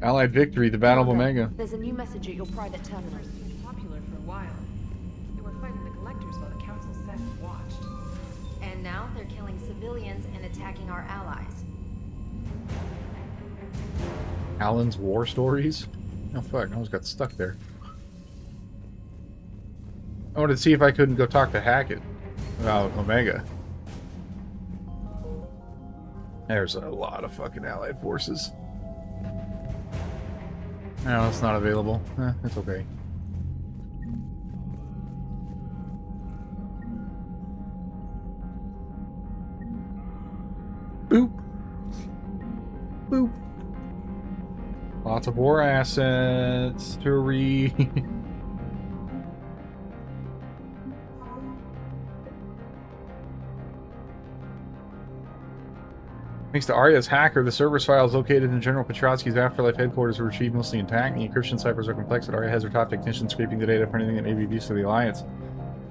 Allied victory, the Battle of Omega. There's a new message at your private terminal. Popular for a while. They were fighting the collectors while the council sat and watched. And now they're killing civilians and attacking our allies. Alan's War Stories? Oh fuck, I almost got stuck there. I wanted to see if I couldn't go talk to Hackett about Omega. There's a lot of fucking Allied forces. No, it's not available. It's okay. Boop. Boop. Lots of war assets to read. Thanks to Arya's hacker, the Cerberus files located in General Petrotsky's Afterlife headquarters were retrieved mostly intact. The encryption ciphers are complex, but Arya has her top technicians scraping the data for anything that may be of use to the Alliance.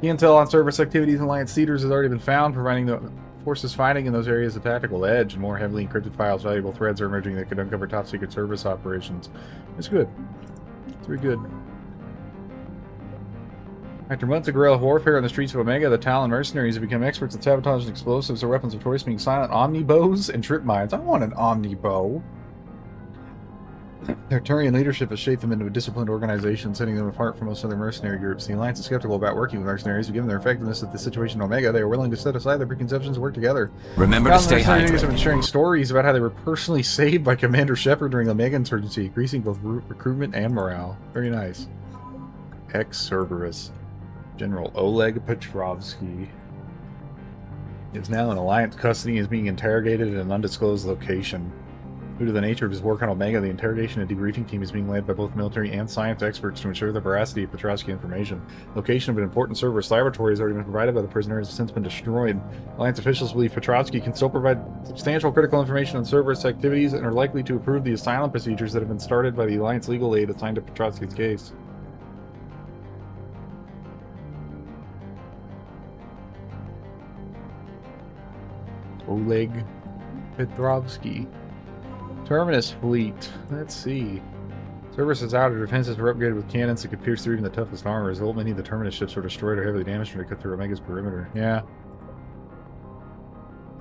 The intel on Cerberus activities in Alliance theaters has already been found, providing the forces fighting in those areas a tactical edge. And more heavily encrypted files, valuable threads are emerging that could uncover top-secret Cerberus operations. It's good. It's very good. After months of guerrilla warfare on the streets of Omega, the Talon mercenaries have become experts at sabotaging explosives or weapons of choice, being silent omnibows and trip mines. I want an omnibow. Their Turian leadership has shaped them into a disciplined organization, setting them apart from most other mercenary groups. The Alliance is skeptical about working with mercenaries, but given their effectiveness at the situation in Omega, they are willing to set aside their preconceptions and work together. Remember to stay hydrated. Have been sharing stories about how they were personally saved by Commander Shepard during the Omega insurgency, increasing both recruitment and morale. Very nice. Ex-Cerberus. General Oleg Petrovsky is now in Alliance custody and is being interrogated at an undisclosed location. Due to the nature of his work on Omega, the interrogation and debriefing team is being led by both military and science experts to ensure the veracity of Petrovsky information. Location of an important Cerberus laboratory has already been provided by the prisoner and has since been destroyed. Alliance officials believe Petrovsky can still provide substantial critical information on Cerberus activities and are likely to approve the asylum procedures that have been started by the Alliance legal aid assigned to Petrovsky's case. Oleg Petrovsky. Terminus fleet. Let's see. Cerberus' outer defenses were upgraded with cannons that could pierce through even the toughest armor. As a result, many of the Terminus ships were destroyed or heavily damaged when they cut through Omega's perimeter. Yeah.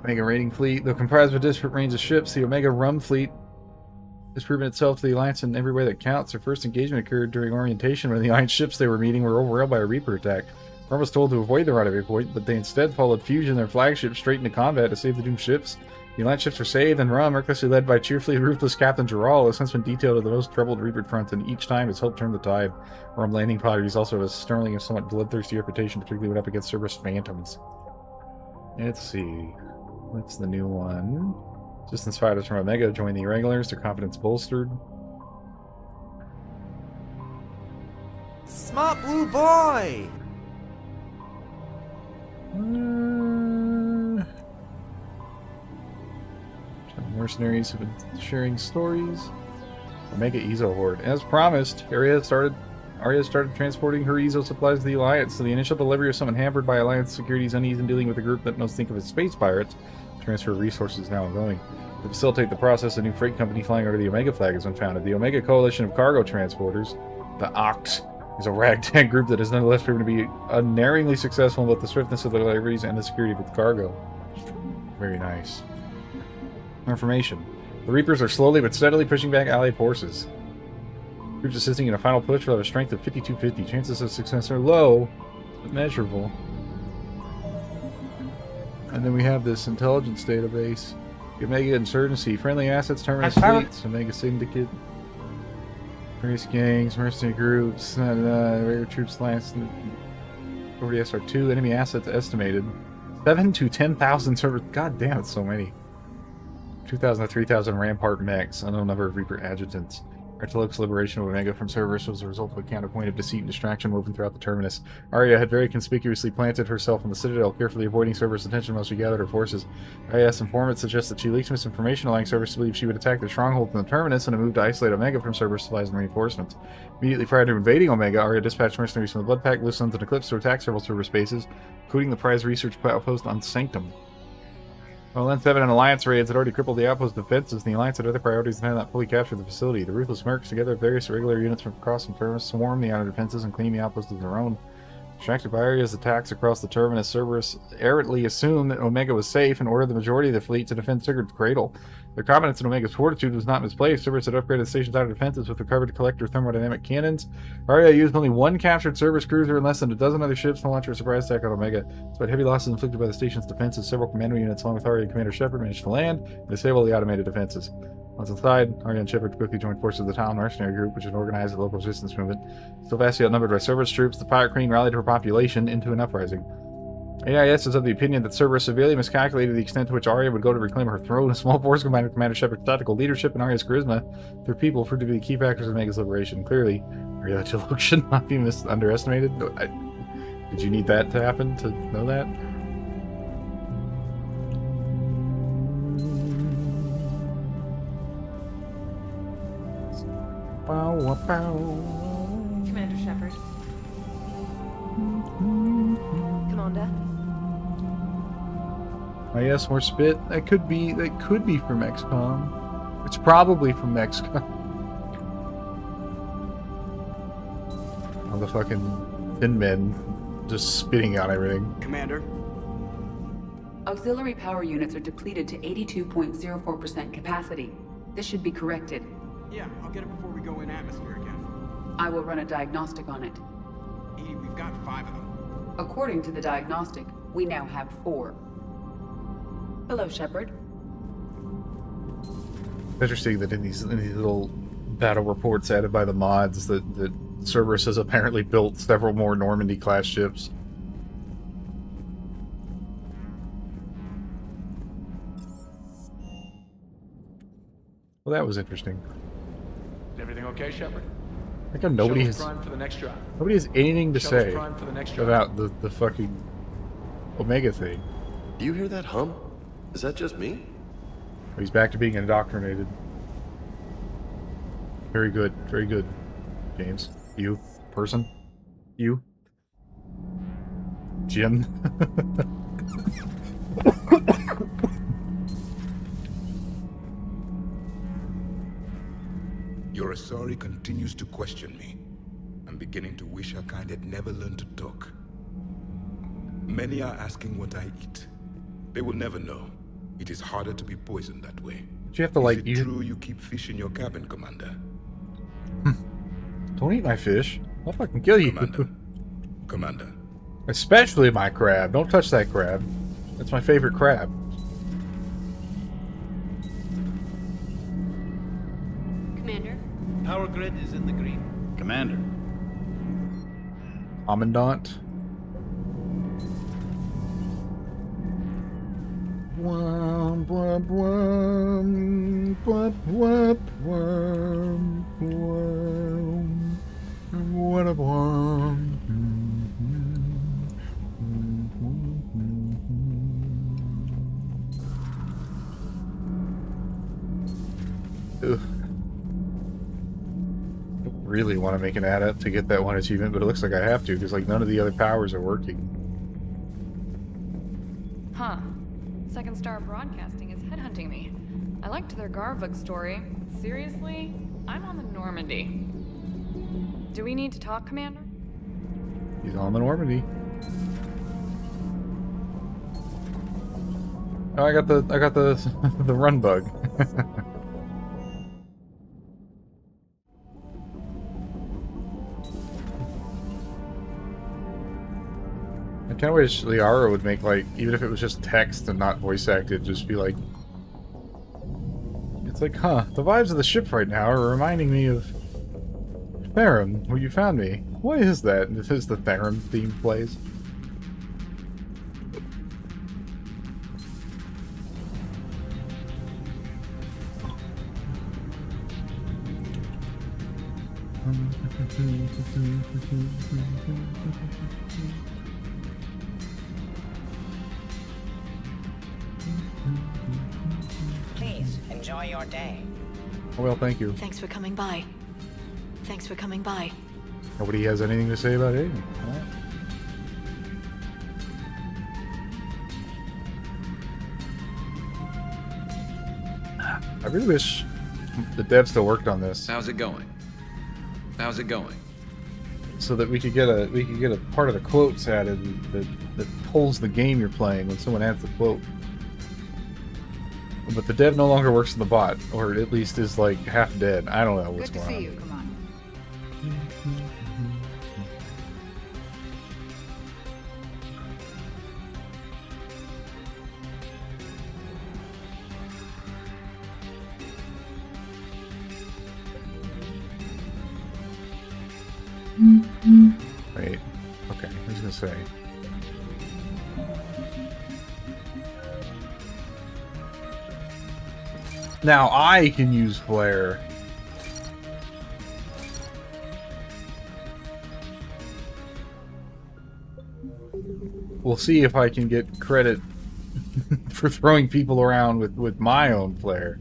Omega raiding fleet. Though comprised of a disparate range of ships, the Omega Rum fleet has proven itself to the Alliance in every way that counts. Their first engagement occurred during orientation when the Alliance ships they were meeting were overrun by a Reaper attack. Rum was told to avoid the rendezvous point, but they instead followed Fusion, their flagship, straight into combat to save the doomed ships. The Alliance ships were saved, and Rum, recklessly led by cheerfully ruthless Captain Giral, has since been detailed as the most troubled Reaper front, and each time has helped turn the tide. Rum landing potteries also has a sterling and somewhat bloodthirsty reputation, particularly when up against Cerberus Phantoms. Let's see. What's the new one? Resistance fighters from Omega join the Irregulars, their confidence bolstered. Smart blue boy! Mercenaries have been sharing stories. Omega Ezo Horde. As promised, Arya started transporting her Ezo supplies to the Alliance, so the initial delivery of someone hampered by Alliance security's unease in dealing with a group that most think of as space pirates. Transfer of resources is now ongoing. To facilitate the process, a new freight company flying under the Omega flag has been founded. The Omega Coalition of Cargo Transporters, the Ox, is a ragtag group that has nonetheless proven to be unerringly successful in both the swiftness of the deliveries and the security of its cargo. Very nice. Information. The Reapers are slowly but steadily pushing back Allied forces. Troops assisting in a final push will have a strength of 5250. Chances of success are low, but measurable. And then we have this intelligence database. The Omega Insurgency. Friendly assets, Terminus fleets, Omega Syndicate. Various gangs, mercenary groups, regular troops, lance, over the SR2. Enemy assets estimated. 7 to 10,000 servers. God damn, it's so many. 2,000 to 3,000 Rampart mechs, unknown number of Reaper adjutants. Artilux liberation of Omega from Cerberus was a result of a counterpoint of deceit and distraction woven throughout the Terminus. Arya had very conspicuously planted herself on the Citadel, carefully avoiding Cerberus' attention while she gathered her forces. Arya's informants suggest that she leaked misinformation, allowing Cerberus to believe she would attack the stronghold in the Terminus in a move to isolate Omega from Cerberus supplies and reinforcements. Immediately prior to invading Omega, Arya dispatched mercenaries from the Blood Pact, Lucent, and Eclipse to attack several Cerberus bases, including the prized research outpost on Sanctum. Well, N7 and Alliance raids had already crippled the outpost defenses, and the Alliance had other priorities and had not fully captured the facility. The ruthless mercs, together with various irregular units from across the terminus, swarmed the outer defenses and claimed the outpost as their own. Distracted by Aria's attacks across the terminus, Cerberus errantly assumed that Omega was safe and ordered the majority of the fleet to defend Sigurd's cradle. Their confidence in Omega's fortitude was not misplaced. Cerberus had upgraded the station's outer defenses with recovered collector thermodynamic cannons. Aria used only one captured Cerberus cruiser and less than a dozen other ships to launch a surprise attack on Omega. Despite heavy losses inflicted by the station's defenses, several commando units along with Aria and Commander Shepard managed to land and disable the automated defenses. Once inside, Aria and Shepard quickly joined forces of the Talon Mercenary Group, which had organized the local resistance movement. Still vastly outnumbered by Cerberus troops, the Pirate Queen rallied her population into an uprising. AIS is of the opinion that Cerberus severely miscalculated the extent to which Aria would go to reclaim her throne. A small force combined with Commander Shepard's tactical leadership and Aria's charisma through people proved to be the key factors of Omega's liberation. Clearly, Aria Chiluk should not be underestimated. Did you need that to happen to know that? Commander Shepard. Commander. Oh yes, more spit. That could be from XCOM. It's probably from XCOM. All the fucking thin men just spitting on everything. Commander. Auxiliary power units are depleted to 82.04% capacity. This should be corrected. Yeah, I'll get it before we go in atmosphere again. I will run a diagnostic on it. EDI, we've got 5 of them. According to the diagnostic, we now have 4. Hello, Shepard. Interesting that in these little battle reports added by the mods that Cerberus has apparently built several more Normandy-class ships. Well, that was interesting. Is everything okay, Shepard? Like how nobody has For the next drop. nobody has anything to say For the next drop. about the fucking Omega thing. Do you hear that hum? Is that just me? He's back to being indoctrinated. Very good, James. You, person. You. Jim. Your Asari continues to question me. I'm beginning to wish her kind had never learned to talk. Many are asking what I eat. They will never know. It is harder to be poisoned that way. But you have to like Is it true you keep fish in your cabin, Commander? Don't eat my fish. I'll fucking kill you. Commander. Especially my crab. Don't touch that crab. That's my favorite crab. Commander. Power grid is in the green. Commander. Commandant. Wham, wham, wham, wham, wham, wham, wham, what a wham. Ugh. I really want to make an add-up to get that one achievement, but it looks like I have to, because like none of the other powers are working. Huh. Second Star Broadcasting is headhunting me. I liked their Garvuk story. Seriously? I'm on the Normandy. Do we need to talk, Commander? He's on the Normandy. Oh, I got the the run bug. I kind of wish Liara would make, like, even if it was just text and not voice acted, just be like... It's like, huh, the vibes of the ship right now are reminding me of... Theron, where you found me. Why is that? And this is the Theron theme plays. Please, enjoy your day. Oh, well, thank you. Thanks for coming by. Thanks for coming by. Nobody has anything to say about it. Huh? really wish the dev still worked on this. How's it going? How's it going? So that we could get a part of the quotes added that pulls the game you're playing when someone adds the quote. But the dev no longer works in the bot, or at least is like half dead. I don't know what's Good to going on. see you. Come on. Wait. Okay, I was gonna say. Now I can use flare. We'll see if I can get credit for throwing people around with my own flare.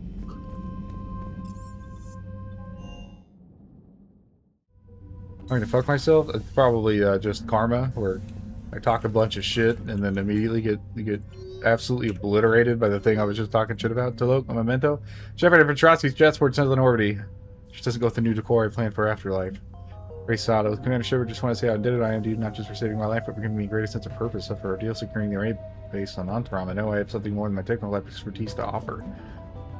I'm gonna fuck myself. It's probably just karma, where I talk a bunch of shit and then immediately get absolutely obliterated by the thing I was just talking shit about. Tolok, a memento. Shepard of Atrocities, Jetsport, Central Orbity. Just doesn't go with the new decor I planned for Afterlife. Ray Sato, Commander Shepard, just want to say how indebted I am to you, not just for saving my life, but for giving me a greater sense of purpose of our deal securing the array base on Antram. I know I have something more than my technical expertise to offer.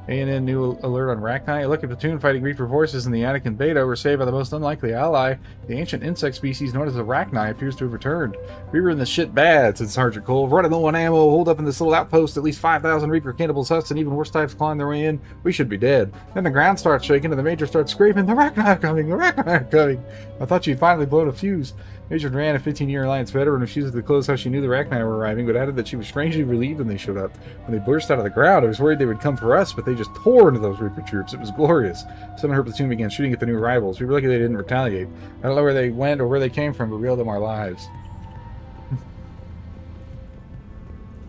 ANN new alert on Rachni. A look at platoon fighting Reaper forces in the Anakin Beta were saved by the most unlikely ally. The ancient insect species known as the Rachni appears to have returned. We were in the shit bad, said Sergeant Cole. Running low on ammo, hold up in this little outpost. At least 5,000 Reaper cannibals, huts, and even worse types climb their way in. We should be dead. Then the ground starts shaking and the Major starts screaming, "The Rachni are coming! The Rachni are coming!" I thought she'd finally blown a fuse. Major Duran, a 15-year Alliance veteran, refused to disclose how she knew the Rachni were arriving, but added that she was strangely relieved when they showed up. When they burst out of the ground, I was worried they would come for us, but they just tore into those Reaper troops. It was glorious. Some of her platoon began shooting at the new arrivals. We were lucky they didn't retaliate. I don't know where they went or where they came from, but we owed them our lives.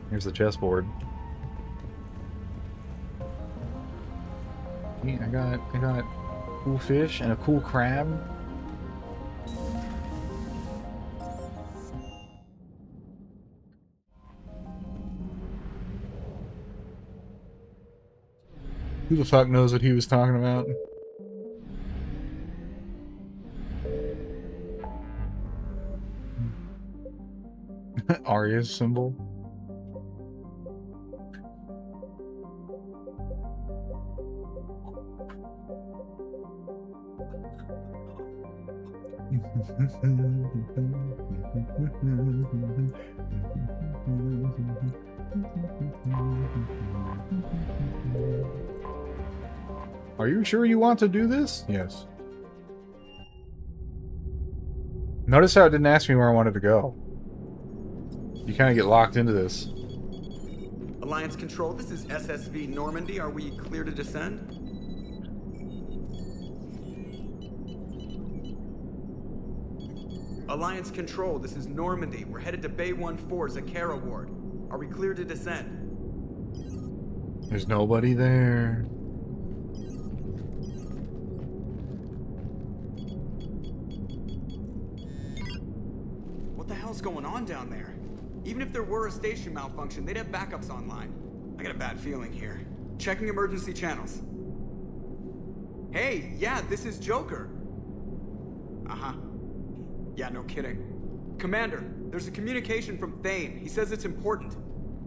Here's the chessboard. Yeah, I got cool fish and a cool crab. Who the fuck knows what he was talking about? Arya's symbol. Are you sure you want to do this? Yes. Notice how it didn't ask me where I wanted to go. You kind of get locked into this. Alliance Control, this is SSV Normandy. Are we clear to descend? Alliance Control, this is Normandy. We're headed to Bay 1-4, Zakara Ward. Are we clear to descend? There's nobody there. What the hell's going on down there? Even if there were a station malfunction, they'd have backups online. I got a bad feeling here. Checking emergency channels. Hey, yeah, this is Joker. Uh-huh. Yeah, no kidding. Commander, there's a communication from Thane. He says it's important.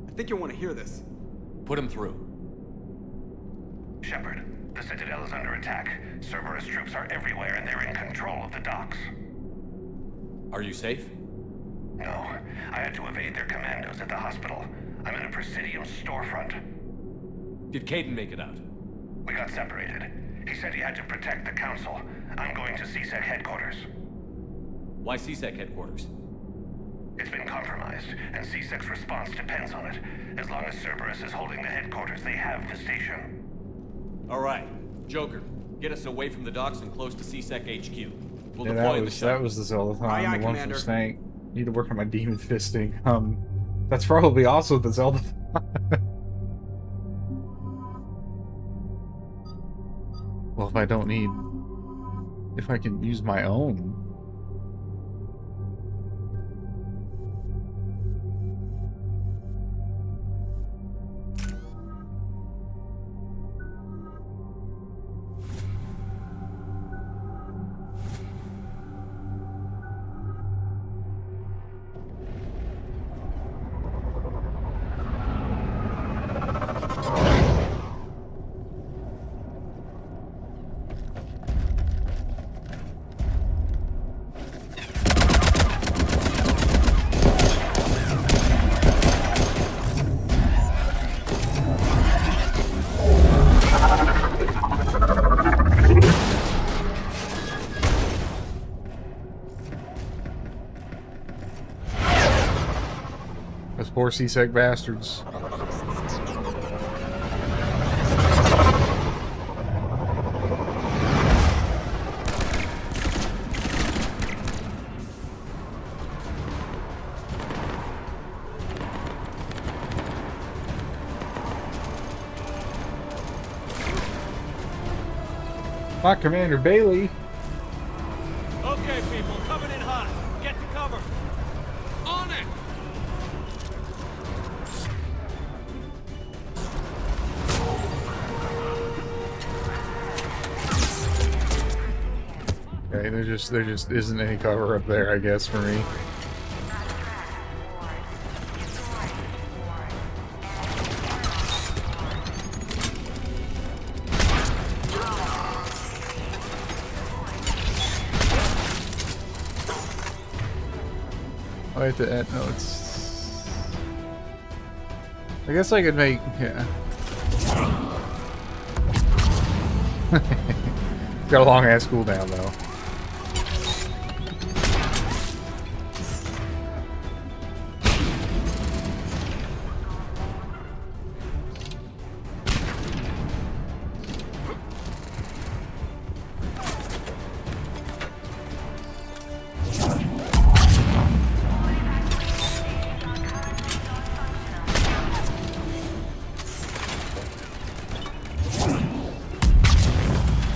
I think you'll want to hear this. Put him through. Shepard, the Citadel is under attack. Cerberus troops are everywhere and they're in control of the docks. Are you safe? No, I had to evade their commandos at the hospital. I'm in a Presidium storefront. Did Caden make it out? We got separated. He said he had to protect the Council. I'm going to CSEC headquarters. Why CSEC headquarters? It's been compromised, and CSEC's response depends on it. As long as Cerberus is holding the headquarters, they have the station. All right, Joker, get us away from the docks and close to CSEC HQ. We'll Yeah, deploy that was the Zeldathon, Aye, aye, the one Commander. from Stank. Need to work on my demon fisting. That's probably also the Zeldathon. Well, if I don't need... If I can use my own... poor C-Sec bastards. Not Commander Bailey. Okay, people, coming in hot. Get to cover. On it! Okay, there just isn't any cover up there, I guess, for me. Wait, no, it's... I guess I could make... yeah. Got a long-ass cooldown, though.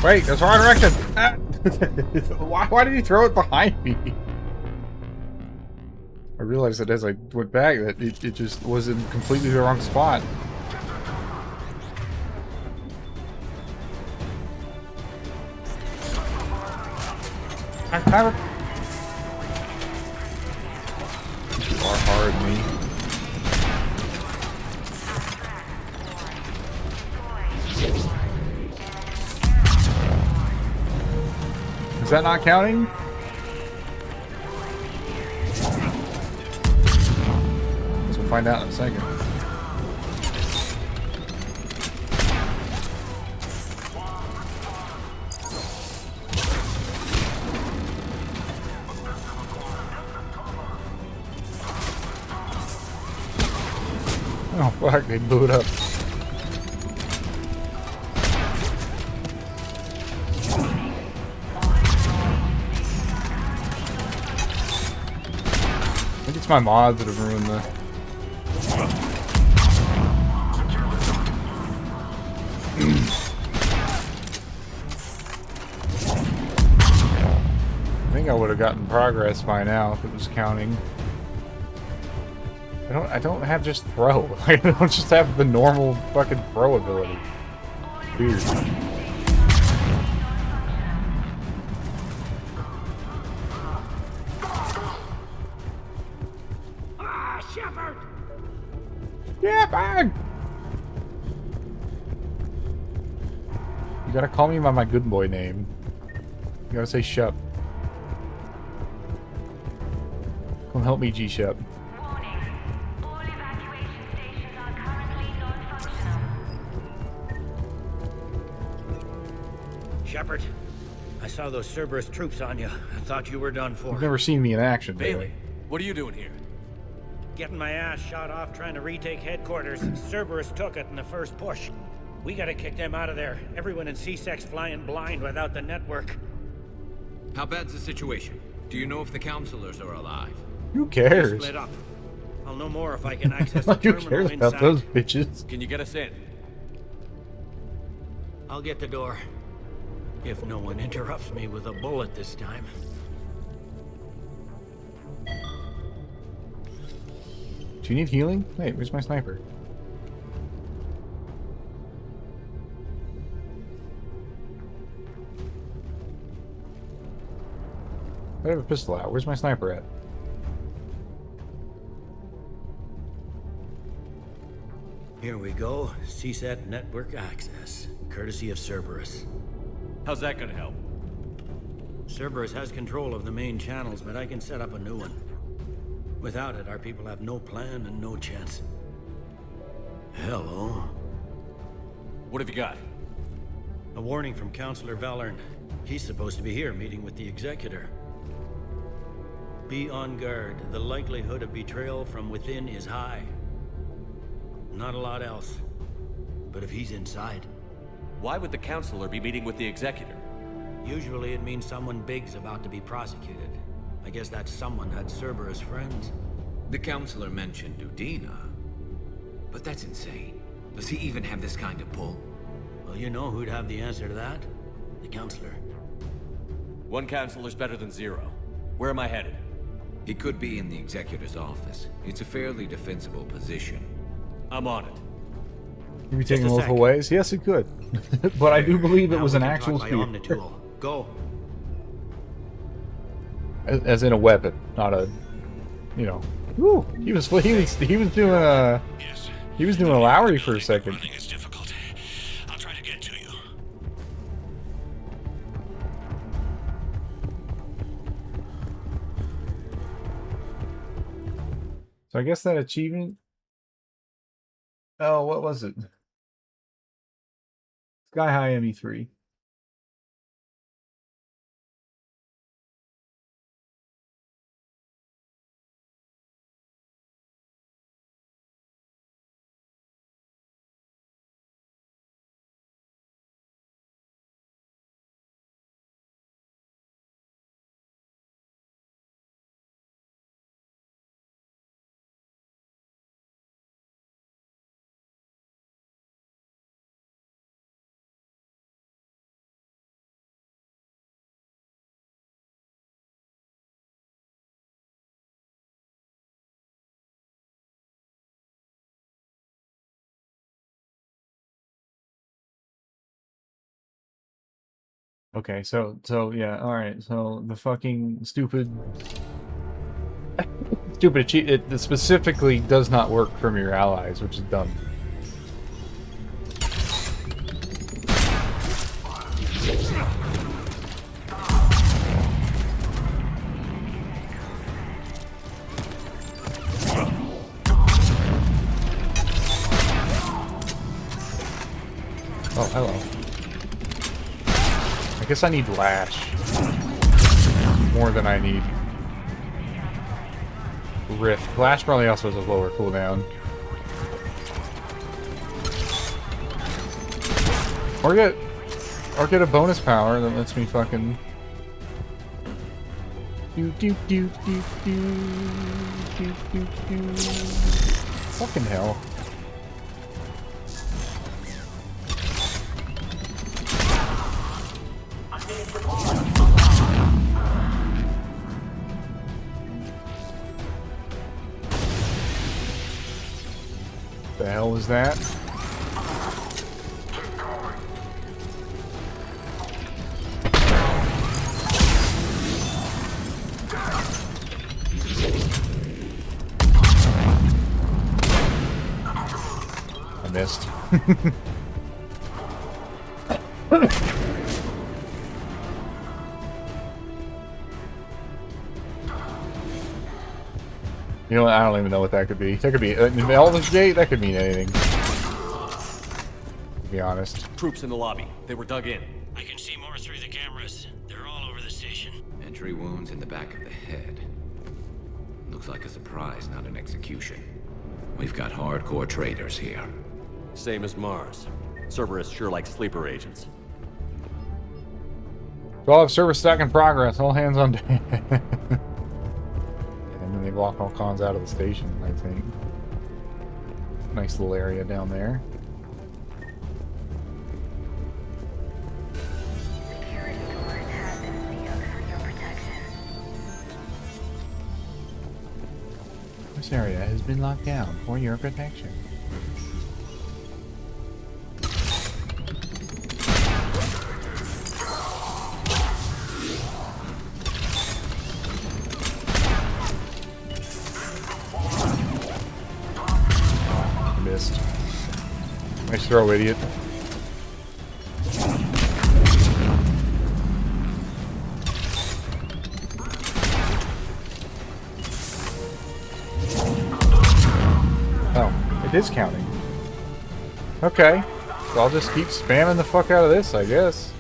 Wait, that's wrong direction! Ah. Why did he throw it behind me? I realized that as I went back that it just was in completely the wrong spot. You are hard, me. Is that not counting? Guess we'll find out in a second. Oh fuck, they blew it up. I think it's my mods that have ruined the... I think I would have gotten progress by now if it was counting. I don't have just throw. I don't just have the normal fucking throw ability. Weird. Shepard! Yeah, bang! You gotta call me by my good boy name. You gotta say Shep. Come help me, G-Shep. Shepard, I saw those Cerberus troops on you. I thought you were done for. You've never seen me in action, Bailey, what are you doing here? Getting my ass shot off trying to retake headquarters. Cerberus took it in the first push. We gotta kick them out of there. Everyone in C-Sec's flying blind without the network. How bad's the situation? Do you know if the counselors are alive? Who cares? Split up. I'll know more if I can access the Who terminal cares inside. about those bitches? Can you get us in? I'll get the door. If no one interrupts me with a bullet this time. Do you need healing? Wait, where's my sniper? I have a pistol out. Where's my sniper at? Here we go. CSAT network access, courtesy of Cerberus. How's that gonna help? Cerberus has control of the main channels, but I can set up a new one. Without it, our people have no plan and no chance. Hello. What have you got? A warning from Counselor Valern. He's supposed to be here meeting with the Executor. Be on guard. The likelihood of betrayal from within is high. not a lot else. But if he's inside... Why would the Counselor be meeting with the Executor? Usually it means someone big's about to be prosecuted. I guess that someone had Cerberus friends. The Counselor mentioned Udina. But that's insane. Does he even have this kind of pull? Well, you know who'd have the answer to that? The Counselor. One Counselor's better than zero. Where am I headed? He could be in the Executor's office. It's a fairly defensible position. I'm on it. Can we take it multiple ways? Yes, it could. But I do believe it was an actual spear. Go. As in a weapon, not a, you know. Woo! He was doing a Lowry for a second. I'll try to get to you. So I guess that achievement. Oh, what was it? Sky High ME3. Okay, so yeah, all right. So the fucking stupid cheat it specifically does not work from your allies, which is dumb. Oh, hello. I guess I need Lash more than I need Rift. Lash probably also has a lower cooldown. Or get a bonus power that lets me fucking fucking hell. The hell was that? I missed. You know what? I don't even know what that could be. That could be Elden's Gate. That could mean anything. To be honest. Troops in the lobby. They were dug in. I can see more through the cameras. They're all over the station. Entry wounds in the back of the head. Looks like a surprise, not an execution. We've got hardcore traitors here. Same as Mars. Cerberus sure likes sleeper agents. So I'll have service stack in progress. All hands on deck. And then they block all cons out of the station, I think. Nice little area down there. This area has been locked down for your protection. Missed. Nice throw, idiot. Oh, it is counting. Okay. So I'll just keep spamming the fuck out of this, I guess.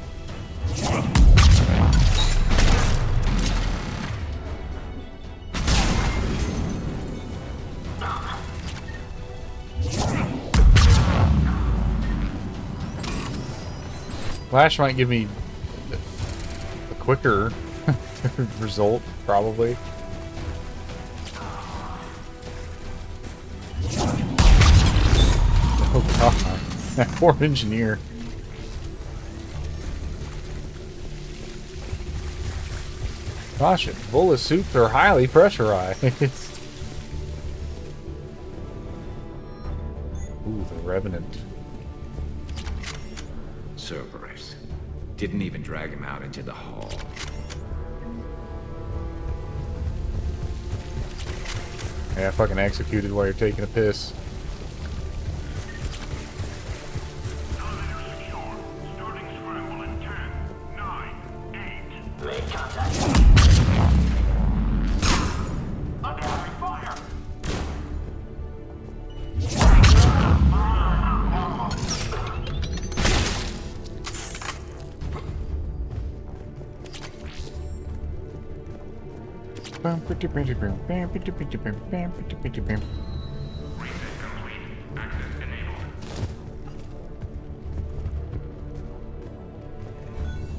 Flash might give me a quicker result, probably. Oh god, that poor engineer. Gosh, Volus suits are highly pressurized. Ooh, the Revenant. Cerberus. Didn't even drag him out into the hall. Yeah, fucking executed while you're taking a piss.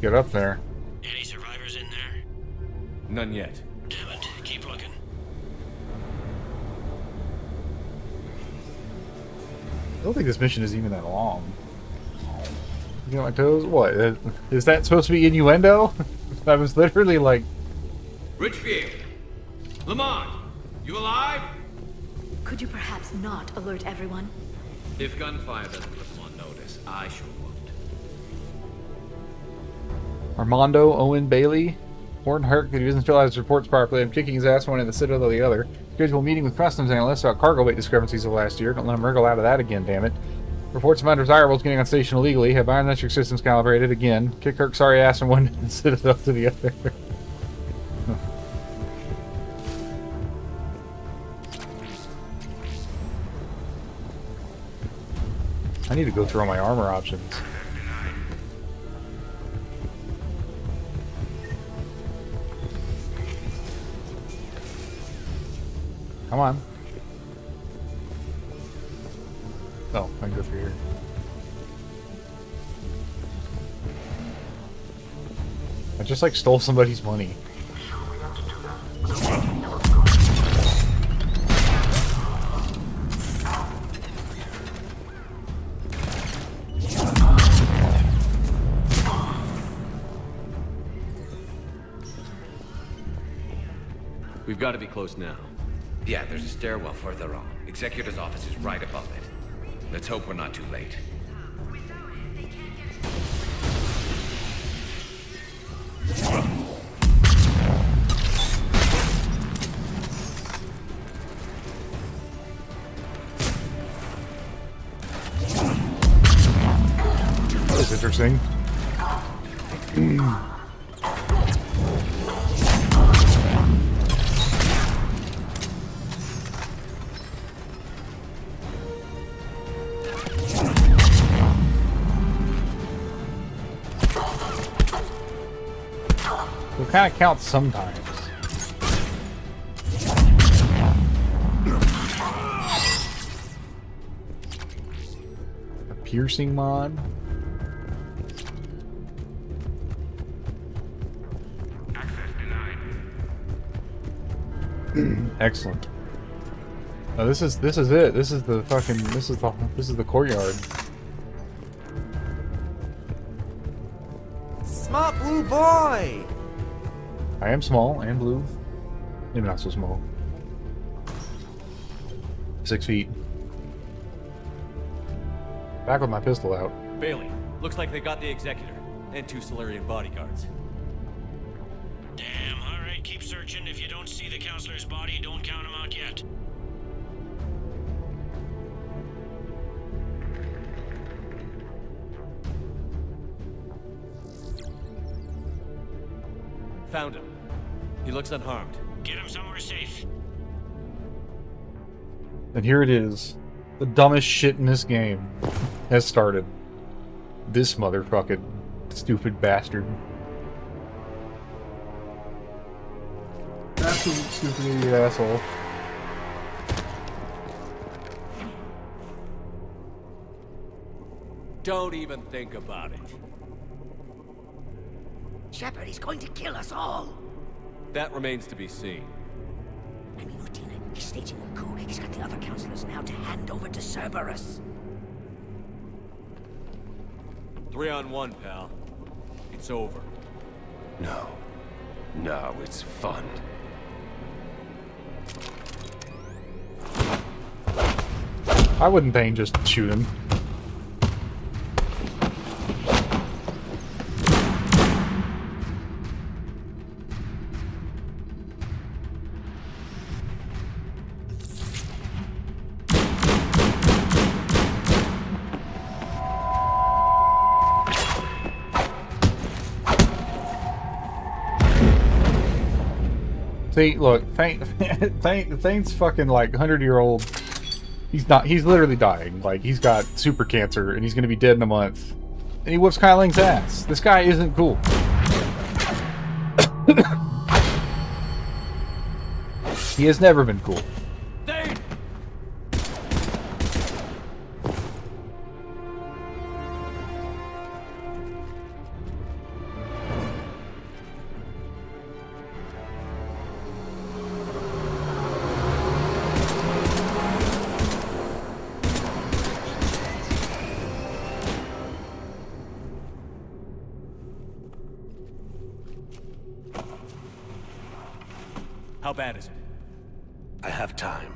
Get up there. Any survivors in there? None yet. Damn it. Keep looking. I don't think this mission is even that long. You know my toes? What? Is that supposed to be innuendo? I was literally like... Richfield! Lamont! You alive? Could you perhaps not alert everyone? If gunfire doesn't put them on notice, I sure won't. Armando Owen Bailey. Warren Hurt, if he doesn't fill out his reports properly, I'm kicking his ass one in the Citadel or the other. Schedule meeting with customs analysts about cargo weight discrepancies of last year. Don't let him wriggle out of that again, damn it. Reports of undesirables getting on station illegally. Have biometric systems calibrated again. Kick Kirk's sorry ass from one Citadel to the other. I need to go through all my armor options. Come on. Oh, I can go through here. I just like stole somebody's money. We've got to be close now. Yeah, there's a stairwell further on. Executor's office is right above it. Let's hope we're not too late. That was interesting. It kind of counts sometimes. A piercing mod. Excellent. Oh, this is it. This is the fucking. This is the courtyard. Smart blue boy. I am small and blue. Maybe not so small. 6 feet. Back with my pistol out. Bailey, looks like they got the Executor and 2 Solarian bodyguards. Damn, alright, keep searching. If you don't see the counselor's body, don't count him out yet. Found him. He looks unharmed. Get him somewhere safe. And here it is. The dumbest shit in this game has started. This motherfucking stupid bastard. Absolute stupid idiot asshole. Don't even think about it. Shepard, he's going to kill us all. That remains to be seen. I mean, Udina, he's staging a coup. He's got the other counselors now to hand over to Cerberus. 3-on-1, pal. It's over. No. No, it's fun. Why wouldn't Thane just shoot him? See, look, Thane's fucking like 100-year-old. He's literally dying. Like, he's got super cancer and he's gonna be dead in a month. And he whoops Kai Ling's ass. This guy isn't cool. He has never been cool. How bad is it? I have time.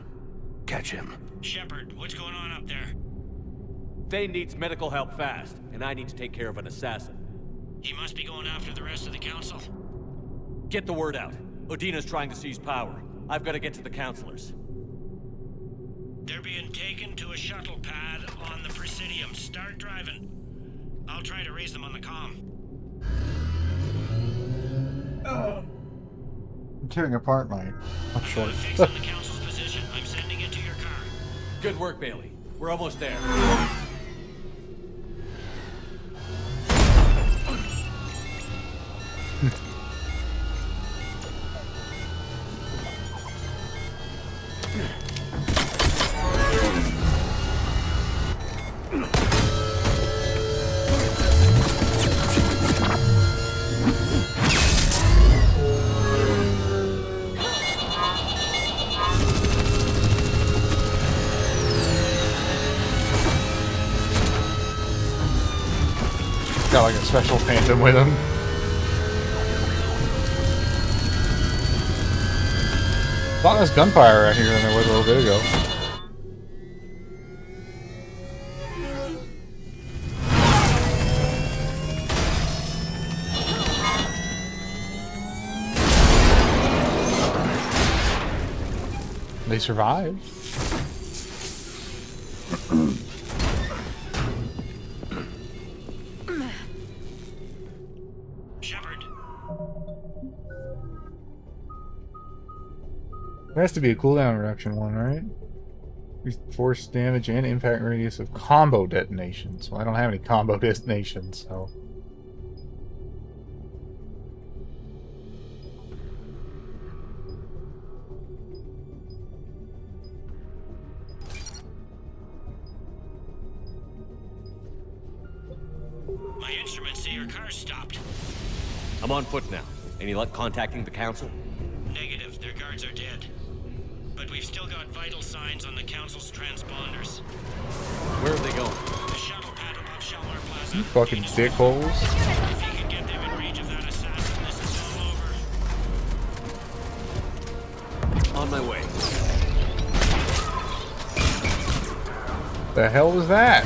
Catch him. Shepard, what's going on up there? Thane needs medical help fast, and I need to take care of an assassin. He must be going after the rest of the council. Get the word out. Udina's trying to seize power. I've got to get to the counselors. They're being taken to a shuttle pad on the Presidium. Start driving. I'll try to raise them on the comm. I'm tearing apart my shorts. Fixing the council's position. I'm sending it to your car. Good work, Bailey. We're almost there. Got like a special phantom with him. A lot less gunfire out here than there was a little bit ago. They survived. There has to be a cooldown reduction one, right? Force damage and impact radius of combo detonations. Well, I don't have any combo detonations, so... My instruments say your car's stopped. I'm on foot now. Any luck contacting the council? Negative. Their guards are dead. But we've still got vital signs on the council's transponders. Where are they going? The shuttle pad above Shelmar Plaza. You fucking dickholes. If you can get them in range of that assassin, this is all over. On my way. The hell was that?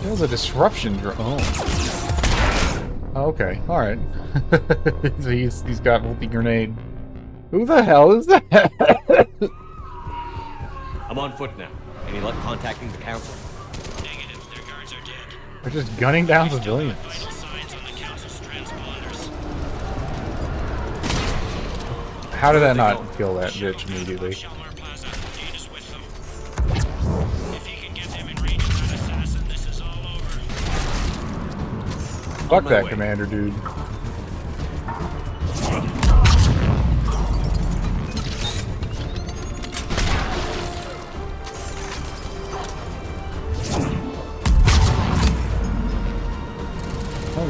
That was a disruption drone. Oh, okay, alright. So he's got multi-grenade. Who the hell is that? I'm on foot now. Any luck contacting the council? Negative. Their guards are dead. They're just gunning down civilians. Vital signs on the council's transponders. How did that not kill that bitch immediately? Shelmar Plaza. Jade is with them. If you can get them in range of that assassin, this is all over. Fuck that commander, dude.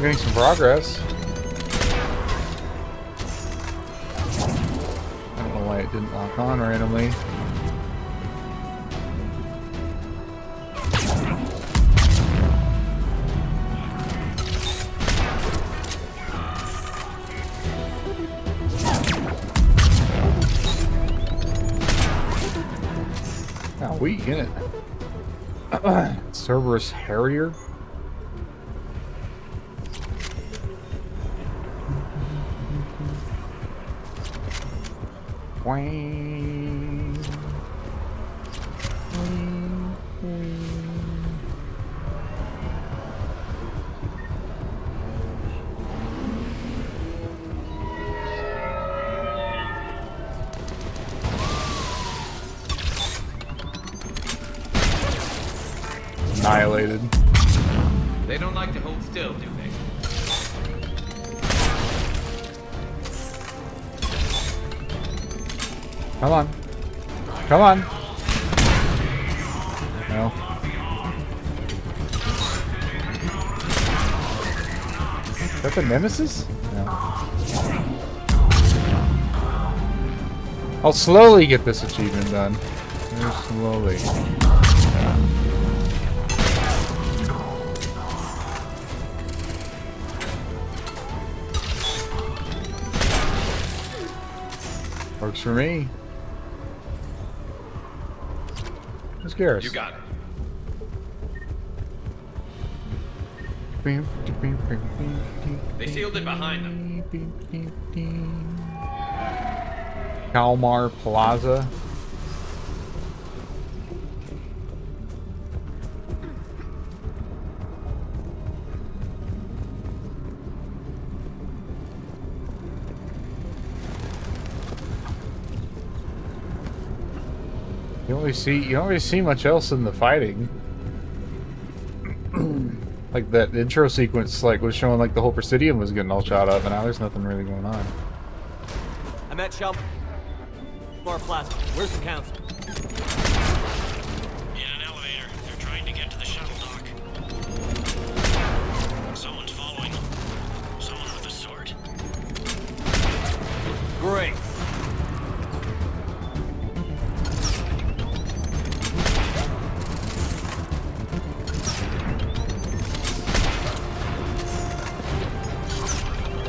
getting some progress. I don't know why it didn't lock on randomly. How weak, isn't it? Cerberus Harrier. Wang. Annihilated. They don't like to hold still, do they? Come on. Come on. No. Is that the Nemesis? No. I'll slowly get this achievement done. Very slowly. Works for me. Who's Garrus? You got it. They sealed it behind them. Kalmar Plaza. You don't really see much else in the fighting. Like that intro sequence was showing like the whole Presidium was getting all shot up, and now there's nothing really going on. I'm at Kalmar Plaza. Where's the council? In an elevator. They're trying to get to the shuttle dock. Someone's following them. Someone with a sword. Great.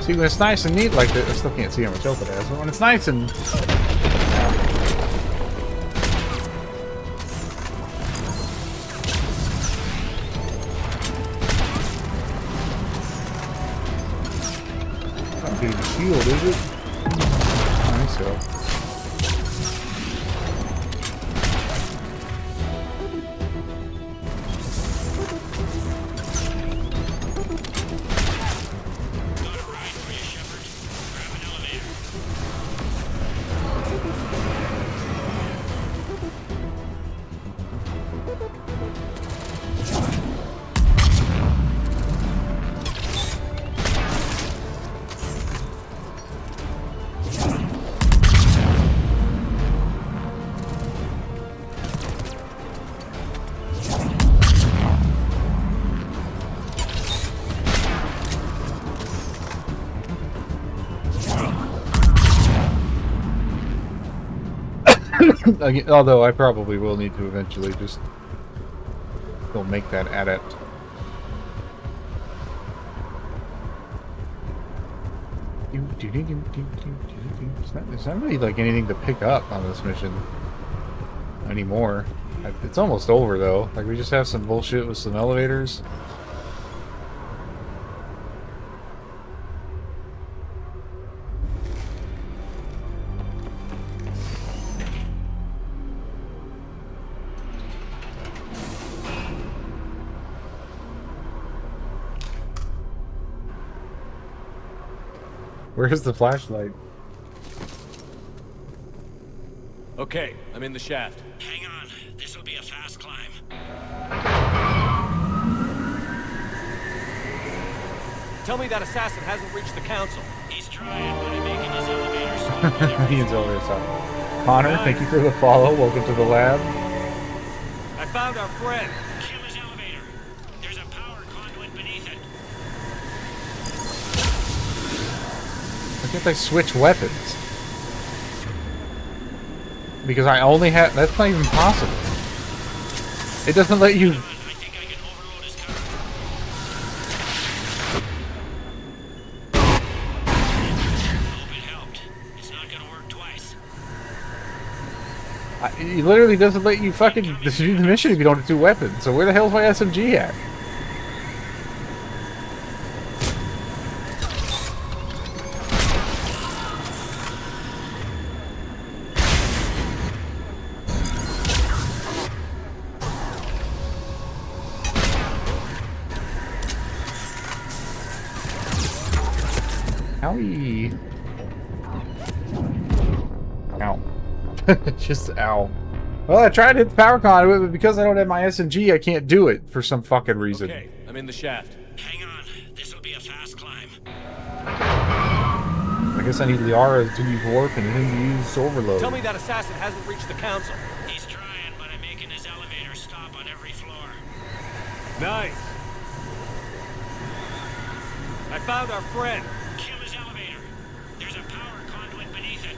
See, when it's nice and neat like this, I still can't see how much open it has, but when it's nice and... Not being a shield, is it? I think so. Although I probably will need to eventually just go make that adept. There's not really like anything to pick up on this mission anymore. It's almost over though. Like we just have some bullshit with some elevators. Where's the flashlight? Okay, I'm in the shaft. Hang on. This will be a fast climb. Tell me that assassin hasn't reached the council. He's trying, but I'm making his elevators. He's over there. Connor, thank you for the follow. Welcome to the lab. I found our friend. Kill his elevator. There's a power conduit beneath it. Why can't I switch weapons? Because I only have... That's not even possible. It doesn't let you... It literally doesn't let you fucking do the mission if you don't have 2 weapons. So where the hell's my SMG at? Owie. Ow. Just ow. Well, I tried to hit the power conduit, but because I don't have my SMG, I can't do it for some fucking reason. Okay, I'm in the shaft. Hang on. This'll be a fast climb. I guess I need Liara to use warp and him to use overload. Tell me that assassin hasn't reached the council. He's trying, but I'm making his elevator stop on every floor. Nice. I found our friend. Kill his elevator. There's a power conduit beneath it.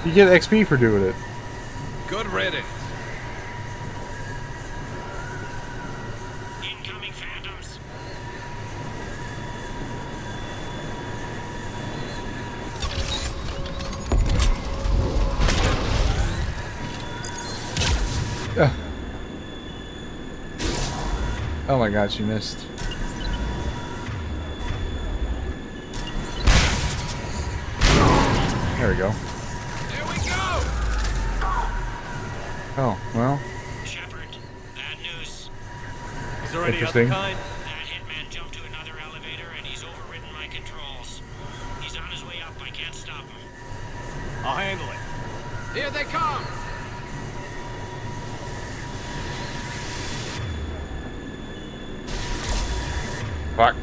You get XP for doing it. Good riddance. Incoming phantoms. Oh my god, she missed. There we go. There we go! Oh, well. Shepard, bad news. Is there any Interesting. other kind? That hitman jumped to another elevator and he's overridden my controls. He's on his way up. I can't stop him. I'll handle it. Here they come! Fuck.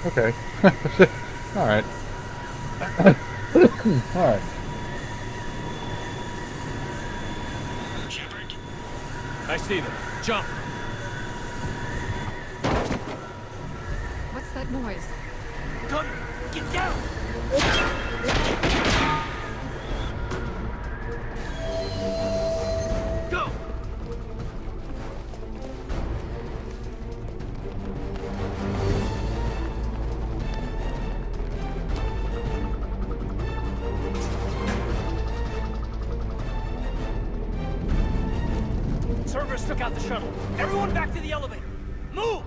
Okay. Alright. Alright. Shepard, I see them. Jump. What's that noise? Gunner, get down! Go! Cerberus took out the shuttle. Everyone back to the elevator. Move!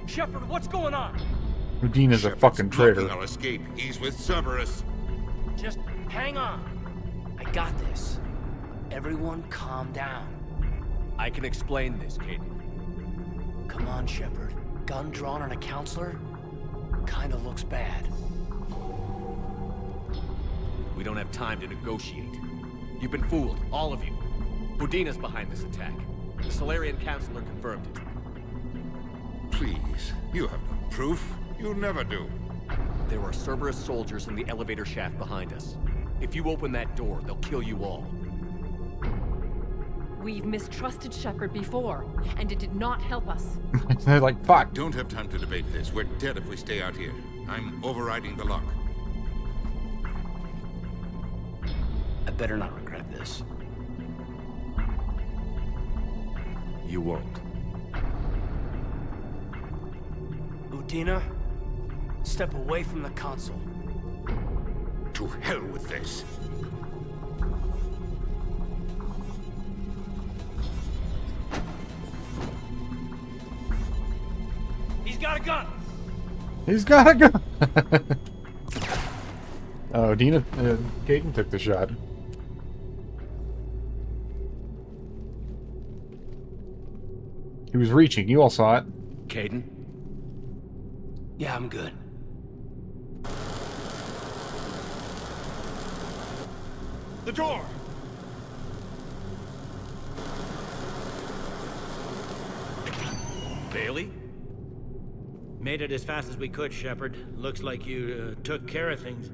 Shepard, what's going on? Udina's a fucking traitor. Our escape. He's with Cerberus. Just hang on. I got this. Everyone calm down. I can explain this, Caden. Come on, Shepard. Gun drawn on a counselor? Kinda looks bad. We don't have time to negotiate. You've been fooled, all of you. Budina's behind this attack. The Solarian Councilor confirmed it. Please, you have no proof. You never do. There are Cerberus soldiers in the elevator shaft behind us. If you open that door, they'll kill you all. We've mistrusted Shepard before, and it did not help us. They're like, fuck. Don't have time to debate this. We're dead if we stay out here. I'm overriding the lock. I better not regret this. You won't. Udina, step away from the console. To hell with this. He's got a gun! He's got a gun! Oh, Caden took the shot. He was reaching. You all saw it. Caden? Yeah, I'm good. The door! Bailey? Made it as fast as we could, Shepard. Looks like you took care of things.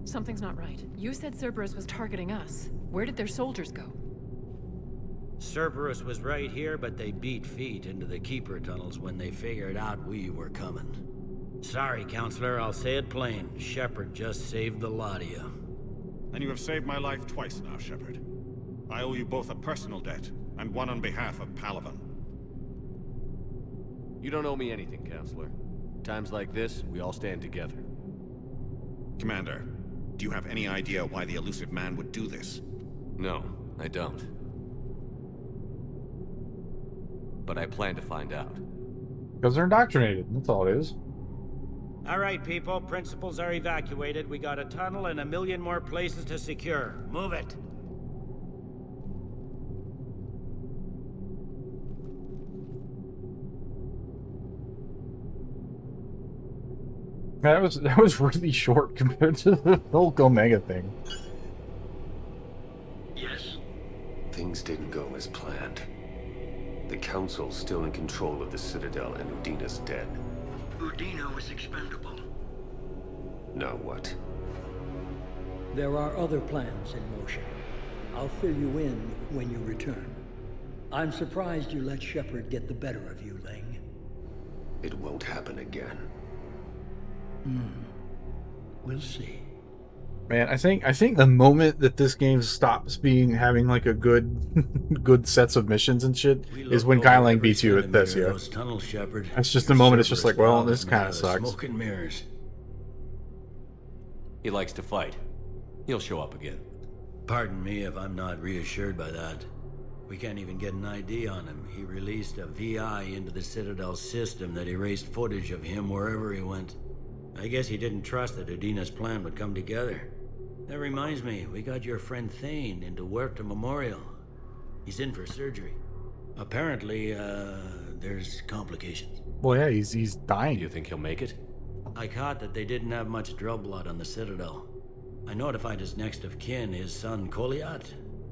Something's not right. You said Cerberus was targeting us. Where did their soldiers go? Cerberus was right here, but they beat feet into the Keeper tunnels when they figured out we were coming. Sorry, Counselor, I'll say it plain. Shepard just saved the lot of you. And you have saved my life twice now, Shepard. I owe you both a personal debt, and one on behalf of Palaven. You don't owe me anything, Counselor. Times like this, we all stand together. Commander, do you have any idea why the Illusive Man would do this? No, I don't. But I plan to find out. Because they're indoctrinated, that's all it is. All right, people, principals are evacuated. We got a tunnel and 1 million more places to secure. Move it. That was really short compared to the Hulk Omega thing. Yes? Things didn't go as planned. The Council's still in control of the Citadel and Udina's dead. Udina was expendable. Now what? There are other plans in motion. I'll fill you in when you return. I'm surprised you let Shepard get the better of you, Ling. It won't happen again. We'll see. Man, I think the moment that this game stops having like a good sets of missions and shit is when Kai Lang beats you at this, yeah. Tunnels, Shepard. That's just the moment it's just like, well, this kind of sucks. Smoke and mirrors. He likes to fight. He'll show up again. Pardon me if I'm not reassured by that. We can't even get an ID on him. He released a VI into the Citadel system that erased footage of him wherever he went. I guess he didn't trust that Udina's plan would come together. That reminds me, we got your friend Thane into Huerta Memorial. He's in for surgery. Apparently, there's complications. Well, yeah, he's dying. Do you think he'll make it? I caught that they didn't have much drill blood on the Citadel. I notified his next of kin, his son Koliat.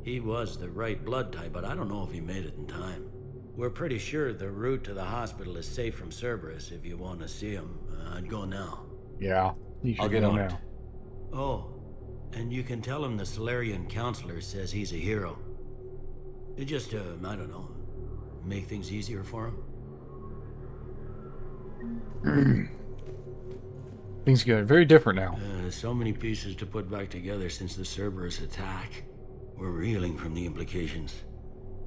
He was the right blood type, but I don't know if he made it in time. We're pretty sure the route to the hospital is safe from Cerberus if you want to see him. I'd go now. Yeah, you should I'll get go on now. it. Oh, and you can tell him the Solarian counselor says he's a hero. It just, I don't know, make things easier for him. Things get very different now. So many pieces to put back together since the Cerberus attack. We're reeling from the implications.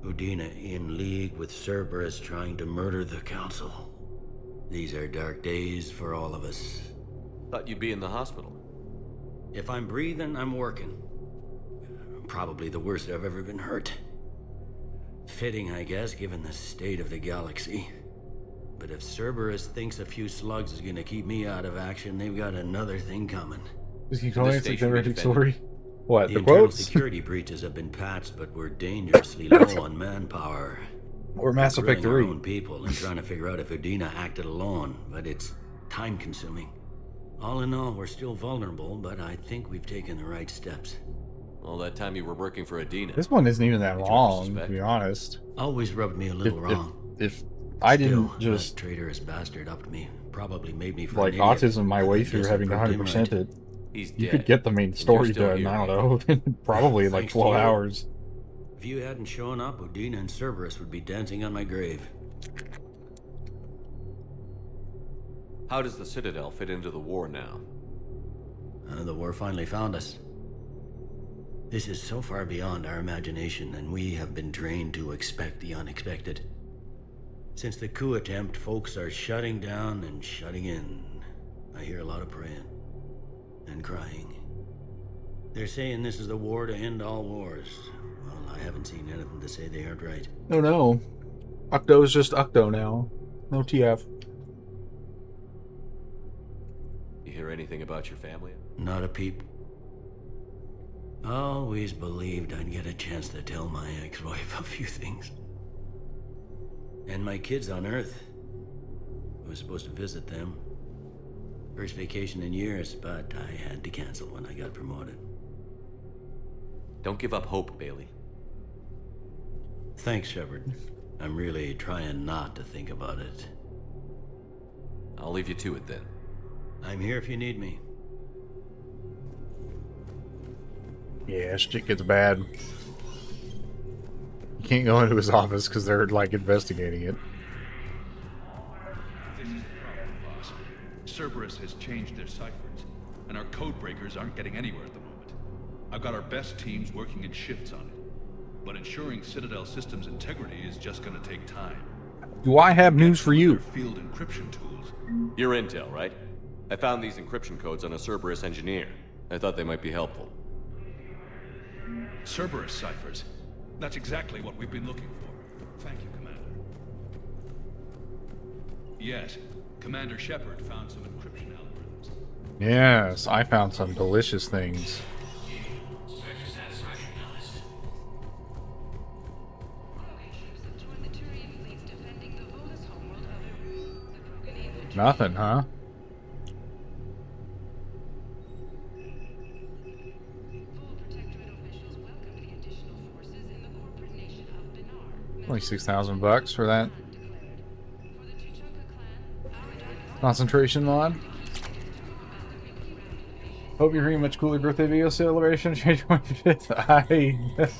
Udina in league with Cerberus trying to murder the Council. These are dark days for all of us. Thought you'd be in the hospital. If I'm breathing, I'm working. Probably the worst I've ever been hurt. Fitting, I guess, given the state of the galaxy. But if Cerberus thinks a few slugs is gonna keep me out of action, they've got another thing coming. Is he going to generating story? What, the internal quotes? security breaches have been patched, but we're dangerously low on manpower. Or Mass We're Effect grilling 3. our own people and trying to figure out if Udina acted alone, but it's time-consuming. All in all, we're still vulnerable, but I think we've taken the right steps. All that time you were working for Udina. This one isn't even that Did you long, suspect? to be honest. Always rubbed me a little wrong. If I didn't Still, just that traitorous bastard upped me. Probably made me like autism my way through having to 100% it, He's you dead. could get the main story still done, here, I don't know, probably in like Thanks to 12 you. hours. If you hadn't shown up, Udina and Cerberus would be dancing on my grave. How does the Citadel fit into the war now? The war finally found us. This is so far beyond our imagination, and we have been trained to expect the unexpected. Since the coup attempt, folks are shutting down and shutting in. I hear a lot of praying and crying. They're saying this is the war to end all wars. Well, I haven't seen anything to say they aren't right. Oh no. Octo's just Octo now. No TF. You hear anything about your family? Not a peep. Always believed I'd get a chance to tell my ex-wife a few things. And my kids on Earth. I was supposed to visit them. First vacation in years, but I had to cancel when I got promoted. Don't give up hope, Bailey. Thanks, Shepard. I'm really trying not to think about it. I'll leave you to it then. I'm here if you need me. Yeah, shit gets bad. You can't go into his office because they're, like, investigating it. This is the problem, boss. Cerberus has changed their ciphers, and our code breakers aren't getting anywhere at the moment. I've got our best teams working in shifts on it, but ensuring Citadel systems integrity is just gonna take time. Do I have news for you? Field encryption tools. You're Intel, right? I found these encryption codes on a Cerberus engineer. I thought they might be helpful. Cerberus ciphers. That's exactly what we've been looking for. Thank you, Commander. Yes, Commander Shepard found some encryption algorithms. Yes, I found some delicious things. Nothing, huh? Only $6,000 for that concentration mod. Hope you're hearing much cooler birthday video celebration. Change 25th.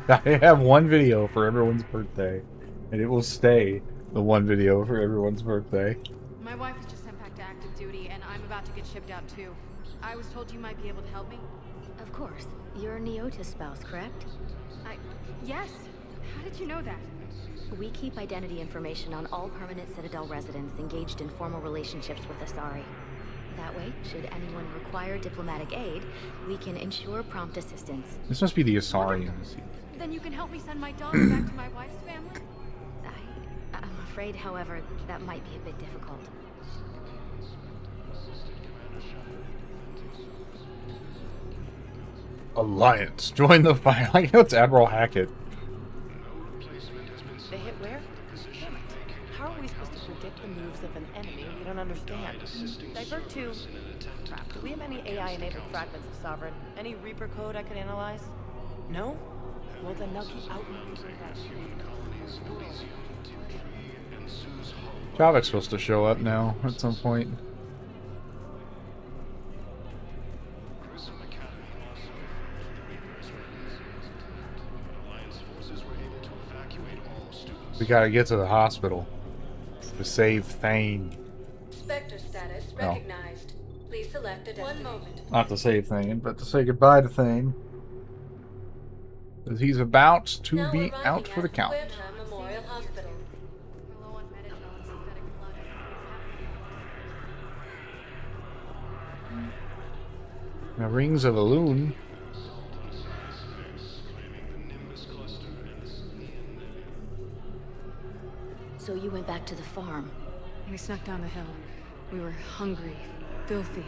I have one video for everyone's birthday, and it will stay the one video for everyone's birthday. My wife was just sent back to active duty, and I'm about to get shipped out too. I was told you might be able to help me. Of course. You're Neota's spouse, correct? Yes. How did you know that? We keep identity information on all permanent Citadel residents engaged in formal relationships with Asari. That way, should anyone require diplomatic aid, we can ensure prompt assistance. This must be the Asarians. Then you can help me send my daughter back to my wife's family? I'm afraid, however, that might be a bit difficult. Alliance. Join the fight. I know it's Admiral Hackett. They hit where? How are we supposed to predict the moves of an enemy we don't understand? Divert to... Crap, do we have any AI-enabled fragments of Sovereign? Any Reaper code I could analyze? No? Well, then they'll keep outmoving that. Javik's supposed to show up now at some point. We gotta get to the hospital to save Thane. Spectre status recognized. Please select a destination. 1 moment. Not to save Thane, but to say goodbye to Thane. Because he's about to be out for the count. Memorial Hospital. Now, Rings of Elune. So you went back to the farm. We snuck down the hill. We were hungry, filthy.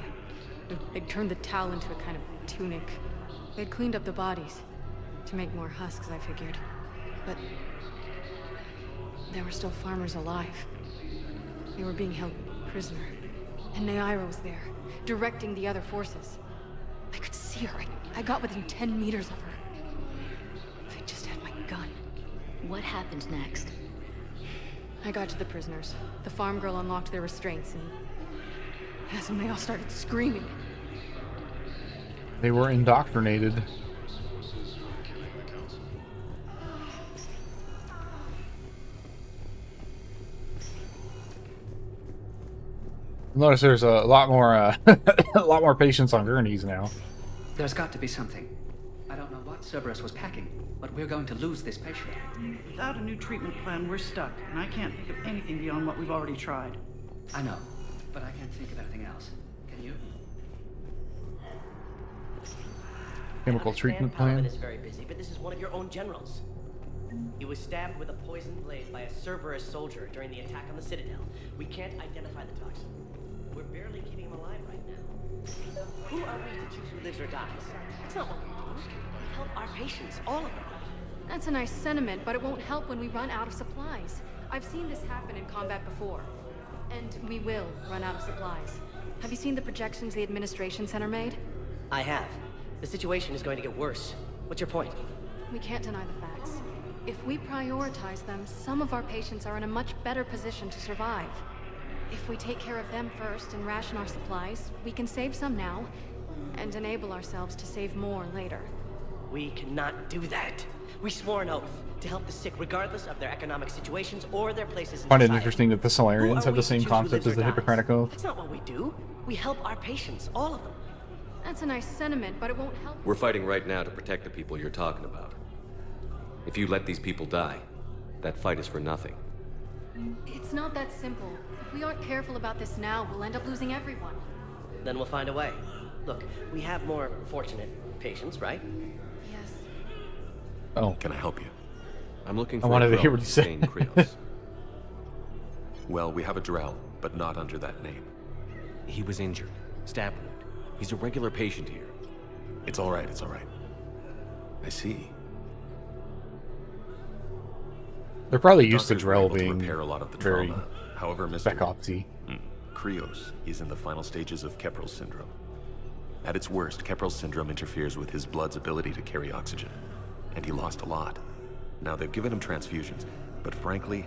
They'd turned the towel into a kind of tunic. They'd cleaned up the bodies to make more husks, I figured. But there were still farmers alive. They were being held prisoner. And Neaira was there, directing the other forces. I could see her. I got within 10 meters of her. If I just had my gun. What happened next? I got to the prisoners. The farm girl unlocked their restraints, and that's when they all started screaming. They were indoctrinated. Notice there's a lot more, a lot more patients on gurneys now. There's got to be something. I don't know what Cerberus was packing, but we're going to lose this patient. Without a new treatment plan, we're stuck, and I can't think of anything beyond what we've already tried. I know, but I can't think of anything else. Can you? Chemical treatment plan. Paladin is very busy, but this is one of your own generals. He was stabbed with a poisoned blade by a Cerberus soldier during the attack on the Citadel. We can't identify the toxin. We're barely keeping him alive right now. Who are we to choose who lives or dies? That's not what we do. We help our patients, all of them. That's a nice sentiment, but it won't help when we run out of supplies. I've seen this happen in combat before. And we will run out of supplies. Have you seen the projections the Administration Center made? I have. The situation is going to get worse. What's your point? We can't deny the facts. If we prioritize them, some of our patients are in a much better position to survive. If we take care of them first and ration our supplies, we can save some now, and enable ourselves to save more later. We cannot do that. We swore an oath to help the sick regardless of their economic situations or their places in I find it society. interesting that the Solarians have the same concept as the Hippocratic Oath. That's not what we do. We help our patients, all of them. That's a nice sentiment, but it won't help. We're fighting right now to protect the people you're talking about. If you let these people die, that fight is for nothing. It's not that simple. If we aren't careful about this now, we'll end up losing everyone. Then we'll find a way. Look, we have more fortunate patients, right? Yes. Oh. Can I help you? I'm looking I for wanted a to hear what you said. named Krios. Well, we have a Drell, but not under that name. He was injured. Stab wound. He's a regular patient here. It's all right, it's all right. I see. They're probably used to Doctors were Drell able to being repair a lot of the very trauma. However, Mr. Spec Opsy. Krios is in the final stages of Keppel's syndrome. At its worst, Keppel's syndrome interferes with his blood's ability to carry oxygen, and he lost a lot. Now, they've given him transfusions, but frankly,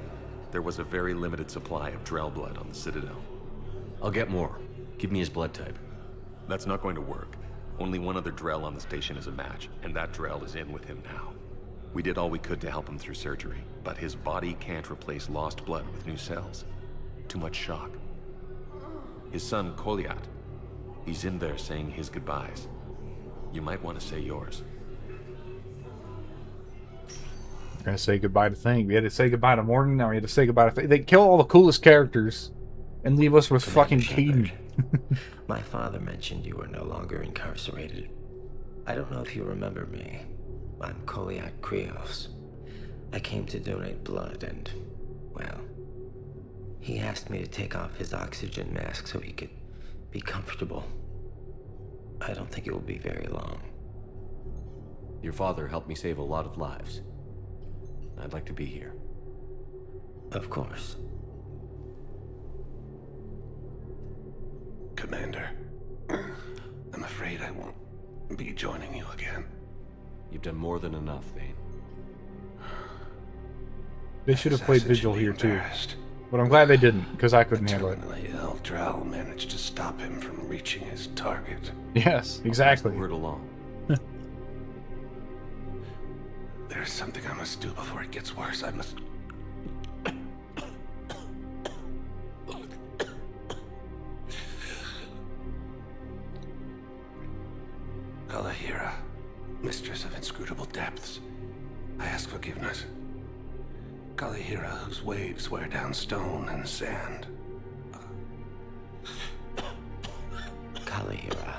there was a very limited supply of Drell blood on the Citadel. I'll get more. Give me his blood type. That's not going to work. Only one other Drell on the station is a match, and that Drell is in with him now. We did all we could to help him through surgery, but his body can't replace lost blood with new cells. Too much shock. His son, Kolyat, he's in there saying his goodbyes. You might want to say yours. We're gonna say goodbye to Thing. We had to say goodbye to Morgan, now we had to say goodbye to Thing. They kill all the coolest characters and leave us with fucking Caden. My father mentioned you were no longer incarcerated. I don't know if you remember me. I'm Kolyat Krios. I came to donate blood and, well, he asked me to take off his oxygen mask so he could be comfortable. I don't think it will be very long. Your father helped me save a lot of lives. I'd like to be here. Of course. Commander, I'm afraid I won't be joining you again. You've done more than enough, Vane. They should have played Vigil here too. But I'm glad they didn't, because I couldn't handle it. El Drell managed to stop him from reaching his target. Yes, exactly. Word along. There's something I must do before it gets worse. I must... Kalahira, mistress of inscrutable depths, I ask forgiveness. Kalahira, whose waves wear down stone and sand. Kalahira,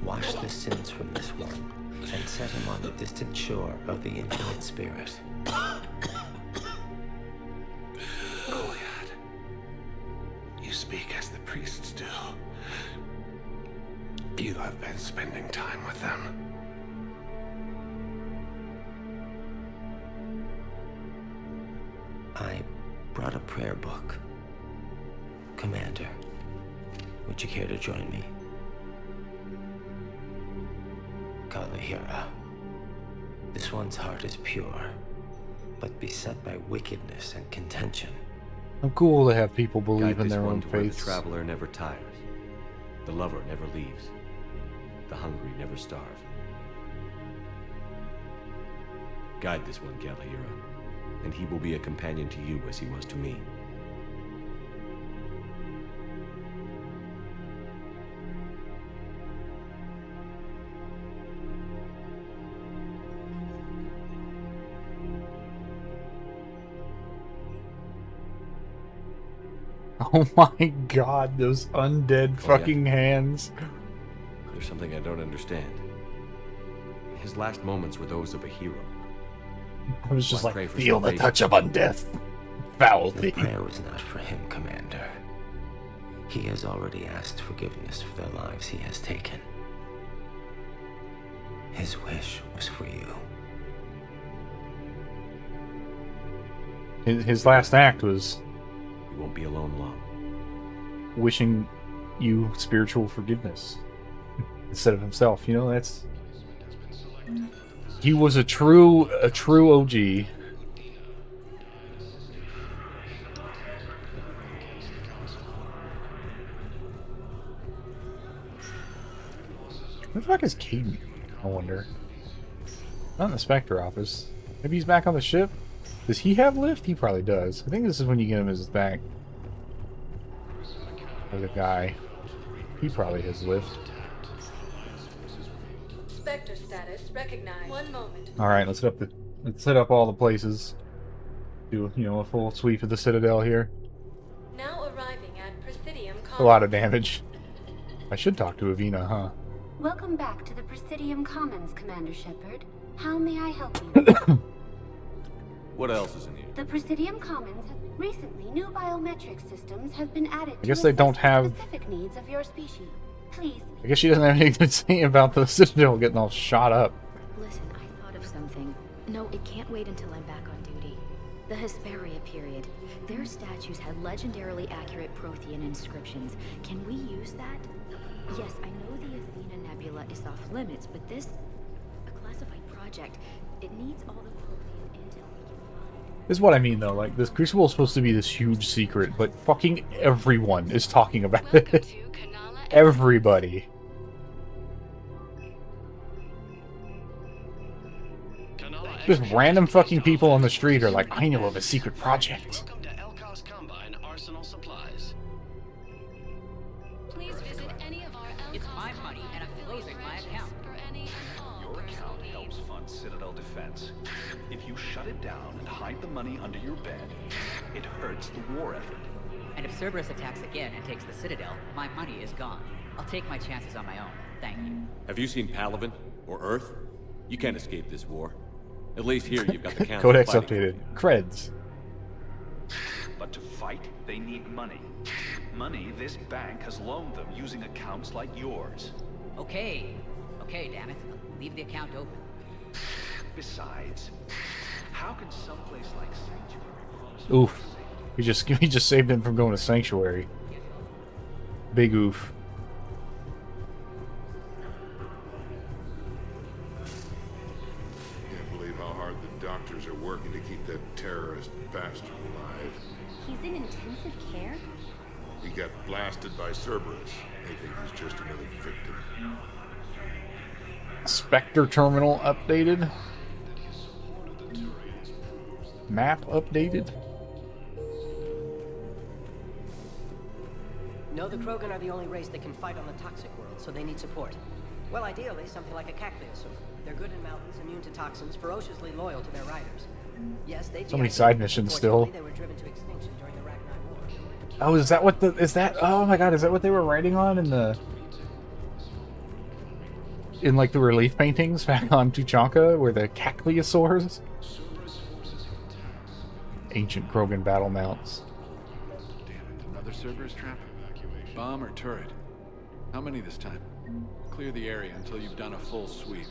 wash the sins from this one and set him on the distant shore of the infinite spirit. Kolyat, you speak as the priests do. You have been spending time with them. I brought a prayer book. Commander, would you care to join me? Kalahira, this one's heart is pure, but beset by wickedness and contention. I'm cool to have people believe Guide in their this own one to where the faiths. traveler never tires. The lover never leaves. The hungry never starve. Guide this one, Kalahira, and he will be a companion to you as he was to me. Oh my god, those undead fucking hands. There's something I don't understand. His last moments were those of a hero. I was just Why like, pray for feel the salvation? touch of undeath. Foul The thee. prayer was not for him, Commander. He has already asked forgiveness for the lives he has taken. His wish was for you. His last act was You won't be alone long. wishing you spiritual forgiveness instead of himself. You know, that's... He was a true OG, Where the fuck is Caden? I wonder. Not in the Spectre office. Maybe he's back on the ship? Does he have lift? He probably does. I think this is when you get him as his back. Or the guy. He probably has lift. Spectre status recognized. 1 moment. Alright, let's hit up all the places. Do, you know, a full sweep of the Citadel here. Now arriving at Presidium A lot of damage. I should talk to Avina, huh? Welcome back to the Presidium Commons, Commander Shepard. How may I help you? What else is in here? The Presidium Commons have recently new biometric systems have been added I guess to they don't have... specific needs of your species. Please. I guess she doesn't have anything to say about the Citadel getting all shot up. Listen, I thought of something. No, it can't wait until I'm back on duty. The Hesperia period. Their statues had legendarily accurate Prothean inscriptions. Can we use that? Yes, I know the Athena Nebula is off limits, but this... a classified project. It needs all the Prothean intel we can find. This is what I mean, though. Like, this Crucible is supposed to be this huge secret, but fucking everyone is talking about it. Everybody. Just random fucking people on the street are like, I know of a secret project. It's my money, and I'm closing my account. Your account helps fund Citadel defense. If you shut it down and hide the money under your bed, it hurts the war effort. And if Cerberus attacks again and takes the Citadel, my money is gone. I'll take my chances on my own. Thank you. Have you seen Palaven or Earth? You can't escape this war. At least here you've got the council. Codex updated. Creds. But to fight, they need money. Money this bank has loaned them using accounts like yours. Okay. Okay, damn it. Leave the account open. Besides, how can someplace like Sanctuary... Oof. We just saved him from going to Sanctuary. Big oof. Can't believe how hard the doctors are working to keep that terrorist bastard alive. He's in intensive care? He got blasted by Cerberus. They think he's just another victim. Spectre terminal updated. Map updated. No, the Krogan are the only race that can fight on the toxic world, so they need support. Well, ideally, something like a Cactuosaur. They're good in mountains, immune to toxins, ferociously loyal to their riders. Yes, they So many side missions still. They were driven to extinction during the Ragnar War. Oh, is that what the... Is that... Oh my god, is that what they were writing on in the... In, like, the relief paintings back on Tuchanka, where the Cactuosaurs? Ancient Krogan battle mounts. Another Cerberus trap? Bomb or turret? How many this time? Clear the area until you've done a full sweep.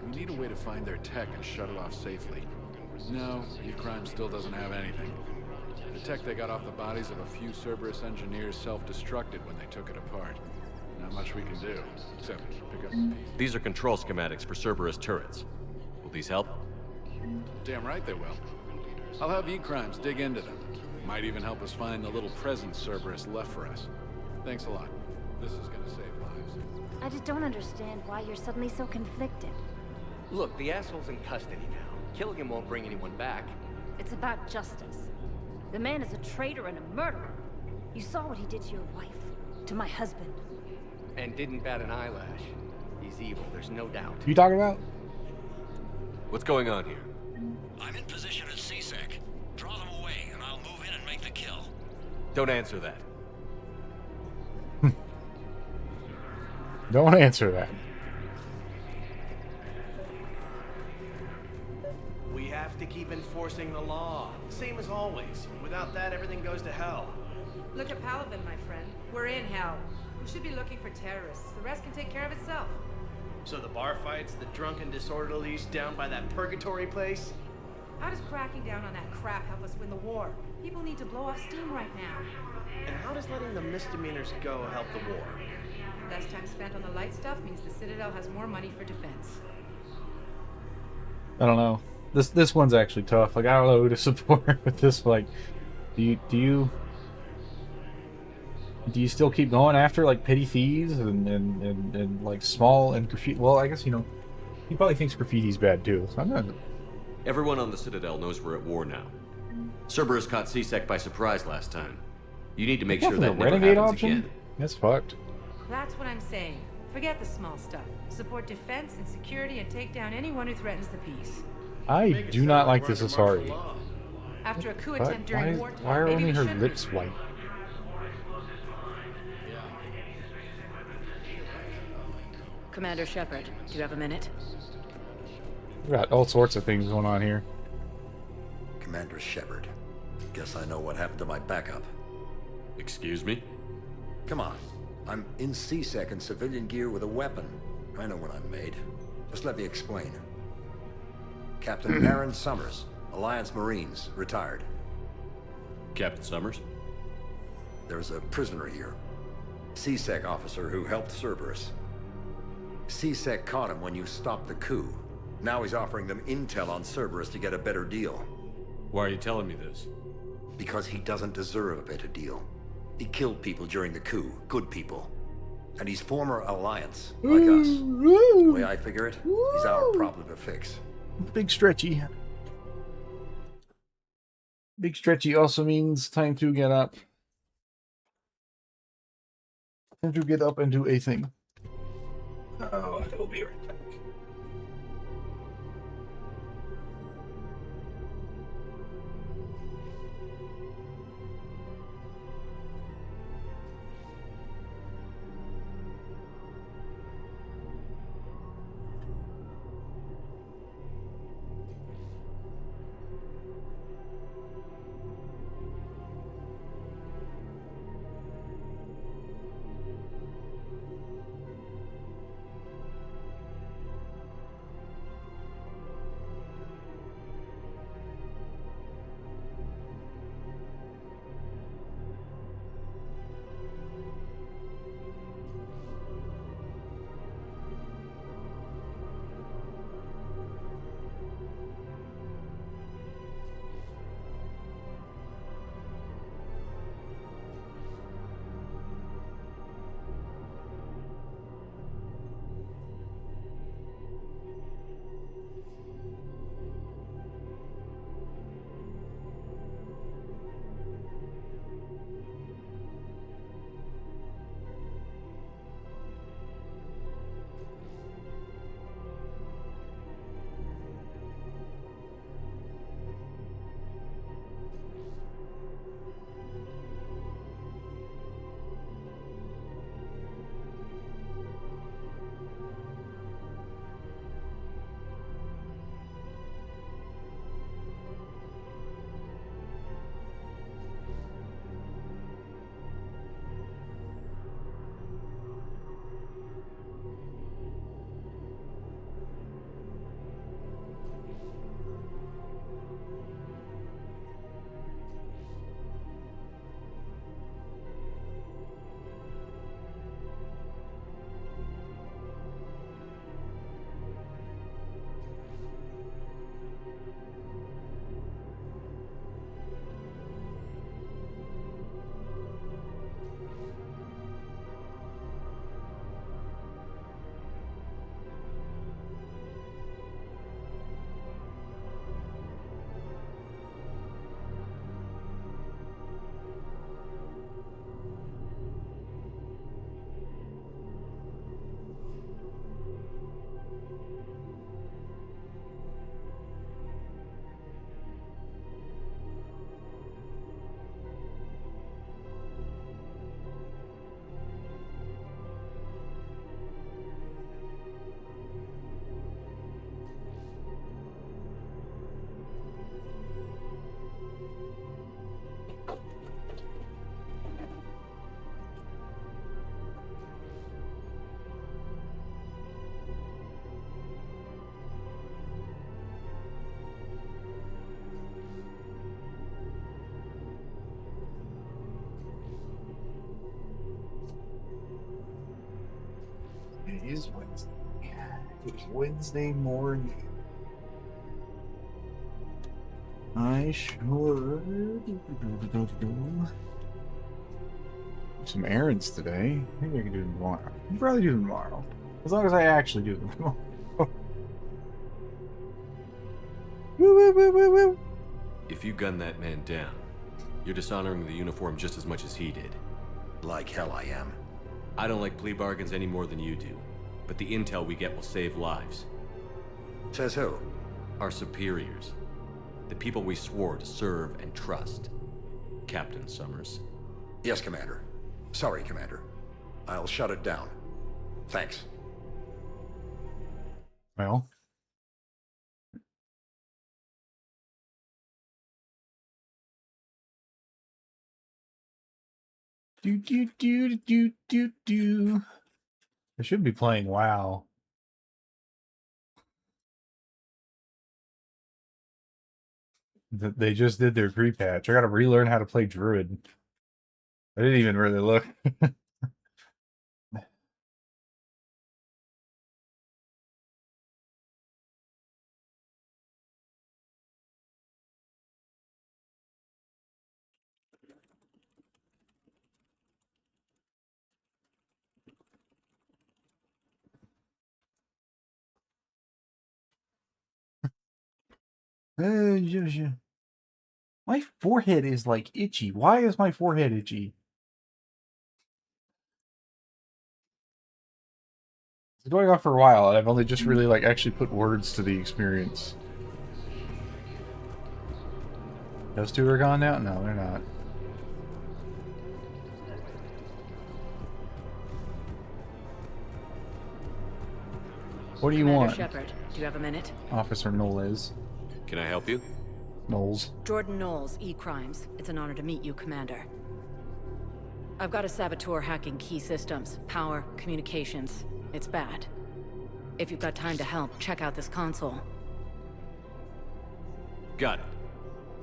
We need a way to find their tech and shut it off safely. No, E-Crime still doesn't have anything. The tech they got off the bodies of a few Cerberus engineers self-destructed when they took it apart. Not much we can do, except pick up the pieces. These are control schematics for Cerberus turrets. Will these help? Damn right they will. I'll have E-Crimes dig into them. Might even help us find the little present Cerberus left for us. Thanks a lot. This is gonna save lives. I just don't understand why you're suddenly so conflicted. Look, the asshole's in custody now. Killing him won't bring anyone back. It's about justice. The man is a traitor and a murderer. You saw what he did to your wife, to my husband. And didn't bat an eyelash. He's evil, there's no doubt. You talking about? What's going on here? I'm in position at CSEC. Draw them away, and I'll move in and make the kill. Don't answer that. Don't answer that. We have to keep enforcing the law. Same as always. Without that, everything goes to hell. Look at Palaven, my friend. We're in hell. We should be looking for terrorists. The rest can take care of itself. So the bar fights, the drunken disorderlies down by that purgatory place? How does cracking down on that crap help us win the war? People need to blow off steam right now. And how does letting the misdemeanors go help the war? Less time spent on the light stuff means the Citadel has more money for defense. I don't know. This one's actually tough. Like, I don't know who to support with this. Like, do you Do you still keep going after like petty thieves and like small and graffiti? Well, I guess he probably thinks graffiti's bad too. So I'm not. Everyone on the Citadel knows we're at war now. Cerberus caught C-Sec by surprise last time. You need to make sure that never renegade happens option? again. That's fucked. That's what I'm saying. Forget the small stuff. Support defense and security and take down anyone who threatens the peace. I do not like this Asari. After a coup But attempt during wartime, why are maybe only we her shouldn't lips white? Commander Shepard, do you have a minute? We got all sorts of things going on here. Commander Shepard. Guess I know what happened to my backup. Excuse me? Come on. I'm in C-Sec in civilian gear with a weapon. I know what I'm made. Just let me explain. Captain Aaron Summers, Alliance Marines, retired. Captain Summers? There's a prisoner here. C-Sec officer who helped Cerberus. C-Sec caught him when you stopped the coup. Now he's offering them intel on Cerberus to get a better deal. Why are you telling me this? Because he doesn't deserve a better deal. He killed people during the coup, good people. And he's former Alliance, like us. The way I figure it, he's our problem to fix. Big stretchy. Big stretchy also means time to get up. Time to get up and do a thing. Oh, I will be right back. It is Wednesday. It's Wednesday morning. I should some errands today. Maybe I can do them tomorrow. I'll probably do them tomorrow. As long as I actually do them tomorrow. Woo, woo, woo, woo, woo. If you gun that man down, you're dishonoring the uniform just as much as he did. Like hell I am. I don't like plea bargains any more than you do, but the intel we get will save lives. Says who? Our superiors. The people we swore to serve and trust. Captain Summers. Yes, Commander. Sorry, Commander. I'll shut it down. Thanks. Well. Do. I should be playing WoW. They just did their pre-patch. I gotta relearn how to play Druid. I didn't even really look. My forehead is like itchy. Why is my forehead itchy? It's going on for a while, and I've only just really like actually put words to the experience. Those two are gone now? No, they're not. What do you Commander want? Shepard, do you have a minute? Officer Knowles. Can I help you? Knowles. Jordan Knowles, E-Crimes. It's an honor to meet you, Commander. I've got a saboteur hacking key systems, power, communications. It's bad. If you've got time to help, check out this console. Got it.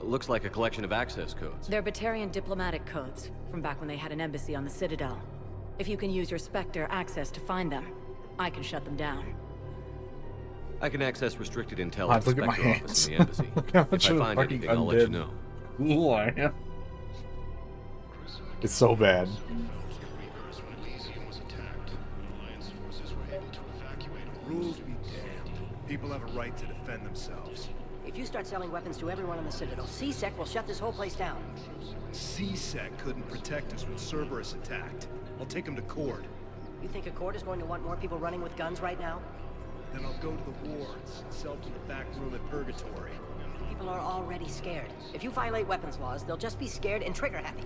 Looks like a collection of access codes. They're Batarian diplomatic codes, from back when they had an embassy on the Citadel. If you can use your Spectre access to find them, I can shut them down. I can access restricted intel at the Look at my Spectre office in the embassy. Look how If much I of find fucking anything, I'll let you know. Ooh, I am. It's so bad. Rules be damned. People have a right to defend themselves. If you start selling weapons to everyone on the Citadel, C-Sec will shut this whole place down. C-Sec couldn't protect us when Cerberus attacked. I'll take them to court. You think Accord is going to want more people running with guns right now? Then I'll go to the wards and sell to the back room at Purgatory. People are already scared. If you violate weapons laws, they'll just be scared and trigger-happy.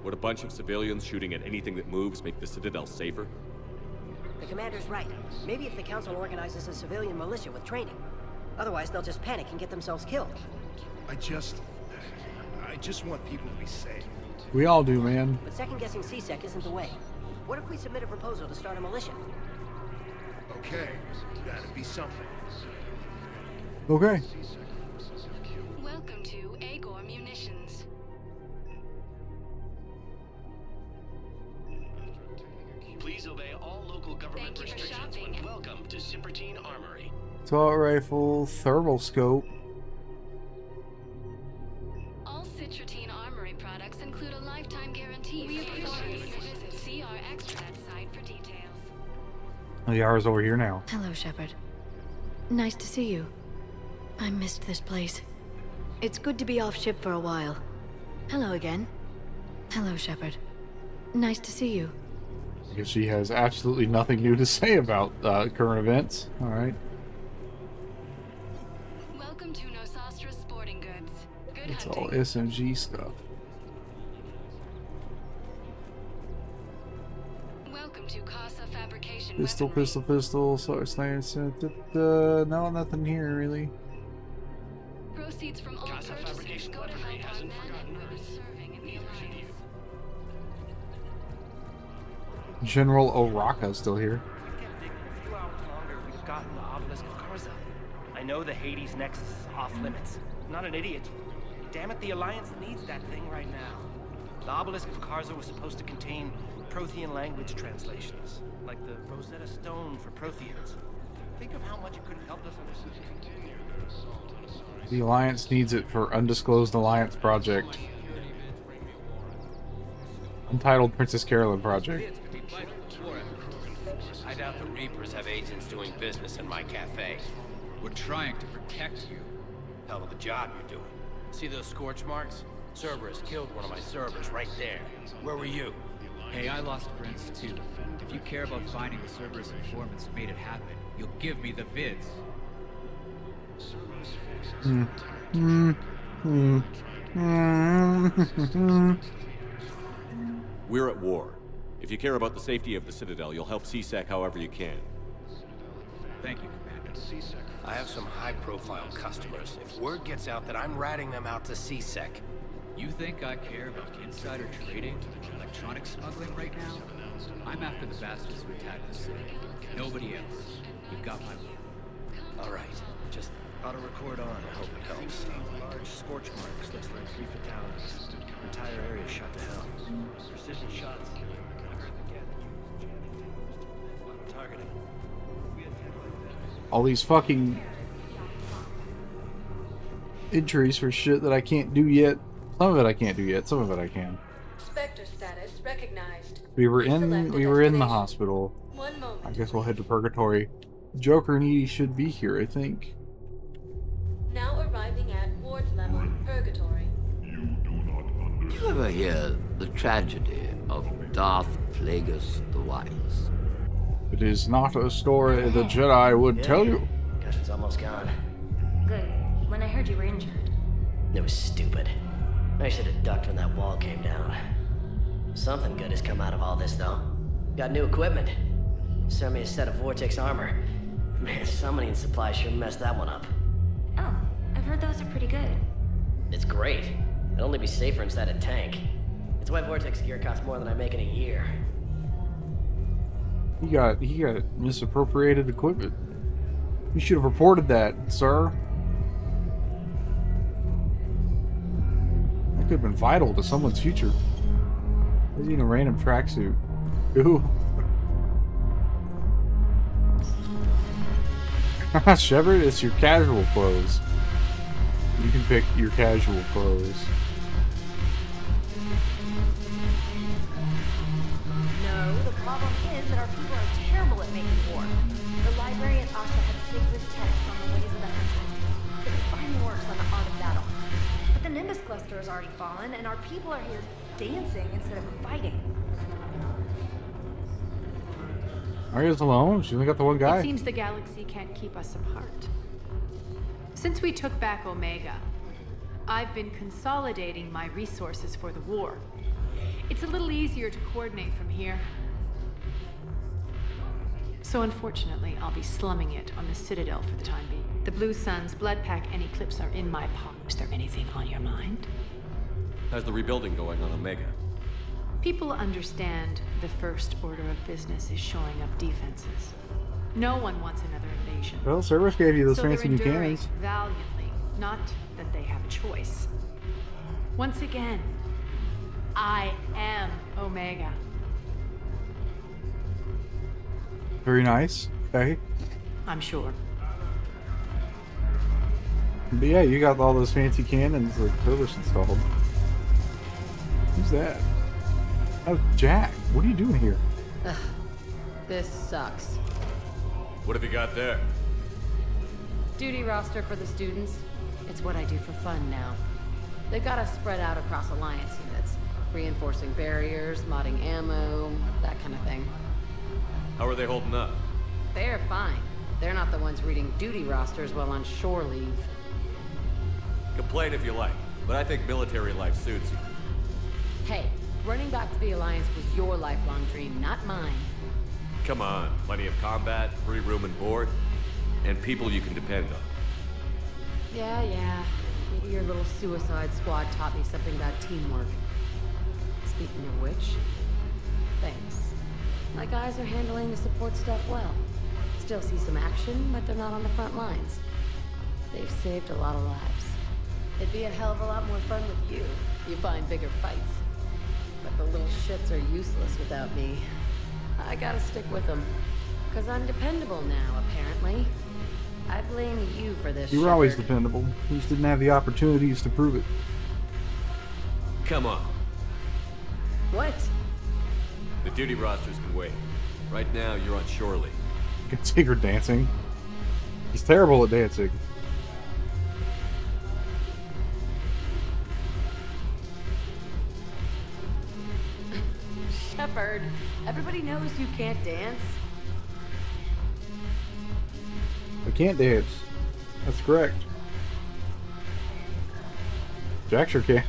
Would a bunch of civilians shooting at anything that moves make the Citadel safer? The commander's right. Maybe if the Council organizes a civilian militia with training. Otherwise, they'll just panic and get themselves killed. I just want people to be safe. We all do, man. But second-guessing C-Sec isn't the way. What if we submit a proposal to start a militia? Okay, gotta be something. Okay. Welcome to Agor Munitions. Please obey all local government restrictions when welcome to Cimpratine Armory. Assault rifle, thermal scope. All Cimpratine Armory products include a lifetime guarantee. See our extranet site for details. Oh, Yara's over here now. Hello, Shepard. Nice to see you. I missed this place. It's good to be off ship for a while. Hello again. Hello, Shepard. Nice to see you. I guess she has absolutely nothing new to say about current events. All right. Welcome to Nosastra Sporting Goods. Good It's hunting. all SMG stuff. Welcome to Casa Fabrication. Pistol. Sorry, sniper. No, nothing here really. Proceeds from all Casa purchases Fabrication go to Weaponry help our hasn't men forgotten and women Earth. serving in the Alliance. General Oraka's still here. A few hours longer, we've gotten the Obelisk of Karza. I know the Hades Nexus is off limits. I'm not an idiot. Damn it, the Alliance needs that thing right now. The Obelisk of Karza was supposed to contain Prothean language translations, like the Rosetta Stone for Protheans. Think of how much it could have helped us understand. The Alliance needs it for undisclosed Alliance project. entitled Princess Carolyn Project. I doubt the Reapers have agents doing business in my cafe. We're trying to protect you. Hell of a job you're doing. See those scorch marks? Cerberus killed one of my servers right there. Where were you? Hey, I lost friends too. If you care about finding the Cerberus informants who made it happen, you'll give me the vids. We're at war. If you care about the safety of the Citadel, you'll help C-Sec however you can. Thank you, Commander. I have some high-profile customers. If word gets out that I'm ratting them out to C-Sec... You think I care about insider trading, electronic smuggling right now? I'm after the bastards who attacked the city. Nobody else. You've got my vote. All right. Just auto-record on. I hope it helps. Large scorch marks. Looks like 3 fatalities. Entire area shot to hell. Precision shots. Targeting. All these fucking entries for shit that I can't do yet. Some of it I can't do yet. Some of it I can. Spectre status recognized. We were in the hospital. 1 moment. I guess we'll head to Purgatory. Joker and Edie should be here, I think. Now arriving at ward level Purgatory. You ever hear the tragedy of Darth Plagueis the Wise? It is not a story the Jedi would tell you. Concussion's almost gone. Good. When I heard you were injured. It was stupid. I should have ducked when that wall came down. Something good has come out of all this, though. Got new equipment. Sent me a set of Vortex armor. Man, summoning supply sure messed that one up. Oh, I've heard those are pretty good. It's great. It'd only be safer inside a tank. It's why Vortex gear costs more than I make in a year. He got misappropriated equipment. You should have reported that, sir. That could have been vital to someone's future. He's in a random tracksuit. Ooh. Shepard, it's your casual clothes. You can pick your casual clothes. No, the problem is that our people are terrible at making war. The librarian Asha had sacred texts on the ways of exercise. The fine works on the art of battle. But the Nimbus cluster has already fallen, and our people are here dancing instead of fighting. Arya's alone? She only got the one guy? It seems the galaxy can't keep us apart. Since we took back Omega, I've been consolidating my resources for the war. It's a little easier to coordinate from here. So unfortunately, I'll be slumming it on the Citadel for the time being. The Blue Suns, Bloodpack, and Eclipse are in my pod. Is there anything on your mind? How's the rebuilding going on Omega? People understand the first order of business is shoring up defenses. No one wants another invasion. Well, Cerberus gave you those so fancy new they're enduring cannons. valiantly, not that they have a choice. Once again, I am Omega. Very nice. Okay. I'm sure. But yeah, you got all those fancy cannons that Cerberus installed. Who's that? Oh, Jack. What are you doing here? Ugh, this sucks. What have you got there? Duty roster for the students. It's what I do for fun now. They've got us spread out across Alliance units. Reinforcing barriers, modding ammo, that kind of thing. How are they holding up? They're fine. They're not the ones reading duty rosters while on shore leave. Complain if you like, but I think military life suits you. Hey, running back to the Alliance was your lifelong dream, not mine. Come on, plenty of combat, free room and board, and people you can depend on. Yeah. Maybe your little suicide squad taught me something about teamwork. Speaking of which, thanks. My guys are handling the support stuff well. Still see some action, but they're not on the front lines. They've saved a lot of lives. It'd be a hell of a lot more fun with you. You find bigger fights. But the little shits are useless without me. I gotta stick with them. Because I'm dependable now, apparently. I blame you for this. You were always dependable. You just didn't have the opportunities to prove it. Come on. What? The duty rosters can wait. Right now, you're on shore leave. You can see her dancing. He's terrible at dancing. Shepard, everybody knows you can't dance. I can't dance. That's correct. Jack sure can.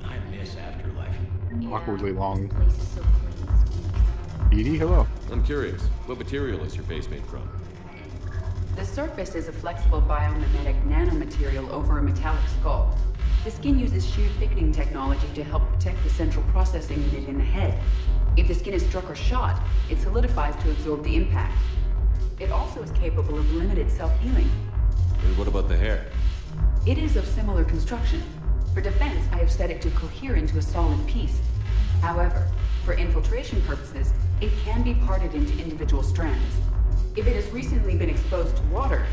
I miss Afterlife. Awkwardly long. Edie, hello. I'm curious. What material is your face made from? The surface is a flexible biomimetic nanomaterial over a metallic skull. The skin uses shear thickening technology to help protect the central processing unit in the head. If the skin is struck or shot, it solidifies to absorb the impact. It also is capable of limited self-healing. And what about the hair? It is of similar construction. For defense, I have set it to cohere into a solid piece. However, for infiltration purposes, it can be parted into individual strands. If it has recently been exposed to water,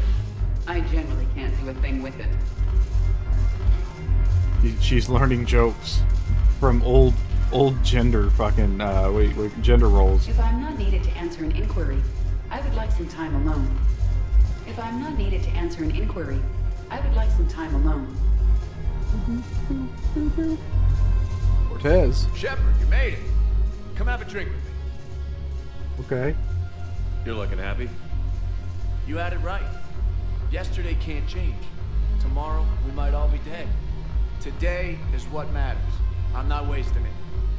I generally can't do a thing with it. She's learning jokes from old gender fucking gender roles. If I'm not needed to answer an inquiry, I would like some time alone. If I'm not needed to answer an inquiry, I would like some time alone. Cortez. Shepard, you made it. Come have a drink with me. Okay. You're looking happy? You had it right. Yesterday can't change. Tomorrow, we might all be dead. Today is what matters. I'm not wasting it.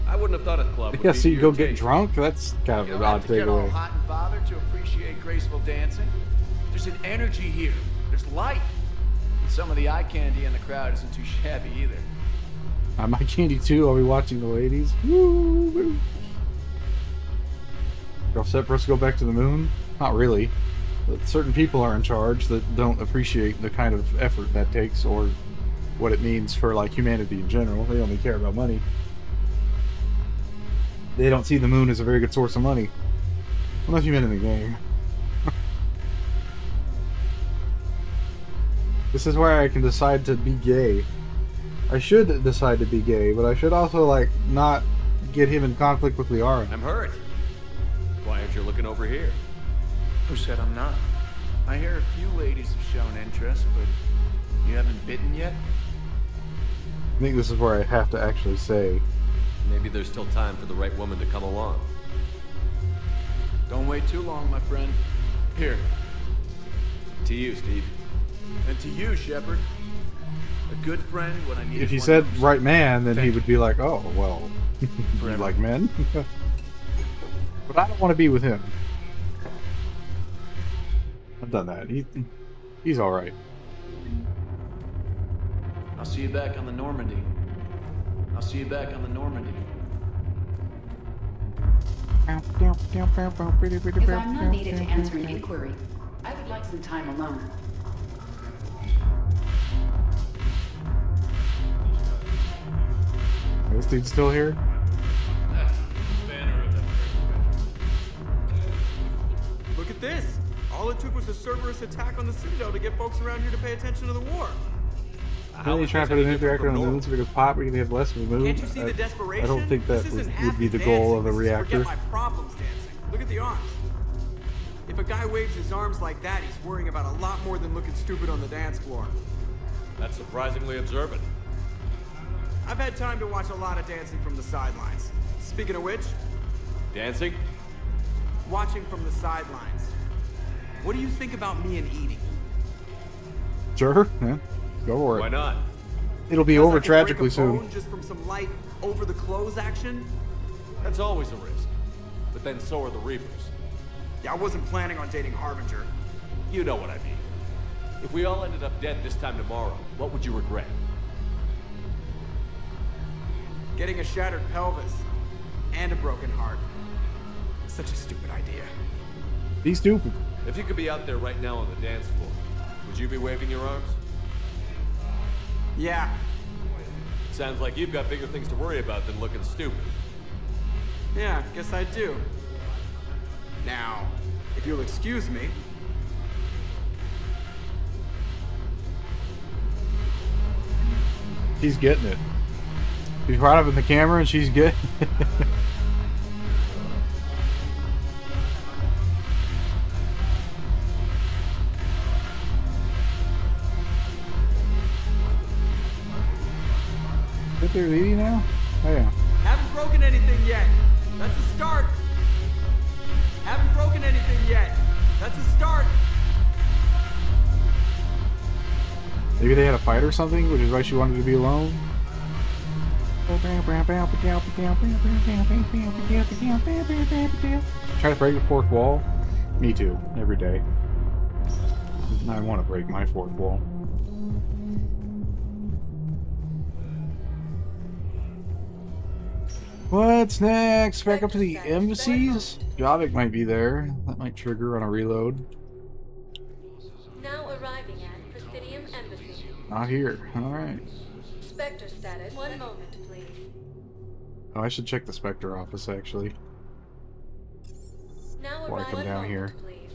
I wouldn't have thought a club would Yeah, be so you to go your get taste. drunk? That's kind of You an don't odd have to get all takeaway. hot and bothered to appreciate graceful dancing. There's an energy here. There's light. And some of the eye candy in the crowd isn't too shabby either. My candy too. I'll be watching the ladies. Woo! Y'all set for us to go back to the moon? Not really. But certain people are in charge that don't appreciate the kind of effort that takes or what it means for like humanity in general. They only care about money. They don't see the moon as a very good source of money. Unless you meant in the game. This is where I can decide to be gay. I should decide to be gay, but I should also like not get him in conflict with Liara. I'm hurt. Why aren't you looking over here? Who said I'm not? I hear a few ladies have shown interest, but you haven't bitten yet? I think this is where I have to actually say. Maybe there's still time for the right woman to come along. Don't wait too long, my friend. Here. To you, Steve. And to you, Shepard. A good friend when I need. If he said right man, then he would be like, oh, well, you like men? But I don't want to be with him. I've done that. He's alright. I'll see you back on the Normandy. I'll see you back on the Normandy. If I'm not needed to answer an inquiry, I would like some time alone. This dude's still here? Look at this! All it took was a Cerberus attack on the Citadel to get folks around here to pay attention to the war. Really trying to put a nuclear reactor on the moon so we can pop, we can have less of a moon. Can't you see the desperation? I don't think that would be the goal of a reactor. Forget my problems dancing. Look at the arms. If a guy waves his arms like that, he's worrying about a lot more than looking stupid on the dance floor. That's surprisingly observant. I've had time to watch a lot of dancing from the sidelines. Speaking of which... Dancing? Watching from the sidelines. What do you think about me and eating? Sure, yeah. Go for it. Why not? It'll be over tragically soon. Just from some light over-the-clothes action? That's always a risk. But then so are the Reapers. Yeah, I wasn't planning on dating Harbinger. You know what I mean. If we all ended up dead this time tomorrow, what would you regret? Getting a shattered pelvis. And a broken heart. It's such a stupid idea. Be stupid. If you could be out there right now on the dance floor, would you be waving your arms? Yeah. Sounds like you've got bigger things to worry about than looking stupid. Yeah, guess I do. Now, if you'll excuse me. She's getting it. She's right up in the camera and she's getting it. Is there leading now? Oh yeah. Haven't broken anything yet. That's a start. Haven't broken anything yet. That's a start. Maybe they had a fight or something, which is why she wanted to be alone. Try to break the fourth wall? Me too, every day. I want to break my fourth wall. What's next? Back up to the embassies? Javik might be there. That might trigger on a reload. Now arriving at Presidium Embassy. Not here. Alright. Spectre status. 1 moment, please. Oh, I should check the Spectre office, actually. Now Before I come down here. Please.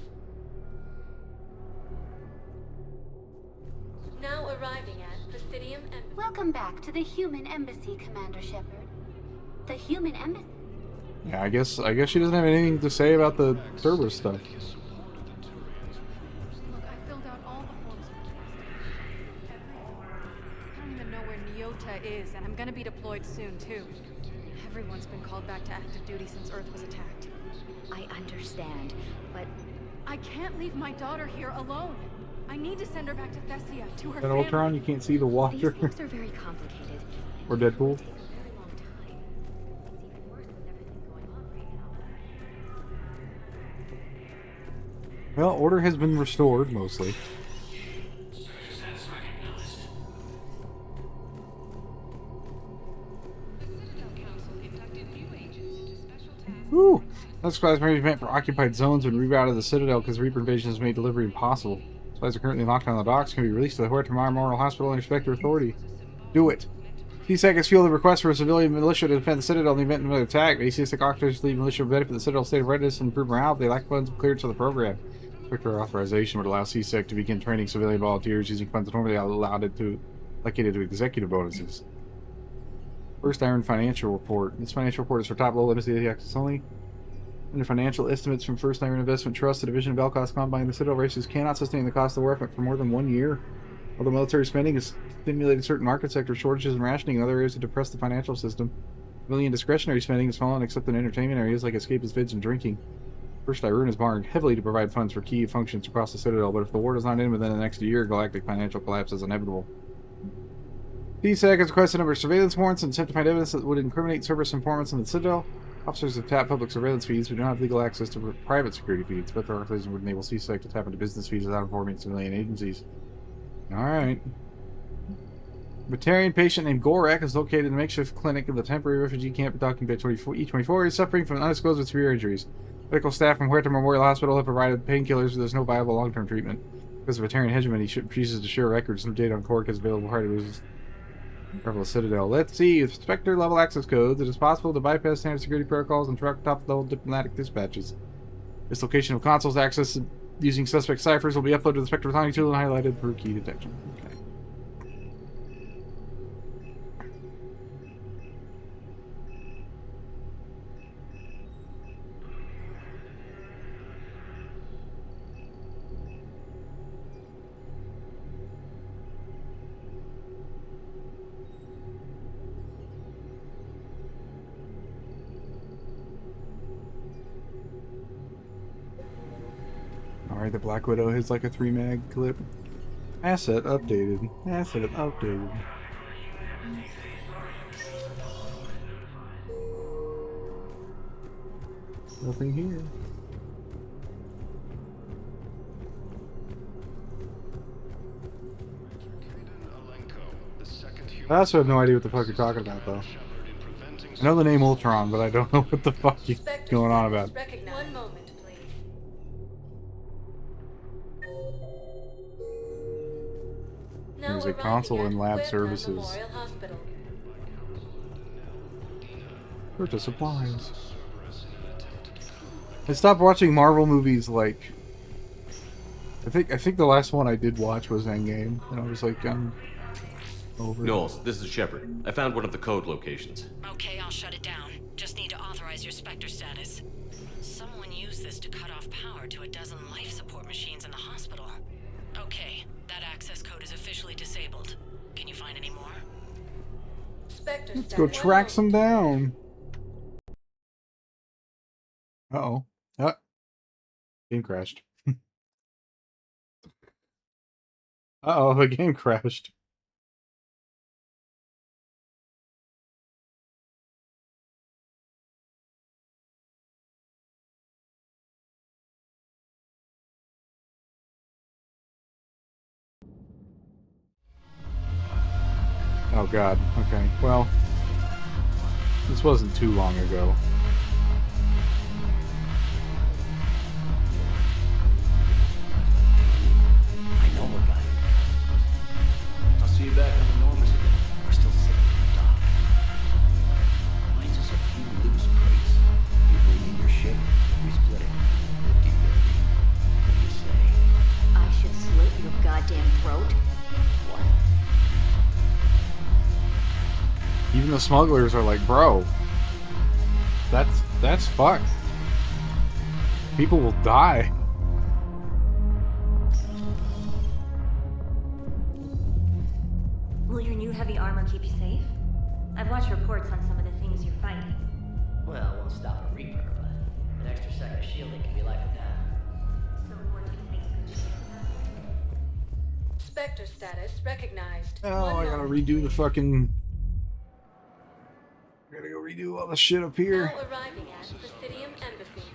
Now arriving at Presidium Embassy. Welcome back to the Human Embassy, Commander Shepard. The Human Embassy? Yeah, I guess she doesn't have anything to say about the server stuff. Look, I filled out all the forms requested. I don't even know where Nyota is, and I'm gonna be deployed soon, too. Everyone's been called back to active duty since Earth was attacked. I understand, but... I can't leave my daughter here alone. I need to send her back to Thessia, to her That family. Ultron, you can't see the Watcher. These things are very complicated. Or Deadpool. Well, order has been restored, mostly. Woo! That squad's meant for occupied zones and rerouted the Citadel because Reaper invasion has made delivery impossible. Supplies are currently locked on the docks, can be released to the Huerta Memorial Hospital and Spectre Authority. Do it! CSEC has fielded a request for a civilian militia to defend the Citadel in the event of an attack. The CSEC officers lead militia to benefit the Citadel's state of readiness and improve morale if they lack funds cleared to the program. Spectre authorization would allow CSEC to begin training civilian volunteers using funds normally allocated to executive bonuses. First Iron Financial Report. This financial report is for top-level embassy access only. Under financial estimates from First Iron Investment Trust, the division of Belcost combined the Citadel races cannot sustain the cost of the war effort for more than 1 year. Although military spending has stimulated certain market sector shortages and rationing in other areas to depress the financial system, civilian discretionary spending has fallen except in entertainment areas like escapist vids and drinking. First Iron is borrowing heavily to provide funds for key functions across the Citadel, but if the war does not end within the next year, galactic financial collapse is inevitable. CSEC has requested a number of surveillance warrants and attempt to find evidence that would incriminate Cerberus informants in the Citadel. Officers have tapped public surveillance feeds but do not have legal access to private security feeds, but their authorization would enable CSEC to tap into business feeds without informing civilian agencies. Alright. A Batarian patient named Gorak is located in a makeshift clinic in the temporary refugee camp at Docking Bay E24. He is suffering from undisclosed with severe injuries. Medical staff from Huerta Memorial Hospital have provided painkillers, but there's no viable long-term treatment. Because of Batarian hegemony, he refuses to share records. No data on Gorak is available prior to his Rebel Citadel. Let's see. With Spectre level access codes, it is possible to bypass standard security protocols and track top-level diplomatic dispatches. This location of consoles access using suspect ciphers will be uploaded to the Spectre Photonic tool and highlighted for key detection. Okay. Alright, the Black Widow hits like a 3 mag clip. Asset updated. Asset updated. Nothing here. I also have no idea what the fuck you're talking about, though. I know the name Ultron, but I don't know what the fuck you're going on about. One moment, please. There's a console and lab services. Purchase supplies. I stopped watching Marvel movies like I think the last one I did watch was Endgame, and I was like, Over. Knowles, this is Shepard. I found one of the code locations. Okay, I'll shut it down. Just need to authorize your Spectre status. Someone used this to cut off power to a dozen life support machines in the hospital. Okay, that access code is officially disabled. Can you find any more? Spectre Let's go track some down. Uh-oh. Game crashed. Uh-oh, the game crashed. Oh god, okay. Well, this wasn't too long ago. I know a guy. I'll see you back on the Normans again. We're still sitting in the dock. Mine's just a few loose crates. You bring in your ship, we split it. 50-50. What do you say? I should slit your goddamn throat. What? Even the smugglers are like, bro, that's fucked. People will die. Will your new heavy armor keep you safe? I've watched reports on some of the things you're fighting. Well, it won't stop a Reaper, but an extra second of shielding can be life or death. So Vortex makes good shit. Spectre status recognized. Oh, I gotta redo the fucking... I gotta go redo all the shit up here. Now arriving at Presidium Embassy.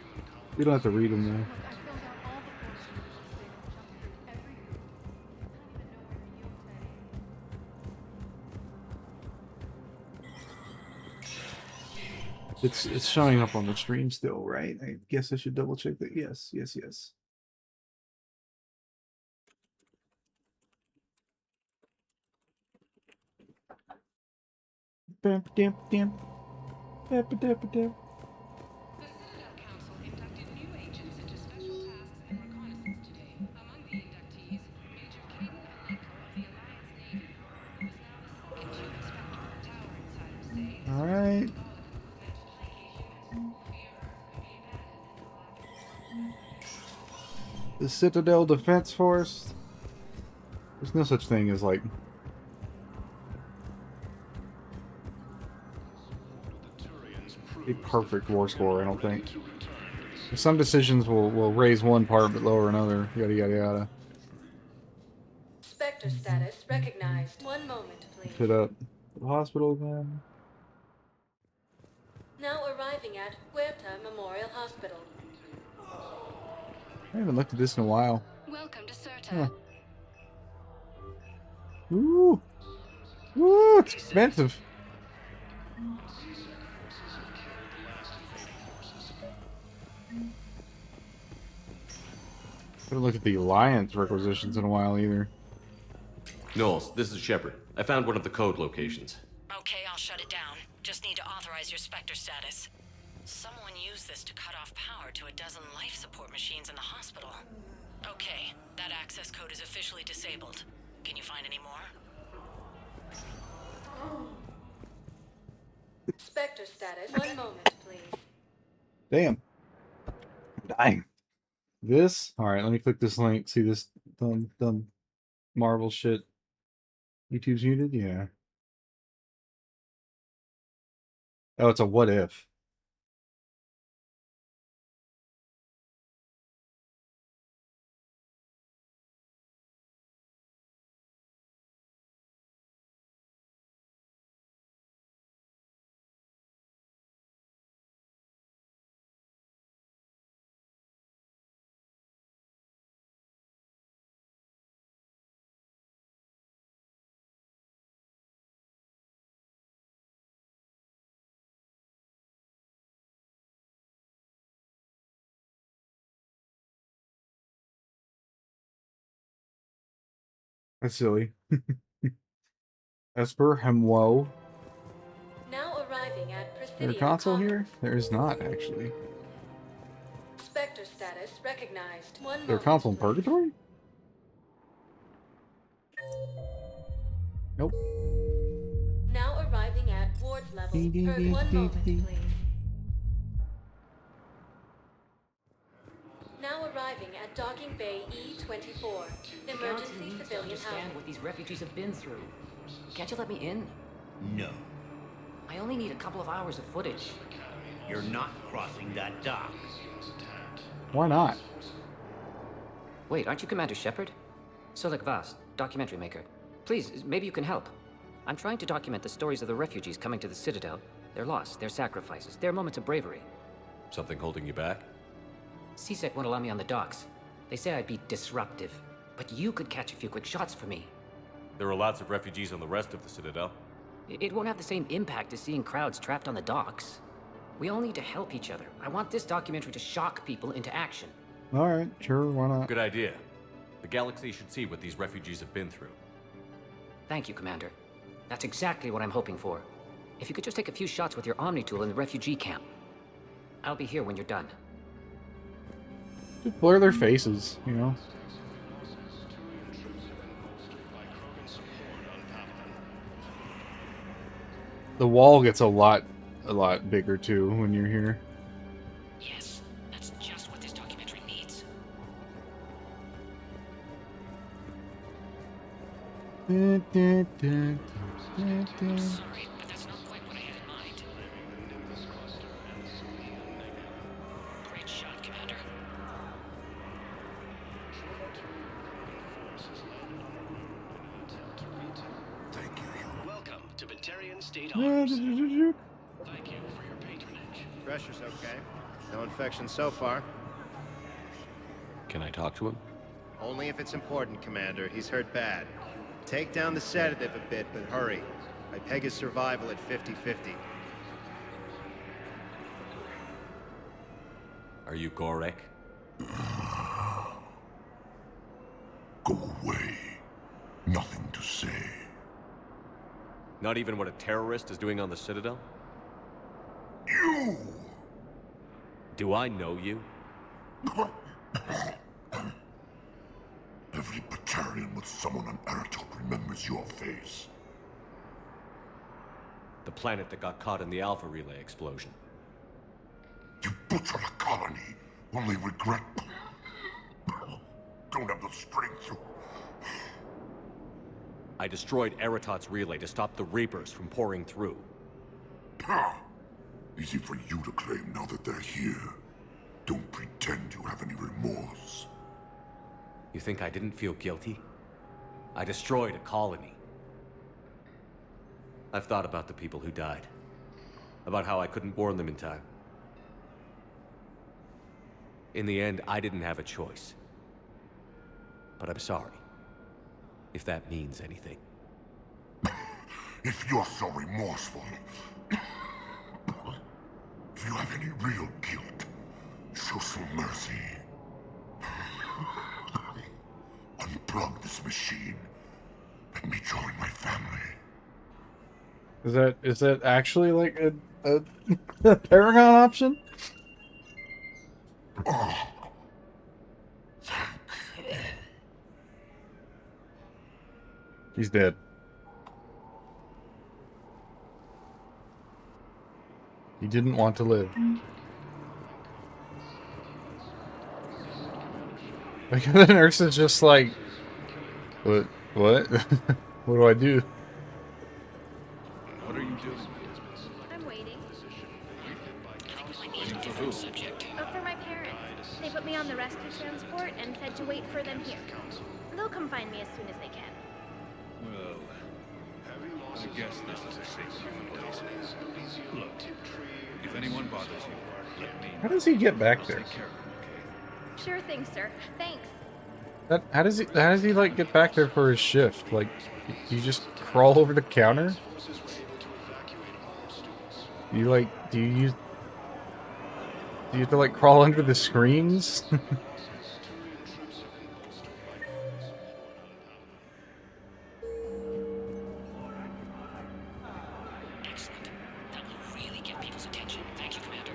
We don't have to read them though. It's showing up on the stream still, right? I guess I should double check that. Yes. All right. The Citadel Defense Force. There's no such thing as like a perfect war score, I don't think. Some decisions will raise one part but lower another. Yada yada yada. Spectre status recognized. One moment, please. Hit up the hospital again. Now arriving at Huerta Memorial Hospital. I haven't looked at this in a while. Welcome to Certa. Huh. Ooh, it's expensive. I haven't looked at the Alliance requisitions in a while either. Knowles, this is Shepard. I found one of the code locations. Okay, I'll shut it down. Just need to authorize your Spectre status. Someone used this to cut off power to a dozen life support machines in the hospital. Okay, that access code is officially disabled. Can you find any more? Spectre status. One moment, please. Damn. I'm dying. This? Alright, let me click this link. See this dumb Marvel shit. YouTube's muted? Yeah. Oh, it's a what if. That's silly. Esper Hemwo. Now arriving at Is there Presidium. a console here? There is not, actually. Spectre status recognized. One Is there a moment. console in Purgatory? Nope. Now arriving at ward level. For 1 moment, please. Now arriving at docking bay E24. Emergency civilian understand housing. what these refugees have been through. Can't you let me in? No. I only need a couple of hours of footage. You're not crossing that dock. Why not? Wait, aren't you Commander Shepard? Solek Vast, documentary maker. Please, maybe you can help. I'm trying to document the stories of the refugees coming to the Citadel. Their loss, their sacrifices, their moments of bravery. Something holding you back? CSEC won't allow me on the docks. They say I'd be disruptive. But you could catch a few quick shots for me. There are lots of refugees on the rest of the Citadel. It won't have the same impact as seeing crowds trapped on the docks. We all need to help each other. I want this documentary to shock people into action. Alright, sure, why not? Good idea. The galaxy should see what these refugees have been through. Thank you, Commander. That's exactly what I'm hoping for. If you could just take a few shots with your Omni tool in the refugee camp. I'll be here when you're done. Just blur their faces, you know? The wall gets a lot bigger too when you're here. Yes, that's just what this documentary needs. Sorry, but that's not quite what I had in mind. Great shot, Commander. Welcome to Batarian State Arms. Thank you for your patronage. Pressure's okay. No infection so far. Can I talk to him? Only if it's important, Commander. He's hurt bad. Take down the sedative a bit, but hurry. I peg his survival at 50-50. Are you Gorek? Go away. Nothing to say. Not even what a terrorist is doing on the Citadel? You! Do I know you? Every Batarian with someone on Aratok remembers your face. The planet that got caught in the Alpha Relay explosion. You butchered a colony, only regret. Don't have the strength to... I destroyed Eratot's relay to stop the Reapers from pouring through. Easy for you to claim now that they're here. Don't pretend you have any remorse. You think I didn't feel guilty? I destroyed a colony. I've thought about the people who died. About how I couldn't warn them in time. In the end, I didn't have a choice. But I'm sorry. If that means anything. If you're so remorseful, if you have any real guilt, show some mercy. Unplug this machine. Let me join my family. Is that actually like a Paragon option? Oh. He's dead. He didn't want to live. Like the nurse is just like, what? What do I do? What are you doing? I'm waiting. Subject. For my parents. They put me on the rescue transport and said to wait for them here. They'll come find me as soon as they can. Well, I guess this is a safe place. Look, if anyone bothers you, let me. How does he get back there? Sure thing, sir. Thanks. How does he like get back there for his shift? Like, you just crawl over the counter? Do you have to like crawl under the screens? Excellent. That will really get people's attention. Thank you, Commander.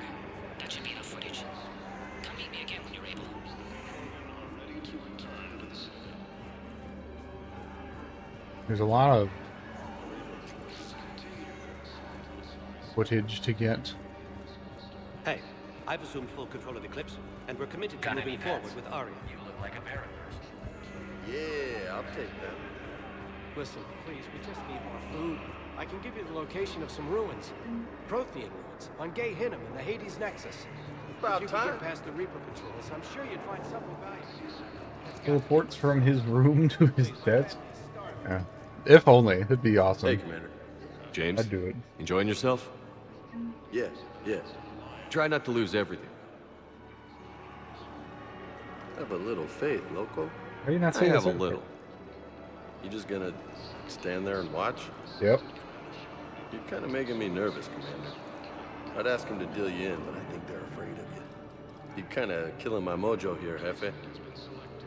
That should be enough footage. Come meet me again when you're able. There's a lot of footage to get. Hey, I've assumed full control of Eclipse, and we're committed to moving forward with Aria. You look like a parent person. Yeah, I'll take that. Listen, please, we just need more food. I can give you the location of some ruins. Prothean ruins, on Gay Hinnom in the Hades Nexus. About if you could time. get past the Reaper patrols, I'm sure you'd find something valuable. Teleports from his room to his desk. Yeah. If only. It'd be awesome. Hey, Commander. James? I'd do it. Enjoying yourself? Yes, yes. Try not to lose everything. Have a little faith, Loco. Are you not I saying have a this? little. You just gonna stand there and watch? Yep. You're kind of making me nervous, Commander. I'd ask them to deal you in, but I think they're afraid of you. You're kind of killing my mojo here, Jefe.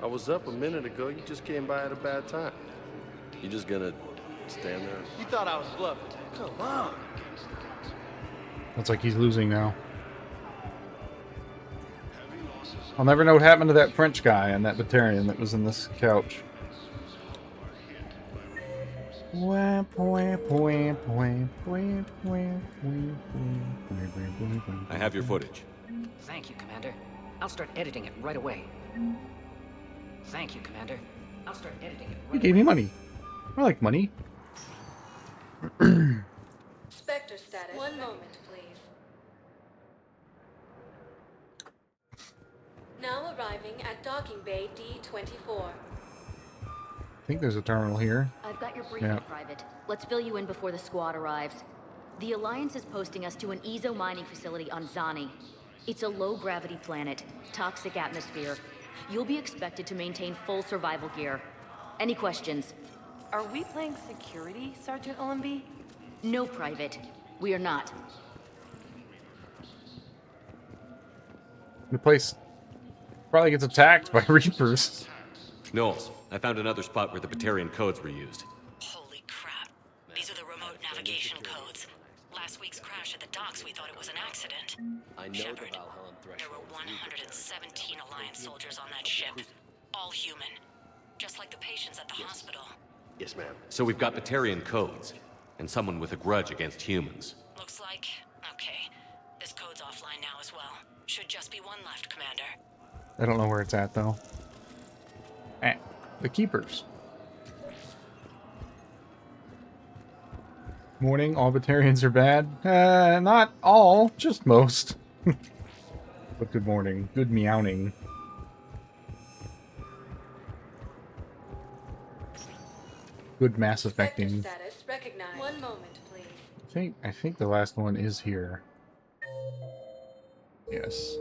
I was up a minute ago. You just came by at a bad time. You just gonna stand there? You thought I was bluffing. Come on. Looks like he's losing now. I'll never know what happened to that French guy and that Batarian that was in this couch. I have your footage. Thank you, Commander. I'll start editing it right away. Thank you, Commander. I'll start editing it right You gave me money. I like money. Spectre status. One moment, please. Now arriving at docking bay D-24. I think there's a terminal here. I've got your briefing, Yeah. Private. Let's fill you in before the squad arrives. The Alliance is posting us to an Ezo mining facility on Zani. It's a low-gravity planet, toxic atmosphere. You'll be expected to maintain full survival gear. Any questions? Are we playing security, Sergeant Ullenby? No, Private. We are not. The place probably gets attacked by Reapers. Knowles, I found another spot where the Batarian codes were used. Holy crap. These are the remote navigation codes. Last week's crash at the docks, we thought it was an accident. I know Shepard, the Valhalla threshold. there were 117 Alliance soldiers on that ship. All human. Just like the patients at the hospital. Yes, ma'am. So we've got Batarian codes, and someone with a grudge against humans. Looks like... Okay. This code's offline now as well. Should just be one left, Commander. I don't know where it's at, though. The Keepers. Morning, all Batarians are bad. Not all, just most. But good morning. Good meowing. Good mass affecting. Status recognized. One moment, please. I think the last one is here. Yes.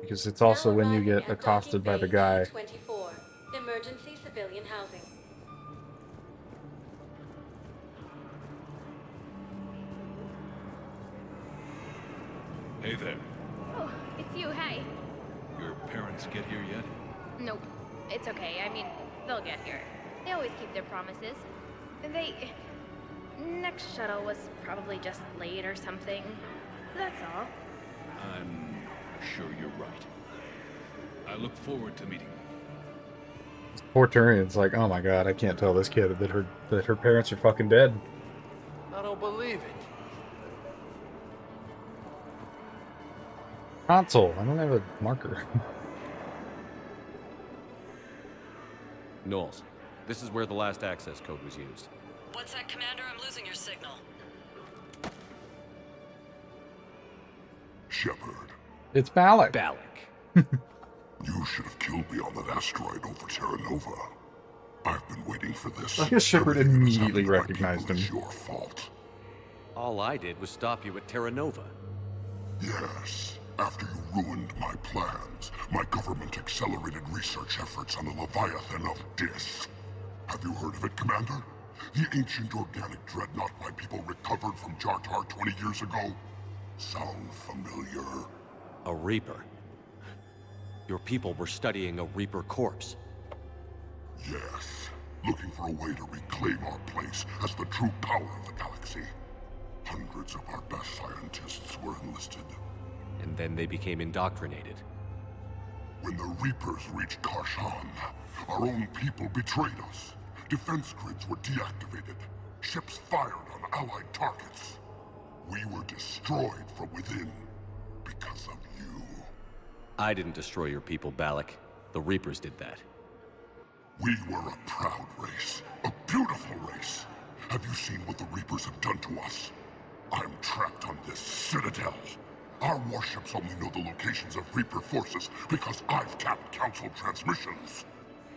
Because it's also when you get accosted by the guy. 24. Emergency civilian housing. Hey there. Oh, it's you. Hi. Your parents get here yet? Nope. It's okay. I mean, they'll get here. They always keep their promises. Next shuttle was probably just late or something. That's all. I'm sure you're right. I look forward to meeting them. Poor Turian's like, oh my god, I can't tell this kid that her parents are fucking dead. I don't believe it. Console. I don't have a marker. Knowles, this is where the last access code was used. What's that, Commander? I'm losing your signal. Shepard. It's Balak. You should have killed me on that asteroid over Terra Nova. I've been waiting for this. I guess Shepard immediately recognized him. Your fault. All I did was stop you at Terra Nova. Yes. After you ruined my plans, my government accelerated research efforts on the Leviathan of Dis. Have you heard of it, Commander? The ancient organic dreadnought my people recovered from Jartar 20 years ago? Sound familiar? A Reaper? Your people were studying a Reaper corpse. Yes. Looking for a way to reclaim our place as the true power of the galaxy. Hundreds of our best scientists were enlisted. And then they became indoctrinated. When the Reapers reached Karshan, our own people betrayed us. Defense grids were deactivated. Ships fired on Allied targets. we were destroyed from within because of you. I didn't destroy your people, Balak. The Reapers did that. We were a proud race, a beautiful race. Have you seen what the Reapers have done to us? I'm trapped on this citadel. Our warships only know the locations of Reaper forces because I've tapped Council transmissions.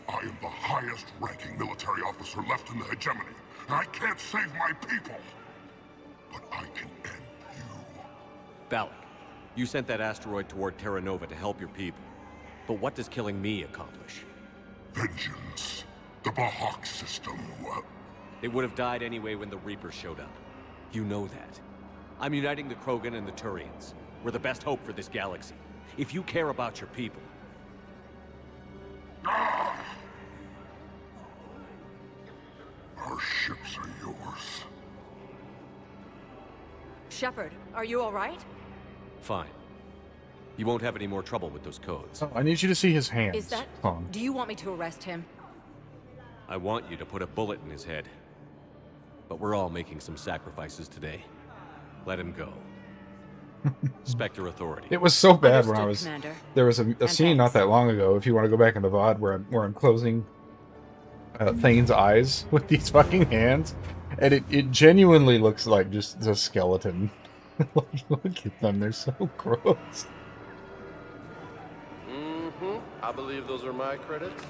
I am the highest-ranking military officer left in the hegemony, and I can't save my people. But I can end you. Balak, you sent that asteroid toward Terra Nova to help your people. But what does killing me accomplish? Vengeance. The Bahak system. They would have died anyway when the Reapers showed up. You know that. I'm uniting the Krogan and the Turians. We're the best hope for this galaxy. If you care about your people... Our ships are yours. Shepard, are you all right? Fine. You won't have any more trouble with those codes. Oh, I need you to see his hands. Is that... Do you want me to arrest him? I want you to put a bullet in his head. But we're all making some sacrifices today. Let him go. Spectre Authority. It was so bad when I was... Commander. There was a scene not that long ago, if you want to go back in the VOD, where I'm closing Thane's eyes with these fucking hands. And it genuinely looks like just a skeleton. Look at them, they're so gross. I believe those are my credits.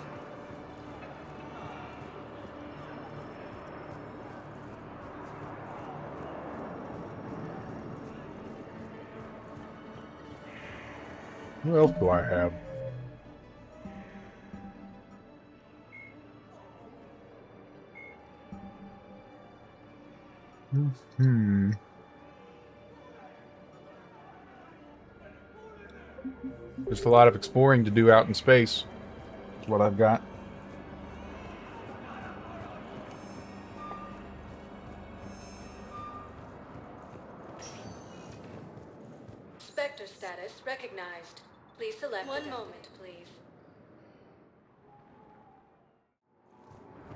What else do I have? Just a lot of exploring to do out in space. That's what I've got. Spectre status recognized. Please select one moment, please.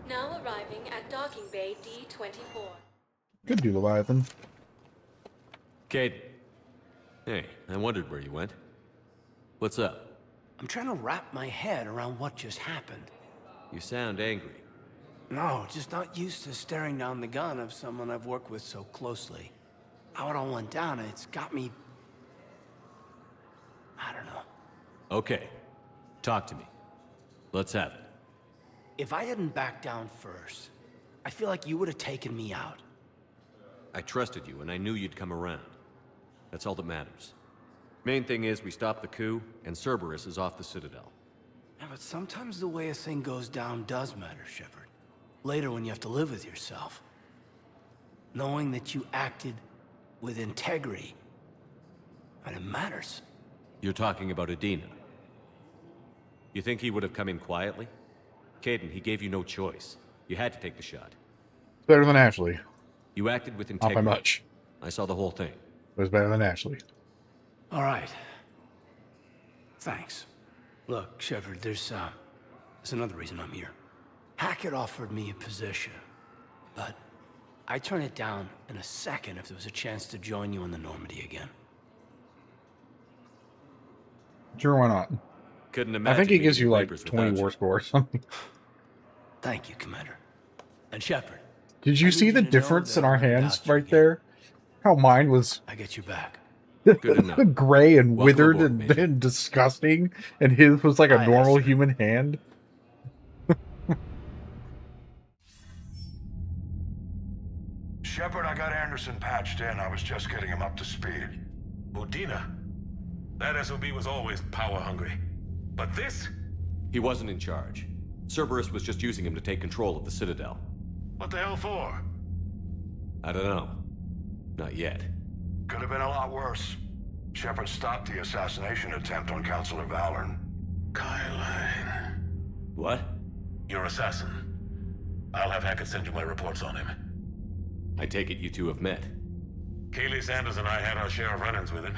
Now arriving at docking bay D-24. Could do Leviathan. Kate. Hey, I wondered where you went. What's up? I'm trying to wrap my head around what just happened. You sound angry. No, just not used to staring down the gun of someone I've worked with so closely. How it all went down, it's got me... I don't know. Okay. Talk to me. Let's have it. If I hadn't backed down first, I feel like you would have taken me out. I trusted you, and I knew you'd come around. That's all that matters. Main thing is we stopped the coup, and Cerberus is off the Citadel. Yeah, but sometimes the way a thing goes down does matter, Shepard. Later when you have to live with yourself. Knowing that you acted with integrity, and it matters. You're talking about Adina. You think he would have come in quietly? Kaidan, he gave you no choice. You had to take the shot. It's better than Ashley. You acted with integrity. Not by much. I saw the whole thing. It was better than Ashley. All right. Thanks. Look, Shepard, there's another reason I'm here. Hackett offered me a position, but I'd turn it down in a second if there was a chance to join you in the Normandy again. Sure, why not? Couldn't imagine. I think he gives you like 20 war score or something. Thank you, Commander. And Shepard. Did you see the difference in our hands right there? How mine was... I get you back. Good enough. Gray and Welcome withered aboard, and disgusting, and his was like a normal human hand. Shepard, I got Anderson patched in. I was just getting him up to speed. Udina? That SOB was always power-hungry. But this? He wasn't in charge. Cerberus was just using him to take control of the Citadel. What the hell for? I don't know. Not yet. Could have been a lot worse. Shepard stopped the assassination attempt on Councilor Valorn. Kyle. What? Your assassin. I'll have Hackett send you my reports on him. I take it you two have met. Kaylee Sanders and I had our share of run-ins with him.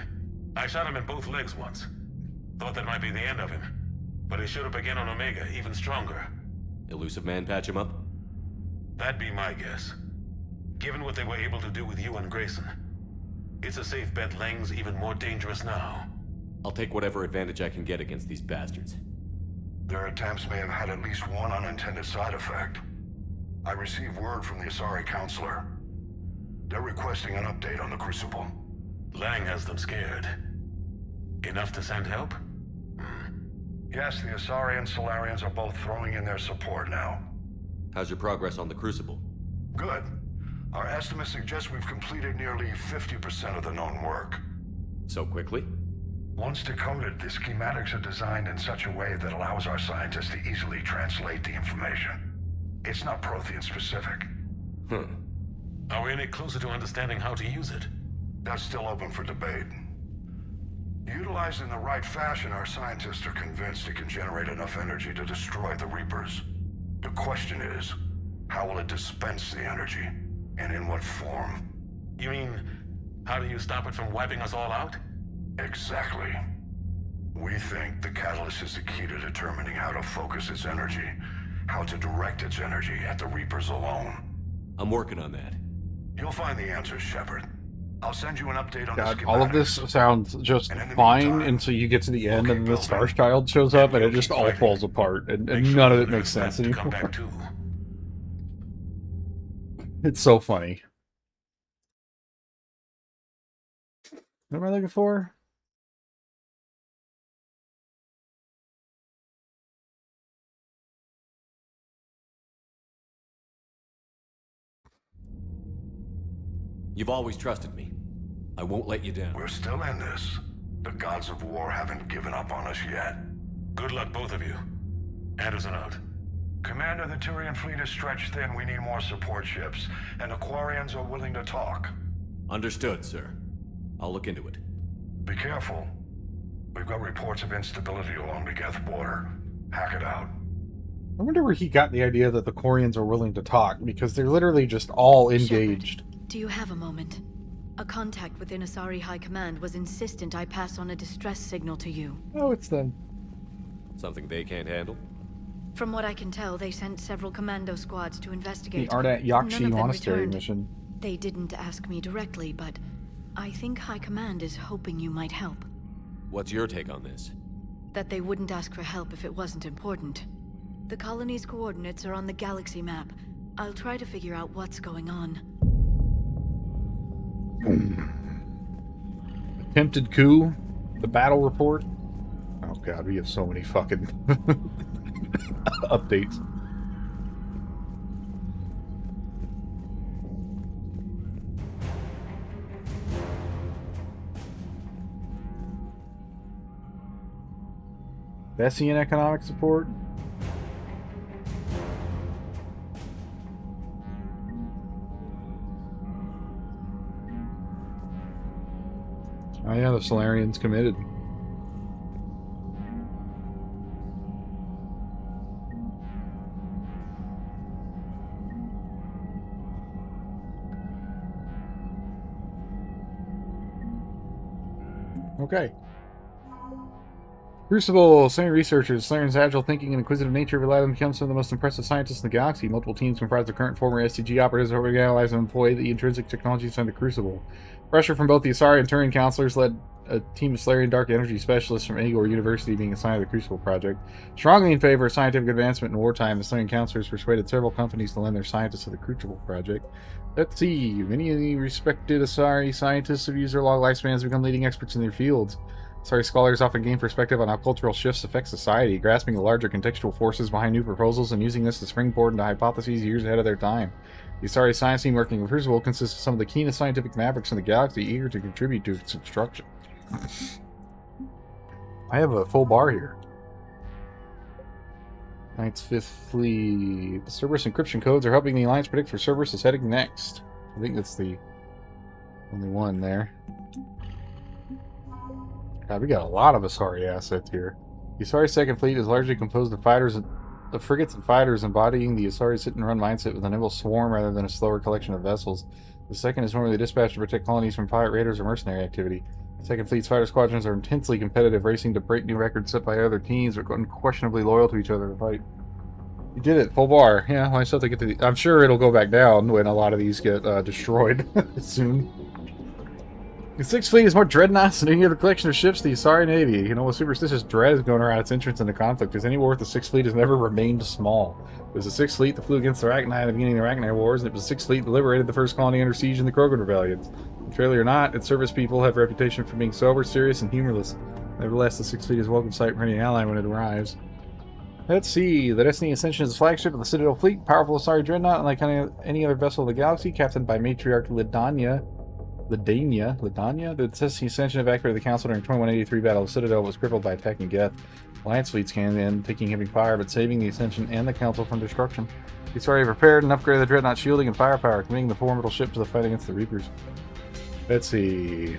I shot him in both legs once. Thought that might be the end of him. But he should have begun on Omega, even stronger. Elusive Man patch him up? That'd be my guess. Given what they were able to do with you and Grayson. It's a safe bet Lang's even more dangerous now. I'll take whatever advantage I can get against these bastards. Their attempts may have had at least one unintended side effect. I received word from the Asari Councilor. They're requesting an update on the Crucible. Lang has them scared. Enough to send help? Yes, the Asari and Solarians are both throwing in their support now. How's your progress on the Crucible? Good. Our estimates suggest we've completed nearly 50% of the known work. So quickly? Once decoded, the schematics are designed in such a way that allows our scientists to easily translate the information. It's not Prothean specific. Are we any closer to understanding how to use it? That's still open for debate. Utilized in the right fashion, our scientists are convinced it can generate enough energy to destroy the Reapers. The question is, how will it dispense the energy? And in what form? You mean, how do you stop it from wiping us all out? Exactly. We think the catalyst is the key to determining how to focus its energy, how to direct its energy at the Reapers alone. I'm working on that. You'll find the answers, Shepard. I'll send you an update on the God, schematics. all of this sounds just fine until you get to the end and the Star Child shows up and it just all falls apart and none of it makes sense anymore. It's so funny. What am I looking for? You've always trusted me. I won't let you down. We're still in this. The gods of war haven't given up on us yet. Good luck, both of you. Anderson out. Commander, the Turian fleet is stretched thin. We need more support ships. And the Quarians are willing to talk. Understood, sir. I'll look into it. Be careful. We've got reports of instability along the Geth border. Hack it out. I wonder where he got the idea that the Quarians are willing to talk, because they're literally just all engaged. Shepard, do you have a moment? A contact within Asari High Command was insistent I pass on a distress signal to you. Oh, it's them. Something they can't handle? From what I can tell, they sent several commando squads to investigate. The Ardat Yakshi None of them Monastery returned. mission. They didn't ask me directly, but I think High Command is hoping you might help. What's your take on this? That they wouldn't ask for help if it wasn't important. The colony's coordinates are on the galaxy map. I'll try to figure out what's going on. Attempted coup, the battle report. Oh god, we have so many fucking updates. Bessian economic support. Oh yeah, the Solarians committed. Okay. Crucible, Solarian researchers, Solarian's agile thinking and inquisitive nature have allowed them to become some of the most impressive scientists in the galaxy. Multiple teams comprised of current and former STG operatives are working to analyze and employ the intrinsic technologies under Crucible. Pressure from both the Asari and Turian counselors led a team of Solarian dark energy specialists from Agor University being assigned to the Crucible project. Strongly in favor of scientific advancement in wartime, the Solarian counselors persuaded several companies to lend their scientists to the Crucible project. Let's see. Many of the respected Asari scientists have used their long lifespans to become leading experts in their fields. Asari scholars often gain perspective on how cultural shifts affect society, grasping the larger contextual forces behind new proposals and using this to springboard into hypotheses years ahead of their time. The Asari science team working with Crucible consists of some of the keenest scientific mavericks in the galaxy, eager to contribute to its instruction. I have a full bar here. Knight's Fifth Fleet. The Cerberus encryption codes are helping the Alliance predict where Cerberus is heading next. I think that's the only one there. God, we got a lot of Asari assets here. The Asari Second Fleet is largely composed of frigates and fighters embodying the Asari's hit-and-run mindset with a nimble swarm rather than a slower collection of vessels. The second is normally dispatched to protect colonies from pirate raiders or mercenary activity. Second Fleet's fighter squadrons are intensely competitive, racing to break new records set by other teams, but unquestionably loyal to each other to fight. You did it, full bar. Yeah, well, I still have to get to the... I'm sure it'll go back down when a lot of these get destroyed soon. The Sixth Fleet is more dreadnoughts than any other collection of ships the Asari Navy. You know, a superstitious dread is going around its entrance into conflict, because any war with the Sixth Fleet has never remained small. It was the Sixth Fleet that flew against the Rachni at the beginning of the Rachni Wars, and it was the Sixth Fleet that liberated the first colony under siege in the Krogan rebellions. Fairly or not, its service people have a reputation for being sober, serious, and humorless. Nevertheless, the Sixth Fleet is a welcome sight for any ally when it arrives. Let's see. The Destiny Ascension is the flagship of the Citadel Fleet, powerful Asari dreadnought, unlike any other vessel of the galaxy, captained by Matriarch Ladania. The Destiny Ascension evacuated the Council during 2183 Battle of Citadel, was crippled by attacking Geth. Alliance fleets came in, taking heavy fire, but saving the Ascension and the Council from destruction. The Asari prepared and upgraded the dreadnought shielding and firepower, committing the formidable ship to the fight against the Reapers. Let's see.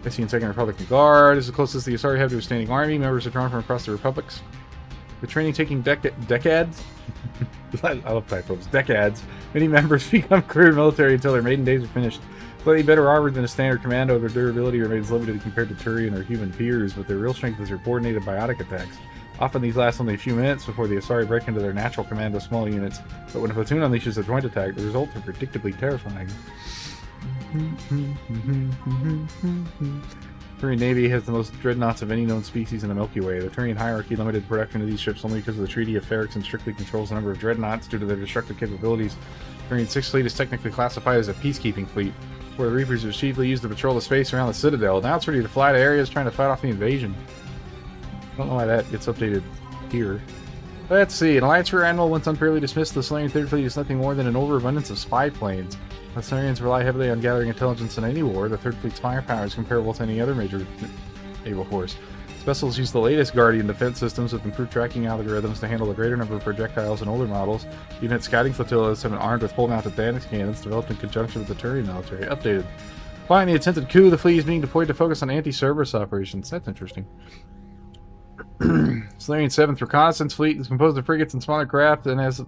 Destiny Second Republican Guard is the closest the Asari have to a standing army. Members are drawn from across the republics. The training taking decades. I love typos. Decades. Many members become career military until their maiden days are finished. Slightly better armored than a standard commando, their durability remains limited compared to Turian or human peers, but their real strength is their coordinated biotic attacks. Often these last only a few minutes before the Asari break into their natural commando small units, but when a platoon unleashes a joint attack, the results are predictably terrifying. Turian Navy has the most dreadnoughts of any known species in the Milky Way. The Turian hierarchy limited production of these ships only because of the Treaty of Ferrix and strictly controls the number of dreadnoughts due to their destructive capabilities. Turian Sixth Fleet is technically classified as a peacekeeping fleet, where the Reapers was chiefly used to patrol the space around the Citadel. Now it's ready to fly to areas trying to fight off the invasion. I don't know why that gets updated here. Let's see. An Alliance Rear Admiral once unfairly dismissed the Solarian Third Fleet is nothing more than an overabundance of spy planes. The Solarians rely heavily on gathering intelligence in any war. The Third Fleet's firepower is comparable to any other major naval force. Its vessels use the latest Guardian defense systems with improved tracking algorithms to handle a greater number of projectiles and older models. Even its scouting flotillas have been armed with pole-mounted Thanos cannons developed in conjunction with the Turian military. Updated. Following the attempted coup, the fleet is being deployed to focus on anti-Cerberus operations. That's interesting. Solarian 7th Reconnaissance Fleet is composed of frigates and smaller craft as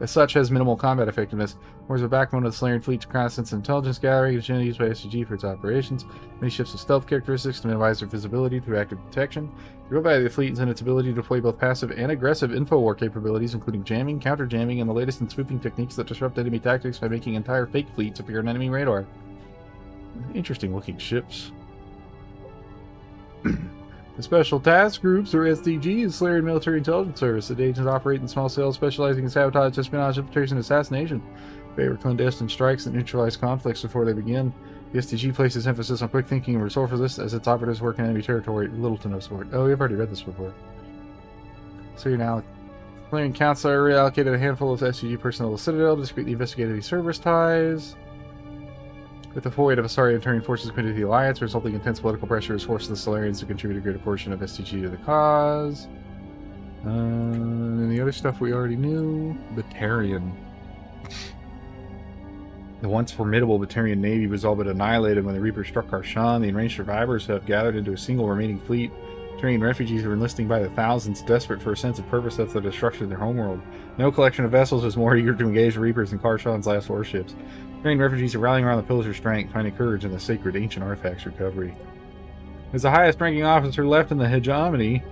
such has minimal combat effectiveness. Whereas the backbone of the Solarian Fleet's reconnaissance and intelligence gathering is generally used by SCG for its operations. Many ships have stealth characteristics to minimize their visibility through active detection. The real value of the fleet is in its ability to deploy both passive and aggressive info war capabilities, including jamming, counter-jamming, and the latest in spoofing techniques that disrupt enemy tactics by making entire fake fleets appear on enemy radar. Interesting looking ships. The Special Task Groups, or STG, is Solarian Military Intelligence Service. The agents operate in small cells specializing in sabotage, espionage, infiltration, and assassination. Favor clandestine strikes that neutralize conflicts before they begin. The STG places emphasis on quick thinking and resourcefulness as its operatives work in enemy territory. Little to no support. Oh, we've already read this before. So you're now... Solarian Council reallocated a handful of STG personnel to the Citadel to discreetly investigate any Cerberus ties. With the full weight of Asari and Turian forces committed to the Alliance, resulting intense political pressure has forced the Solarians to contribute a greater portion of STG to the cause. And the other stuff we already knew. Batarian. The once formidable Batarian navy was all but annihilated when the Reaper struck Karshan. The enraged survivors have gathered into a single remaining fleet. Turian refugees are enlisting by the thousands, desperate for a sense of purpose after the destruction of their homeworld. No collection of vessels is more eager to engage the Reapers than Karshan's last warships. Turian refugees are rallying around the Pillars of Strength, finding courage in the sacred ancient artifacts recovery. As the highest-ranking officer left in the hegemony,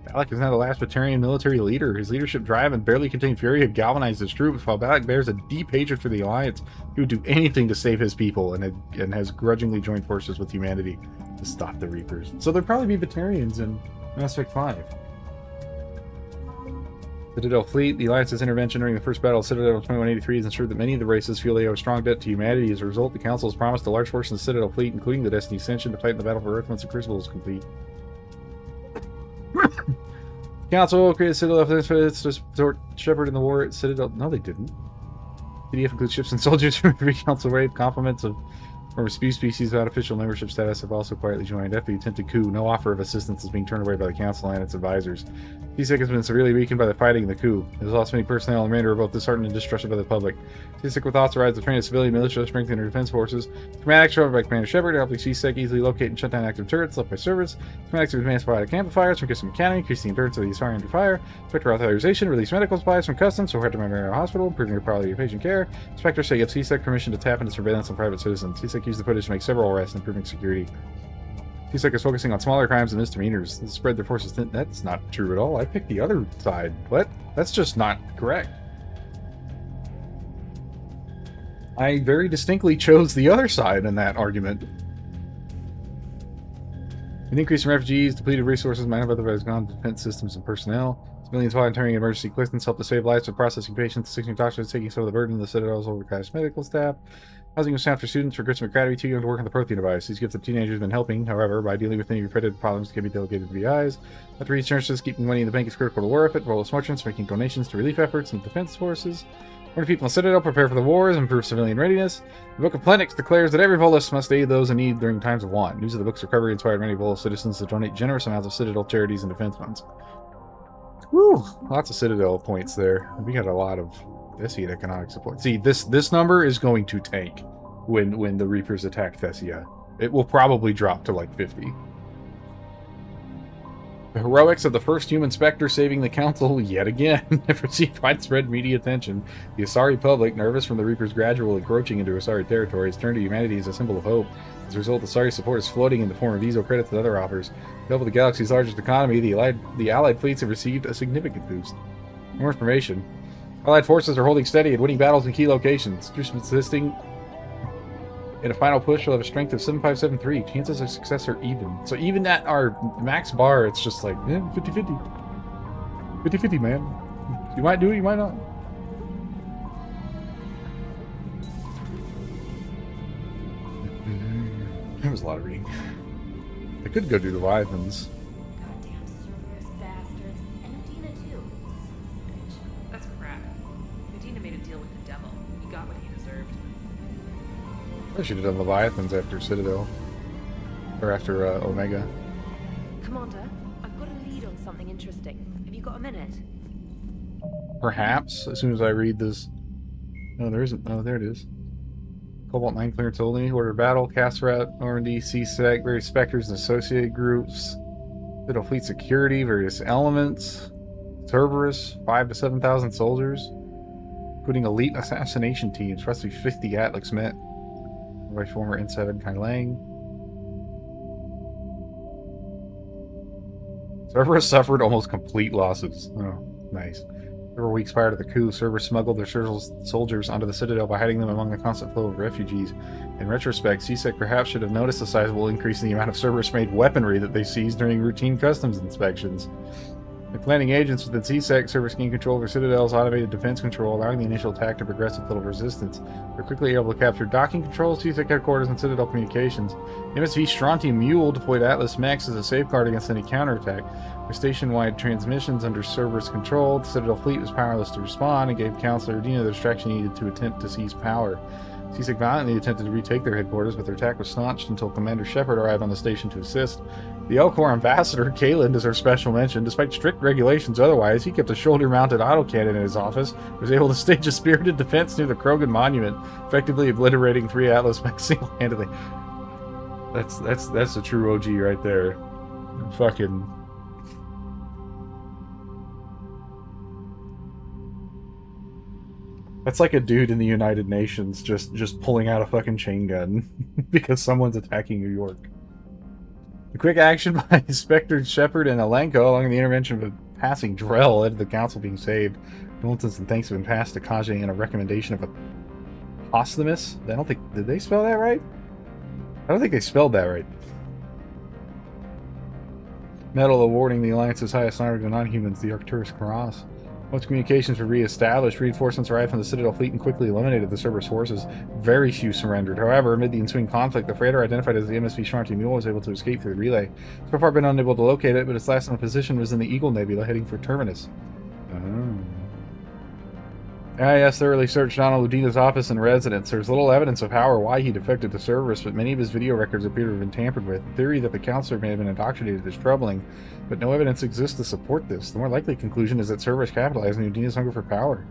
Balak is now the last Batarian military leader. His leadership drive and barely contained fury have galvanized his troops, while Balak bears a deep hatred for the Alliance. He would do anything to save his people, and has grudgingly joined forces with humanity to stop the Reapers. So there'll probably be Batarians in Mass Effect 5. Citadel Fleet. The Alliance's intervention during the first battle of Citadel in 2183 has ensured that many of the races feel they owe a strong debt to humanity. As a result, the Council has promised a large force in the Citadel Fleet, including the Destiny Ascension, to fight in the battle for Earth once the Crucible is complete. Council created Citadel to support Shepard in the war at Citadel. No, they didn't. PDF includes ships and soldiers from every Council raid. Compliments of former species without official membership status have also quietly joined. After the attempted coup, no offer of assistance is being turned away by the Council and its advisors. TSEC has been severely weakened by the fighting in the coup. It has lost many personnel, and Commander are both disheartened and distrusted by the public. TSEC was authorized to train a civilian militia to strengthen their defense forces. Schematics shown by Commander Shepard to help the TSEC easily locate and shut down active turrets left by servers. Schematics of advanced biotic amplifiers from Kissim Academy, increase the endurance of the Asari under fire. Spectre authorization, release medical supplies from Customs, so hard to Memorial Hospital, improving the quality of patient care. Spectre say give TSEC permission to tap into surveillance on private citizens. TSEC used the footage to make several arrests and improving security. TSEC is focusing on smaller crimes and misdemeanors. They spread their forces thin. That's not true at all. I picked the other side. What? That's just not correct. I very distinctly chose the other side in that argument. An increase in refugees, depleted resources, minor otherwise gone defense systems and personnel. Civilians volunteering emergency equipment help to save lives by processing patients, assisting doctors, taking some of the burden of the Citadel's overcast medical staff. Housing of staff for students for Grissom Academy, too young to work on the Prothean device. These gifted teenagers have been helping, however, by dealing with any repetitive problems that can be delegated to VIs. After researchers, keeping money in the bank is critical to war effort, role of merchants, making donations to relief efforts and defense forces. More people in Citadel prepare for the wars, improve civilian readiness. The Book of Plenix declares that every Volus must aid those in need during times of want. News of the book's recovery inspired many Volus citizens to donate generous amounts of Citadel charities and defense funds. Woo! Lots of Citadel points there. We got a lot of Thessian economic support. See, this number is going to tank when the Reapers attack Thessia. It will probably drop to like 50. The heroics of the first human Spectre saving the Council yet again have received widespread media attention. The Asari public, nervous from the Reapers' gradual encroaching into Asari territory, has turned to humanity as a symbol of hope. As a result, Asari support is floating in the form of Ezo credits and other offers. To help with the galaxy's largest economy, the Allied fleets have received a significant boost. More information. Allied forces are holding steady and winning battles in key locations. Just assisting in a final push, will have a strength of 7573. Chances of success are even. So even at our max bar, it's just like, 50-50. 50-50, man. You might do it, you might not. There was a lot of reading. I could go do the Leviathans. Goddamn Cerberus bastards. And Udina too. Bitch. That's crap. Udina made a deal with the devil. He got what he deserved. I should have done Leviathans after Citadel. Or after Omega. Commander, I've got a lead on something interesting. Have you got a minute? Perhaps, as soon as I read this. No, there isn't. Oh, there it is. Cobalt 9 clearance only. Order of battle. Kasserat, Normandy, CSEC, various Spectres and associated groups. Citadel Fleet security, various elements. Cerberus, 5,000 to 7,000 soldiers. Including elite assassination teams. Supposed to be 50 Atlics met. By former N7 Kai Lang. Cerberus suffered almost complete losses. Oh, nice. Several weeks prior to the coup, Cerberus smuggled their soldiers onto the Citadel by hiding them among the constant flow of refugees. In retrospect, CSEC perhaps should have noticed a sizable increase in the amount of Cerberus-made weaponry that they seized during routine customs inspections. By planning agents within CSEC, Cerberus gained control over Citadel's automated defense control, allowing the initial attack to progress with little resistance. They're quickly able to capture docking controls, CSEC headquarters, and Citadel communications. MSV Strontium Mule deployed Atlas Max as a safeguard against any counterattack. With station-wide transmissions under Cerberus control, the Citadel fleet was powerless to respond and gave Councilor Udina the distraction needed to attempt to seize power. CSEC valiantly attempted to retake their headquarters, but their attack was staunched until Commander Shepard arrived on the station to assist. The Elcor ambassador, Kalen, deserves special mention. Despite strict regulations otherwise, he kept a shoulder-mounted autocannon in his office, was able to stage a spirited defense near the Krogan monument, effectively obliterating 3 Atlas mechs single-handedly. That's a true OG right there. Fucking... That's like a dude in the United Nations just pulling out a fucking chain gun because someone's attacking New York. The quick action by Spectre, Shepard, and Alenko, along with the intervention of a passing Drell, led to the council being saved. Condolences and thanks have been passed to Kage and a recommendation of a Posthumus. I don't think... Did they spell that right? I don't think they spelled that right. Medal awarding the Alliance's highest honor to non-humans, the Arcturus Cross. Once communications were re-established, reinforcements arrived from the Citadel fleet and quickly eliminated the Cerberus forces. Very few surrendered. However, amid the ensuing conflict, the freighter identified as the MSV Strontium Mule was able to escape through the relay. So far been unable to locate it, but its last known position was in the Eagle Nebula, heading for Terminus. IS thoroughly searched Donald Udina's office and residence. There's little evidence of how or why he defected to Cerberus, but many of his video records appear to have been tampered with. The theory that the Counselor may have been indoctrinated is troubling, but no evidence exists to support this. The more likely conclusion is that Cerberus capitalized on Udina's hunger for power.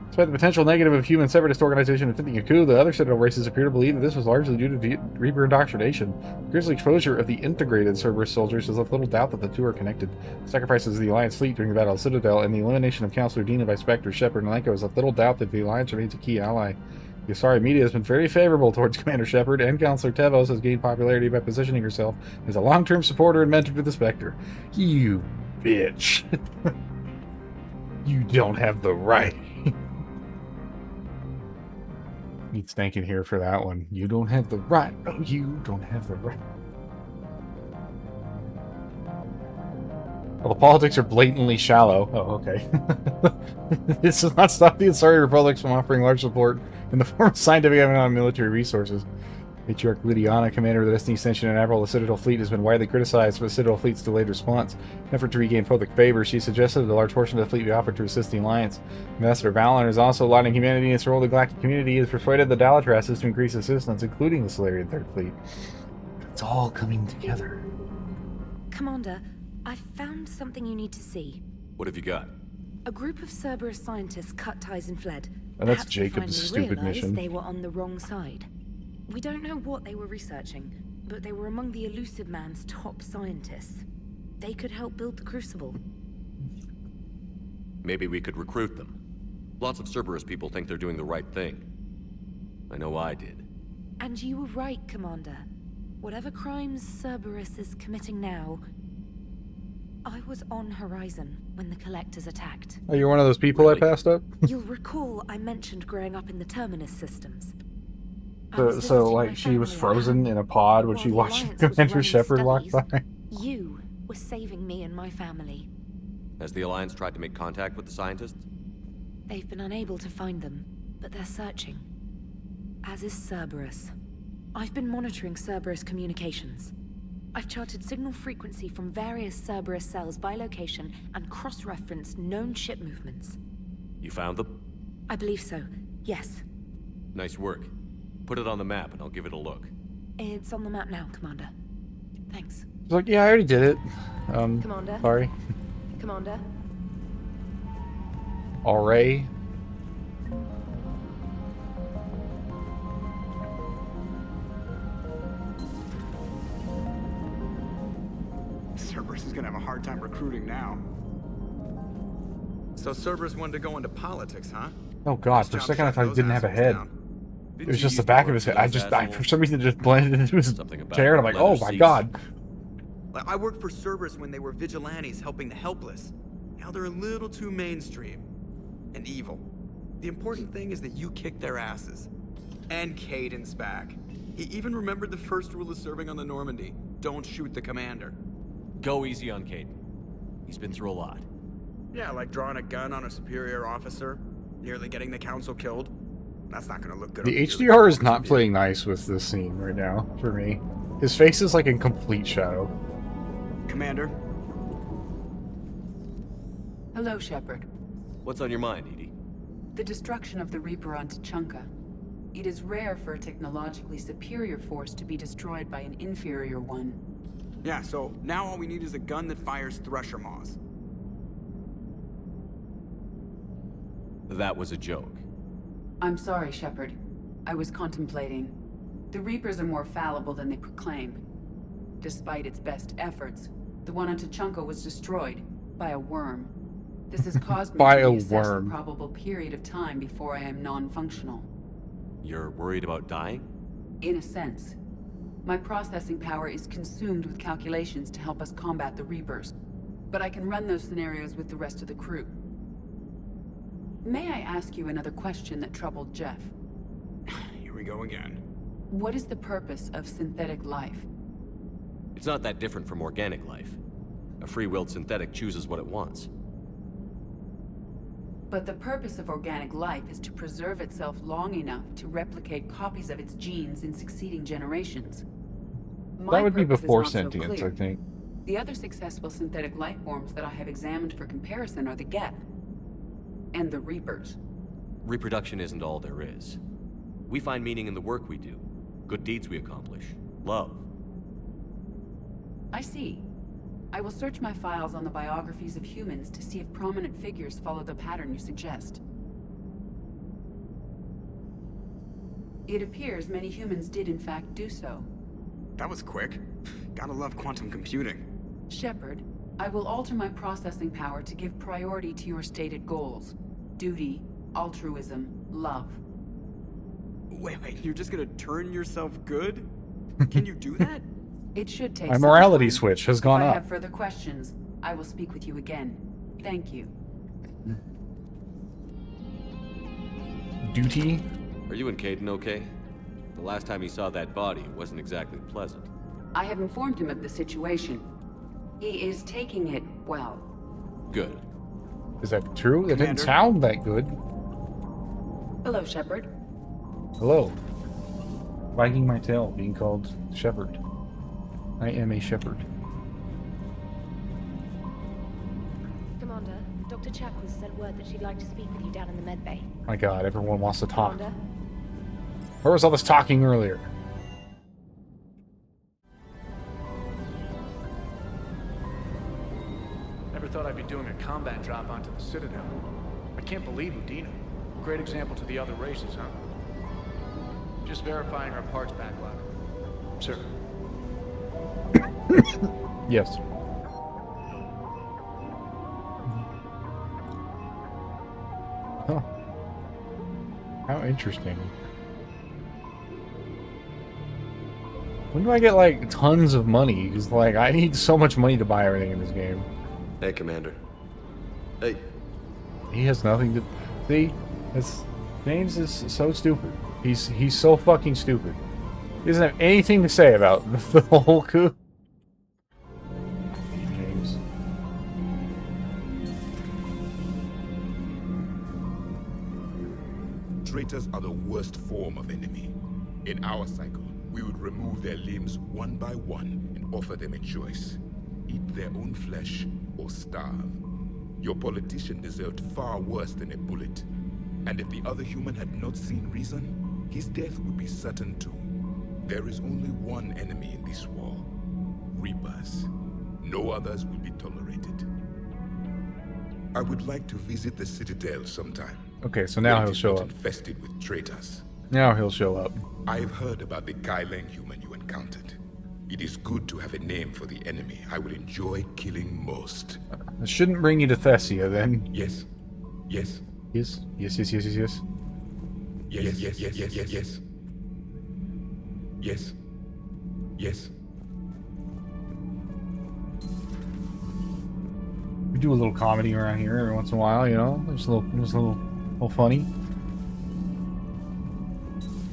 Despite the potential negative of human separatist organization attempting a coup, the other Citadel races appear to believe that this was largely due to Reaper indoctrination. The grisly exposure of the integrated Cerberus soldiers has left little doubt that the two are connected. The sacrifices of the Alliance fleet during the Battle of Citadel and the elimination of Councilor Udina by Spectre, Shepard, and Alenko has left little doubt that the Alliance remains a key ally. The Asari media has been very favorable towards Commander Shepard, and Councilor Tevos has gained popularity by positioning herself as a long-term supporter and mentor to the Spectre. You bitch. You don't have the right. He's thanking here for that one. You don't have the right. No, you don't have the right. Well, the politics are blatantly shallow. Oh, okay. This does not stop the Asari Republics from offering large support in the form of scientific and military resources. Matriarch Lydiana, commander of the Destiny Ascension and admiral of the Citadel Fleet, has been widely criticized for the Citadel Fleet's delayed response. In an effort to regain public favor, she suggested that a large portion of the fleet be offered to assist the Alliance. Ambassador Valon is also lauding humanity in its role in the galactic community. He has persuaded the Dalatrases to increase assistance, including the Solarian Third Fleet. It's all coming together. Commander, I've found something you need to see. What have you got? A group of Cerberus scientists cut ties and fled. And that's Perhaps Jacob's they stupid realized mission. They were on the wrong side. We don't know what they were researching, but they were among the Elusive Man's top scientists. They could help build the Crucible. Maybe we could recruit them. Lots of Cerberus people think they're doing the right thing. I know I did. And you were right, Commander. Whatever crimes Cerberus is committing now, I was on Horizon when the Collectors attacked. Oh, you're one of those people I passed up? You'll recall I mentioned growing up in the Terminus systems. So like, she was frozen in a pod when she watched Commander Shepard walk by? You were saving me and my family. Has the Alliance tried to make contact with the scientists? They've been unable to find them, but they're searching. As is Cerberus. I've been monitoring Cerberus communications. I've charted signal frequency from various Cerberus cells by location and cross-referenced known ship movements. You found them? I believe so, yes. Nice work. Put it on the map and I'll give it a look. It's on the map now, Commander. Thanks. He's like, yeah, I already did it. Commander? Sorry. Commander? Alright. Cerberus is gonna have a hard time recruiting now. So Cerberus wanted to go into politics, huh? Oh god, for a second I thought he didn't have a head. It was just the back of his head. For some reason, it just blended into his chair, and I'm like, oh my god. I worked for Cerberus when they were vigilantes helping the helpless. Now they're a little too mainstream. And evil. The important thing is that you kicked their asses. And Caden's back. He even remembered the first rule of serving on the Normandy. Don't shoot the commander. Go easy on Caden. He's been through a lot. Yeah, like drawing a gun on a superior officer, nearly getting the council killed. That's not gonna look good. The HDR is not playing nice with this scene right now, for me. His face is like in complete shadow. Commander? Hello, Shepard. What's on your mind, Edie? The destruction of the Reaper on Tuchanka. It is rare for a technologically superior force to be destroyed by an inferior one. Yeah, so now all we need is a gun that fires Thresher Maws. That was a joke. I'm sorry, Shepard. I was contemplating. The Reapers are more fallible than they proclaim. Despite its best efforts, the one on Tuchanka was destroyed by a worm. This has caused me to reassess the probable period of time before I am non-functional. You're worried about dying? In a sense. My processing power is consumed with calculations to help us combat the Reapers. But I can run those scenarios with the rest of the crew. May I ask you another question that troubled Jeff? Here we go again. What is the purpose of synthetic life? It's not that different from organic life. A free-willed synthetic chooses what it wants. But the purpose of organic life is to preserve itself long enough to replicate copies of its genes in succeeding generations. That would be before sentience, I think. The other successful synthetic life forms that I have examined for comparison are the Geth and the Reapers. Reproduction isn't all there is. We find meaning in the work we do, good deeds we accomplish, love. I see. I will search my files on the biographies of humans to see if prominent figures follow the pattern you suggest. It appears many humans did in fact do so. That was quick. Gotta love quantum computing. Shepard, I will alter my processing power to give priority to your stated goals. Duty, altruism, love. Wait, you're just gonna turn yourself good? Can you do that? It should take My morality switch has gone up. If I up. have further questions, I will speak with you again. Thank you. Duty, Are you and Caden okay? The last time he saw that body wasn't exactly pleasant. I have informed him of the situation. He is taking it well. Good. Is that true? That didn't Commander? sound that good. Hello, Shepard. Hello. Wagging my tail, being called Shepard. I am a shepherd. Commander, Dr. Chakwas sent word that she'd like to speak with you down in the medbay. My god, everyone wants to talk. Commander? Where was all this talking earlier? Never thought I'd be doing a combat drop onto the Citadel. I can't believe Udina. Great example to the other races, huh? Just verifying our parts backlog. Sir. Yes. Huh. How interesting. When do I get, like, tons of money? Because, like, I need so much money to buy everything in this game. Hey, Commander. Hey. He has nothing to... See? James is so stupid. He's so fucking stupid. He doesn't have anything to say about the whole coup. James. Traitors are the worst form of enemy. In our cycle, we would remove their limbs one by one and offer them a choice. Eat their own flesh or starve. Your politician deserved far worse than a bullet. And if the other human had not seen reason, his death would be certain too. There is only one enemy in this war. Reapers. No others will be tolerated. I would like to visit the Citadel sometime. Okay, so now when it he'll is show not up. infested with traitors. Now he'll show up. I've heard about the Kyleng human you encountered. It is good to have a name for the enemy I would enjoy killing most. It shouldn't bring you to Thessia, then. Yes. Yes. Yes. Yes, yes, yes, yes, yes. Yes, yes, yes, yes, yes, yes. Yes. Yes. We do a little comedy around here every once in a while, you know? Just a little funny.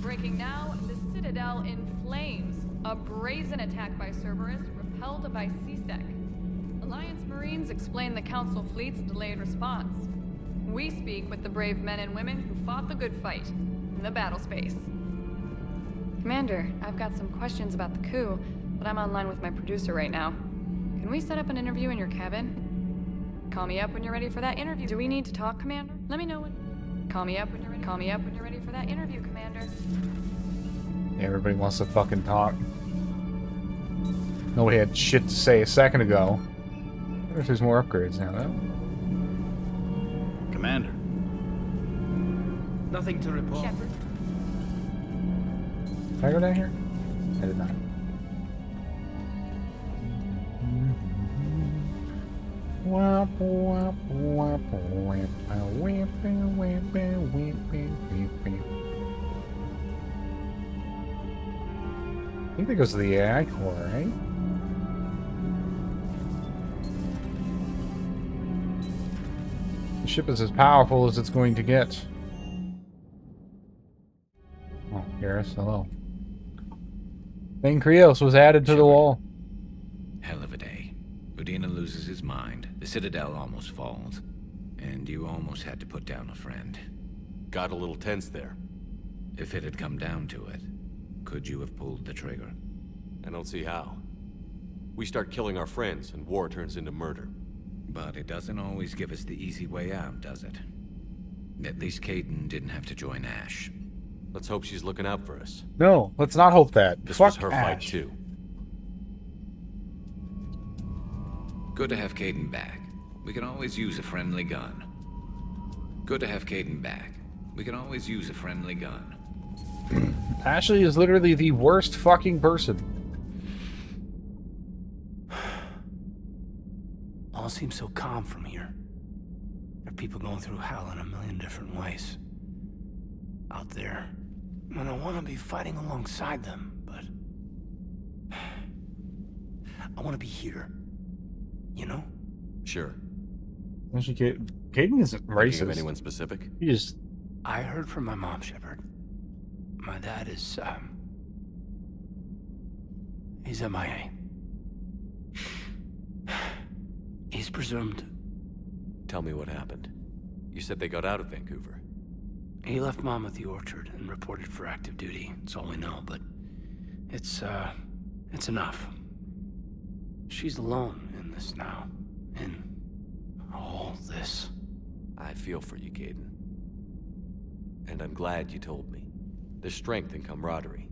Breaking now, the Citadel in flames. A brazen attack by Cerberus, repelled by CSEC. Alliance Marines explain the Council fleet's delayed response. We speak with the brave men and women who fought the good fight in the battle space. Commander, I've got some questions about the coup, but I'm online with my producer right now. Can we set up an interview in your cabin? Call me up when you're ready for that interview. Do we need to talk, Commander? Let me know when. Call me up when you're ready. Call me up when you're ready for that interview, Commander. Everybody wants to fucking talk. Nobody had shit to say a second ago. I wonder if there's more upgrades now, though. Commander. Nothing to report. Shepard. Did I go down here? I did not. I think that goes to the AI core, right? The ship is as powerful as it's going to get. Oh, Garrus, hello. Thane Krios was added to the wall. Hell of a day. Udina loses his mind, the Citadel almost falls, and you almost had to put down a friend. Got a little tense there. If it had come down to it, could you have pulled the trigger? I don't see how. We start killing our friends, and war turns into murder. But it doesn't always give us the easy way out, does it? At least Caden didn't have to join Ash. Let's hope she's looking out for us. No, let's not hope that. This Fuck was her fight, Ash. too. Good to have Caden back. We can always use a friendly gun. Good to have Caden back. We can always use a friendly gun. Ashley is literally the worst fucking person. All seems so calm from here. There are people going through hell in a million different ways. Out there. And I want to be fighting alongside them, but... I want to be here. You know? Sure. Caden isn't Thinking racist. of anyone specific? He just... I heard from my mom, Shepard. My dad is, he's MIA. He's presumed. Tell me what happened. You said they got out of Vancouver. He left Mom at the orchard and reported for active duty. That's all we know, but it's enough. She's alone in this now. In all this. I feel for you, Kaidan. And I'm glad you told me. There's strength in camaraderie.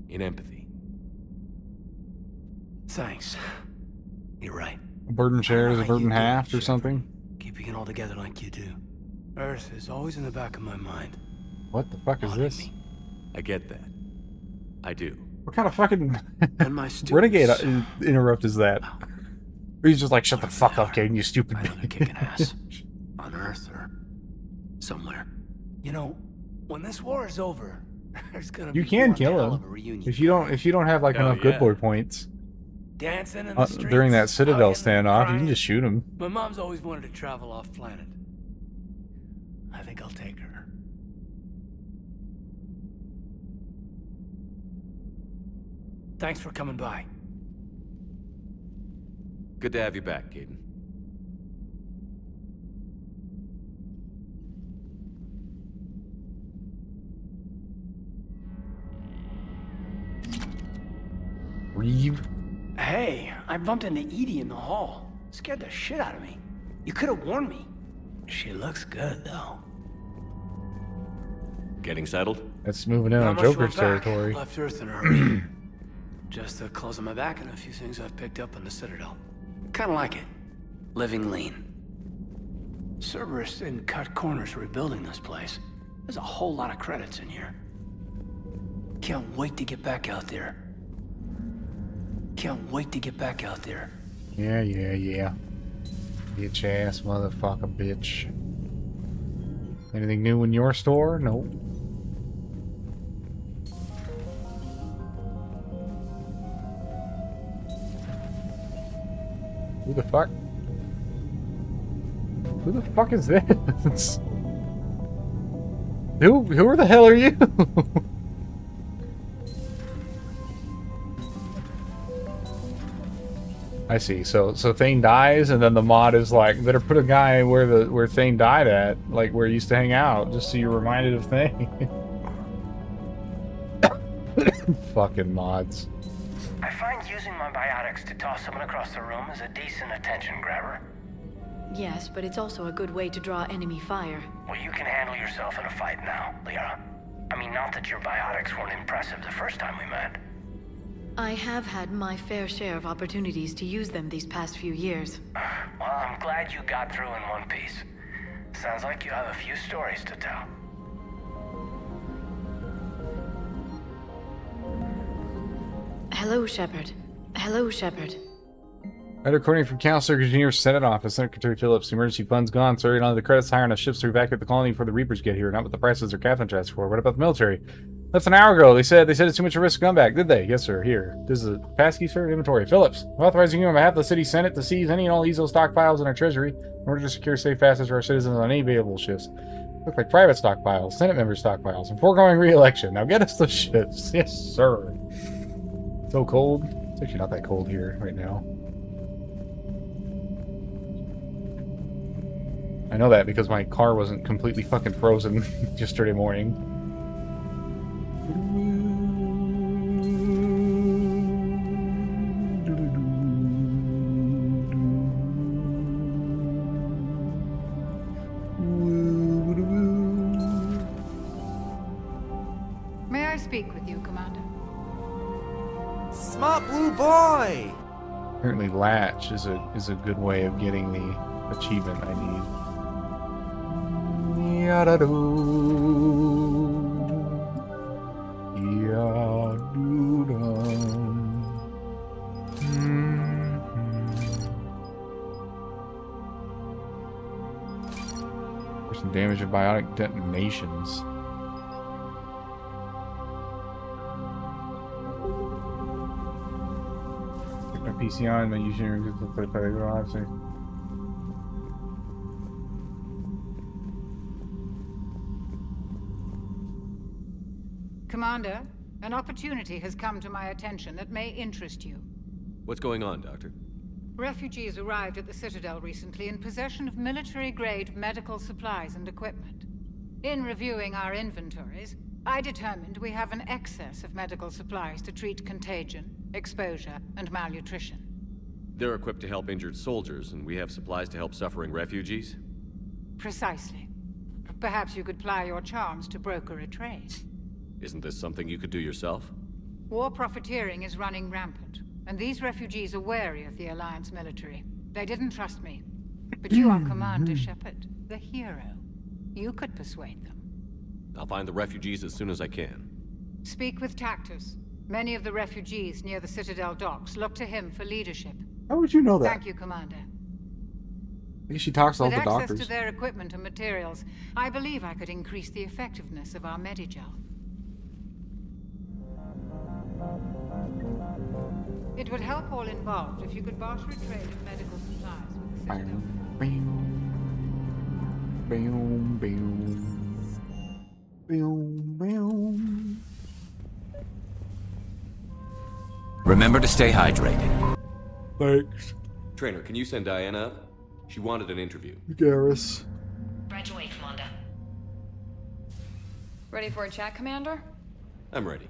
In empathy. Thanks. You're right. A burden shared is a burden halved or something? Keeping it all together like you do. Earth is always in the back of my mind. What the fuck is this? I get that. I do. What kind of fucking And my students, renegade interrupt is that? Or he's just like, shut the fuck up, Kaidan, you stupid kicking ass. On Earth or somewhere. You know, when this war is over, there's gonna be You can one kill hell him of a reunion. if you don't have like Hell enough good yeah. boy points. Dancing in the streets, During that Citadel hugging and standoff, you crying. can just shoot him. My mom's always wanted to travel off planet. I think I'll take her. Thanks for coming by. Good to have you back, Kaidan. Reeve? Hey, I bumped into Edie in the hall. Scared the shit out of me. You could have warned me. She looks good, though. Getting settled? That's moving in on Not much Joker's went back. territory. Left Earth in a hurry. Just the clothes on my back and a few things I've picked up on the Citadel. Kinda like it. Living lean. Cerberus didn't cut corners rebuilding this place. There's a whole lot of credits in here. Can't wait to get back out there. Can't wait to get back out there. Yeah. Bitch ass motherfucker bitch. Anything new in your store? Nope. Who the fuck? Who the fuck is this? Who the hell are you? I see. So Thane dies, and then the mod is like, better put a guy where Thane died at, like where he used to hang out, just so you're reminded of Thane. Fucking mods. I find using my biotics to toss someone across the room is a decent attention grabber. Yes, but it's also a good way to draw enemy fire. Well, you can handle yourself in a fight now, Liara. I mean, not that your biotics weren't impressive the first time we met. I have had my fair share of opportunities to use them these past few years. Well, I'm glad you got through in one piece. Sounds like you have a few stories to tell. Hello, Shepard. Hello, Shepard. Letter according from Counselor Engineer Senate Office, Secretary Phillips. Emergency funds gone. Sorry, none of the credits higher on the ships to evacuate the colony before the Reapers get here. Not what the prices or captain asked for. What about the military? Less than an hour ago, they said it's too much of a risk to come back, did they? Yes, sir. Here. This is a passkey, sir. Inventory. Phillips. I'm authorizing you on behalf of the city Senate to seize any and all ESO stockpiles in our treasury in order to secure safe passage for our citizens on any available ships. Look like private stockpiles, Senate member stockpiles, and foregoing re-election. Now get us the ships. Yes, sir. So cold. It's actually not that cold here right now. I know that because my car wasn't completely fucking frozen yesterday morning. May I speak with you, Commander? Smart blue boy! Apparently Latch is a good way of getting the achievement I need. Yada-doo. Yada-doo-dum. There's some damage of biotic detonations. Take my PC on, my using to play obviously. Commander, an opportunity has come to my attention that may interest you. What's going on, Doctor? Refugees arrived at the Citadel recently in possession of military-grade medical supplies and equipment. In reviewing our inventories, I determined we have an excess of medical supplies to treat contagion, exposure, and malnutrition. They're equipped to help injured soldiers, and we have supplies to help suffering refugees? Precisely. Perhaps you could ply your charms to broker a trade. Isn't this something you could do yourself? War profiteering is running rampant, and these refugees are wary of the Alliance military. They didn't trust me. But you are Commander Shepard, the hero. You could persuade them. I'll find the refugees as soon as I can. Speak with Tactus. Many of the refugees near the Citadel docks look to him for leadership. How would you know that? Thank you, Commander. I guess she talks to all the With doctors. access to their equipment and materials, I believe I could increase the effectiveness of our Medigel. It would help all involved if you could barter a trade of medical supplies with the Citadel. Boom, boom. Boom, boom. Remember to stay hydrated. Thanks. Trainer, can you send Diana up? She wanted an interview. Garrus. Right away, Commander. Ready for a chat, Commander? I'm ready.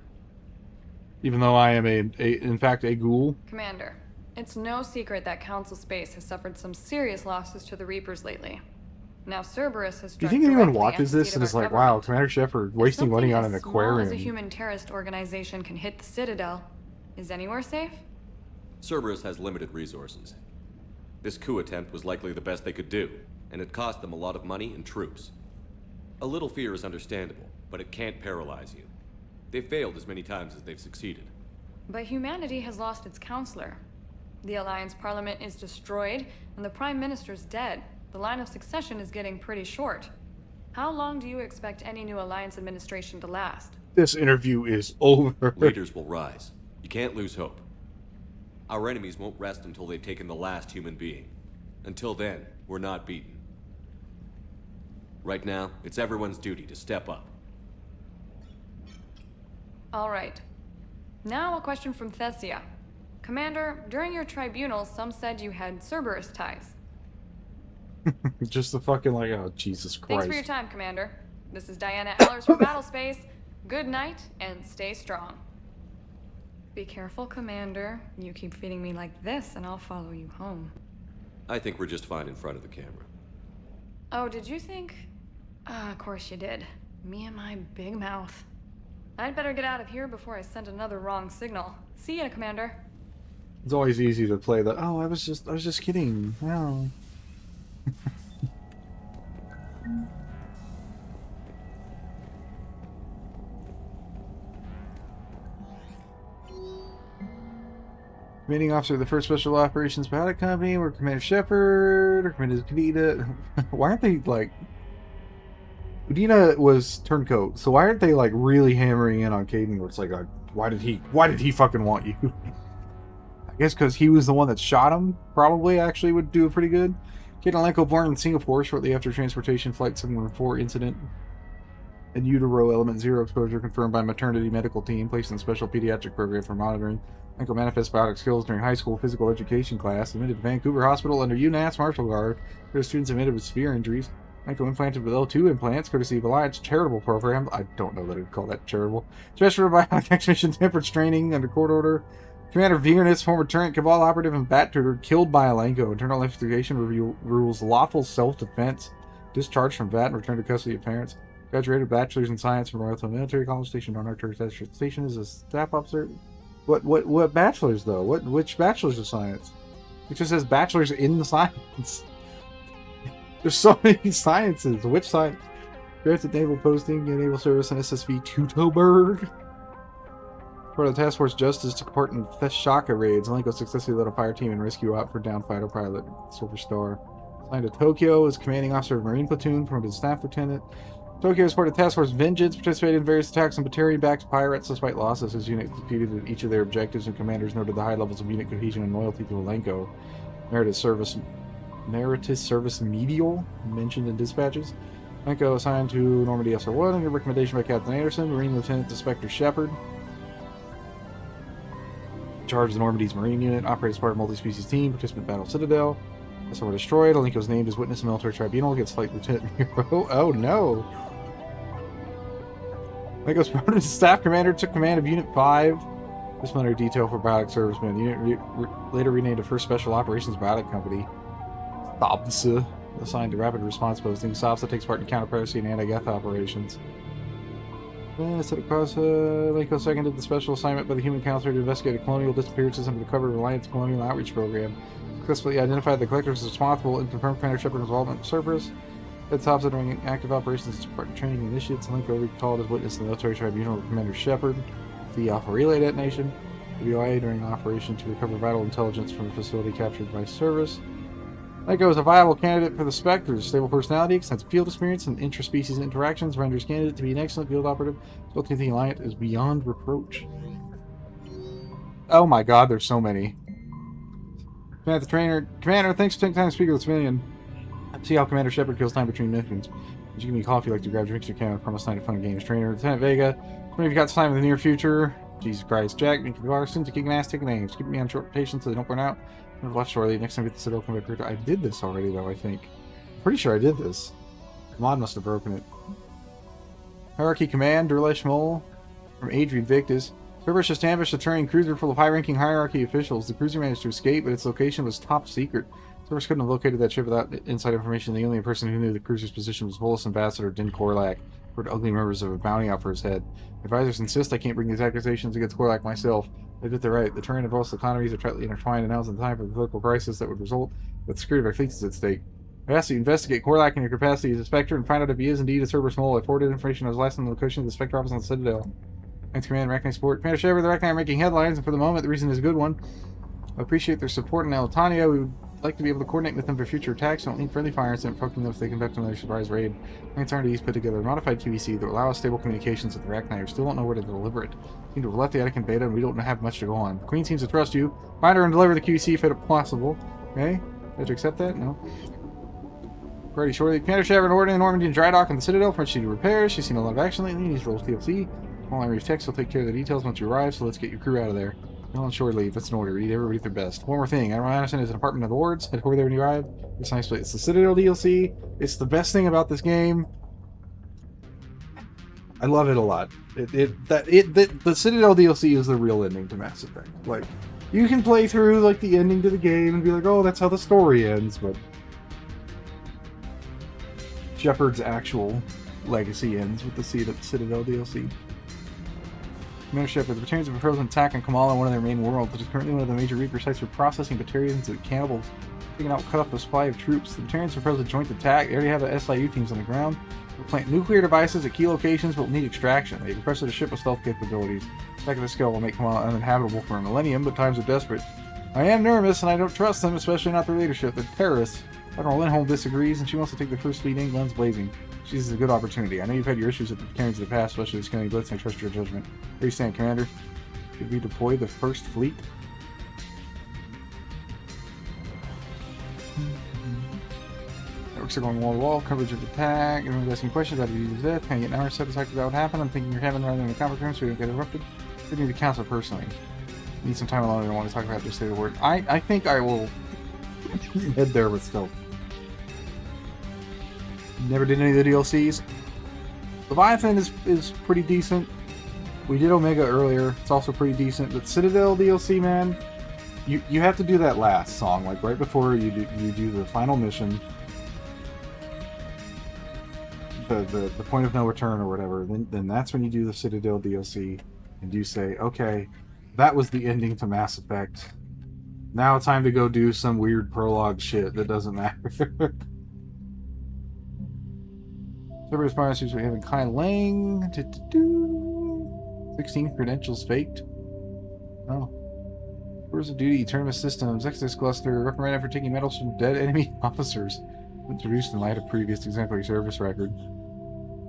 Even though I am in fact a ghoul. Commander, it's no secret that Council Space has suffered some serious losses to the Reapers lately. Now Cerberus has Do you struck think anyone directly watches at the this seat and of is our like, government. wow, Commander Shepard wasting money on an Something as small as a aquarium? human terrorist organization can hit the Citadel. Is anywhere safe? Cerberus has limited resources. This coup attempt was likely the best they could do, and it cost them a lot of money and troops. A little fear is understandable, but it can't paralyze you. They've failed as many times as they've succeeded. But humanity has lost its counselor. The Alliance Parliament is destroyed, and the Prime Minister's dead. The line of succession is getting pretty short. How long do you expect any new Alliance administration to last? This interview is over. Leaders will rise. You can't lose hope. Our enemies won't rest until they've taken the last human being. Until then, we're not beaten. Right now, it's everyone's duty to step up. All right. Now a question from Thessia. Commander, during your tribunal, some said you had Cerberus ties. Just the fucking like, oh, Jesus Christ. Thanks for your time, Commander. This is Diana Ellers from Battlespace. Good night, and stay strong. Be careful, Commander. You keep feeding me like this, and I'll follow you home. I think we're just fine in front of the camera. Oh, did you think? Of course you did. Me and my big mouth. I'd better get out of here before I send another wrong signal. See ya, Commander. It's always easy to play the, oh, I was just kidding. Oh. Commanding officer of the 1st Special Operations Pilot Company, or Commander Shepard, or Commander Udina. Why aren't they like... Udina was turncoat, so why aren't they like really hammering in on Kaidan where it's like, why did he fucking want you? I guess because he was the one that shot him, probably actually would do it pretty good. Kaidan Alenko, born in Singapore shortly after transportation flight 714 incident. In utero element 0 exposure confirmed by maternity medical team, placed in a special pediatric program for monitoring. Alenko manifest biotic skills during high school physical education class, admitted to Vancouver Hospital under UNAS Martial Guard, where students admitted with severe injuries. Alenko implanted with L2 implants, courtesy of Alliance charitable program. I don't know that I'd call that charitable. Special biotic exhibition temperance training under court order. Commander Viernus, former Turret Cabal operative and bat tutor, killed by Alenko. Internal investigation rules lawful self-defense. Discharged from VAT and returned to custody of parents. Graduated bachelor's in science from Royal Military College Station on Arcturus Station as a staff officer. What bachelor's though? Which bachelor's of science? It just says bachelor's in the science. There's so many sciences. Which science? Granted naval posting and naval service in SSV Teutoburg. Part of the Task Force Justice took part in Shaka raids. Alenko successfully led a fire team and rescue out for downed fighter pilot Silver Star. Assigned to Tokyo as commanding officer of Marine Platoon, promoted to staff lieutenant. Tokyo is part of Task Force Vengeance, participated in various attacks on Batarian-backed pirates. Despite losses, his unit executed each of their objectives, and commanders noted the high levels of unit cohesion and loyalty to Alenko. Meritus Service Medial, mentioned in dispatches. Lenko assigned to Normandy SR-1 under recommendation by Captain Anderson. Marine Lieutenant Inspector Shepard. Charge the Normandy's Marine Unit. Operate as part of a multi-species team. Participant Battle Citadel. SR destroyed. Alenko's named as witness in military tribunal against Flight Lieutenant Hero. Oh no! Alenko's promoted to Staff Commander. Took command of Unit 5. Disciplinary detail for Biotic Servicemen. The unit later renamed to 1st Special Operations Biotic Company. SABS. Assigned to Rapid Response Posting. SABS takes part in counter-piracy and anti-geth operations. Alenko seconded the special assignment by the Human Council to investigate colonial disappearances under the cover of Alliance Colonial Outreach Program. Successfully identified the collectors responsible and confirmed Commander Shepard's involvement with Cerberus. Head SABS during active operations to part in training initiates. Alenko recalled as witness in the military tribunal of Commander Shepard. The Alpha Relay detonation. WIA during an operation to recover vital intelligence from a facility captured by Cerberus. Alenko is a viable candidate for the Spectres. Stable personality, extensive field experience, and intra-species interactions renders candidate to be an excellent field operative. Loyalty to the Alliance is beyond reproach. Oh my god, there's so many. Commander, the trainer. Commander, thanks for taking time to speak with this million. See how Commander Shepard kills time between missions. Would you give me a call if you'd like to grab drinks? You can. I promise night of fun games. Trainer, Lieutenant Vega. Maybe you've got some time in the near future. Jesus Christ. Jack, Nick Larson to kicking ass, taking names. Keep me on short rotation so they don't burn out. Never left shortly. Next time we get the Citadel, come back here. I did this already, though, I think. Pretty sure I did this. Mod must have broken it. Hierarchy Command, Durlesh Mole. From Adrian Victus. Cerberus just ambushed a train cruiser full of high-ranking hierarchy officials. The cruiser managed to escape, but its location was top secret. Cerberus couldn't have located that ship without inside information. The only person who knew the cruiser's position was Volus Ambassador Din Korlak, who had ugly members of a bounty out for his head. Advisors insist I can't bring these accusations against Korlak myself. They admit they're right. The terrain of both economies are tightly intertwined, and now's the time for the political crisis that would result, but the security of our fleets is at stake. I asked you to investigate Korlak in your capacity as a Spectre and find out if he is indeed a Cerberus mole. I forwarded information on his last location to the Spectre office on the Citadel. Thanks, Command. Reckoning support. Commander Shepard, the Reckoning are making headlines, and for the moment, the reason is a good one. I appreciate their support in Eltania. We would like to be able to coordinate with them for future attacks. Don't need friendly fire incident poking them if they conduct another surprise raid. Thanks R&D's put together a modified QVC that will allow us stable communications with the Arachni. We still don't know where to deliver it. We seem to have left the attic in beta, and we don't have much to go on. The Queen seems to trust you. Find her and deliver the QVC if it's possible. Okay? Did you accept that? No. Ready shortly. Commander Shepard ordered in Normandy and dry dock in the Citadel for she to repairs. She's seen a lot of action lately. Needs roles TLC. Small area of text will take care of the details once you arrive, so let's get your crew out of there. You're on shore leave. That's an order. Read everybody their best. One more thing. Admiral Anderson is an apartment of the wards. Head over there when you arrive. It's a nice place. It's the Citadel DLC. It's the best thing about this game. I love it a lot. The Citadel DLC is the real ending to Mass Effect. Like, you can play through like the ending to the game and be like, oh, that's how the story ends, but Shepard's actual legacy ends with the Citadel DLC. Commander Shepard, the Battalions of a frozen attack on Kamala, one of their main worlds, which is currently one of the major Reaper sites for processing battalions of cannibals. Taking out cut off the supply of troops. The Battalions propose a joint attack. They already have the SIU teams on the ground. They'll plant nuclear devices at key locations, but will need extraction. They've requested a ship with stealth capabilities. Attack of this scale will make Kamala uninhabitable for a millennium, but times are desperate. I am nervous, and I don't trust them, especially not their leadership. They're terrorists. Admiral Lindholm disagrees, and she wants to take the first fleet in, guns blazing. She sees a good opportunity. I know you've had your issues with the battalions of the past, especially the Scanning Blitz, and I trust your judgment. Where you stand, Commander? Should we deploy the first fleet? Networks are going wall to wall. Coverage of attack. Everyone's asking questions about the user's death. Can I get an hour satisfied about what happened? I'm thinking you're having rather than a conference room so we don't get interrupted. I need the council personally. Need some time alone. I don't want to talk about just say the word. I think I will head there with stealth. Never did any of the DLCs. Leviathan is pretty decent. We did Omega earlier. It's also pretty decent. But Citadel DLC, man, you have to do that last song, like right before you do the final mission, the point of no return or whatever. Then that's when you do the Citadel DLC, and you say, okay, that was the ending to Mass Effect. Now it's time to go do some weird prologue shit that doesn't matter. Server sponsors we have in Kai Lang. 16 credentials faked. Oh. Tours of Duty, Tournament Systems, Exodus Cluster, reprimanded for taking medals from dead enemy officers. Introduced in light of previous exemplary service record.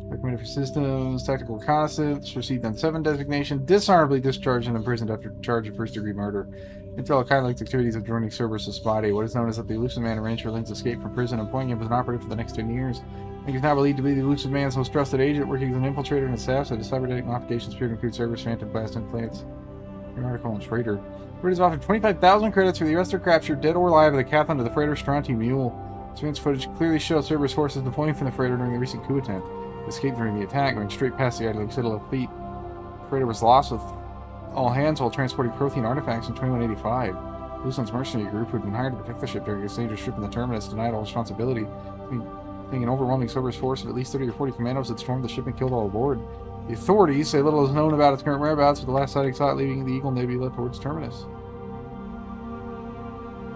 Recommended for Systems, Tactical Reconnaissance, received on 7 designation, dishonorably discharged and imprisoned after charge of first-degree murder. Intel Kai Lang's activities of joining Cerberus is spotty. What is known as that the elusive man arranged for Lang's escape from prison, employing him as an operative for the next 10 years. He is now believed to be the elusive man's most trusted agent, working as an infiltrator and assassin. The cybernetic modifications appear to include servers, phantom blast implants. An article on Freighter. Freighter is offered 25,000 credits for the arrested or captured, dead or alive, of the captain of the freighter Stronti Mule. Surveillance footage clearly shows Cerberus forces deploying from the freighter during the recent coup attempt. It escaped during the attack, going straight past the idling Citadel fleet. The freighter was lost with all hands while transporting Prothean artifacts in 2185. Luson's mercenary group, who had been hired to protect the ship during a dangerous trip in the Terminus, denied all responsibility. Being an overwhelming Cerberus force of at least 30 or 40 commandos had stormed the ship and killed all aboard. The authorities say little is known about its current whereabouts, with the last sighting saw it leaving the Eagle Nebula towards Terminus.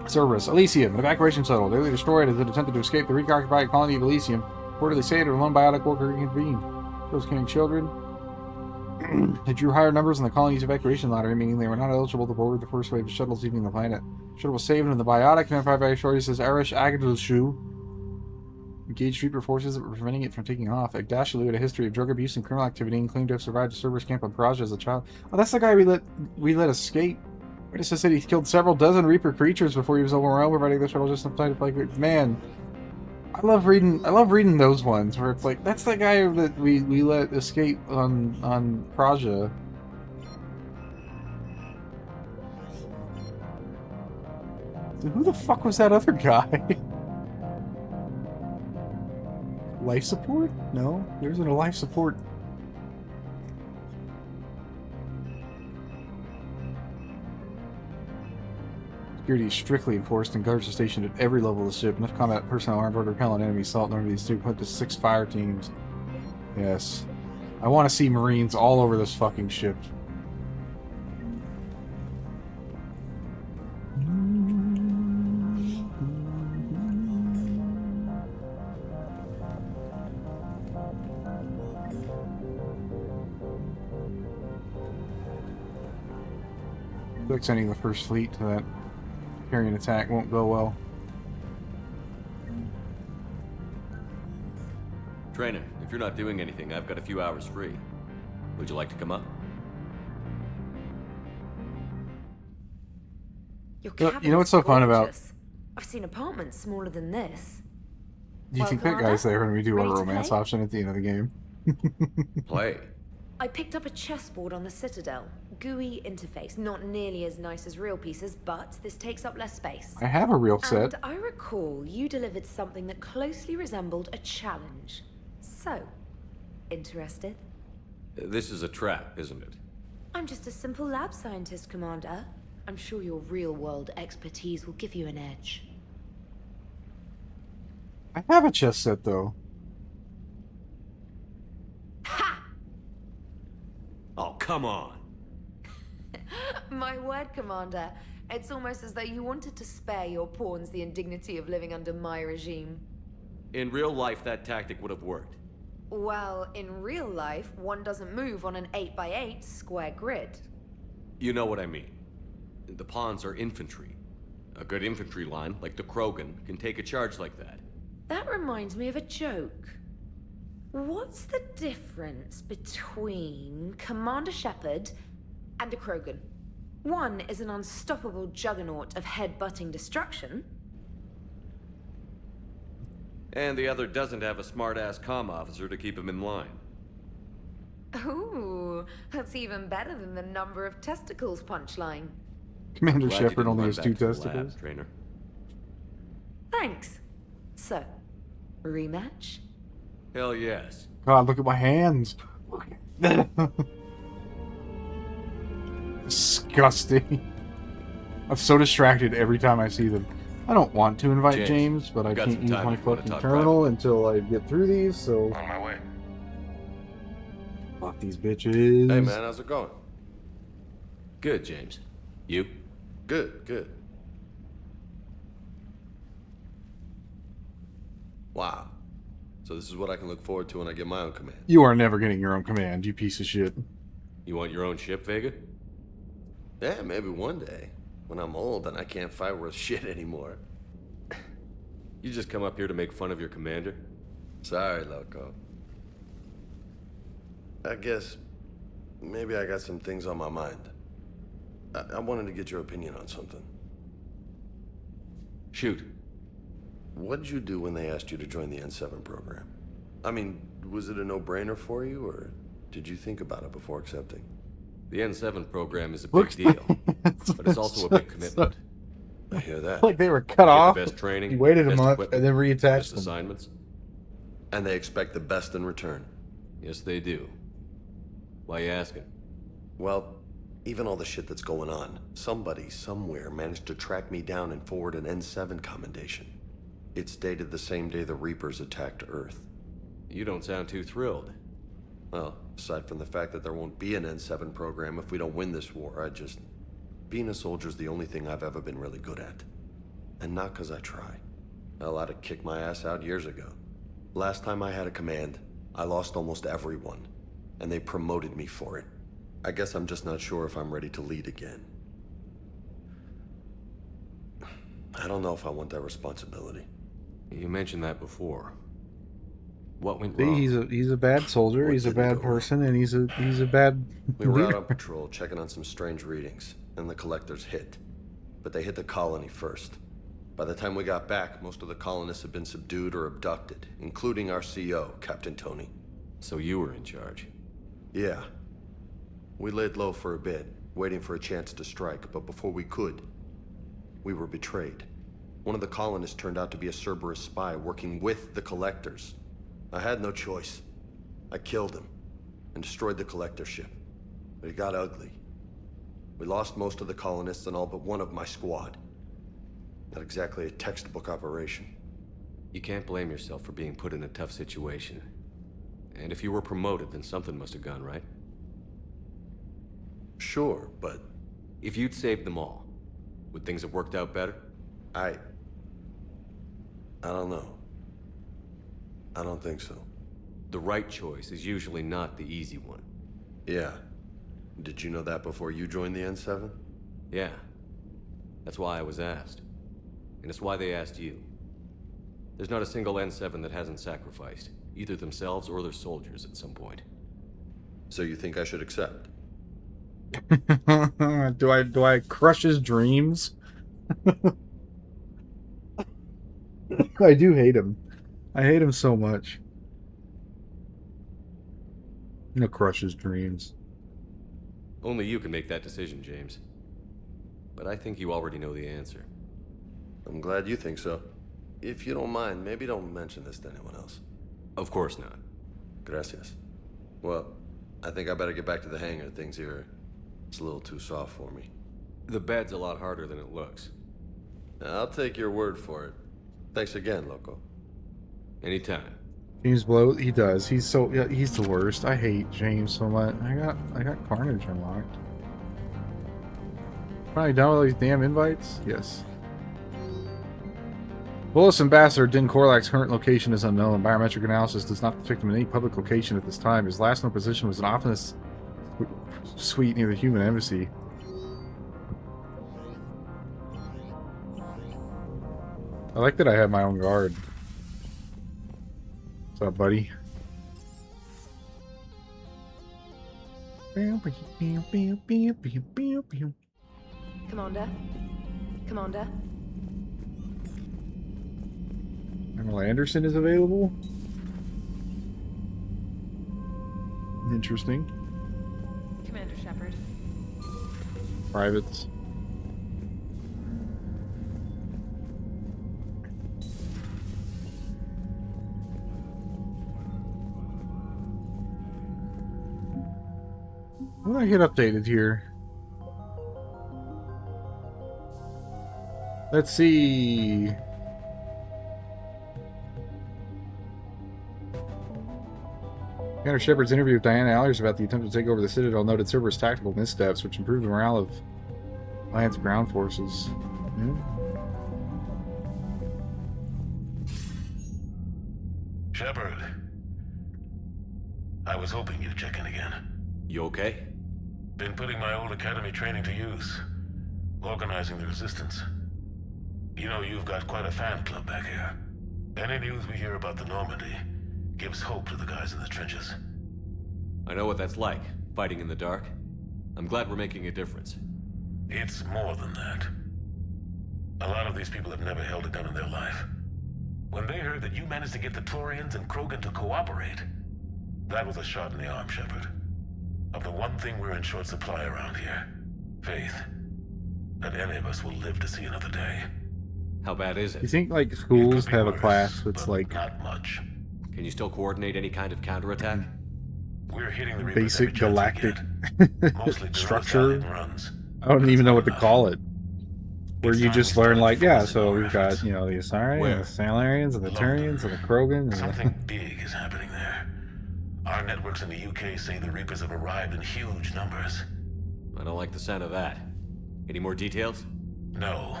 Cerberus, Elysium, an evacuation shuttle, nearly destroyed as it attempted to escape the reoccupied colony of Elysium. Reportedly saved when one biotic worker intervened. Those killing children. It drew higher numbers in the colony's evacuation lottery, meaning they were not eligible to board the first wave of shuttles leaving the planet. The shuttle was saved, and the biotic, identified by authorities as Arish Agdashu, engaged Reaper forces that were preventing it from taking off. Agdashalu had a history of drug abuse and criminal activity, and claimed to have survived a Cerberus camp on Paraja as a child. Oh, that's the guy we let escape. Witnesses said he killed several dozen Reaper creatures before he was overwhelmed, providing the shuttle just enough time to play. Man, I love reading those ones where it's like, that's the guy that we let escape on Paraja. So who the fuck was that other guy? Life support? No, there isn't a life support. Security is strictly enforced, and guards are stationed at every level of the ship. Enough combat personnel armed to repel an enemy assault in order to put to 6 fire teams. Yes. I want to see Marines all over this fucking ship. Like sending the first fleet to that carrying attack won't go well. Trainer, if you're not doing anything, I've got a few hours free. Would you like to come up? Your You know what's so fun about... I've seen apartments smaller than this. Do you think that guy's there when we do our romance option at the end of the game? Play. I picked up a chessboard on the Citadel. GUI interface, not nearly as nice as real pieces, but this takes up less space. I have a real set. And I recall you delivered something that closely resembled a challenge. So, interested? This is a trap, isn't it? I'm just a simple lab scientist, Commander. I'm sure your real-world expertise will give you an edge. I have a chess set, though. Oh, come on. My word, Commander. It's almost as though you wanted to spare your pawns the indignity of living under my regime. In real life, that tactic would have worked. Well, in real life, one doesn't move on an 8x8 square grid. You know what I mean. The pawns are infantry. A good infantry line, like the Krogan, can take a charge like that. That reminds me of a joke. What's the difference between Commander Shepard and a Krogan? One is an unstoppable juggernaut of head-butting destruction. And the other doesn't have a smart-ass comm officer to keep him in line. Ooh, that's even better than the number of testicles punchline. Commander Glad you Shepard didn't only run has back 2 to the testicles. lab, Trainer. Thanks. So, rematch? Hell yes. God, look at my hands. Disgusting. I'm so distracted every time I see them. I don't want to invite James, but I can't use my fucking terminal until I get through these, so... On my way. Fuck these bitches. Hey man, how's it going? Good, James. You? Good, good. Wow. So this is what I can look forward to when I get my own command. You are never getting your own command, you piece of shit. You want your own ship, Vega? Yeah, maybe one day. When I'm old and I can't fight worth shit anymore. You just come up here to make fun of your commander? Sorry, Loco. I guess maybe I got some things on my mind. I wanted to get your opinion on something. Shoot. What did you do when they asked you to join the N7 program? I mean, was it a no-brainer for you, or did you think about it before accepting? The N7 program is a big deal, but it's also a big commitment. I hear that. Like they were cut off. Best training, You waited a best month equipment, and then reattached best them. assignments. And they expect the best in return. Yes, they do. Why you asking? Well, even all the shit that's going on, somebody somewhere managed to track me down and forward an N7 commendation. It's dated the same day the Reapers attacked Earth. You don't sound too thrilled. Well, aside from the fact that there won't be an N7 program if we don't win this war, being a soldier's the only thing I've ever been really good at. And not because I try. Hell, I'd have kicked my ass out years ago. Last time I had a command, I lost almost everyone, and they promoted me for it. I guess I'm just not sure if I'm ready to lead again. I don't know if I want that responsibility. You mentioned that before. What went See, wrong? he's a bad soldier, he's a bad person, and he's a bad We were out leader. on patrol, checking on some strange readings, and the collectors hit. But they hit the colony first. By the time we got back, most of the colonists had been subdued or abducted, including our CO, Captain Tony. So you were in charge? Yeah. We laid low for a bit, waiting for a chance to strike, but before we could, we were betrayed. One of the colonists turned out to be a Cerberus spy working with the collectors. I had no choice. I killed him and destroyed the collector ship. But it got ugly. We lost most of the colonists and all but one of my squad. Not exactly a textbook operation. You can't blame yourself for being put in a tough situation. And if you were promoted, then something must have gone right. Sure, but... If you'd saved them all, would things have worked out better? I don't know. I don't think so. The right choice is usually not the easy one. Yeah. Did you know that before you joined the N7? Yeah. That's why I was asked. And it's why they asked you. There's not a single N7 that hasn't sacrificed, either themselves or their soldiers at some point. So you think I should accept? Do I crush his dreams? I do hate him. I hate him so much. I'm gonna crush his dreams. Only you can make that decision, James. But I think you already know the answer. I'm glad you think so. If you don't mind, maybe don't mention this to anyone else. Of course not. Gracias. Well, I think I better get back to the hangar. Things here, it's a little too soft for me. The bed's a lot harder than it looks. I'll take your word for it. Thanks again, Loco. Anytime. James Blow, he does. He's so, yeah, he's the worst. I hate James so much. I got Carnage unlocked. Finally done with all these damn invites? Yes. Volus Ambassador Din Korlak's current location is unknown. Biometric analysis does not detect him in any public location at this time. His last known position was an office suite near the human embassy. I like that I have my own guard. What's up, buddy? Commander? Commander? Admiral Anderson is available? Interesting. Commander Shepard. Privates. What did I get updated here? Let's see. Commander Shepard's interview with Diana Allers about the attempt to take over the Citadel noted Cerberus' tactical missteps, which improved the morale of Alliance ground forces. Shepard. I was hoping you'd check in again. You okay? Been putting my old academy training to use. Organizing the resistance. You know, you've got quite a fan club back here. Any news we hear about the Normandy gives hope to the guys in the trenches. I know what that's like, fighting in the dark. I'm glad we're making a difference. It's more than that. A lot of these people have never held a gun in their life. When they heard that you managed to get the Turians and Krogan to cooperate, that was a shot in the arm, Shepard. Of the one thing we're in short supply around here, faith. That any of us will live to see another day. How bad is it? You think, like, schools have a class that's, like... Not much. Can you still coordinate any kind of counterattack? We're hitting the Reapers Basic galactic Mostly structure? runs. I don't even know what to call it. Where you just learn, like, yeah, so we've got, you know, the Asari, and the Salarians, and the Turians, and the Krogan, and Something big is happening there. Our networks in the UK say the Reapers have arrived in huge numbers. I don't like the sound of that. Any more details? No.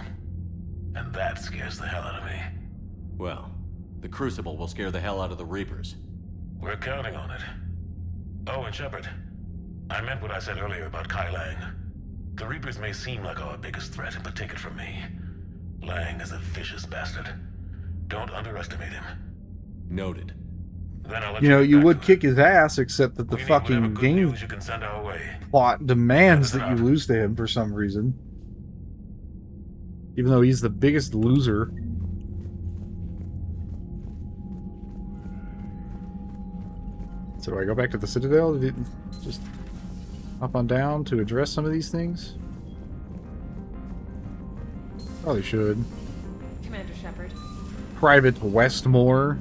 And that scares the hell out of me. Well, the Crucible will scare the hell out of the Reapers. We're counting on it. Oh, and Shepard, I meant what I said earlier about Kai Lang. The Reapers may seem like our biggest threat, but take it from me. Lang is a vicious bastard. Don't underestimate him. Noted. Then I'll let you know, you get would back to kick his ass, except that the fucking game you can send our way. plot demands that you lose to him for some reason. Even though he's the biggest loser. So do I go back to the Citadel? Just up on down to address some of these things? Probably should. Commander Shepard. Private Westmore.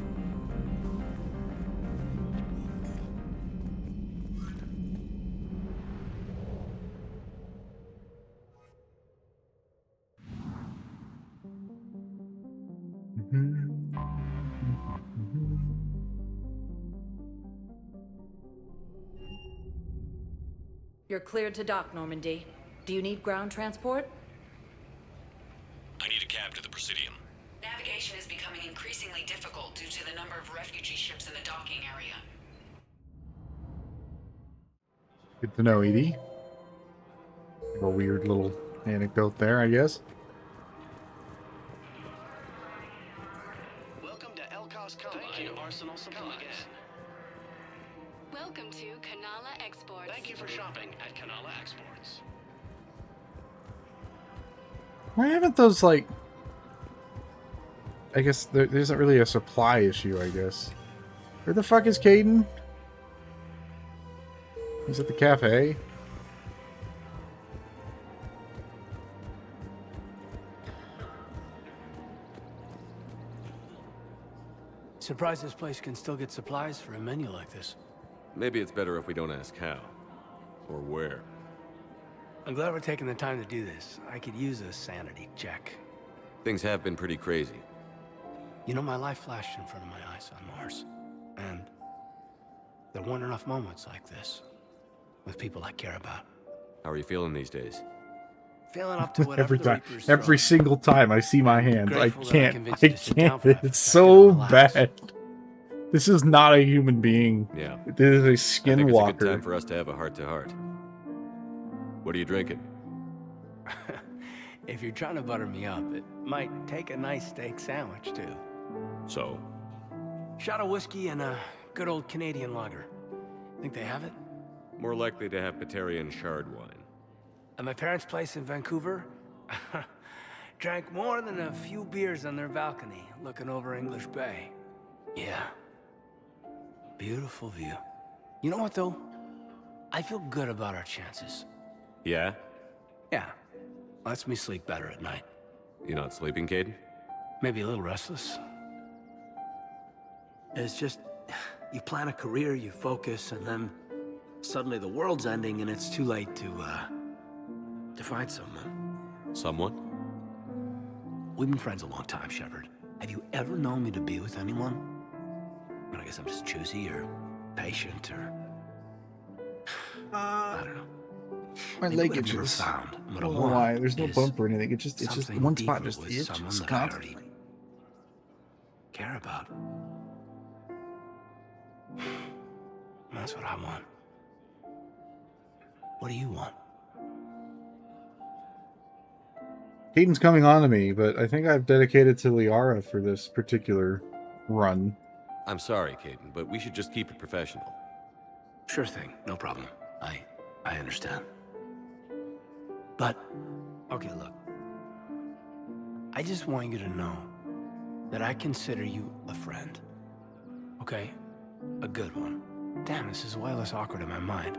You're cleared to dock, Normandy. Do you need ground transport? I need a cab to the Presidium. Navigation is becoming increasingly difficult due to the number of refugee ships in the docking area. Good to know, Edie. A weird little anecdote there, I guess. Welcome to Elkos Combine Arsenal Supplies. Welcome to Kanala Exports. Thank you for shopping at Kanala Exports. Why haven't those, like... I guess there isn't really a supply issue, I guess. Where the fuck is Kaidan? He's at the cafe. Surprised this place can still get supplies for a menu like this. Maybe it's better if we don't ask how. Or where. I'm glad we're taking the time to do this. I could use a sanity check. Things have been pretty crazy. You know, my life flashed in front of my eyes on Mars. And there weren't enough moments like this. With people I care about. How are you feeling these days? Feeling up to whatever Every the time, Reapers every throw. single time I see my hands, I Grateful that I can't. convinced I you to sit down can't. for half a It's second so and relax. bad. This is not a human being. Yeah. This is a I think it's a good skinwalker. time for us to have a heart-to-heart. What are you drinking? If you're trying to butter me up, it might take a nice steak sandwich, too. So? Shot of whiskey and a good old Canadian lager. Think they have it? More likely to have Batarian shard wine. At my parents' place in Vancouver, drank more than a few beers on their balcony, looking over English Bay. Yeah. Beautiful view. You know what, though? I feel good about our chances. Yeah? Yeah. Lets me sleep better at night. You not sleeping, Kaidan? Maybe a little restless. It's just, you plan a career, you focus, and then suddenly the world's ending and it's too late to find someone. Someone? We've been friends a long time, Shepard. Have you ever known me to be with anyone? But I guess I'm just choosy or patient or... I don't know. My Maybe leg what I've never itches. found, I what I don't know want why. There's no is bump or anything. It's just something one spot deeper just with itches someone that I constantly. already care about. That's what I want. What do you want? Kaidan's coming on to me, but I think I've dedicated to Liara for this particular run. I'm sorry, Kaidan, but we should just keep it professional. Sure thing, no problem. I understand. But, okay, look. I just want you to know that I consider you a friend. Okay? A good one. Damn, this is way less awkward in my mind.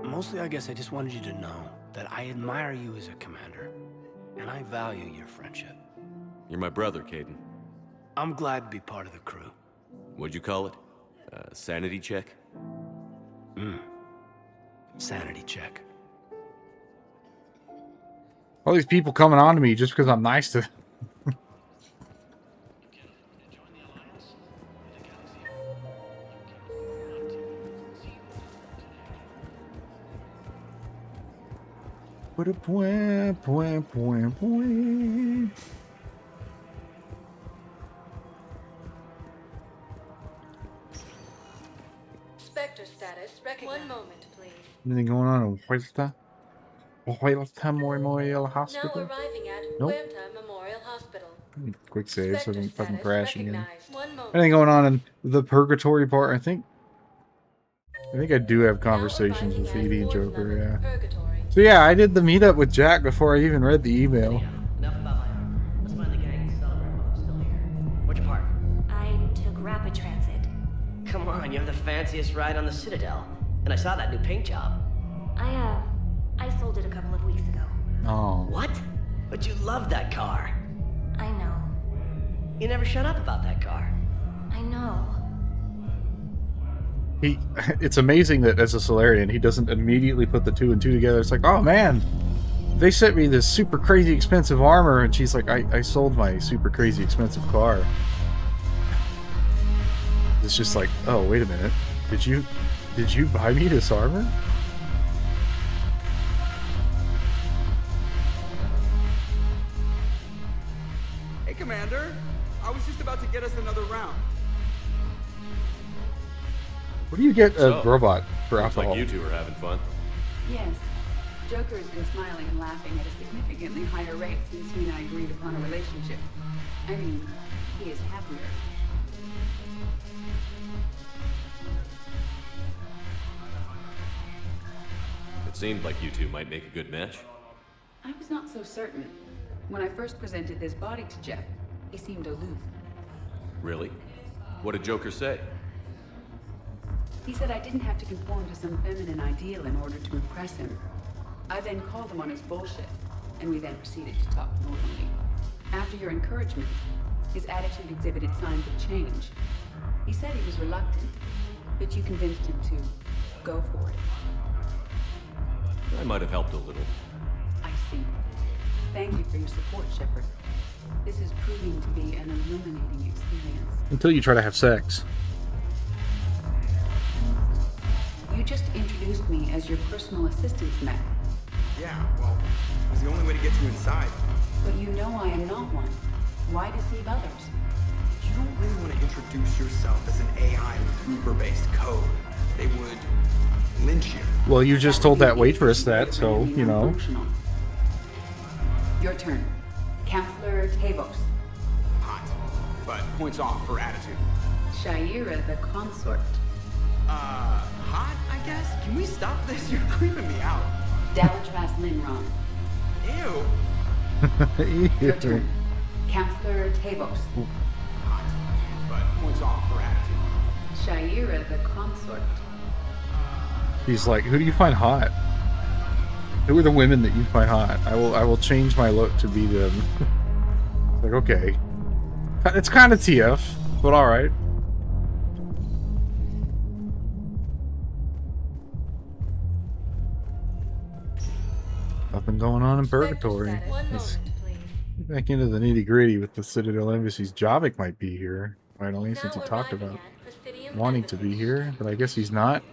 Mostly, I guess I just wanted you to know that I admire you as a commander, and I value your friendship. You're my brother, Kaidan. I'm glad to be part of the crew. What'd you call it? Sanity check? Sanity check. All these people coming on to me just because I'm nice to them. Spectre status recognized. 1 moment, please. Anything going on in Huerta Memorial Hospital? Now arriving at Nope. Huerta Memorial Hospital. Quick save so I don't fucking crash again. Recognized. 1 moment. Anything going on in the purgatory part? I think I do have conversations with Edie and Joker, yeah. So yeah, I did the meetup with Jack before I even read the email. Enough about my arm. Let's find the gang and celebrate while I'm still here. Where'd you park? I took rapid transit. Come on, you have the fanciest ride on the Citadel. And I saw that new paint job. I sold it a couple of weeks ago. Oh. What? But you love that car. I know. You never shut up about that car. I know. It's amazing that as a Solarian, he doesn't immediately put the 2 and 2 together. It's like, oh man, they sent me this super crazy expensive armor, and she's like, I sold my super crazy expensive car. It's just like, oh wait a minute, did you buy me this armor? Hey, Commander. I was just about to get us another round. Where do you get a So, robot for looks alcohol? like you two are having fun. Yes. Joker has been smiling and laughing at a significantly higher rate since he and I agreed upon a relationship. I mean, he is happier. It seemed like you two might make a good match. I was not so certain. When I first presented this body to Jeff, he seemed aloof. Really? What did Joker say? He said I didn't have to conform to some feminine ideal in order to impress him. I then called him on his bullshit, and we then proceeded to talk normally. After your encouragement, his attitude exhibited signs of change. He said he was reluctant, but you convinced him to go for it. I might have helped a little. I see. Thank you for your support, Shepard. This is proving to be an illuminating experience. Until you try to have sex. You just introduced me as your personal assistant, Matt. Yeah, well, it was the only way to get you inside. But you know I am not one. Why deceive others? You don't really want to introduce yourself as an AI with Uber-based code. They would lynch you. Well, you just told that waitress that, so, you know. Your turn. Counselor Tavos. Hot, but points off for attitude. Shaira the consort. Hot, I guess? Can we stop this? You're creeping me out. Dalatras Linron. Ew. Your turn. Counselor Tavos. Hot, but points off for attitude. Shaira the consort. He's like, who do you find hot? Who are the women that you find hot? I will change my look to be them. Like, okay. It's kind of TF, but alright. Nothing going on in Purgatory. Let's get back into the nitty gritty with the Citadel Embassy's Javik might be here, finally, since he talked about wanting to be here, but I guess he's not.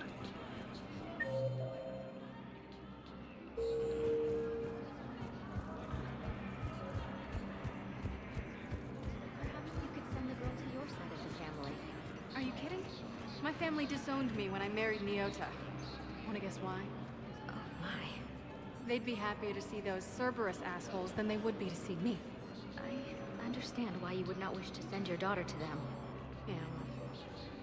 Are you kidding? My family disowned me when I married Nyota. Wanna guess why? Oh my. They'd be happier to see those Cerberus assholes than they would be to see me. I understand why you would not wish to send your daughter to them. Yeah, well,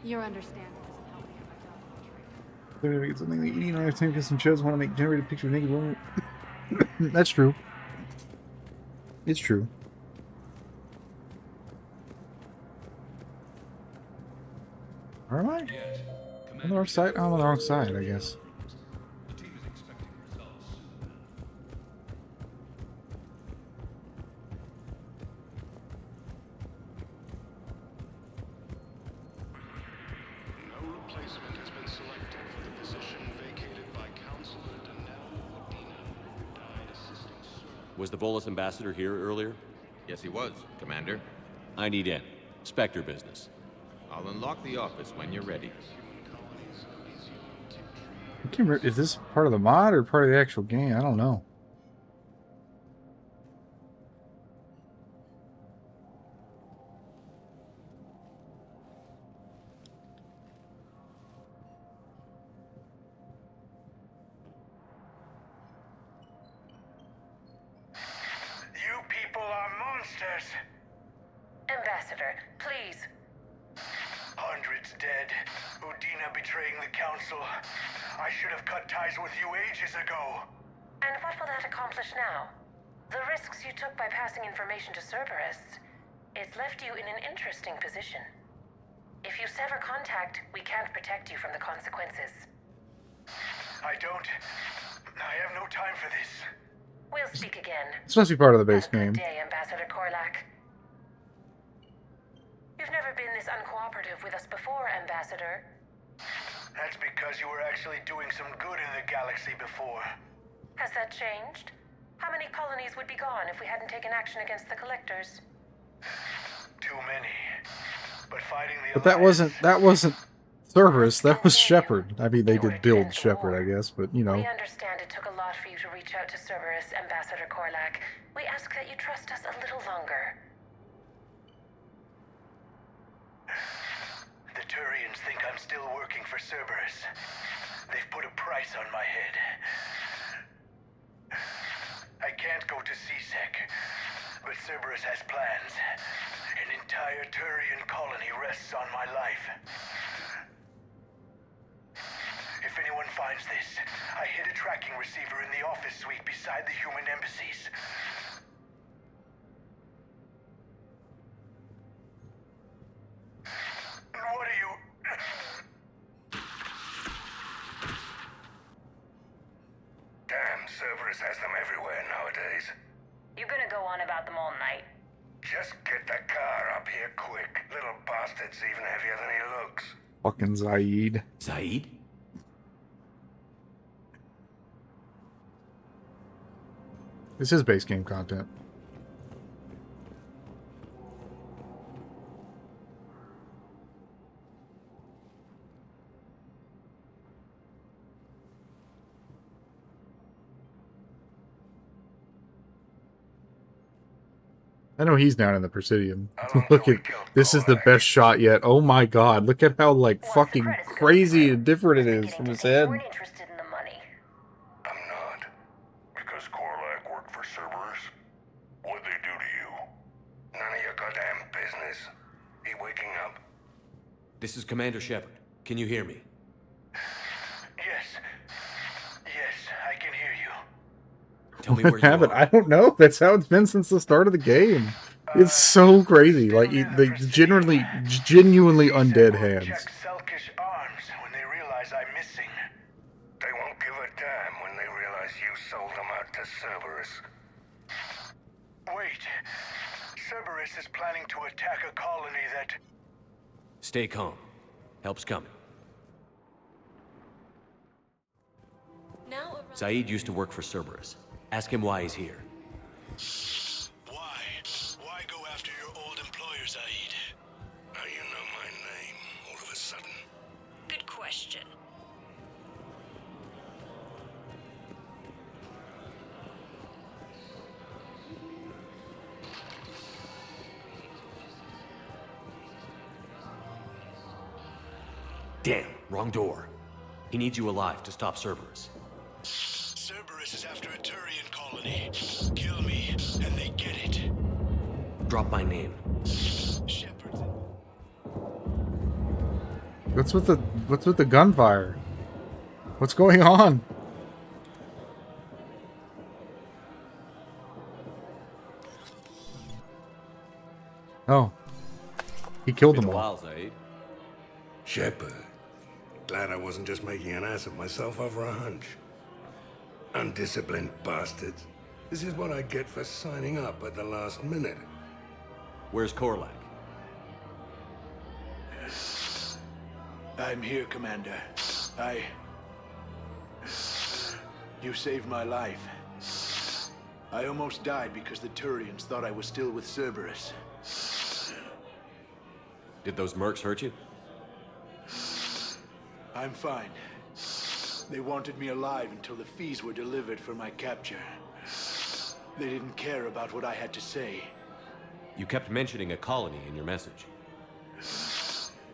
your understanding doesn't help me get my daughter on track. They're gonna get something like eating on time because some shows want to make generated picture of naked women. That's true. It's true. Or am I? On the wrong side? I'm on the wrong side, I guess. Was the Volus ambassador here earlier? Yes, he was, Commander. I need in. Spectre business. I'll unlock the office when you're ready. I can't remember, is this part of the mod or part of the actual game? I don't know. You people are monsters. Ambassador, please. Hundreds dead. Udina betraying the Council. I should have cut ties with you ages ago. And what will that accomplish now? The risks you took by passing information to Cerberus, it's left you in an interesting position. If you sever contact, we can't protect you from the consequences. I have no time for this. We'll speak again. This must be part of the base game. Good day, Ambassador Korlak. You've never been this uncooperative with us before, Ambassador. That's because you were actually doing some good in the galaxy before. Has that changed? How many colonies would be gone if we hadn't taken action against the Collectors? Too many. But fighting the But that wasn't Cerberus, that was Shepard. I mean, they did build Shepard, I guess, but you know. We understand it took a lot for you to reach out to Cerberus, Ambassador Korlak. We ask that you trust us a little longer. The Turians think I'm still working for Cerberus. They've put a price on my head. I can't go to C-Sec, but Cerberus has plans. An entire Turian colony rests on my life. If anyone finds this, I hid a tracking receiver in the office suite beside the human embassies. What are you... Damn, Cerberus has them everywhere nowadays. You're gonna go on about them all night. Just get the car up here quick. Little bastard's even heavier than he looks. Fucking Zaid. Zaid? This is base game content. I know he's down in the Presidium. Look at this is the best shot yet. Oh my god, look at how like fucking crazy and different it is from his head. Interested in the money. I'm not. Because Korlak worked for Cerberus? What'd they do to you? None of your goddamn business. He waking up? This is Commander Shepard. Can you hear me? Yes. Yes, I can hear you. Tell me where What you happened? are. I don't know. That's how it's been since the start of the game. It's so crazy. Like they genuinely undead hands. Selkish arms when they realize I'm missing. They won't give a damn when they realize you sold them out to Cerberus. Wait. Cerberus is planning to attack a colony that... Stay calm. Help's coming. Now Zaid used to work for Cerberus. Ask him why he's here. Why? Why go after your old employer, Zaid? How you know my name all of a sudden? Good question. Damn, wrong door. He needs you alive to stop Cerberus. Cerberus is after a Turian colony. Kill me, and they get it. Drop my name. What's with the gunfire? What's going on? Oh. He killed them Been a all. while, Zaid. Shepard. Glad I wasn't just making an ass of myself over a hunch. Undisciplined bastards. This is what I get for signing up at the last minute. Where's Korlak? I'm here, Commander. You saved my life. I almost died because the Turians thought I was still with Cerberus. Did those mercs hurt you? I'm fine. They wanted me alive until the fees were delivered for my capture. They didn't care about what I had to say. You kept mentioning a colony in your message.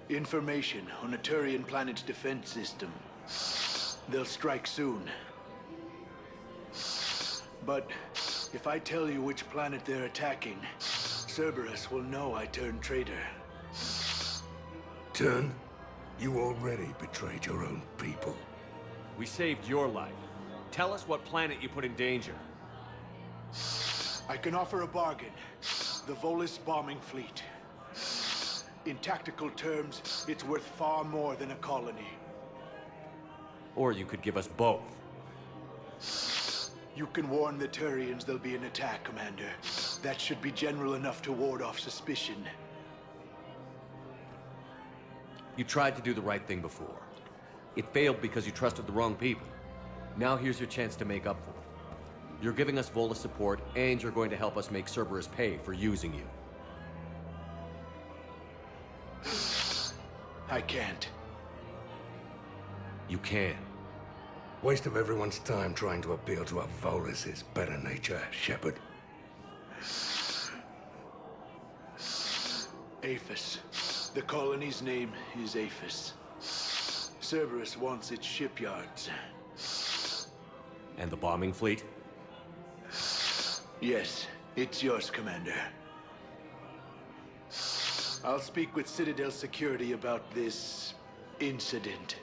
Information on a Turian planet's defense system. They'll strike soon. But if I tell you which planet they're attacking, Cerberus will know I turned traitor. Turn? You already betrayed your own people. We saved your life. Tell us what planet you put in danger. I can offer a bargain. The Volus bombing fleet. In tactical terms, it's worth far more than a colony. Or you could give us both. You can warn the Turians there'll be an attack, Commander. That should be general enough to ward off suspicion. You tried to do the right thing before. It failed because you trusted the wrong people. Now here's your chance to make up for it. You're giving us Volus support, and you're going to help us make Cerberus pay for using you. I can't. You can. Waste of everyone's time trying to appeal to a Volus' better nature, Shepard. Aphis. The colony's name is Aphis. Cerberus wants its shipyards. And the bombing fleet? Yes, it's yours, Commander. I'll speak with Citadel Security about this incident.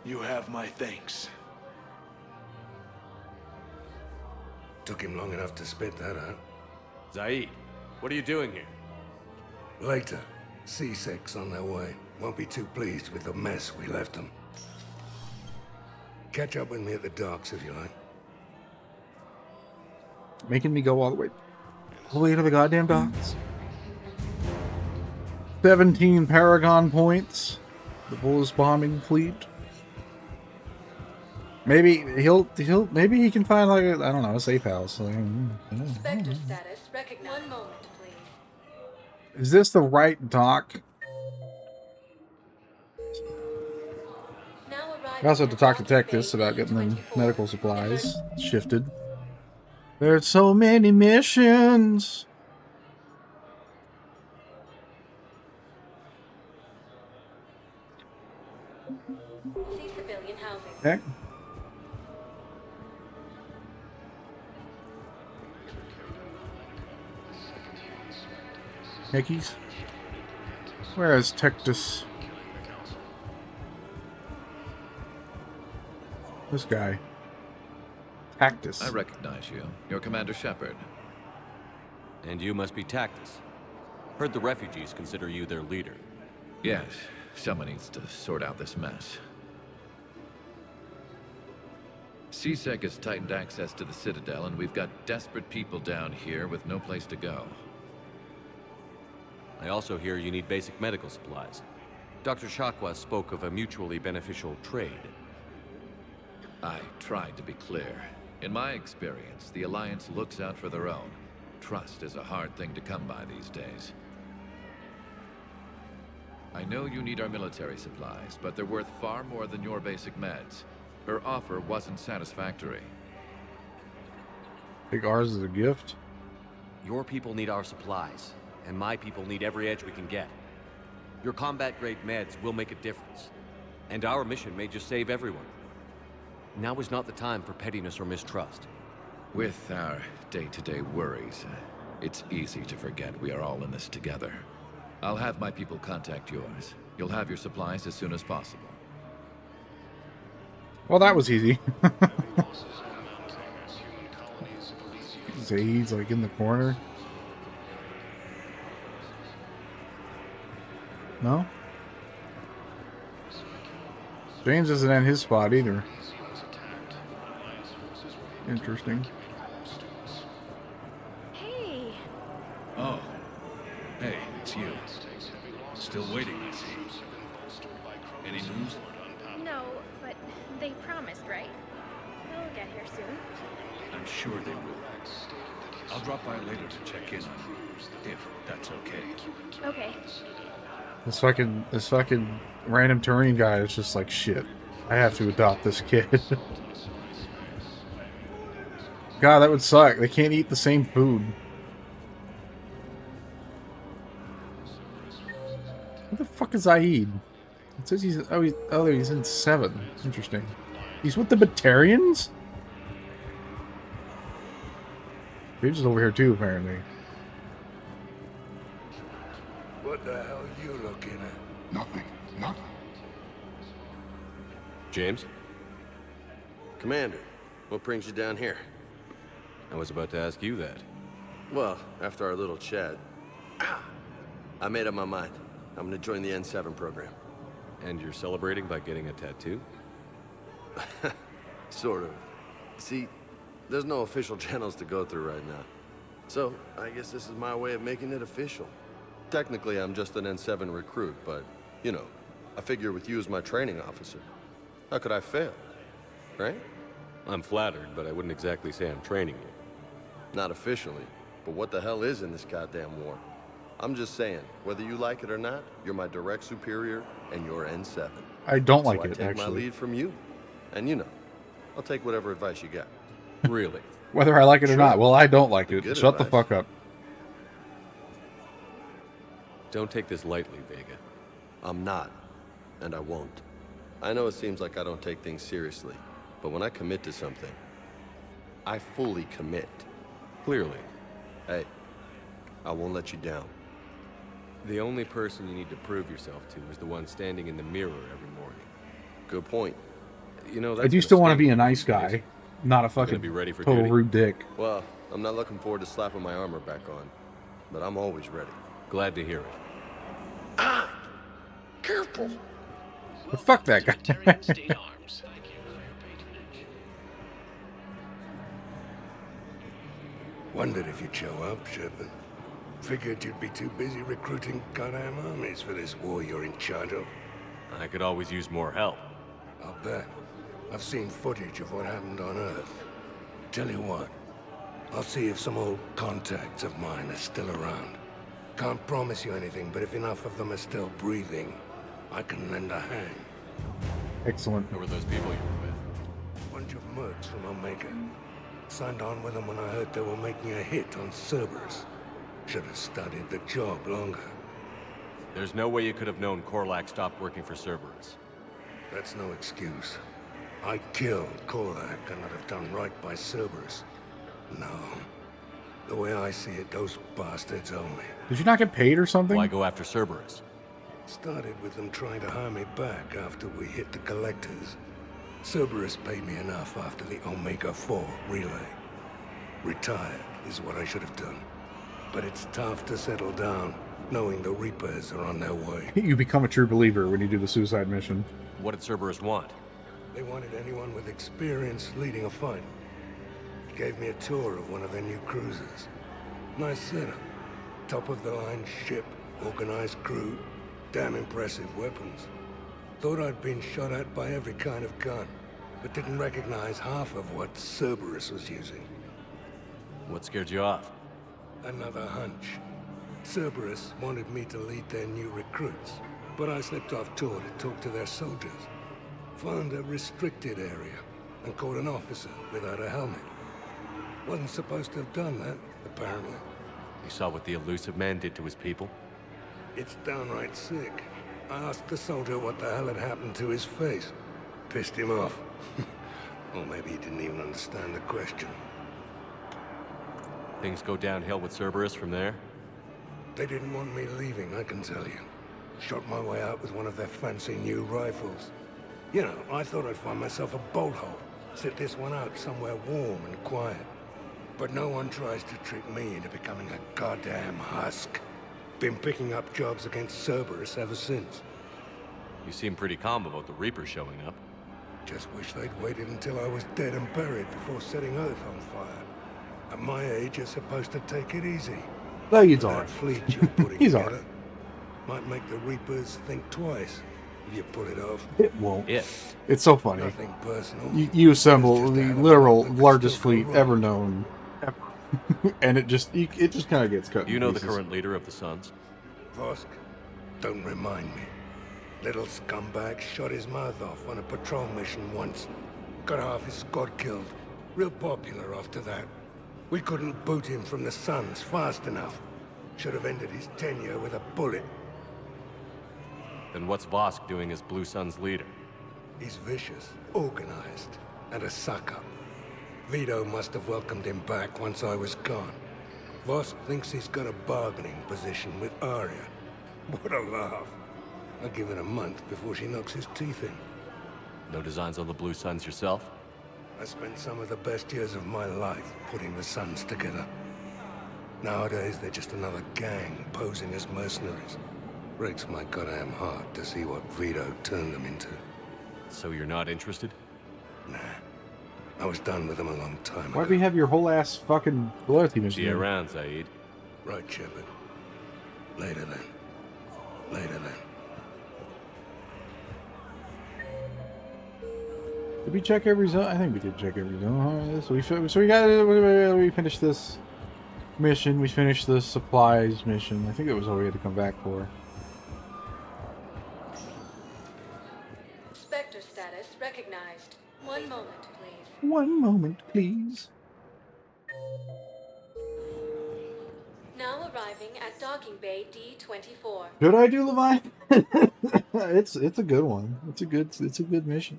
You have my thanks. Took him long enough to spit that out. Zaid, what are you doing here? Later. C-Sec's on their way. Won't be too pleased with the mess we left them. Catch up with me at the docks if you like. Making me go all the way to the goddamn docks. 17 Paragon points. The Volus bombing fleet. Maybe maybe he can find like I don't know, a safe house. Like, Spectre status recognized. 1 moment, please. is this the right dock? I also have to talk to Tectus about getting the medical supplies shifted. There's so many missions. See civilian housing. Okay. Hickeys? Where is Tectus? This guy. Tactus. I recognize you. You're Commander Shepard. And you must be Tactus. Heard the refugees consider you their leader. Yes, someone needs to sort out this mess. C-Sec has tightened access to the Citadel, and we've got desperate people down here with no place to go. I also hear you need basic medical supplies. Dr. Shakwa spoke of a mutually beneficial trade. I tried to be clear. In my experience, the Alliance looks out for their own. Trust is a hard thing to come by these days. I know you need our military supplies, but they're worth far more than your basic meds. Her offer wasn't satisfactory. Think ours is a gift? Your people need our supplies, and my people need every edge we can get. Your combat-grade meds will make a difference, and our mission may just save everyone. Now is not the time for pettiness or mistrust. With our day-to-day worries, it's easy to forget we are all in this together. I'll have my people contact yours. You'll have your supplies as soon as possible. Well, that was easy. Zaid's like in the corner. No? James isn't in his spot either. Interesting. Hey. Oh. Hey, it's you. Still waiting, I see. Any news? No, but they promised, right? They'll get here soon. I'm sure they will. I'll drop by later to check in on you, if that's okay. Okay. This fucking random Turian guy is just like, shit, I have to adopt this kid. God, that would suck. They can't eat the same food. What the fuck is Zaid? It says he's he's in 7. Interesting. He's with the Batarians? James is over here too, apparently. What the hell are you looking at? Nothing. Nothing. James? Commander, what brings you down here? I was about to ask you that. Well, after our little chat, I made up my mind. I'm gonna join the N7 program. And you're celebrating by getting a tattoo? Sort of. See, there's no official channels to go through right now. So, I guess this is my way of making it official. Technically, I'm just an N7 recruit, but, you know, I figure with you as my training officer, how could I fail? Right? I'm flattered, but I wouldn't exactly say I'm training you. Not officially, but what the hell is in this goddamn war? I'm just saying, whether you like it or not, you're my direct superior, and you're N7. I don't like so it, I take actually. my lead from you. And you know, I'll take whatever advice you got. Really? Whether I like it or Sure. not. Well, I don't like it. Good Shut the advice. fuck up. Don't take this lightly, Vega. I'm not, and I won't. I know it seems like I don't take things seriously, but when I commit to something, I fully commit. Clearly. Hey, I won't let you down. The only person you need to prove yourself to is the one standing in the mirror every morning. Good point. You know, I that's do gonna still want to sting be a you. nice guy, not a fucking be ready for total duty? rude dick. Well, I'm not looking forward to slapping my armor back on, but I'm always ready. Glad to hear it. Careful. But fuck that guy. Wondered if you'd show up, Shepard. Figured you'd be too busy recruiting goddamn armies for this war you're in charge of. I could always use more help. I'll bet. I've seen footage of what happened on Earth. Tell you what, I'll see if some old contacts of mine are still around. Can't promise you anything, but if enough of them are still breathing, I can lend a hand. Excellent. Who were those people you were with? Bunch of mercs from Omega. Signed on with them when I heard they were making a hit on Cerberus. Should have studied the job longer. There's no way you could have known Korlak stopped working for Cerberus. That's no excuse. I killed Korlak and I'd have done right by Cerberus. No. The way I see it, those bastards owe me. Did you not get paid or something? Why go after Cerberus? Started with them trying to hire me back after we hit the Collectors. Cerberus paid me enough after the Omega-4 relay. Retired is what I should have done. But it's tough to settle down, knowing the Reapers are on their way. You become a true believer when you do the suicide mission. What did Cerberus want? They wanted anyone with experience leading a fight. Gave me a tour of one of their new cruisers. Nice setup. Top-of-the-line ship, organized crew, damn impressive weapons. Thought I'd been shot at by every kind of gun, but didn't recognize half of what Cerberus was using. What scared you off? Another hunch. Cerberus wanted me to lead their new recruits, but I slipped off tour to talk to their soldiers. Found a restricted area and caught an officer without a helmet. Wasn't supposed to have done that, apparently. You saw what the Elusive Man did to his people? It's downright sick. I asked the soldier what the hell had happened to his face. Pissed him off. Or maybe he didn't even understand the question. Things go downhill with Cerberus from there? They didn't want me leaving, I can tell you. Shot my way out with one of their fancy new rifles. You know, I thought I'd find myself a bolt hole. Sit this one out somewhere warm and quiet. But no one tries to trick me into becoming a goddamn husk. Been picking up jobs against Cerberus ever since. You seem pretty calm about the Reaper showing up. Just wish they'd waited until I was dead and buried before setting Earth on fire. At my age, you're supposed to take it easy. No, you That don't. fleet you're putting He's together alright. might make the Reapers think twice if you pull it off. It won't. Yeah. It's so funny. Nothing personal. You assemble the literal largest fleet ever known, and it just kind of gets cut. Do you in know the pieces. current leader of the Suns? Vosk, don't remind me. Little scumbag shot his mouth off on a patrol mission once. Got half his squad killed. Real popular after that. We couldn't boot him from the Suns fast enough. Should have ended his tenure with a bullet. Then what's Vosk doing as Blue Sun's leader? He's vicious, organized, and a suck-up. Vito must have welcomed him back once I was gone. Vosk thinks he's got a bargaining position with Arya. What a laugh. I'll give it a month before she knocks his teeth in. No designs on the Blue Suns yourself? I spent some of the best years of my life putting the Suns together. Nowadays, they're just another gang posing as mercenaries. Breaks my goddamn heart to see what Vito turned them into. So you're not interested? Nah. I was done with them a long time Why'd ago. we have your whole ass fucking loyalty mission? See you around, Zaid. Right, Shepard. Later then. Later then. Did we check every zone? I think we did check every zone. So we finished this mission. We finished the supplies mission. I think that was all we had to come back for. Spectre status recognized. One moment, please. One moment, please. Now arriving at docking bay D-24. Should I do Leviathan? it's a good one. It's a good mission.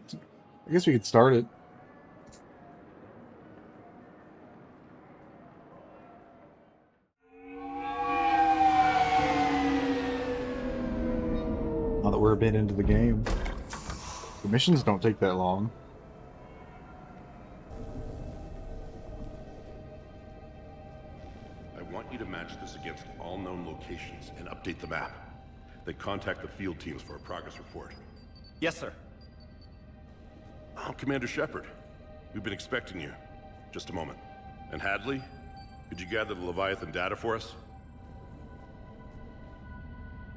I guess we could start it. Now that we're a bit into the game. The missions don't take that long. I want you to match this against all known locations and update the map. Then contact the field teams for a progress report. Yes, sir. Oh, Commander Shepard. We've been expecting you. Just a moment. And Hadley, could you gather the Leviathan data for us?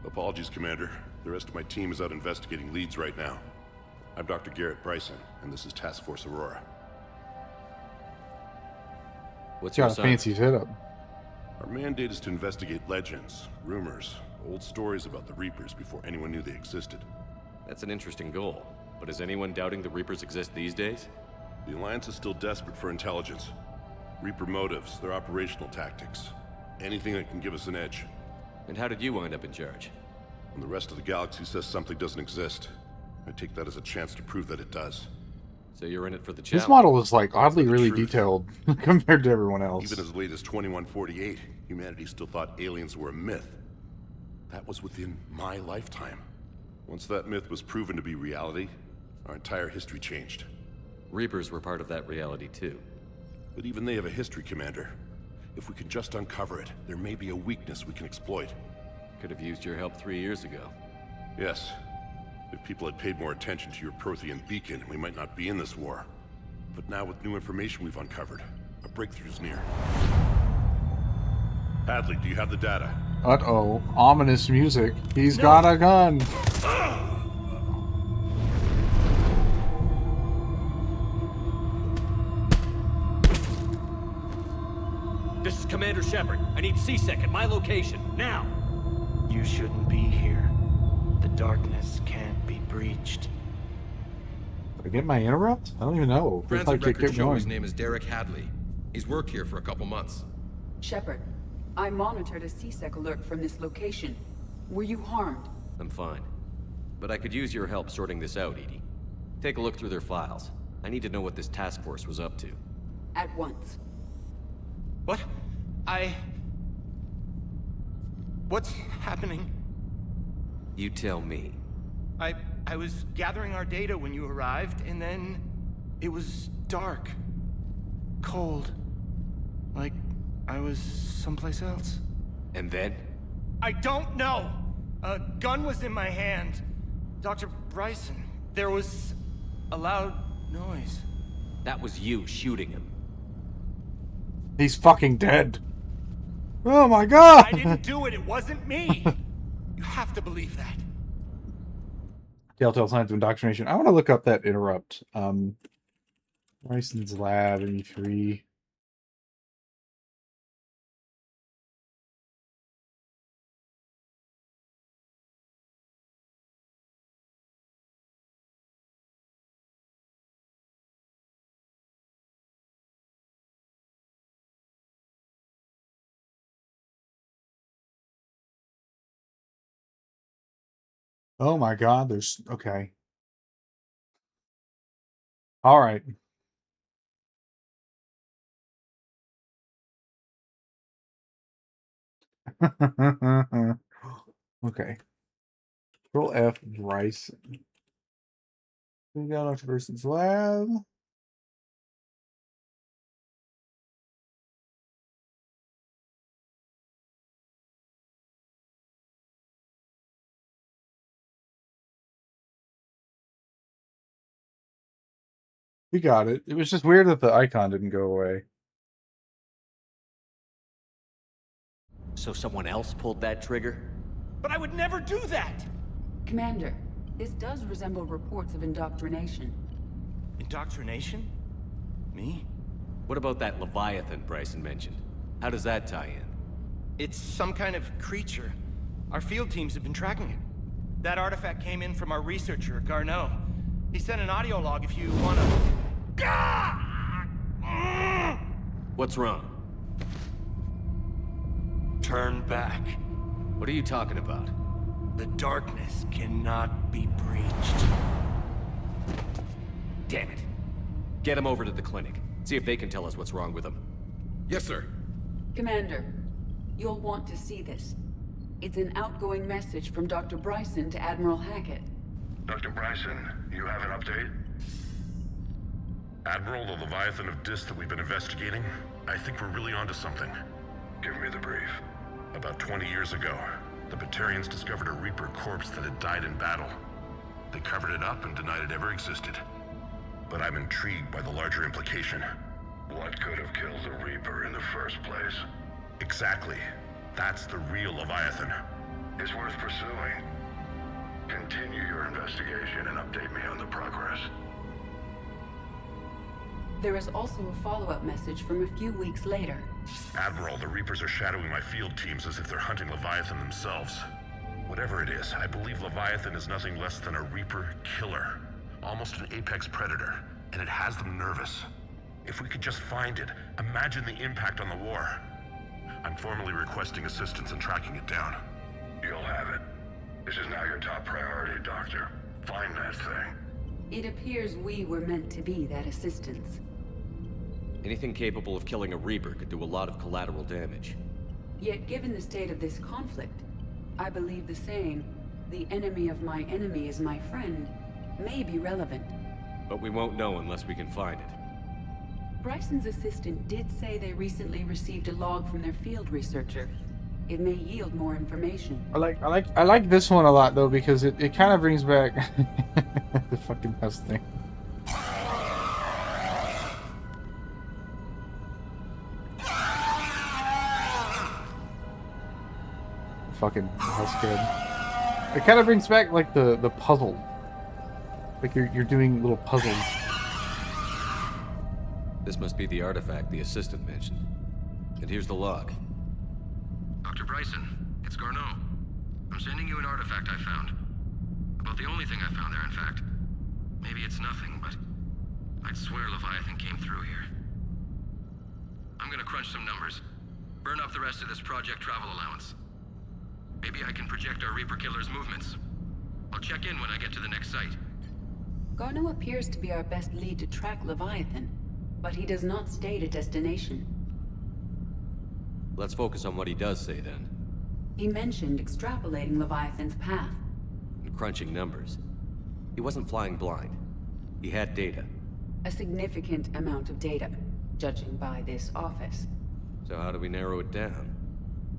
Apologies, Commander. The rest of my team is out investigating leads right now. I'm Dr. Garrett Bryson, and this is Task Force Aurora. What's Got a fancy setup. Our mandate is to investigate legends, rumors, old stories about the Reapers before anyone knew they existed. That's an interesting goal. But is anyone doubting the Reapers exist these days? The Alliance is still desperate for intelligence. Reaper motives, their operational tactics. Anything that can give us an edge. And how did you wind up in charge? When the rest of the galaxy says something doesn't exist, I take that as a chance to prove that it does. So you're in it for the challenge? This model is like oddly really detailed compared to everyone else. Even as late as 2148, humanity still thought aliens were a myth. That was within my lifetime. Once that myth was proven to be reality, our entire history changed. Reapers were part of that reality too. But even they have a history, Commander. If we can just uncover it, there may be a weakness we can exploit. Could have used your help 3 years ago. Yes. If people had paid more attention to your Prothean beacon, we might not be in this war. But now with new information we've uncovered, a breakthrough's near. Hadley, do you have the data? Uh-oh. Ominous music. He's got a gun. This is Commander Shepard. I need C-Sec at my location, now! You shouldn't be here. The darkness can't be breached. Did I get my interrupt? I don't even know. Looks Transit like it records kept show going. his name is Derek Hadley. He's worked here for a couple months. Shepard, I monitored a C-Sec alert from this location. Were you harmed? I'm fine. But I could use your help sorting this out, EDI. Take a look through their files. I need to know what this task force was up to. At once. What? What's happening? You tell me. I was gathering our data when you arrived, and then it was dark. Cold. Like I was someplace else. And then? I don't know. A gun was in my hand. Dr. Bryson, there was a loud noise. That was you shooting him. He's fucking dead. Oh my god! I didn't do it. It wasn't me. You have to believe that. Telltale signs of indoctrination. I want to look up that interrupt. Bryson's lab, E3. Oh my god, there's... Okay. Alright. Okay. Control F, Bryson. We got Dr. Bryson's lab. We got it. It was just weird that the icon didn't go away. So someone else pulled that trigger? But I would never do that! Commander, this does resemble reports of indoctrination. Indoctrination? Me? What about that Leviathan Bryson mentioned? How does that tie in? It's some kind of creature. Our field teams have been tracking it. That artifact came in from our researcher, Garneau. He sent an audio log if you wanna... What's wrong? Turn back. What are you talking about? The darkness cannot be breached. Damn it. Get him over to the clinic. See if they can tell us what's wrong with him. Yes, sir. Commander, you'll want to see this. It's an outgoing message from Dr. Bryson to Admiral Hackett. Dr. Bryson, you have an update? Admiral, the Leviathan of Dis that we've been investigating, I think we're really onto something. Give me the brief. About 20 years ago, the Batarians discovered a Reaper corpse that had died in battle. They covered it up and denied it ever existed. But I'm intrigued by the larger implication. What could have killed the Reaper in the first place? Exactly. That's the real Leviathan. It's worth pursuing. Continue your investigation and update me on the progress. There is also a follow-up message from a few weeks later. Admiral, the Reapers are shadowing my field teams as if they're hunting Leviathan themselves. Whatever it is, I believe Leviathan is nothing less than a Reaper killer. Almost an apex predator, and it has them nervous. If we could just find it, imagine the impact on the war. I'm formally requesting assistance in tracking it down. You'll have it. This is now your top priority, Doctor. Find that thing. It appears we were meant to be that assistance. Anything capable of killing a Reaper could do a lot of collateral damage. Yet given the state of this conflict, I believe the saying, "The enemy of my enemy is my friend," may be relevant. But we won't know unless we can find it. Bryson's assistant did say they recently received a log from their field researcher. It may yield more information. I like this one a lot though, because it kind of brings back the fucking house thing. Fucking house kid. It kind of brings back like the puzzle. Like you're doing little puzzles. This must be the artifact the assistant mentioned. And here's the log. Dr. Bryson, it's Garneau. I'm sending you an artifact I found. About the only thing I found there, in fact. Maybe it's nothing, but I'd swear Leviathan came through here. I'm gonna crunch some numbers. Burn up the rest of this Project Travel allowance. Maybe I can project our Reaper killer's movements. I'll check in when I get to the next site. Garneau appears to be our best lead to track Leviathan, but he does not state a destination. Let's focus on what he does say then. He mentioned extrapolating Leviathan's path. And crunching numbers. He wasn't flying blind. He had data. A significant amount of data, judging by this office. So how do we narrow it down?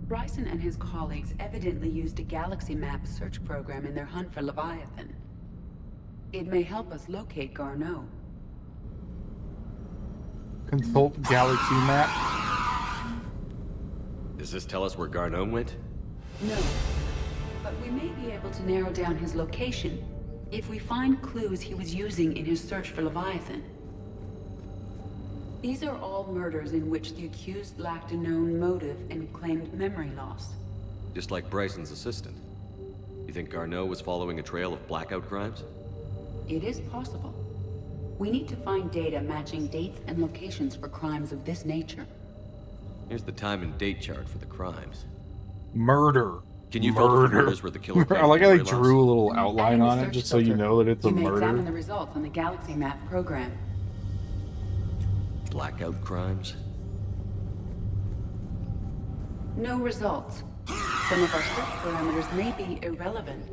Bryson and his colleagues evidently used a galaxy map search program in their hunt for Leviathan. It may help us locate Garneau. Consult galaxy map. Does this tell us where Garneau went? No, but we may be able to narrow down his location if we find clues he was using in his search for Leviathan. These are all murders in which the accused lacked a known motive and claimed memory loss. Just like Bryson's assistant. You think Garneau was following a trail of blackout crimes? It is possible. We need to find data matching dates and locations for crimes of this nature. Here's the time and date chart for the crimes. Murder. Can you filter for murders where the killer I like how they memory loss? drew a little outline on it just so you know that it's a You may examine murder. the results on the galaxy map program. Blackout crimes? No results. Some of our search parameters may be irrelevant.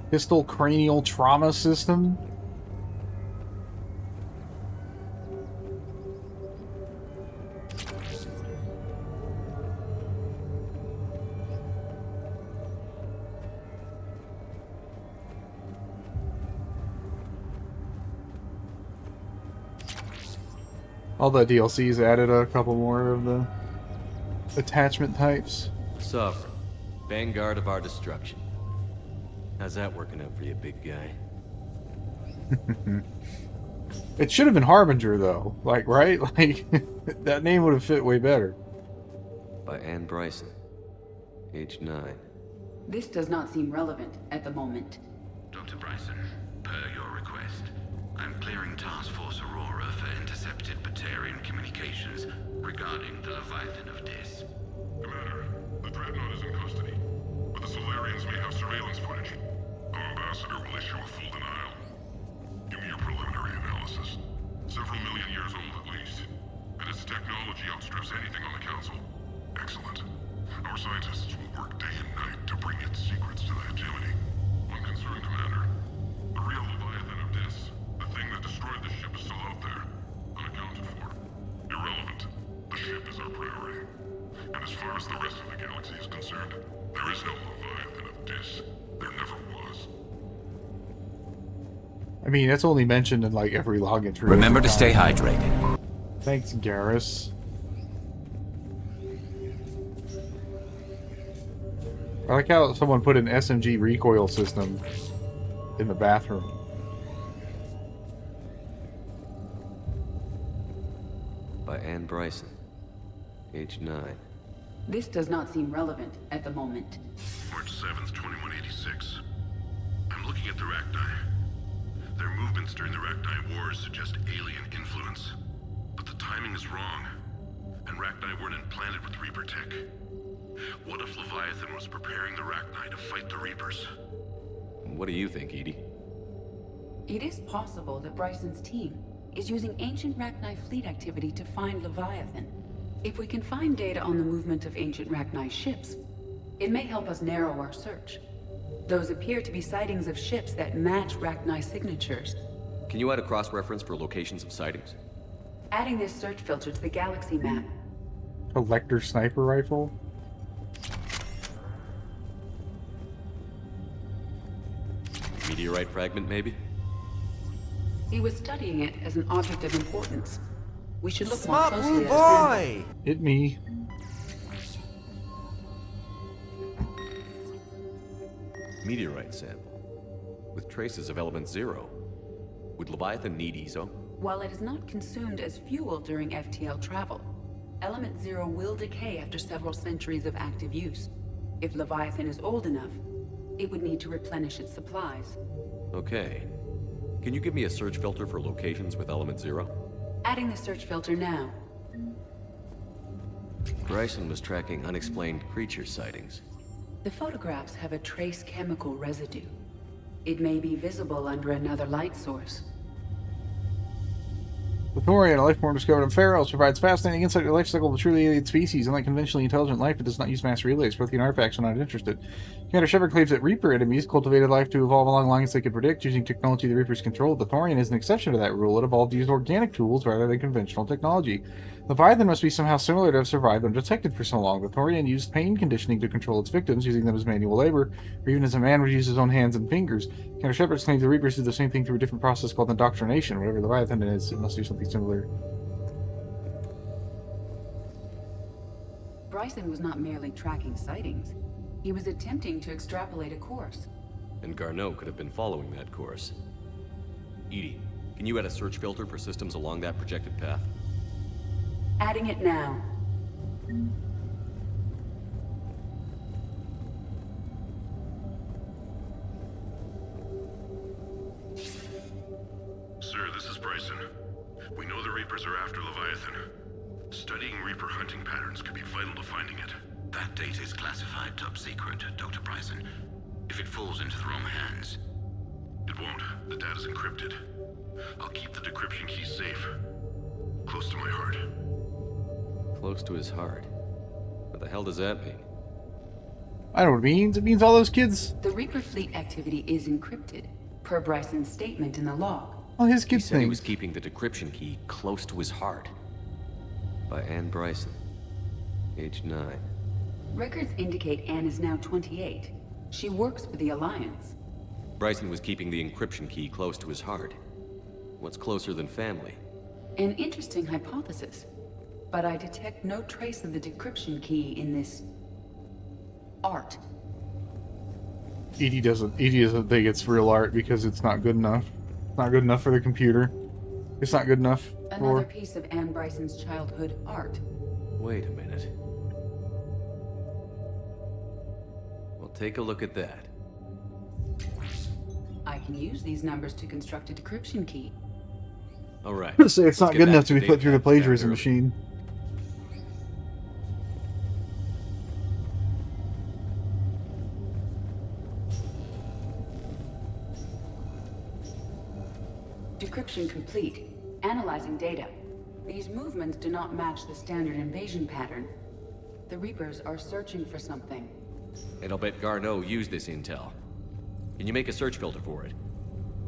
Pistol cranial trauma system? All the DLCs added a couple more of the attachment types. Sovereign. Vanguard of our destruction. How's that working out for you, big guy? It should have been Harbinger, though. Like, right? Like, that name would have fit way better. By Anne Bryson. Age 9. This does not seem relevant at the moment. Dr. Bryson, per your request, I'm clearing Task Force Aurora for intercepted Batarian communications regarding the Leviathan of Dis. Commander, the Dreadnought is in custody, but the Solarians may have surveillance footage. Our ambassador will issue a full denial. Give me your preliminary analysis. Several million years old at least, and its technology outstrips anything on the Council. Excellent. Our scientists will work day and night to bring its secrets to the hegemony. One concern, Commander. The real Leviathan of Dis, the thing that destroyed the ship, is still out there, unaccounted for. Irrelevant. The ship is our priority. And as far as the rest of the galaxy is concerned, there is no Leviathan of Dis. There never was. I mean, that's only mentioned in like every log entry. Remember to stay hydrated. Thanks, Garrus. I like how someone put an SMG recoil system in the bathroom. By Anne Bryson. Age 9. This does not seem relevant at the moment. March 7th, 2186. I'm looking at the Rachni. Their movements during the Rachni Wars suggest alien influence. But the timing is wrong. And Rachni weren't implanted with Reaper tech. What if Leviathan was preparing the Rachni to fight the Reapers? What do you think, Edie? It is possible that Bryson's team is using ancient Rachni fleet activity to find Leviathan. If we can find data on the movement of ancient Rachni ships, it may help us narrow our search. Those appear to be sightings of ships that match Rachni signatures. Can you add a cross-reference for locations of sightings? Adding this search filter to the galaxy map. Collector sniper rifle? Meteorite fragment, maybe? He was studying it as an object of importance. We should look more Smart closely blue at his boy! Hit me. Meteorite sample. With traces of element 0. Would Leviathan need ESO? While it is not consumed as fuel during FTL travel, Element 0 will decay after several centuries of active use. If Leviathan is old enough, it would need to replenish its supplies. Okay. Can you give me a search filter for locations with element 0? Adding the search filter now. Bryson was tracking unexplained creature sightings. The photographs have a trace chemical residue. It may be visible under another light source. The Thorian, a life form discovered on Pharos, provides fascinating insight into the life cycle of a truly alien species. Unlike conventionally intelligent life, it does not use mass relays. Prothean artifacts are not interested. Commander Shepard claims that Reaper enemies cultivated life to evolve along lines they could predict, using technology the Reapers control. The Thorian is an exception to that rule. It evolved to use organic tools rather than conventional technology. The Leviathan must be somehow similar to have survived undetected for so long. The Thorian used pain conditioning to control its victims, using them as manual labor, or even as a man would use his own hands and fingers. Commander Shepard claims the Reapers do the same thing through a different process called indoctrination. Whatever the Leviathan is, it must do something similar. Bryson was not merely tracking sightings. He was attempting to extrapolate a course. And Garneau could have been following that course. Edie, can you add a search filter for systems along that projected path? Adding it now. Sir, this is Bryson. We know the Reapers are after Leviathan. Studying Reaper hunting patterns could be vital to finding it. That data is classified top secret, Dr. Bryson. If it falls into the wrong hands... It won't. The data's encrypted. I'll keep the decryption key safe. Close to my heart. Close to his heart? What the hell does that mean? I know what it means. It means all those kids... The Reaper fleet activity is encrypted, per Bryson's statement in the log. All his kids He said he was keeping the decryption key close to his heart. By Anne Bryson. Age 9. Records indicate Anne is now 28. She works for the Alliance. Bryson was keeping the encryption key close to his heart. What's closer than family? An interesting hypothesis. But I detect no trace of the decryption key in this... art. Edie doesn't think it's real art because it's not good enough. It's not good enough for the computer. It's not good enough Another piece of Anne Bryson's childhood art. Wait a minute. Well, take a look at that. I can use these numbers to construct a decryption key. All right. Say it's not good enough to be put through the plagiarism machine. Decryption complete. Analyzing data. These movements do not match the standard invasion pattern. The Reapers are searching for something. And I'll bet Garneau used this intel. Can you make a search filter for it?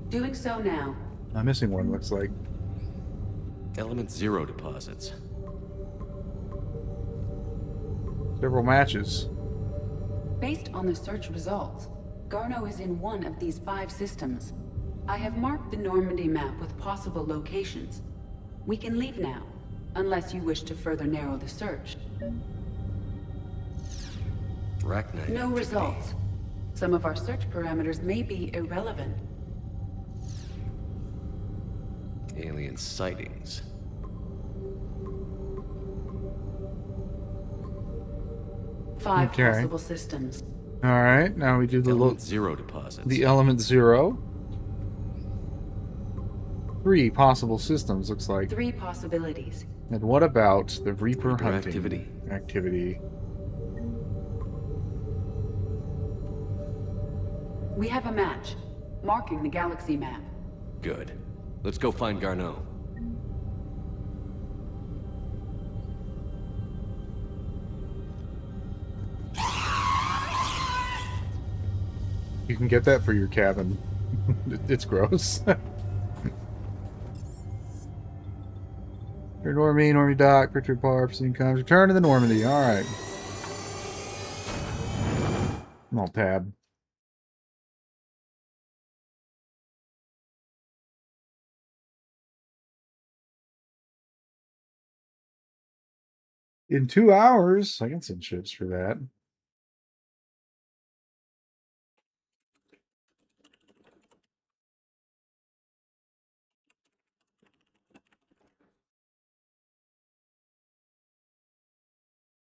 Doing so now. I'm missing one, looks like. Element 0 deposits. Several matches. Based on the search results, Garneau is in one of these 5 systems. I have marked the Normandy map with possible locations. We can leave now, unless you wish to further narrow the search. Arachnite. No results. Some of our search parameters may be irrelevant. Alien sightings. Five Okay. possible systems. Alright, now we do the Element 0 deposits. The element 0. 3 possible systems, looks like. 3 possibilities. And what about the Reaper hunting activity? We have a match, marking the galaxy map. Good. Let's go find Garneau. You can get that for your cabin. It's gross. Normie Doc, Richard Parr, scene comes. Return to the Normandy. Alright. I'll tab. In 2 hours, I can send ships for that.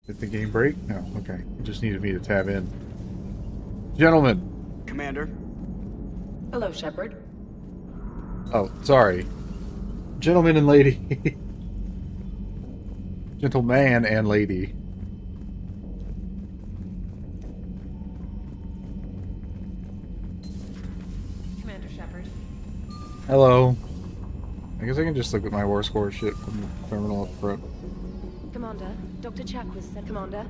Did the game break? No, okay. It just needed me to tab in. Gentlemen. Commander. Hello, Shepard. Oh, sorry. Gentleman and lady. Gentleman and lady. Commander Shepard. Hello. I guess I can just look at my war score shit from the terminal up front. Commander, Dr. Chakwas said, Commander.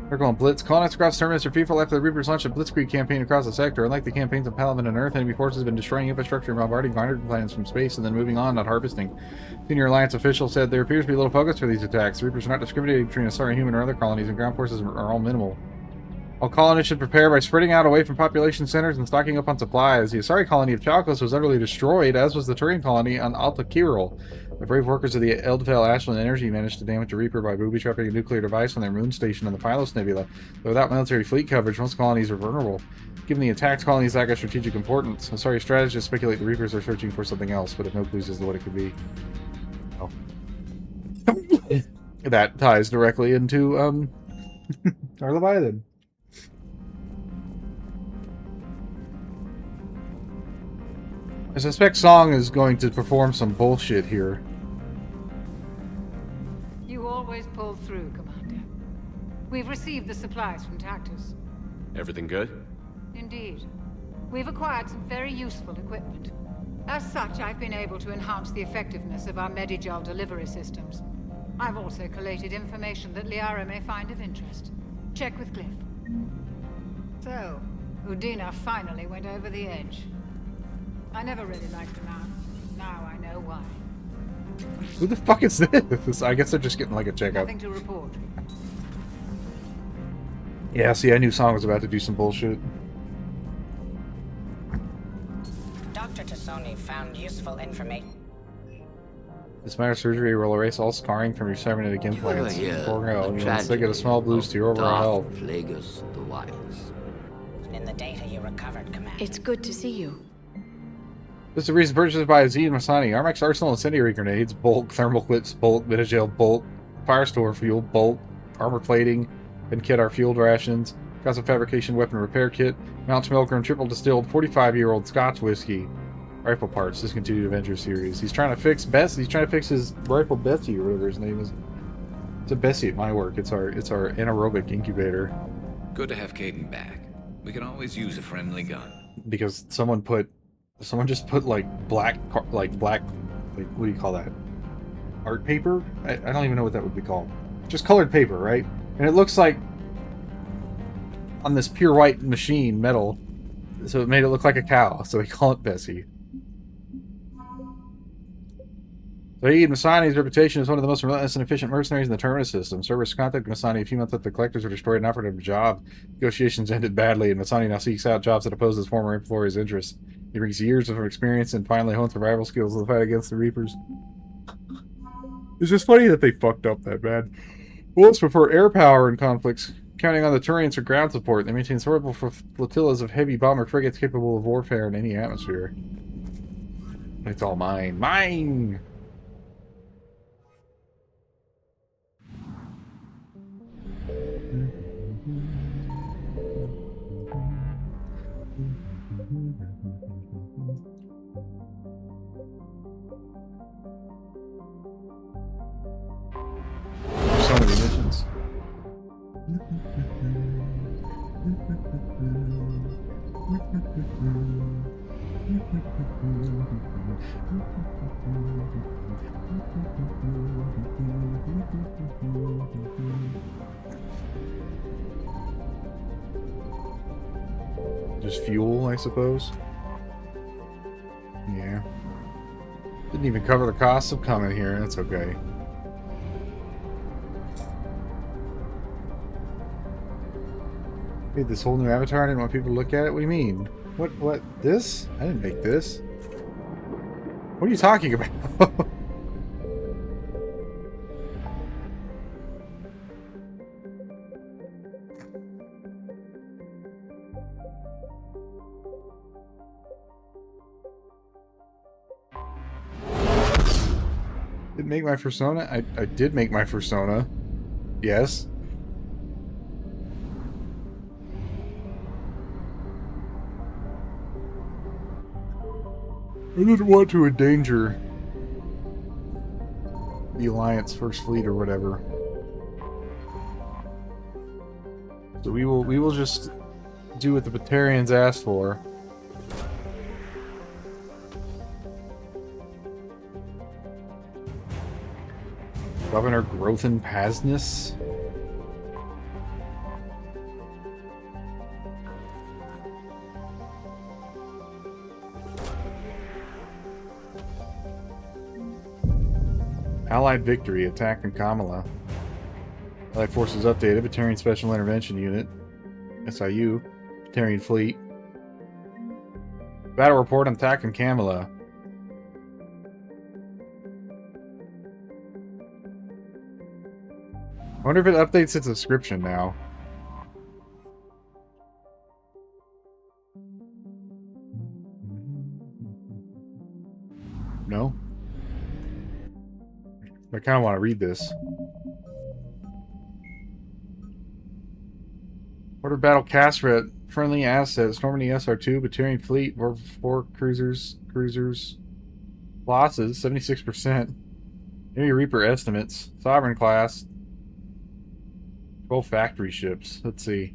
Circle and Blitz. Colonists across Terminus are fearful after the Reapers launched a blitzkrieg campaign across the sector. Unlike the campaigns of Palaven and Earth, enemy forces have been destroying infrastructure and bombarding miner plans from space and then moving on, not harvesting. Senior Alliance official said there appears to be little focus for these attacks. The Reapers are not discriminating between Asari human or other colonies, and ground forces are all minimal. All colonists should prepare by spreading out away from population centers and stocking up on supplies. The Asari colony of Chalkos was utterly destroyed, as was the Turian colony on Alta Kiral. The brave workers of the Eldfell Ashland Energy managed to damage a Reaper by booby-trapping a nuclear device on their moon station on the Pylos Nebula. But without military fleet coverage, most colonies are vulnerable. Given the attacked colonies lack a strategic importance, Asari strategists speculate the Reapers are searching for something else, but have no clues as to what it could be. Oh. That ties directly into, our Leviathan. I suspect Song is going to perform some bullshit here. You always pull through, Commander. We've received the supplies from Tactus. Everything good? Indeed. We've acquired some very useful equipment. As such, I've been able to enhance the effectiveness of our Medigel delivery systems. I've also collated information that Liara may find of interest. Check with Cliff. So, Udina finally went over the edge. I never really liked the man. Now I know why. Who the fuck is this? I guess they're just getting like a checkup. Nothing to report. Yeah, see, I knew Song was about to do some bullshit. Dr. Tassoni found useful information. This minor surgery will erase all scarring from your cybernetic implants. You'll instead get a small boost to your overall health. Plagueis the Wise. In the data you recovered, Commander. It's good to see you. This is the reason purchased by Aziz Masani. Armax Arsenal incendiary grenades, bolt, thermal clips, bolt, Metagel, bolt, fire store fuel, bolt, armor plating, and kit our fueled rations, custom fabrication weapon repair kit, Mount Schmelkgren triple distilled 45-year-old Scotch whiskey, rifle parts, discontinued Avenger series. He's trying to fix his rifle Bessie or whatever his name is. It's a Bessie at my work. It's our anaerobic incubator. Good to have Caden back. We can always use a friendly gun. Because someone just put like black, what do you call that? Art paper? I don't even know what that would be called. Just colored paper, right? And it looks like on this pure white machine metal, so it made it look like a cow. So they call it Bessie. Saeed Masani's reputation as one of the most relentless and efficient mercenaries in the Terminus system. Cerberus contacted Masani a few months after the Collectors were destroyed and offered him a job. Negotiations ended badly, and Masani now seeks out jobs that oppose his former employer's interests. He brings years of experience and finally honed survival skills in the fight against the Reapers. It's just funny that they fucked up that bad. Bullets prefer air power in conflicts, counting on the Turians for ground support. They maintain several flotillas of heavy bomber frigates capable of warfare in any atmosphere. It's all mine. Mine! So many missions. Just fuel, I suppose. Yeah. Didn't even cover the cost of coming here. That's okay. Made this whole new avatar. I didn't want people to look at it. What do you mean? What? This? I didn't make this. What are you talking about? Didn't make my persona? I did make my persona. Yes. I didn't want to endanger the Alliance First Fleet or whatever. So we will just do what the Batarians asked for. Governor Grothin Pasness. Allied victory. Attack on Kamala. Allied forces updated. Batarian Special Intervention Unit. SIU. Batarian Fleet. Battle report on attack on Kamala. I wonder if it updates its description now. No? I kind of want to read this. Order battle Casret. Friendly assets. Normandy SR2. Batarian fleet. 4 cruisers. Losses. 76%. Enemy Reaper estimates. Sovereign class. 12 factory ships. Let's see.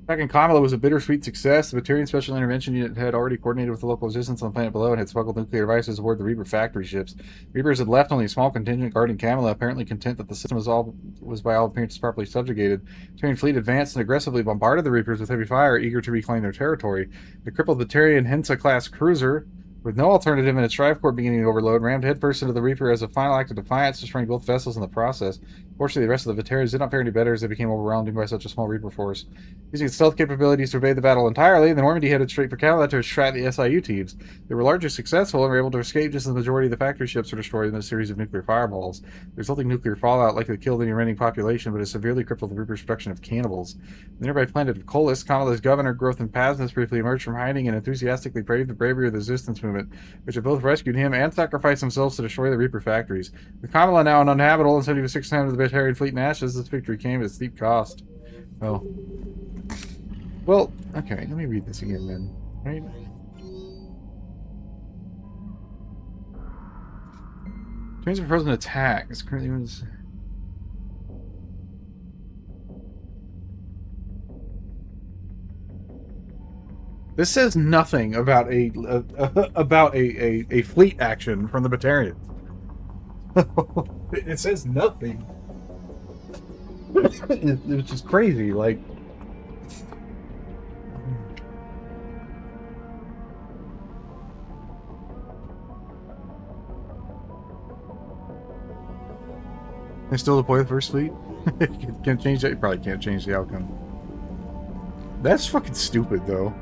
Attack on Kamala was a bittersweet success. The Batarian Special Intervention Unit had already coordinated with the local resistance on the planet below and had smuggled nuclear devices aboard the Reaper factory ships. Reapers had left only a small contingent guarding Kamala, apparently content that the system was by all appearances properly subjugated. The Batarian fleet advanced and aggressively bombarded the Reapers with heavy fire, eager to reclaim their territory. The crippled Batarian Hensa-class cruiser, with no alternative and its drive core beginning to overload, rammed headfirst into the Reaper as a final act of defiance, destroying both vessels in the process. Fortunately, the rest of the Batarians did not fare any better as they became overwhelmed by such a small Reaper force. Using its stealth capabilities to evade the battle entirely, the Normandy headed straight for Kamala to extract the SIU teams. They were largely successful and were able to escape just as the majority of the factory ships were destroyed in a series of nuclear fireballs. The resulting nuclear fallout likely killed the remaining population, but has severely crippled the Reaper's production of cannibals. The nearby planet of Kolis, Kamala's governor, Grothin Pasness, briefly emerged from hiding and enthusiastically praised the bravery of the resistance movement, which had both rescued him and sacrificed themselves to destroy the Reaper factories. With Kamala now uninhabitable and 76% of the Batarian fleet in ashes, this victory came at a steep cost. Oh. Well, okay, let me read this again then. Right? Trains are frozen attack. This currently was. This says nothing about a fleet action from the Batarians. It says nothing. It was just crazy, like. They still deploy the first fleet? Can't change that. You probably can't change the outcome. That's fucking stupid, though.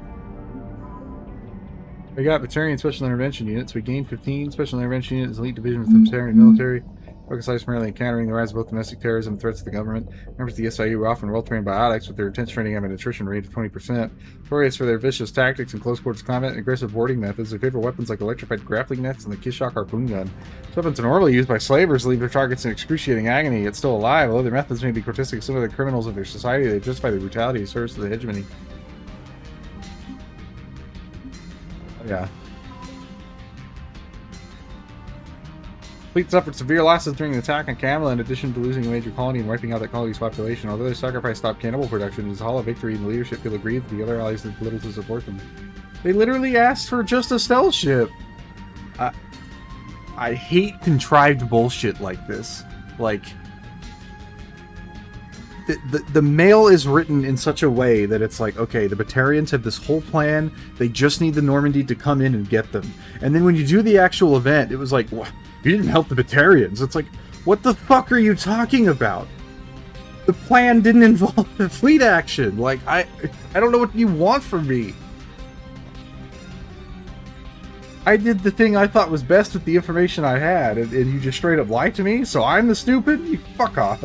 We got Batarian Special Intervention Units. We gained 15 Special Intervention Units, elite division with the Batarian military. Focused primarily on countering the rise of both domestic terrorism and threats to the government. Members of the SIU were often well-trained biotics, with their intense training having an attrition rate of 20%. Notorious for their vicious tactics and close-quarters combat and aggressive boarding methods, they favor weapons like electrified grappling nets and the Kishok harpoon gun. These weapons are normally used by slavers to leave their targets in excruciating agony, yet still alive. Although their methods may be grotesque, some of the criminals of their society, they justify their brutality as service to the hegemony. Yeah. Fleet suffered severe losses during the attack on Kamala, in addition to losing a major colony and wiping out that colony's population. Although their sacrifice stopped cannibal production, it is a hollow victory, and the leadership feel aggrieved that the other allies did little to support them. They literally asked for just a stealth ship. I hate contrived bullshit like this. Like, the mail is written in such a way that it's like, okay, the Batarians have this whole plan. They just need the Normandy to come in and get them. And then when you do the actual event, it was like, what? You didn't help the Batarians. It's like, what the fuck are you talking about? The plan didn't involve the fleet action. Like, I don't know what you want from me. I did the thing I thought was best with the information I had, and you just straight up lied to me? So I'm the stupid? You fuck off.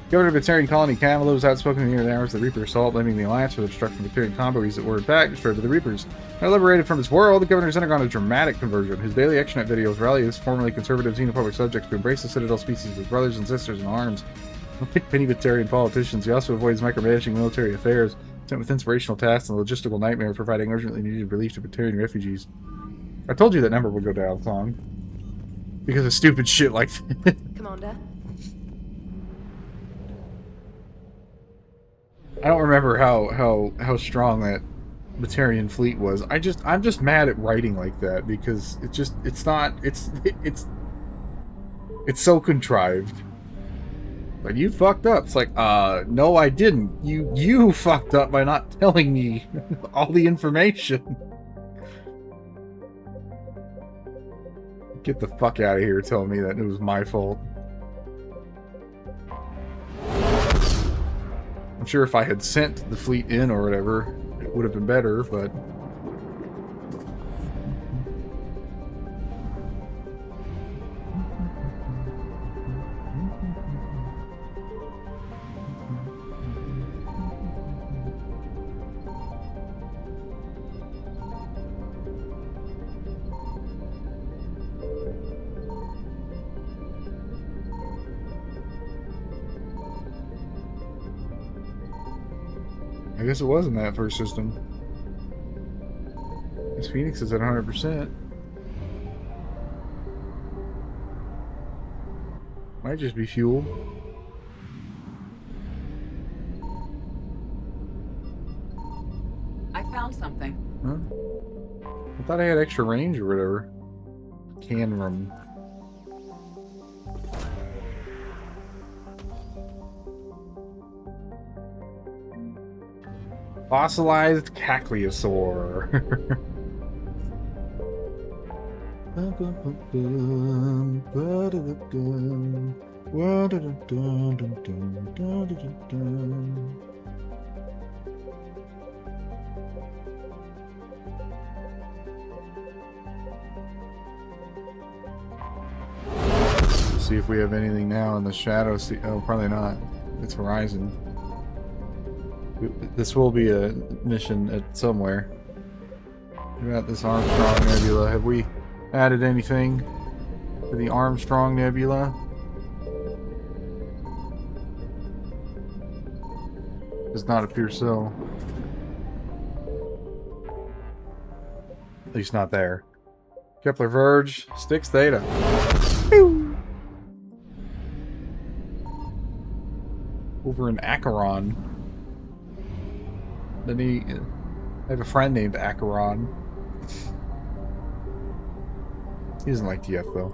Governor of Batarian Colony Kamala was outspoken in the early hours of the Reaper assault, blaming the Alliance for the destruction of Batarian convoys that were in fact destroyed by the Reapers. Now liberated from his world, the governor has undergone a dramatic conversion. His daily extranet videos rally his formerly conservative xenophobic subjects to embrace the Citadel species as brothers and sisters in arms. Like penny Batarian politicians, he also avoids micromanaging military affairs, sent with inspirational tasks and the logistical nightmare of providing urgently needed relief to Batarian refugees. I told you that number would go down, Thong. Because of stupid shit like that. Commander? I don't remember how strong that Batarian fleet was. I'm just mad at writing like that because it's It's so contrived. But you fucked up. It's like, no I didn't. You fucked up by not telling me all the information. Get the fuck out of here telling me that it was my fault. I'm sure if I had sent the fleet in or whatever, it would have been better, but... I guess it was in that first system. This Phoenix is at 100%. Might just be fuel. I found something. Huh? I thought I had extra range or whatever. Canrum. Fossilized Cacliosaur. See if we have anything now in the shadow. Oh, probably not. It's Horizon. This will be a mission at somewhere. We got this Armstrong Nebula. Have we added anything to the Armstrong Nebula? Does not appear so. At least not there. Kepler Verge, Styx Theta. Over in Acheron. I have a friend named Acheron. He doesn't like TF though.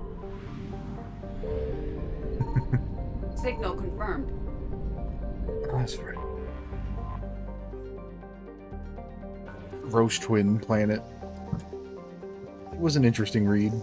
Signal confirmed. Oh, that's right. Roche Twin Planet. It was an interesting read.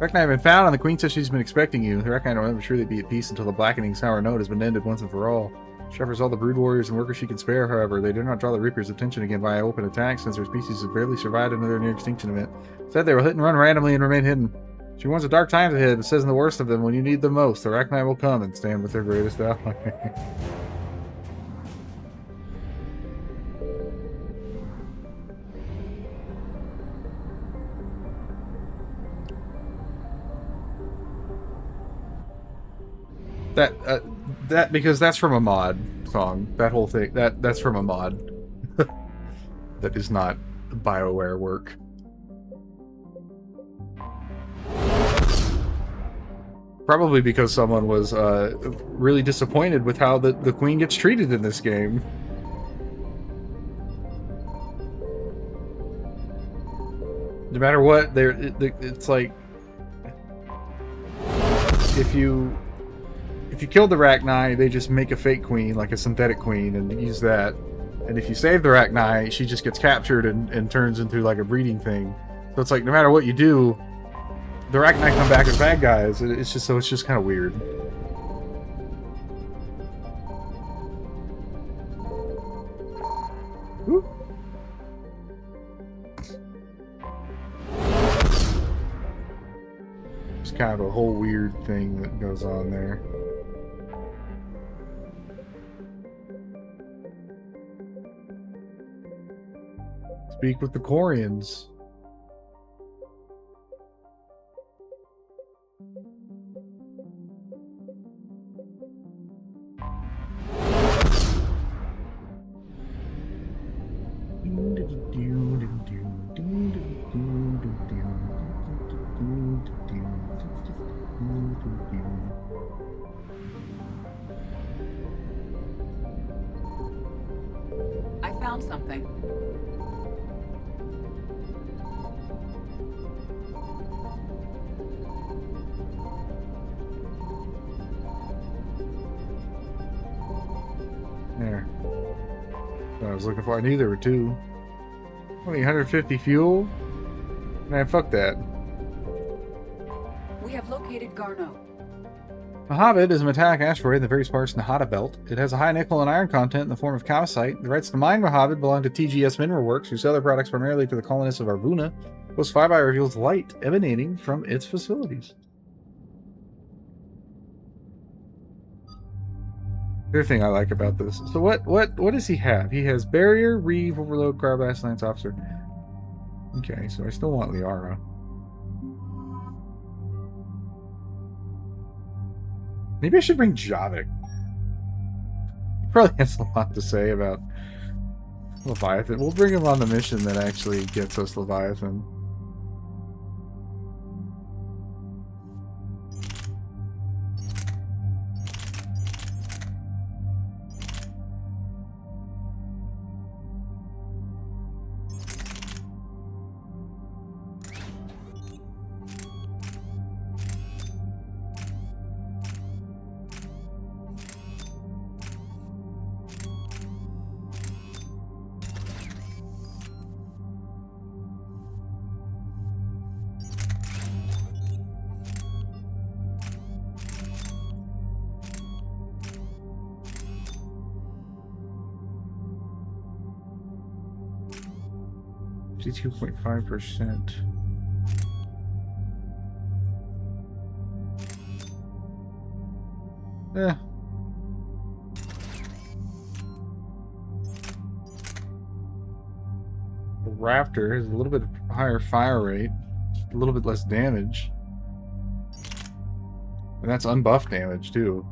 Reknai have been found, and the Queen says she's been expecting you. The Reknai are never sure they'd be at peace until the blackening sour note has been ended once and for all. Shepherds all the brood warriors and workers she can spare, however. They do not draw the Reaper's attention again via open attack, since their species has barely survived another near-extinction event. Said they will hit and run randomly and remain hidden. She warns of dark times ahead, but says in the worst of them, when you need them most, the Reknai will come and stand with their greatest ally. That because that's from a mod song. That whole thing that's from a mod. That is not BioWare work. Probably because someone was really disappointed with how the Queen gets treated in this game. No matter what, it's like if you kill the Reknai, they just make a fake queen, like a synthetic queen, and use that. And if you save the Reknai, she just gets captured and turns into like a breeding thing. So it's like no matter what you do, the Reknai come back as bad guys. It's just kind of weird. Woo. It's kind of a whole weird thing that goes on there. Speak with the Quarians. I found something. was looking for. I knew there were two. Only 150 fuel? Man, fuck that. We have located Garneau. Mojave is a metallic asteroid in the very sparse Nahata Belt. It has a high nickel and iron content in the form of calcite. The rights to mine Mojave belong to TGS Mineral Works, who sell their products primarily to the colonists of Arvuna. Post 5i reveals light emanating from its facilities. Another thing I like about this. So what does he have? He has barrier, reeve, overload, cryoblast, lance officer. Okay, so I still want Liara. Maybe I should bring Javik. He probably has a lot to say about Leviathan. We'll bring him on the mission that actually gets us Leviathan. %2.5%. Yeah. The Raptor has a little bit higher fire rate, a little bit less damage. And that's unbuffed damage too.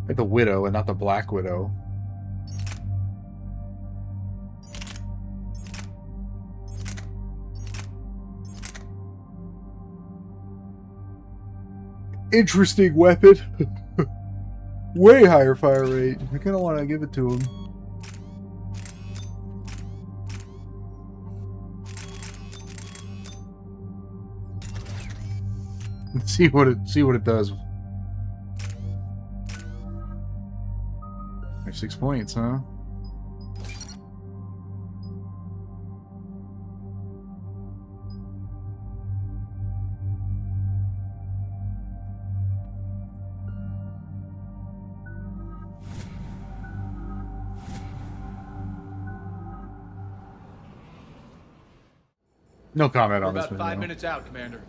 Like the Widow and not the Black Widow. Interesting weapon. Way higher fire rate. I kind of want to give it to him. Let's see what it does. 6 points, huh? No comment on this. About 5 minutes out, Commander.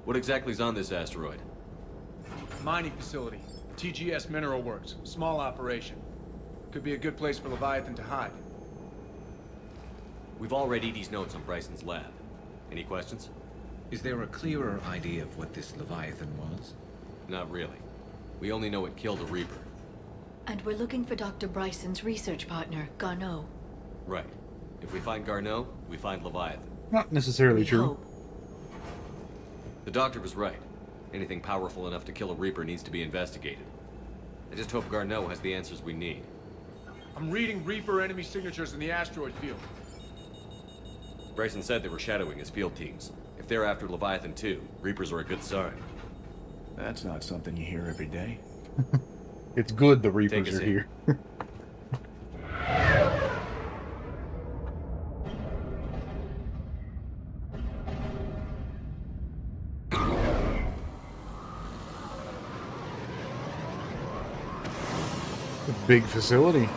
What exactly is on this asteroid? Mining facility. TGS Mineral Works. Small operation. Could be a good place for Leviathan to hide. We've all read Edie's notes on Bryson's lab. Any questions? Is there a clearer idea of what this Leviathan was? Not really. We only know it killed a Reaper. And we're looking for Dr. Bryson's research partner, Garneau. Right. If we find Garneau, we find Leviathan. Not necessarily true. The doctor was right. Anything powerful enough to kill a Reaper needs to be investigated. I just hope Garneau has the answers we need. I'm reading Reaper enemy signatures in the asteroid field. Bryson said they were shadowing his field teams. If they're after Leviathan too, Reapers are a good sign. That's not something you hear every day. It's good the Reapers are here. Big facility.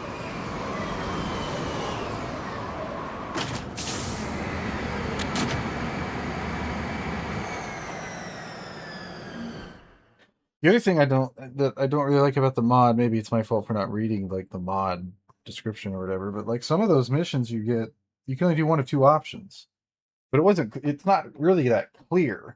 The other thing I don't really like about the mod, maybe it's my fault for not reading like the mod description or whatever, but like some of those missions you get, you can only do one of two options. But it's not really that clear.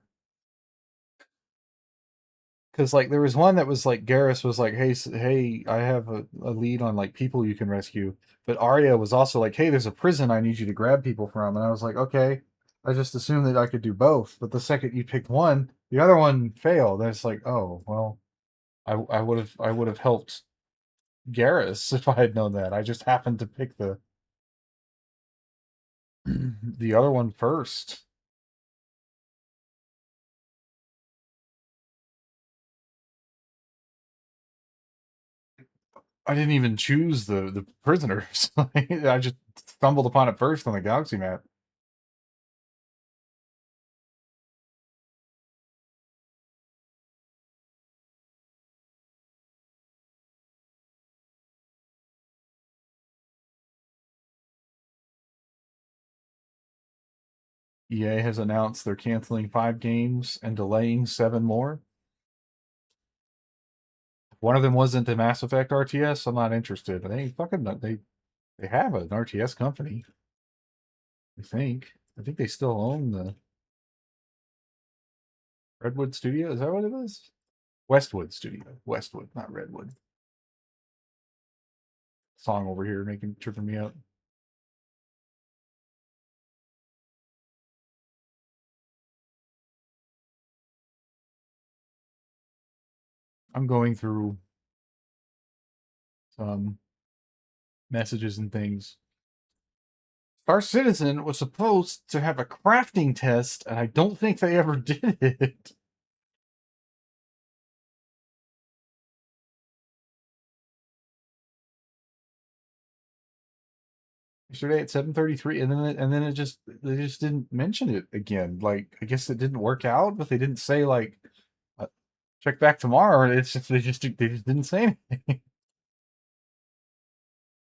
Because like there was one that was like Garrus was like, hey, I have a lead on like people you can rescue. But Arya was also like, hey, there's a prison I need you to grab people from. And I was like, okay, I just assumed that I could do both. But the second you picked one, the other one failed. And it's like, oh well, I would have helped Garrus if I had known that. I just happened to pick the other one first. I didn't even choose the prisoners. I just stumbled upon it first on the galaxy map. EA has announced they're canceling 5 games and delaying 7 more. One of them wasn't the Mass Effect RTS. I'm not interested. They have an RTS company. I think they still own the Redwood Studio. Is that what it is? Westwood Studio. Westwood, not Redwood. Song over here tripping me up. I'm going through some messages and things. Star Citizen was supposed to have a crafting test, and I don't think they ever did it. Yesterday at 7:33, and then they just didn't mention it again. Like, I guess it didn't work out, but they didn't say like check back tomorrow. It's just they just didn't say anything.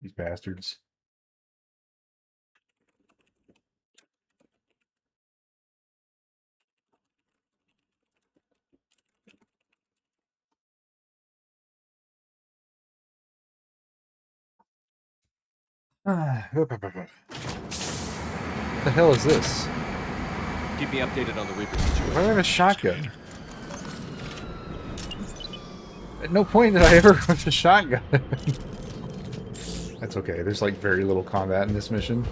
These bastards. What the hell is this? Keep me updated on the Reaper situation. Why do I have a shotgun? At no point did I ever have a shotgun. That's okay. There's like very little combat in this mission.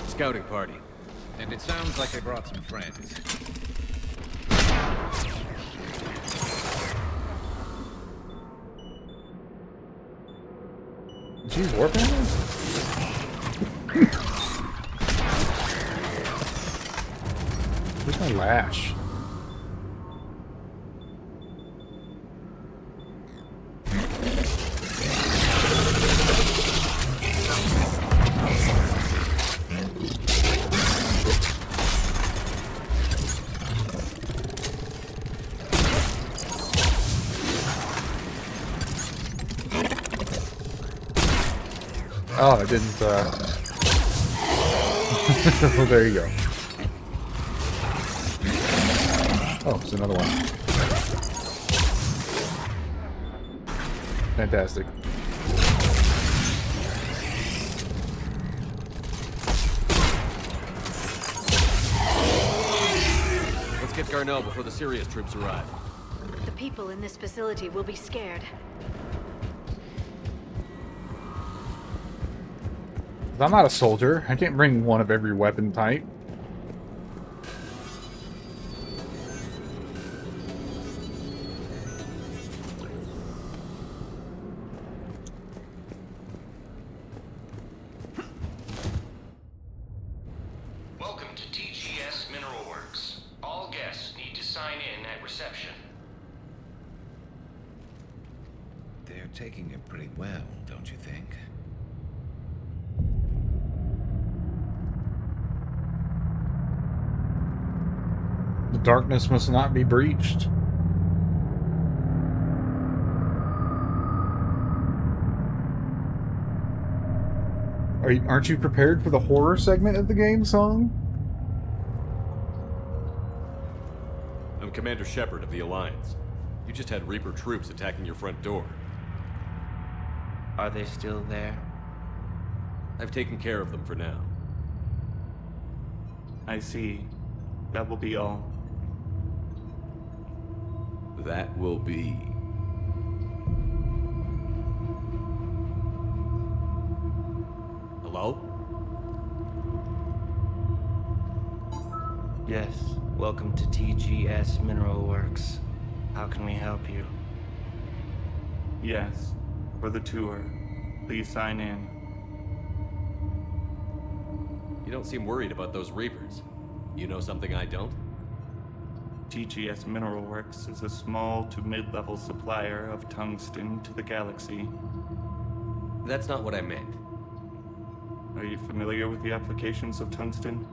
Scouting party. And it sounds like they brought some friends. Jeez, warp ammo? Where's my lash? Oh, I didn't, well, there you go. Oh, it's another one. Fantastic. Let's get Garneau before the Sirius troops arrive. The people in this facility will be scared. I'm not a soldier. I can't bring one of every weapon type. Welcome to TGS Mineral Works. All guests need to sign in at reception. They're taking it pretty well, don't you think? The darkness must not be breached. Aren't you prepared for the horror segment of the game song? I'm Commander Shepard of the Alliance. You just had Reaper troops attacking your front door. Are they still there? I've taken care of them for now. I see. That will be all. That will be... Hello? Yes. Welcome to TGS Mineral Works. How can we help you? Yes. For the tour. Please sign in. don't seem worried about those Reapers. You know something I don't? TGS Mineral Works is a small to mid-level supplier of tungsten to the galaxy. That's not what I meant. Are you familiar with the applications of tungsten?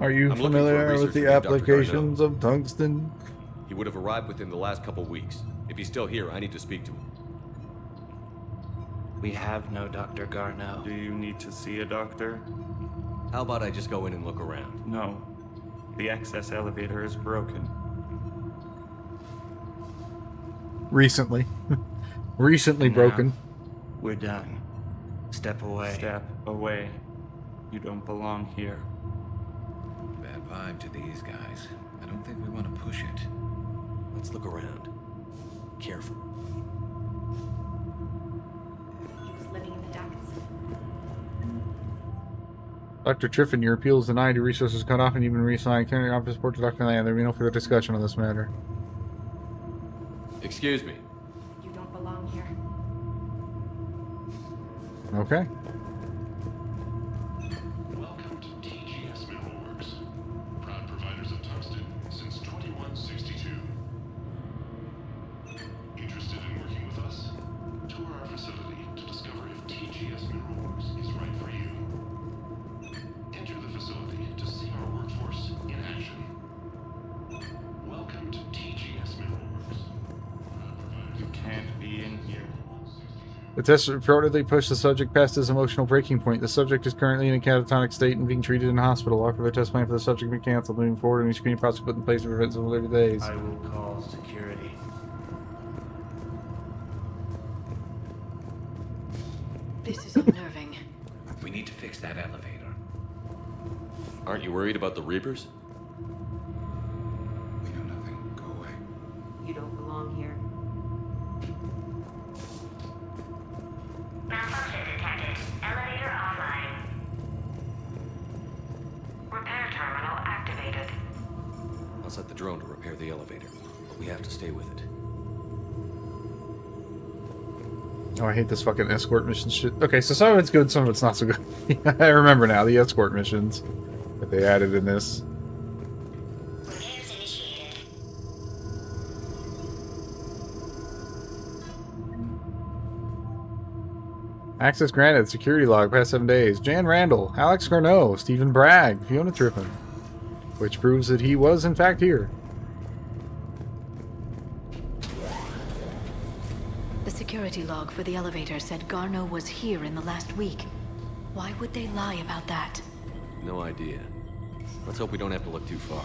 Are you familiar with the applications of tungsten? He would have arrived within the last couple weeks. If he's still here, I need to speak to him. We have no Dr. Garneau. Do you need to see a doctor? How about I just go in and look around? No. The access elevator is broken. Recently. Recently broken. We're done. Step away. Step away. You don't belong here. Bad vibe to these guys. I don't think we want to push it. Let's look around. Careful. He was living in the ducts. Dr. Triffin, your appeal is denied, your resources cut off, and you've been reassigned. Can your office report to Dr. Land? There will be no further discussion on this matter. Excuse me. You don't belong here. Okay. Welcome to TGS Mineral Works. Proud providers of tungsten since 2162. Interested in working with us? Tour our facility to discover if TGS Mineral Works is right for you. Enter the facility to see our workforce in action. Welcome to TGS Mineral Works. You can't be in here. The test reportedly pushed the subject past his emotional breaking point. The subject is currently in a catatonic state and being treated in a hospital. Offer the test plan for the subject be cancelled. Moving forward, any screening process put in place to prevent civil labor days. I will call security. This is unnerving. We need to fix that elevator. Aren't you worried about the Reapers? We know nothing. Go away. You don't belong here. Malfunction detected. Elevator offline. Repair terminal activated. I'll set the drone to repair the elevator, but we have to stay with it. Oh, I hate this fucking escort mission shit. Okay, so some of it's good, some of it's not so good. I remember now, the escort missions that they added in this. Repairs initiated. Access granted. Security log past 7 days. Jan Randall, Alex Garneau, Stephen Bragg, Fiona Trippin. Which proves that he was in fact here. The security log for the elevator said Garneau was here in the last week. Why would they lie about that? No idea. Let's hope we don't have to look too far.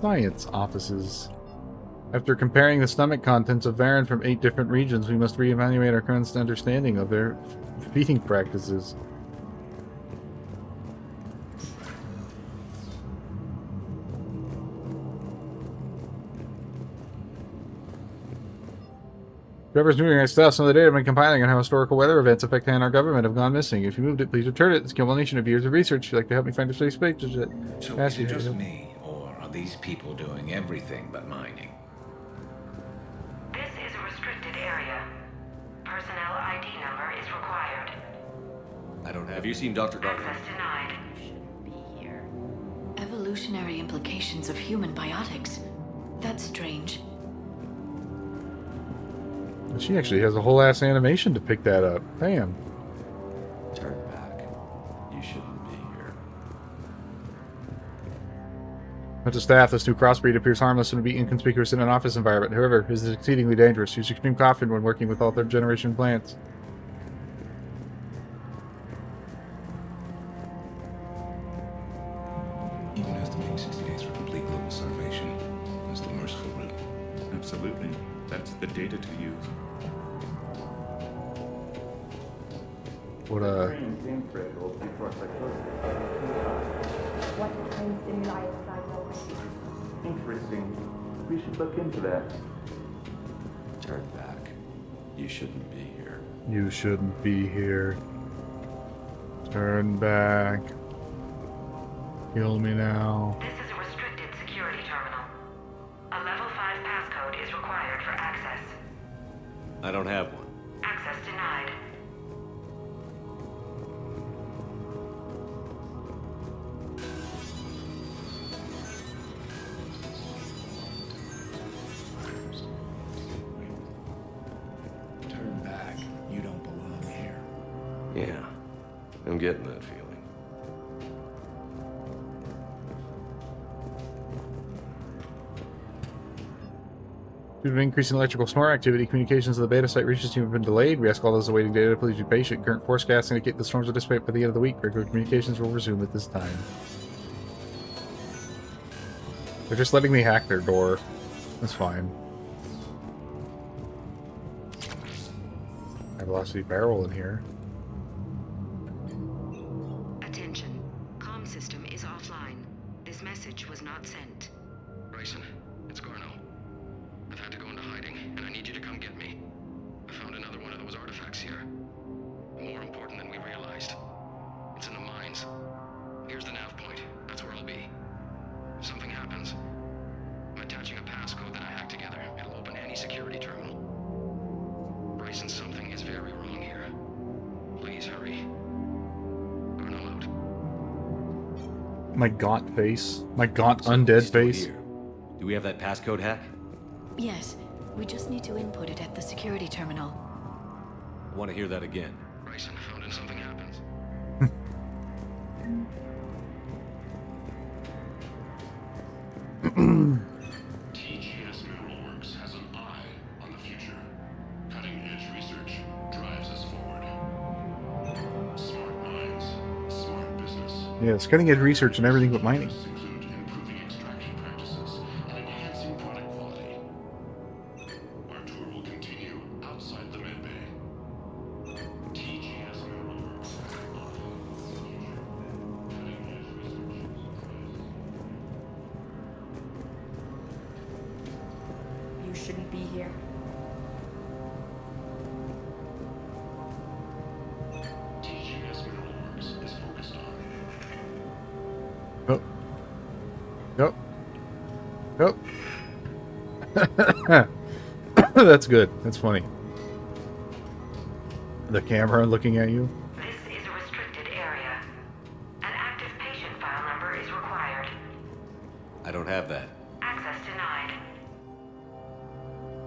Science offices. After comparing the stomach contents of Varen from 8 different regions, we must reevaluate our current understanding of their feeding practices. Whoever's moving our stuff, some of the data I've been compiling on how historical weather events affecting our government have gone missing. If you moved it, please return it. It's a culmination of years of research. If you'd like to help me find a safe space, So is it just me, or are these people doing everything but mining? This is a restricted area. Personnel ID number is required. I don't have you seen Dr. Garneau? Access denied. Evolutionary implications of human biotics. That's strange. She actually has a whole ass animation to pick that up. Damn. Turn back. You shouldn't be here. But to staff, this new crossbreed appears harmless and would be inconspicuous in an office environment. However, it is exceedingly dangerous. Use extreme caution when working with all third-generation plants. Even estimating 60 days for complete global starvation is the merciful route. Absolutely. That's the data to use. What What What kind of stimuli is I interesting. We should look into that. Turn back. You shouldn't be here. You shouldn't be here. Turn back. Kill me now. This is a restricted security terminal. A level 5 passcode is required for access. I don't have one. Access denied. Yeah, I'm getting that feeling. Due to an increase in electrical smart activity, communications of the beta site research team have been delayed. We ask all those awaiting data to please be patient. Current forecasts indicate the storms will dissipate by the end of the week. Regular communications will resume at this time. They're just letting me hack their door. That's fine. High velocity barrel in here. Attention. Comm system is offline. This message was not sent. Bryson, it's Garno. I've had to go into hiding, and I need you to come get me. I found another one of those artifacts here. More important than we realized. It's in the mines. Here's the nav point. That's where I'll be. If something happens, I'm attaching a passcode that I hacked together. It'll open any security terminal. Bryson, something is very wrong here. Please hurry. Garno out. My gaunt face. My gaunt undead face. Here. Do we have that passcode hack? Yes, we just need to input it at the security terminal. I want to hear that again. Bryson, found in something happens. TGS Mineral Works has an eye on the future. Cutting-edge research drives us forward. Smart minds, smart business. Yeah, it's cutting edge research and everything but mining. Include improving extraction practices and enhancing product quality. Our tour will continue outside the medbay. TGS Mineral Works has an eye on the future. Cutting-edge research. You shouldn't be here. TGS Mineral Works is focused on. Oh. Nope. Nope. That's good. That's funny. The camera looking at you. This is a restricted area. An active patient file number is required. I don't have that. Access denied.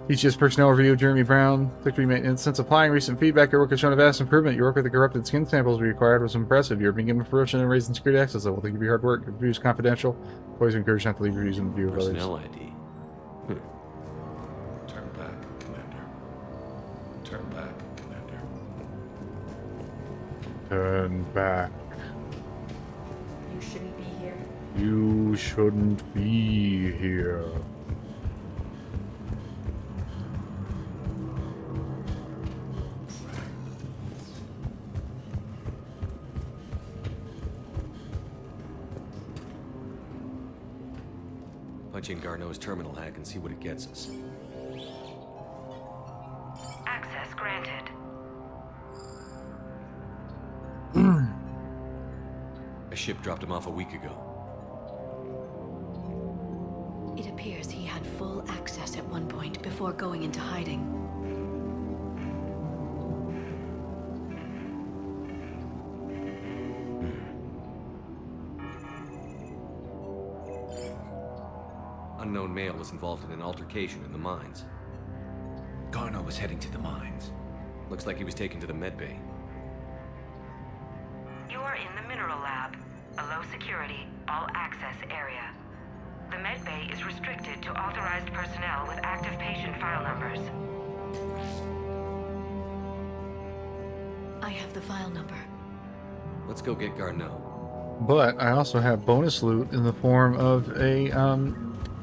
TGS personnel review, Jeremy Brown. Victory maintenance. Since applying recent feedback, your work has shown a vast improvement. Your work with the corrupted skin samples we required was impressive. You're being given promotion and raising security access level. Thank you for your hard work. Reviews confidential. Always encouraged not to leave reviews in the view of others. Personnel ID. Turn back, Commander. Turn back, Commander. Turn back. You shouldn't be here. You shouldn't be here. Punch in Garneau's terminal hack and see what it gets us. Access granted. A ship dropped him off a week ago. It appears he had full access at one point before going into hiding. Unknown male was involved in an altercation in the mines. Garneau was heading to the mines. Looks like he was taken to the medbay. You are in the mineral lab, a low security, all access area. The medbay is restricted to authorized personnel with active patient file numbers. I have the file number. Let's go get Garneau. But I also have bonus loot in the form of a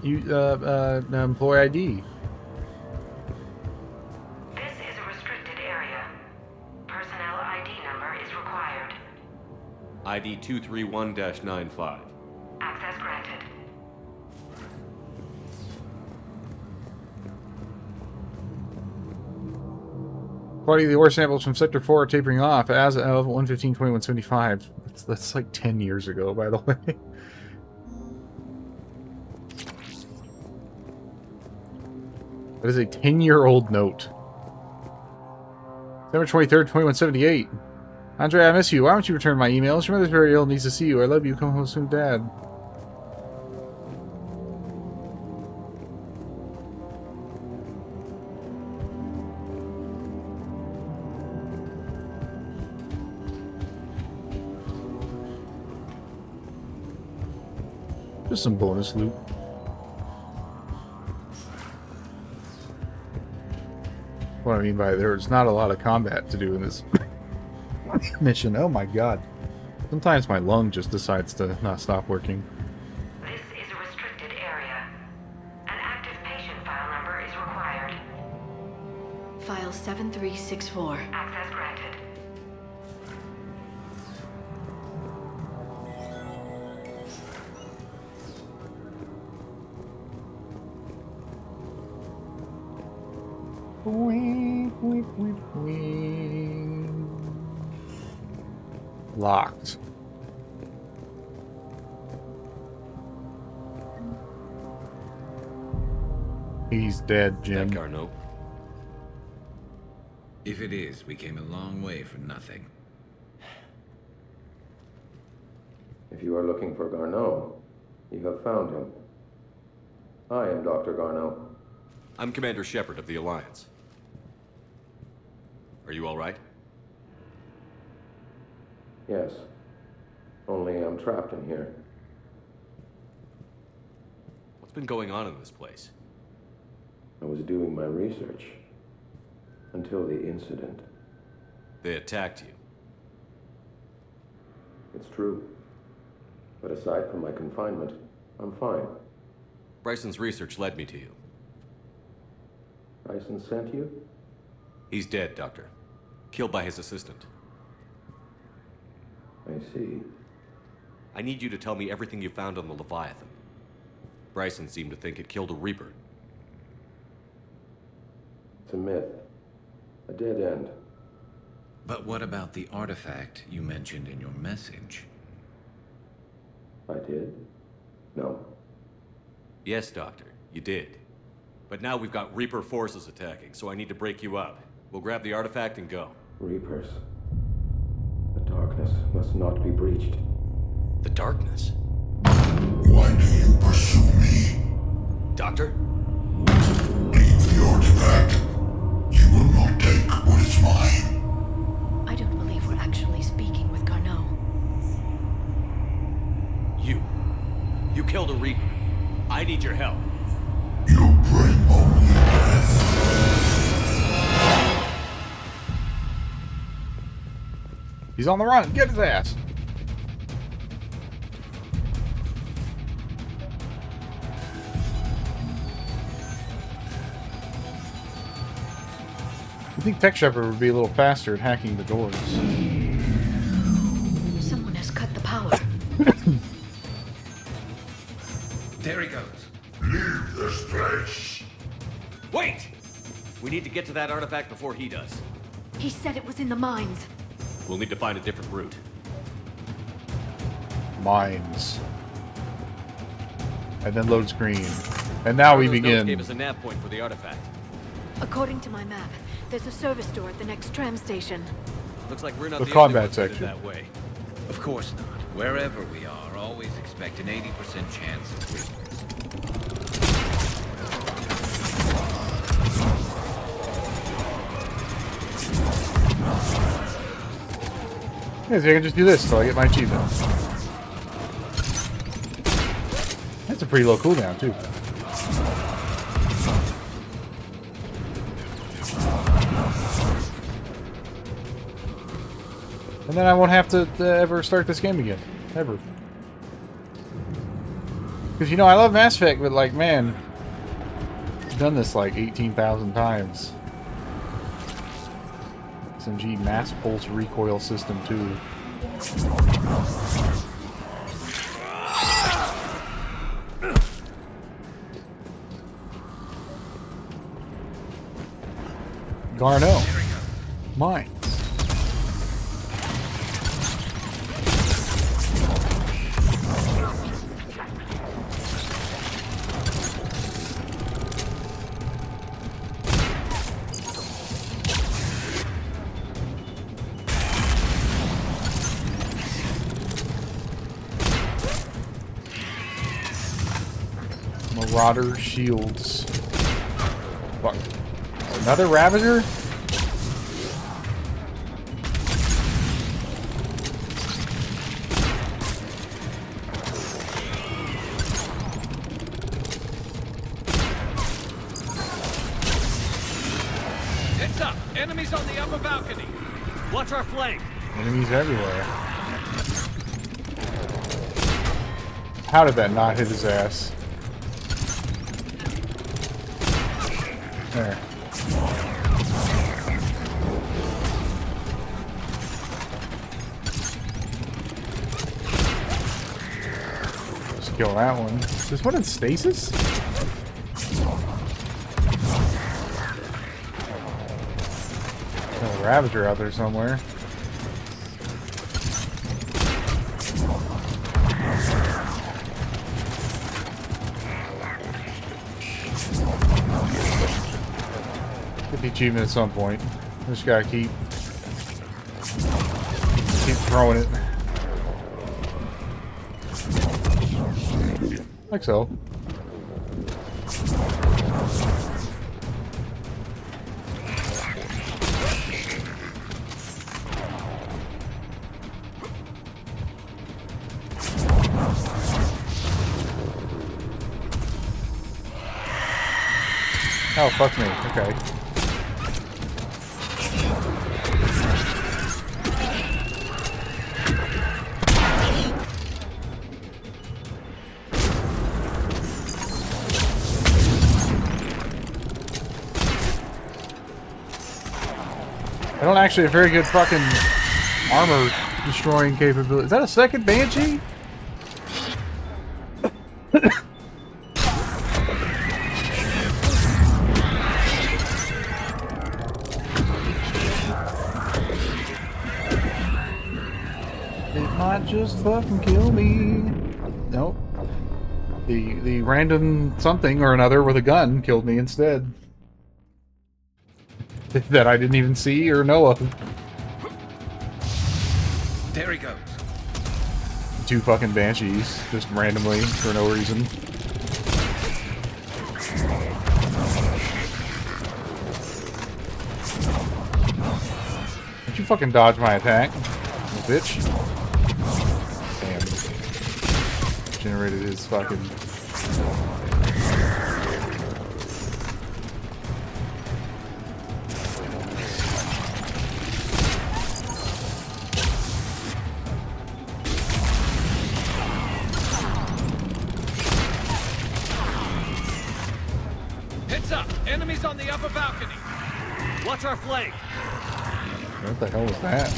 employee ID. This is a restricted area. Personnel ID number is required. ID 231-95. Access granted. Quality of the ore samples from Sector 4 are tapering off as of 1/15/2175. That's like 10 years ago, by the way. That is a 10-year-old note. December 23rd, 2178. Andre, I miss you. Why don't you return my emails? Your mother's very ill and needs to see you. I love you. Come home soon, Dad. Just some bonus loot. What I mean by there's not a lot of combat to do in this mission. Oh my god. Sometimes my lung just decides to not stop working. This is a restricted area. An active patient file number is required. File 7364. Access granted. Locked. He's dead, Jim. Garneau. If it is, we came a long way for nothing. If you are looking for Garneau, you have found him. I am Dr. Garneau. I'm Commander Shepard of the Alliance. Are you all right? Yes. Only I'm trapped in here. What's been going on in this place? I was doing my research. Until the incident. They attacked you. It's true. But aside from my confinement, I'm fine. Bryson's research led me to you. Bryson sent you? He's dead, Doctor. Killed by his assistant. I see. I need you to tell me everything you found on the Leviathan. Bryson seemed to think it killed a Reaper. It's a myth. A dead end. But what about the artifact you mentioned in your message? I did? No. Yes, Doctor, you did. But now we've got Reaper forces attacking, so I need to break you up. We'll grab the artifact and go. Reapers. The darkness must not be breached. The darkness? Why do you pursue me? Doctor? Leave the artifact. You will not take what is mine. I don't believe we're actually speaking with Garneau. You killed a Reaper. I need your help. You bring only death. He's on the run. Get his ass. I think Tech Shepherd would be a little faster at hacking the doors. Someone has cut the power. There he goes. Leave this place. Wait! We need to get to that artifact before he does. He said it was in the mines. We'll need to find a different route. Mines. And then load screen. And now we begin. Gave us a nav point for the artifact. According to my map, there's a service door at the next tram station. Looks like we're not The the combat only ones headed section. that way. Of course not. Wherever we are, always expect an 80% chance of Reapers. Yeah, so I can just do this till I get my achievement. That's a pretty low cooldown, too. And then I won't have to ever start this game again. Ever. Because, you know, I love Mass Effect, but, like, man, I've done this, like, 18,000 times. SMG Mass Pulse Recoil System 2. Garneau. Mine. Marauder shields. What? Another Ravager? upper balcony. Watch our flank. Enemies everywhere. How did that not hit his ass? There. Just kill that one. Is this one in stasis? There's a Ravager out there somewhere. Could be achievement at some point. Just gotta keep throwing it. Like so. Oh, fuck me. Okay. I don't actually have very good fucking armor destroying capability. Is that a second Banshee? It might just fucking kill me. Nope. The random something or another with a gun killed me instead. That I didn't even see or know of. There he goes. 2 fucking Banshees, just randomly, for no reason. Did you fucking dodge my attack, you bitch? Damn. Generated his fucking... Enemies on the upper balcony. Watch our flank. What the hell was that?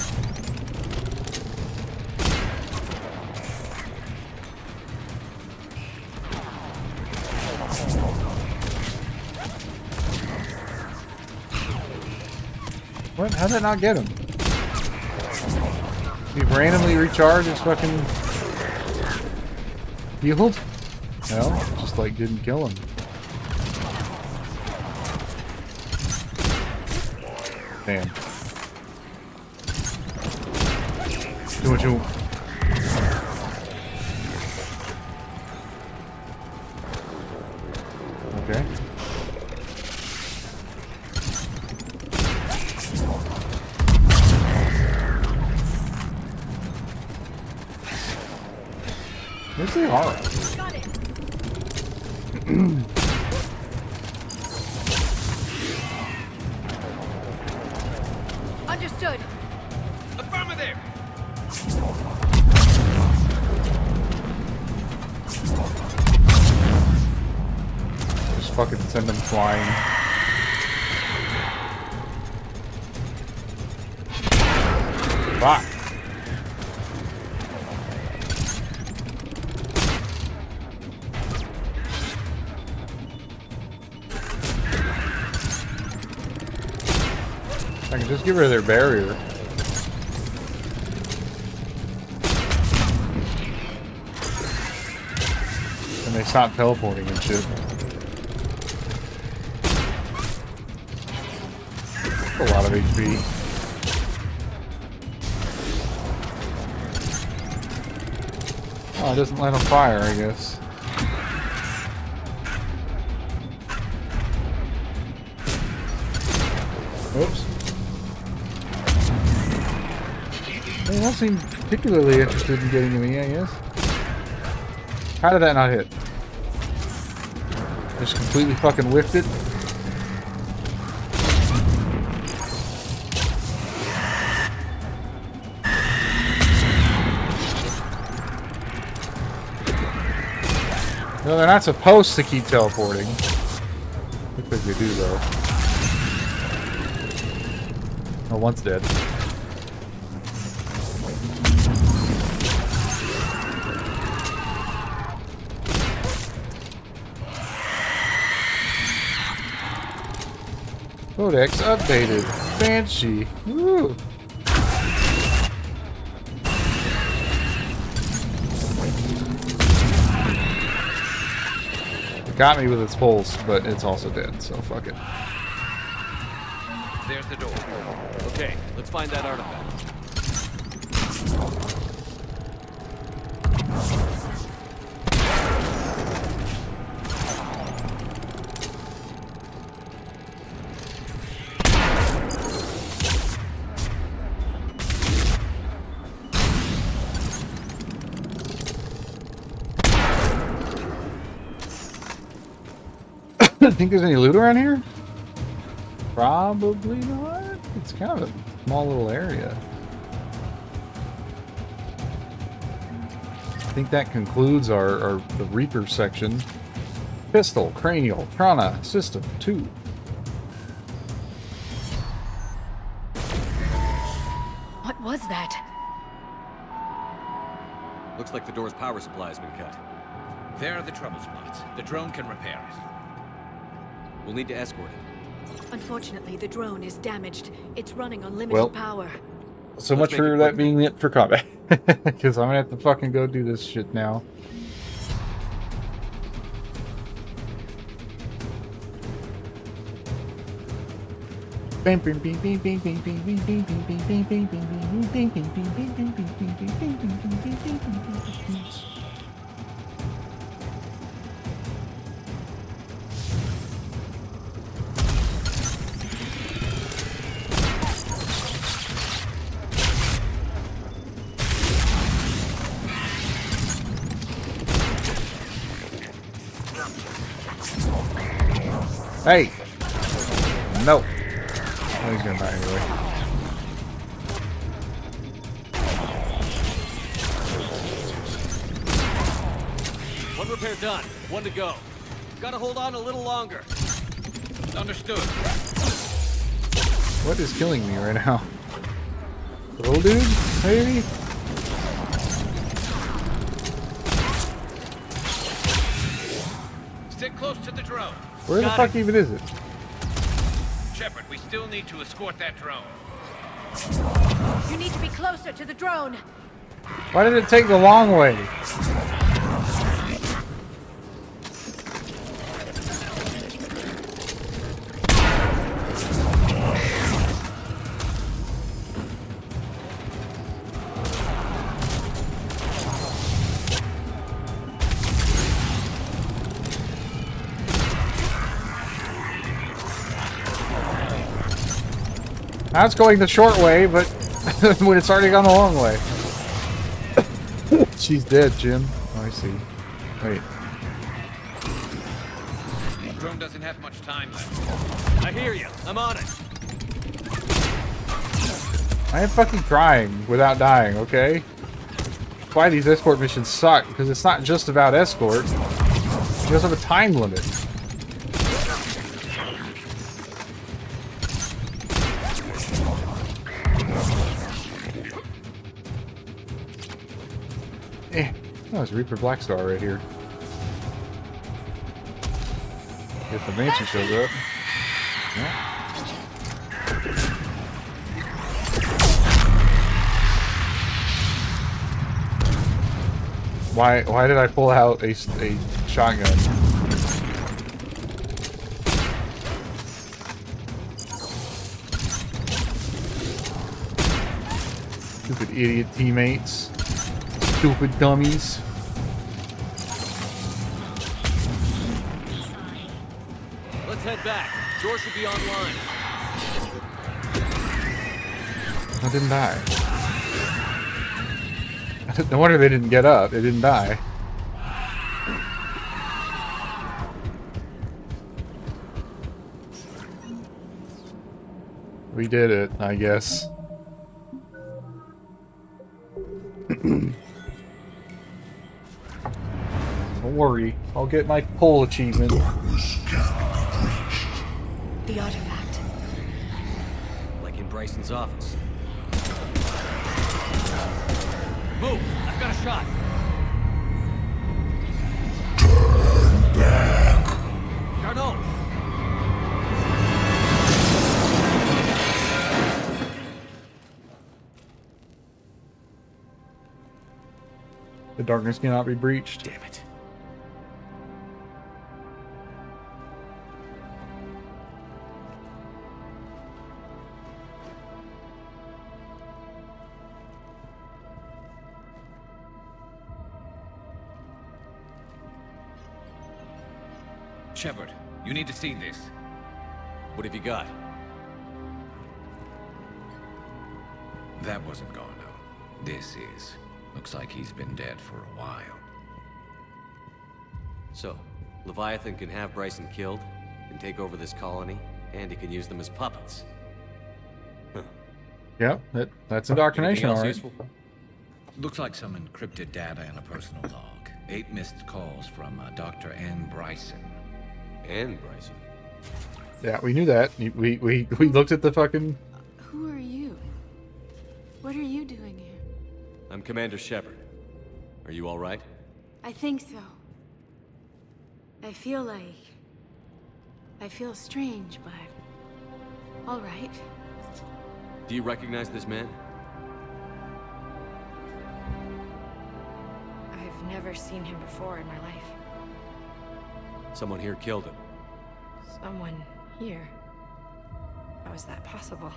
What? How'd that not get him? He randomly recharged his fucking healed? No, just like didn't kill him. Damn. Do what you... Okay. Where's the aura? Got it. Understood. Affirmative. Just fucking send them flying. Fuck. I can just get rid of their barrier. And they stop teleporting and shit. A lot of HP. Oh, it doesn't light on fire, I guess. Oops. They don't seem particularly interested in getting to me, I guess. How did that not hit? Just completely fucking whiffed it. No, they're not supposed to keep teleporting. Looks like they do, though. Oh, one's dead. Codex updated. Banshee. Woo! It got me with its pulse, but it's also dead, so fuck it. There's the door. Okay, let's find that artifact. Think there's any loot around here? Probably not. It's kind of a small little area. I think that concludes the Reaper section. Pistol, cranial, Trana, system 2. What was that? Looks like the door's power supply has been cut. There are the trouble spots. The drone can repair it. We'll need to escort it. Unfortunately, the drone is damaged. It's running on limited power. So much for that being it for combat. Because I'm gonna have to fucking go do this shit now. Hey! No. Oh, he's gonna die anyway. One repair done. One to go. Gotta hold on a little longer. Understood. What is killing me right now? Little dude? Maybe? Stick close to the drone. Where the fuck even is it? Shepard, we still need to escort that drone. You need to be closer to the drone. Why did it take the long way? Now it's going the short way, but when it's already gone the long way. She's dead, Jim. Oh, I see. Wait. The drone doesn't have much time left. I hear you. I'm on it. I am fucking trying without dying, okay? That's why these escort missions suck, because it's not just about escort. You also have a time limit. Oh, there's Reaper Blackstar right here. If the Banshee shows up. Yeah. Why did I pull out a shotgun? Stupid idiot teammates. Stupid dummies. Let's head back. Door should be online. I didn't die. No wonder they didn't get up. They didn't die. We did it, I guess. Don't worry, I'll get my pull achievement. The artifact. Like in Bryson's office. Move! I've got a shot! Turn back! Garneau! The darkness cannot be breached. Damn it. Shepard, you need to see this. What have you got? That wasn't Garneau. This is. Looks like he's been dead for a while. So, Leviathan can have Bryson killed, can take over this colony, and he can use them as puppets. Huh. Yeah, that's indoctrination, Anything else alright. useful? Looks like some encrypted data in a personal log. 8 missed calls from Dr. Ann Bryson. Ann Bryson? Yeah, we knew that. We looked at the fucking... Who are you? What are you doing here? I'm Commander Shepard. Are you alright? I think so. I feel strange, but... alright. Do you recognize this man? I've never seen him before in my life. Someone here killed him. Someone here? How is that possible?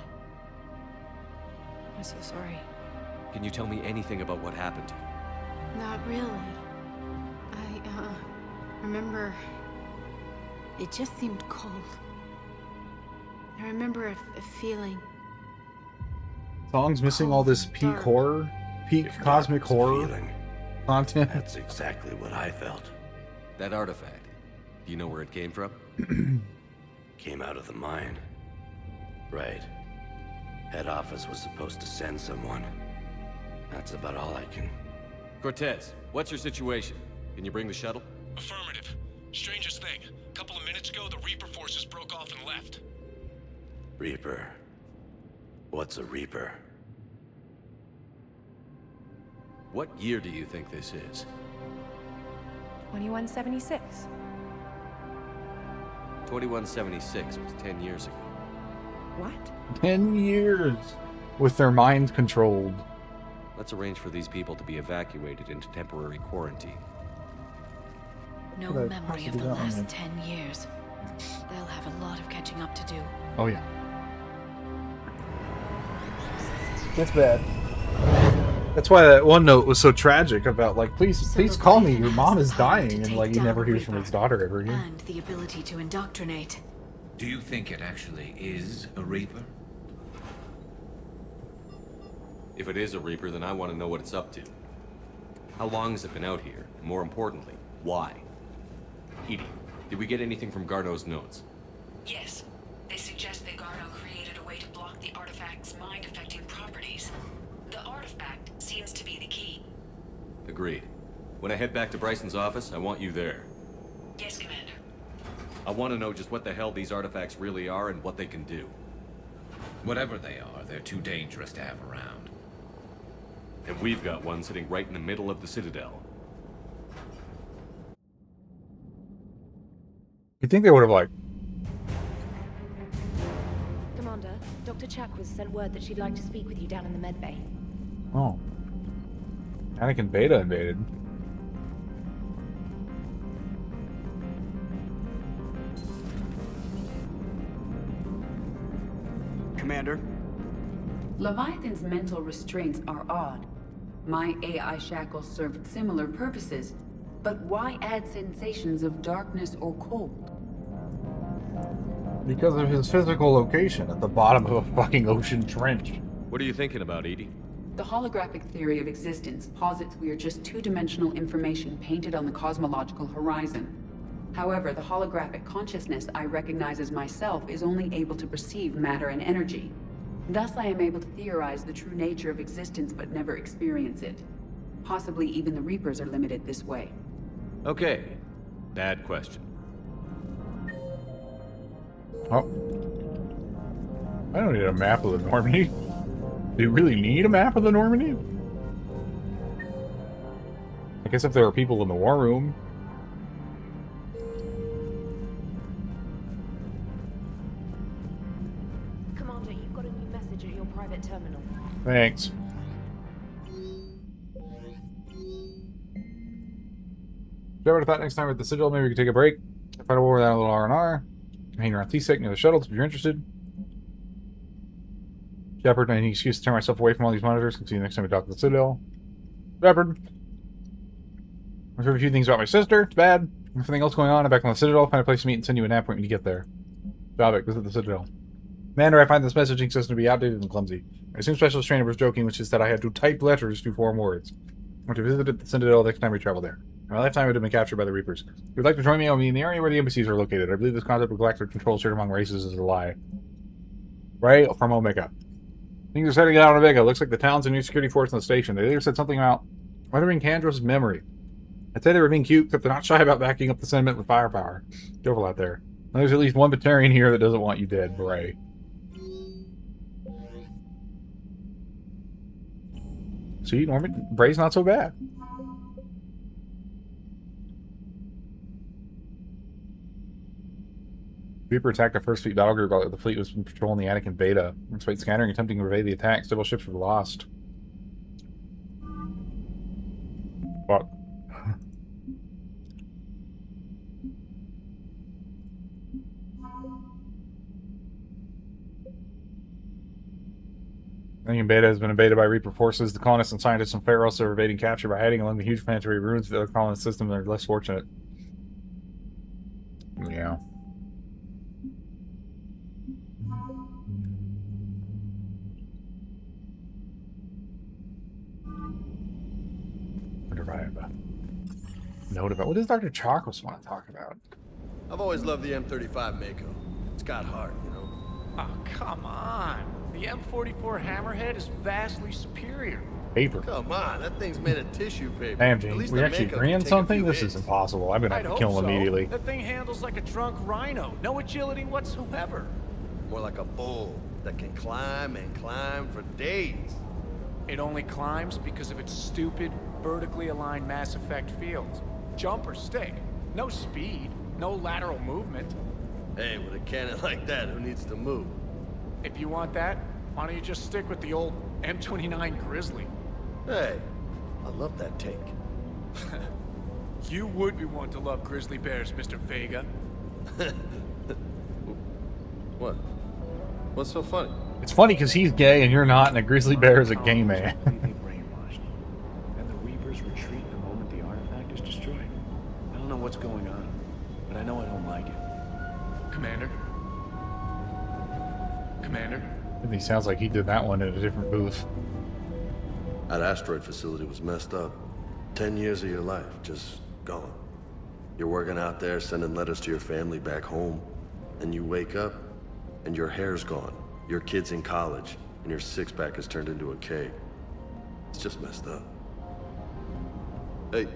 I'm so sorry. Can you tell me anything about what happened to you? Not really. I, remember... It just seemed cold. I remember a feeling. Song's missing all this peak horror, peak cosmic horror content. That's exactly what I felt. That artifact. Do you know where it came from? Came out of the mine. Right. Head office was supposed to send someone. That's about all I can... Cortez, what's your situation? Can you bring the shuttle? Affirmative. Strangest thing. A couple of minutes ago, the Reaper forces broke off and left. Reaper. What's a Reaper? What year do you think this is? 2176. 2176 was 10 years ago. What? 10 years with their minds controlled. Let's arrange for these people to be evacuated into temporary quarantine. No memory of the last 10 years. They'll have a lot of catching up to do. Oh yeah. It's bad. That's why that one note was so tragic about like, please call me. Your mom is dying, and like he never hears from his daughter ever again. And the ability to indoctrinate. Do you think it actually is a Reaper? If it is a Reaper, then I want to know what it's up to. How long has it been out here? And more importantly, why? Edie, did we get anything from Garneau's notes? Yes. They suggest that Garneau created a way to block the artifact's mind-affecting properties. The artifact seems to be the key. Agreed. When I head back to Bryson's office, I want you there. Yes, Commander. I want to know just what the hell these artifacts really are and what they can do. Whatever they are, they're too dangerous to have around. And we've got one sitting right in the middle of the Citadel. You'd think they would have like... Commander, Dr. Chakwas sent word that she'd like to speak with you down in the medbay. Oh. Anakin Beta invaded. Commander? Leviathan's mental restraints are odd. My AI shackles served similar purposes, but why add sensations of darkness or cold? Because of his physical location at the bottom of a fucking ocean trench. What are you thinking about, Edie? The holographic theory of existence posits we are just two-dimensional information painted on the cosmological horizon. However, the holographic consciousness I recognize as myself is only able to perceive matter and energy. Thus, I am able to theorize the true nature of existence but never experience it. Possibly even the Reapers are limited this way. Okay, bad question. Oh. I don't need a map of the Normandy. Do you really need a map of the Normandy? I guess if there are people in the war room. Commander, you've got a new message at your private terminal. Thanks. Shepard, I thought next time at the Citadel, maybe we could take a break. Fight over without a little R&R. Hang around T-Sec near the shuttles if you're interested. Shepard, any excuse to turn myself away from all these monitors. Can see you next time we talk to the Citadel. Shepard. I've heard a few things about my sister. It's bad. Everything else going on. I'm back on the Citadel. Find a place to meet and send you an app when you get there. Javik, visit the Citadel. Commander, I find this messaging system to be outdated and clumsy. I assume Specialist Trainer was joking, which is that I had to type letters to form words. I want to visit the Citadel next time we travel there. In my lifetime, it would have been captured by the Reapers. If you'd like to join me, I'll be in the area where the embassies are located. I believe this concept of galactic control shared among races is a lie. Right? From Omega. Things are starting to get out on Omega. Looks like the town's a new security force on the station. They later said something about weathering Kandros' memory. I'd say they were being cute, except they're not shy about backing up the sentiment with firepower. Careful out there. Now, there's at least one Batarian here that doesn't want you dead, Bray. See, Norman, Bray's not so bad. Reaper attacked the First Fleet battle group while the fleet was patrolling the Anakin Beta. Despite scattering and attempting to evade the attack, several ships were lost. Fuck. Anakin Beta has been invaded by Reaper forces. The colonists and scientists from Pharos are evading capture by hiding along the huge planetary ruins of the other colonist system that are less fortunate. Yeah. Wonder if I have a note about what does Dr. Chakos want to talk about? I've always loved the M35 Mako. It's got heart, you know. Oh, come on. The M44 Hammerhead is vastly superior. Paper. Come on, that thing's made of tissue paper. Damn, James, we actually agree on something? This is impossible. I'm gonna have to kill him immediately. That thing handles like a drunk rhino. No agility whatsoever. More like a bull that can climb and climb for days. It only climbs because of its stupid, vertically aligned Mass Effect fields. Jump or stick. No speed. No lateral movement. Hey, with a cannon like that, who needs to move? If you want that, why don't you just stick with the old M29 Grizzly? Hey, I love that take. You would be one to love grizzly bears, Mr. Vega. What? What's so funny? It's funny because he's gay and you're not, and a grizzly bear is a gay man. Brainwashed. And the Reapers retreat the moment the artifact is destroyed. I don't know what's going on, but I know I don't like it. Commander? Commander? And he sounds like he did that one in a different booth. That asteroid facility was messed up. 10 years of your life, just gone. You're working out there, sending letters to your family back home, and you wake up, and your hair's gone. Your kid's in college, and your six-pack has turned into a cake. It's just messed up. Hey.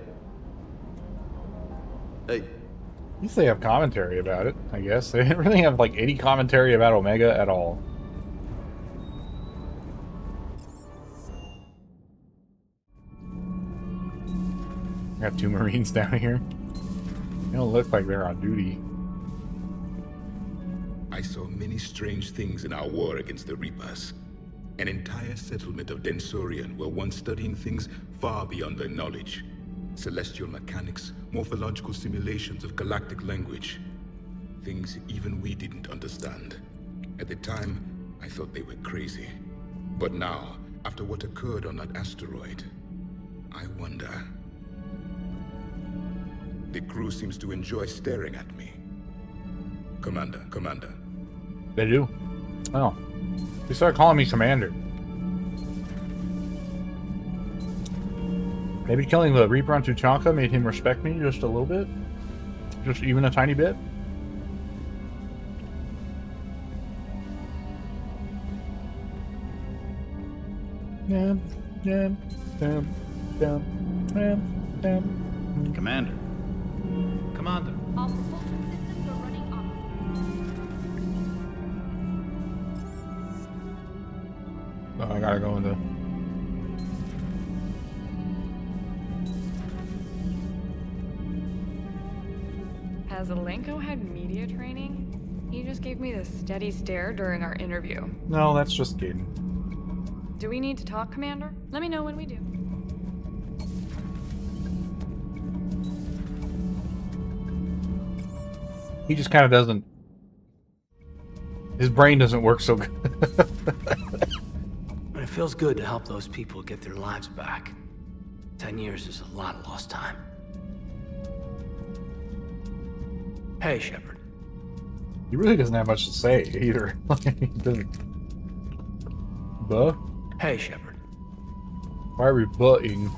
Hey. At least they have commentary about it, I guess. They didn't really have, like, any commentary about Omega at all. Got two Marines down here. They don't look like they're on duty. I saw many strange things in our war against the Reapers. An entire settlement of Densorian were once studying things far beyond their knowledge. Celestial mechanics, morphological simulations of galactic language. Things even we didn't understand. At the time, I thought they were crazy. But now, after what occurred on that asteroid, I wonder. The crew seems to enjoy staring at me. Commander. They do? Oh. They started calling me Commander. Maybe killing the Reaper on Tuchanka made him respect me just a little bit? Just even a tiny bit? Commander, Commander. All propulsion systems are running off. Oh, I gotta go into. Has Alenko had media training? He just gave me this steady stare during our interview. No, that's just Gaiden. Do we need to talk, Commander? Let me know when we do. He just kind of doesn't. His brain doesn't work so good. But it feels good to help those people get their lives back. 10 years is a lot of lost time. Hey, Shepard. He really doesn't have much to say either. He doesn't. Buh? Hey, Shepard. Why are we butting?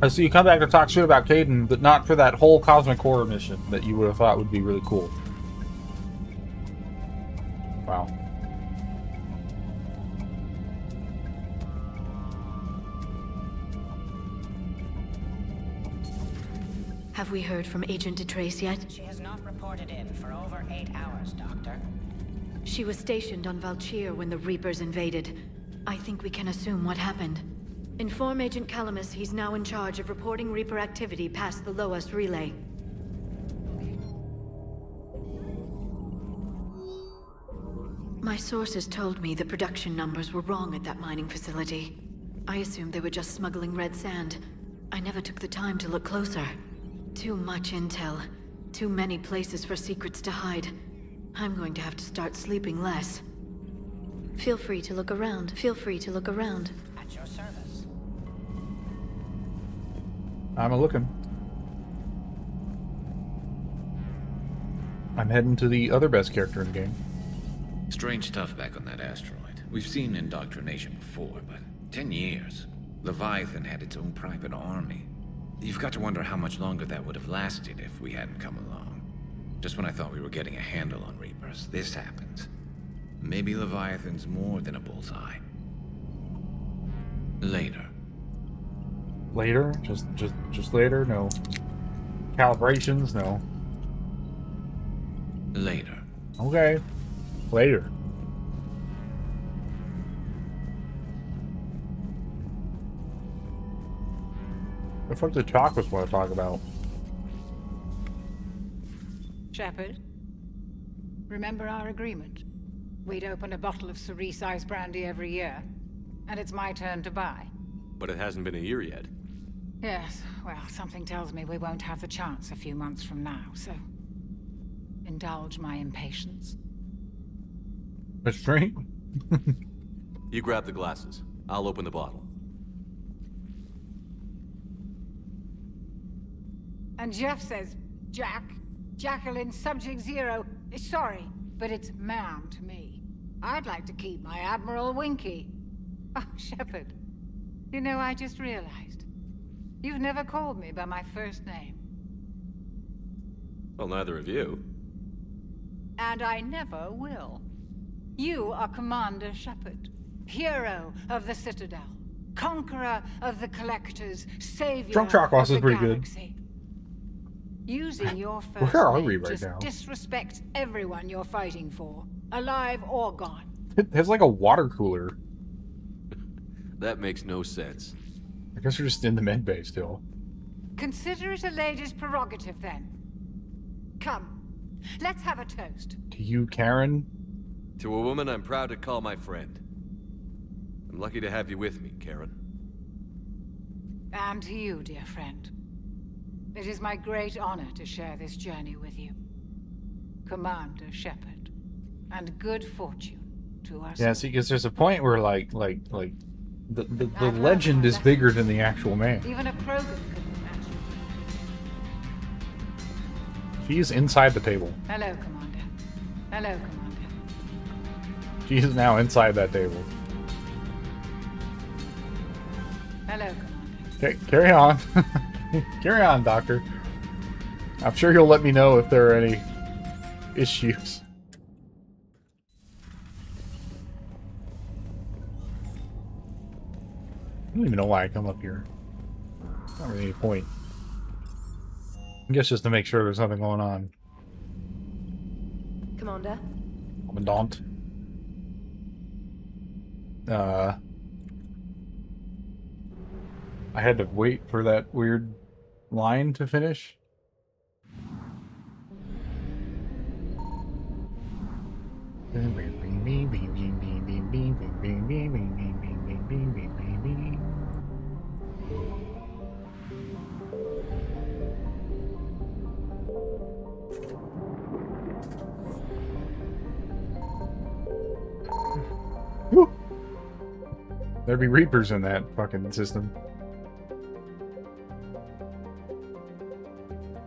So you come back to talk shit about Kaidan, but not for that whole Cosmic Horror mission that you would have thought would be really cool. Wow. Have we heard from Agent DeTrace yet? She has not reported in for over 8 hours, Doctor. She was stationed on Valchir when the Reapers invaded. I think we can assume what happened. Inform Agent Calamus he's now in charge of reporting Reaper activity past the Loas relay. My sources told me the production numbers were wrong at that mining facility. I assumed they were just smuggling red sand. I never took the time to look closer. Too much intel. Too many places for secrets to hide. I'm going to have to start sleeping less. Feel free to look around. Feel free to look around. At your service. I'm a-looking. I'm heading to the other best character in the game. Strange stuff back on that asteroid. We've seen indoctrination before, but 10 years. Leviathan had its own private army. You've got to wonder how much longer that would have lasted if we hadn't come along. Just when I thought we were getting a handle on Reapers, this happens. Maybe Leviathan's more than a bullseye. Later. Later? Just later? No. Calibrations? No. Later. Okay. Later. The fuck did Chakras want to talk about? Shepard, remember our agreement? We'd open a bottle of cerise ice brandy every year, and it's my turn to buy. But it hasn't been a year yet. Yes, well, something tells me we won't have the chance a few months from now, so indulge my impatience. That's right. You grab the glasses. I'll open the bottle. And Jeff says, Jacqueline Subject Zero is sorry, but it's ma'am to me. I'd like to keep my Admiral Winky. Oh, Shepard, you know, I just realized. You've never called me by my first name. Well, neither of you. And I never will. You are Commander Shepard, hero of the Citadel, conqueror of the Collectors, savior Drunk Chakras of the is pretty galaxy. Using your first Where are we name right just now? disrespects everyone you're fighting for, alive or gone. It has like a water cooler. That makes no sense. I guess we're just in the med bay still. Consider it a lady's prerogative, then. Come, let's have a toast. To you, Karen? To a woman I'm proud to call my friend. I'm lucky to have you with me, Karen. And to you, dear friend. It is my great honor to share this journey with you. Commander Shepard. And good fortune to us. Yeah, see, because there's a point where like the legend is bigger than the actual man. Even a Krogan couldn't match you. She's inside the table. Hello, Commander. Hello, Commander. She is now inside that table. Hello, Commander. Okay, carry on. Carry on, Doctor. I'm sure you'll let me know if there are any issues. I don't even know why I come up here. Not really any point. I guess just to make sure there's nothing going on. Commander? Commandant. I had to wait for that weird line to finish. Woo. There'd be Reapers in that fucking system.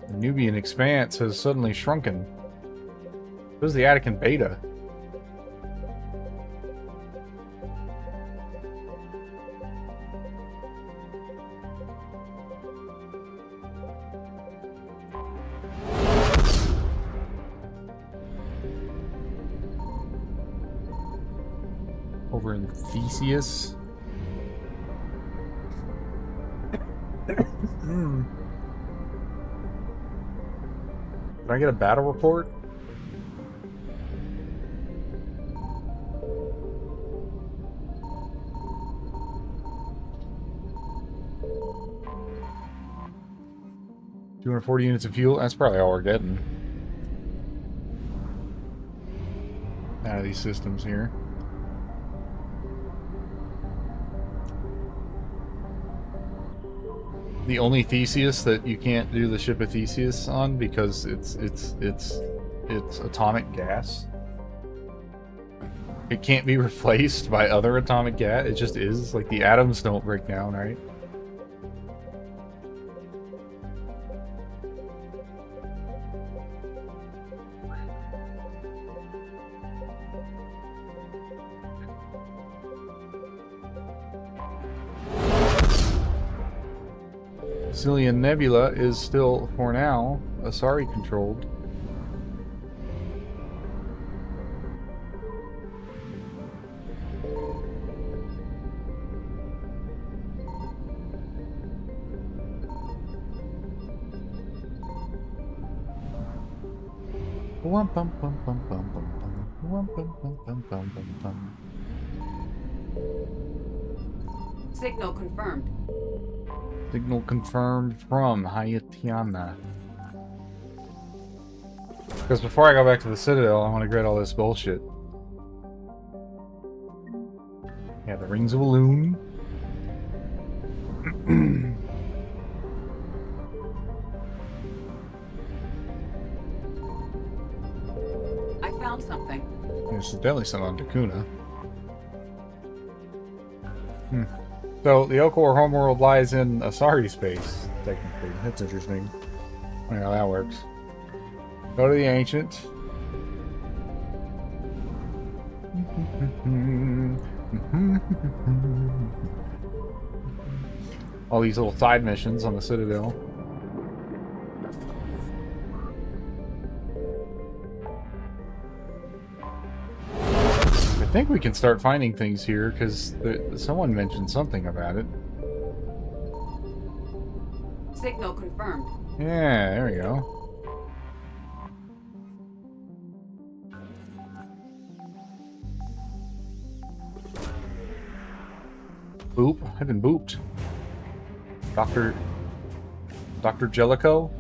The Nubian expanse has suddenly shrunken. This is the Attican beta. Over in Theseus. Can I get a battle report? $240 units of fuel. That's probably all we're getting out of these systems here. The only Theseus that you can't do the ship of Theseus on because it's atomic gas. It can't be replaced by other atomic gas. It just is. Like, the atoms don't break down, right? Sicilian Nebula is still, for now, Asari controlled. Signal confirmed. Signal confirmed from Hayatiana. Because before I go back to the Citadel, I want to get all this bullshit. Yeah, the Rings of Elune. I found something. There's definitely some on Dakuna. So, the Okor homeworld lies in Asari space, technically. That's interesting. I don't know how that works. Go to the Ancient. All these little side missions on the Citadel. I think we can start finding things here because someone mentioned something about it. Signal confirmed. Yeah, there we go. Boop. I've been booped. Dr. Jellicoe?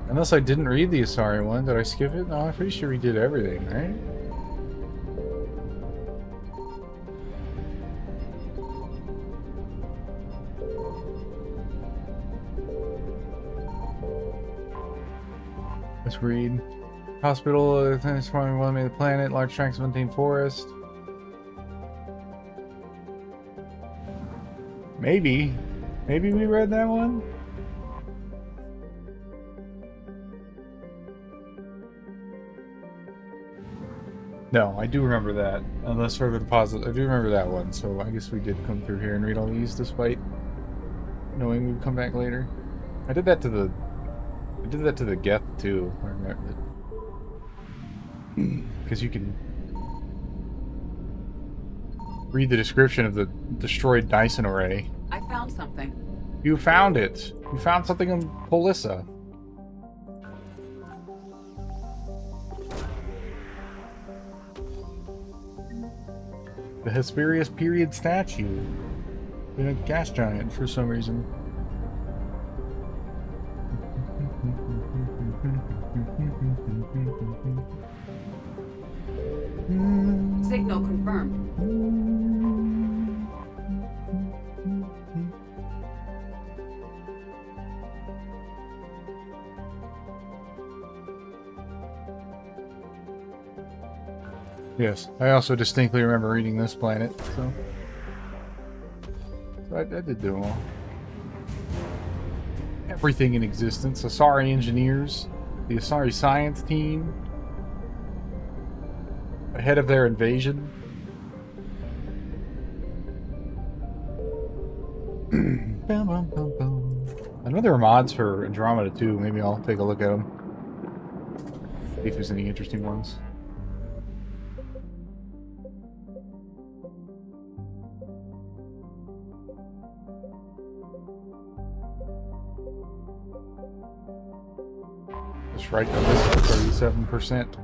Unless I didn't read the Asari one. Did I skip it? No, I'm pretty sure we did everything, right? Let's read. Hospital, transforming one made the planet, large tracts of untamed forest. Maybe. Maybe we read that one? No, I do remember that. Unless further deposit, I do remember that one. So I guess we did come through here and read all these, despite knowing we'd come back later. I did that to the Geth too. I remember because you can read the description of the destroyed Dyson array. I found something. You found it. You found something in Polissa. The Hesperius period statue in a gas giant for some reason. Signal confirmed. Yes, I also distinctly remember reading this planet, so I did do them all. Everything in existence. Asari engineers, the Asari science team, ahead of their invasion. I know there are mods for Andromeda too. Maybe I'll take a look at them. See if there's any interesting ones. Just right on this 37%.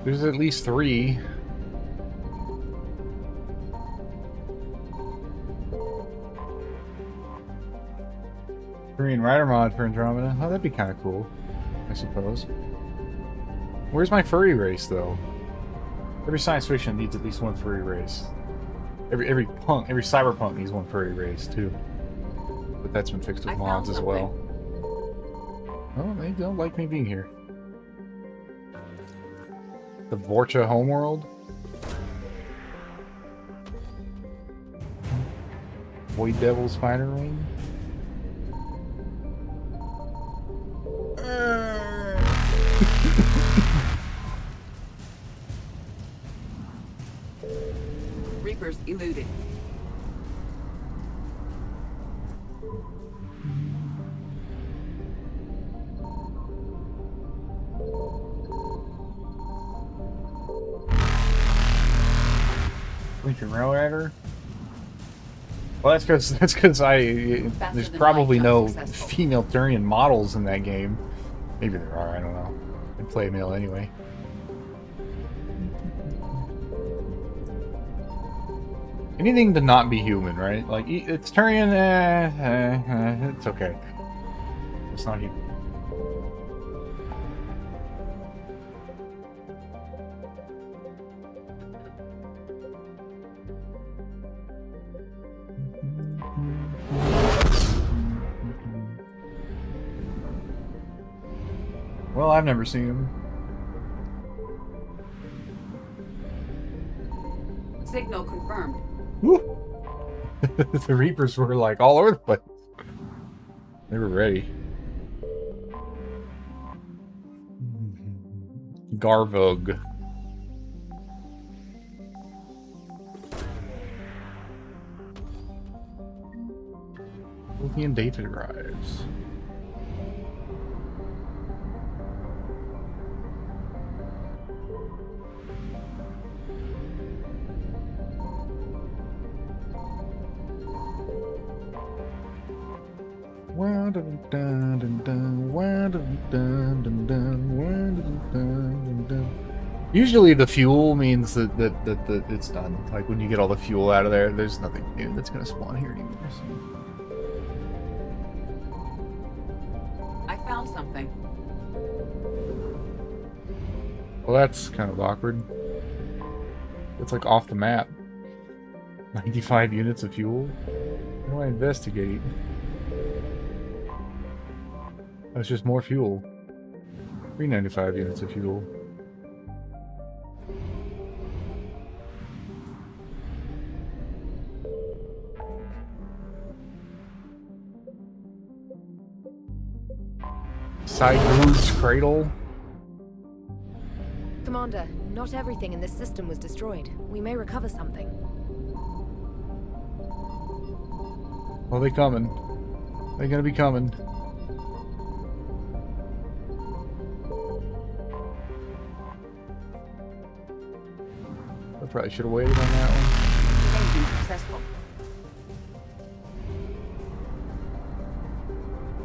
There's at least 3. Korean Rider mod for Andromeda. Oh, that'd be kind of cool, I suppose. Where's my furry race, though? Every science fiction needs at least one furry race. Every cyberpunk needs one furry race too. But that's been fixed with mods as well. Oh, they don't like me being here. The Vorcha homeworld? Void Devil Spider Ring? Reapers eluded. Lincoln Rail Rider? Well, that's because there's probably no female Turian models in that game. Maybe there are, I don't know. I play male anyway. Anything to not be human, right? Like, it's Turian, it's okay. It's not human. Well, I've never seen him. Signal confirmed. Woo! The Reapers were like all over the place. They were ready. Garvog. Lithium data drives. Usually the fuel means that it's done. Like when you get all the fuel out of there, there's nothing new that's gonna spawn here anymore. So. I found something. Well, that's kind of awkward. It's like off the map. 95 units of fuel? How do I investigate? That's just more fuel. 395 units of fuel. Cygrood's cradle. Commander, not everything in this system was destroyed. We may recover something. Well, they coming. They're gonna be coming. I probably should have waited on that one. Engine successful.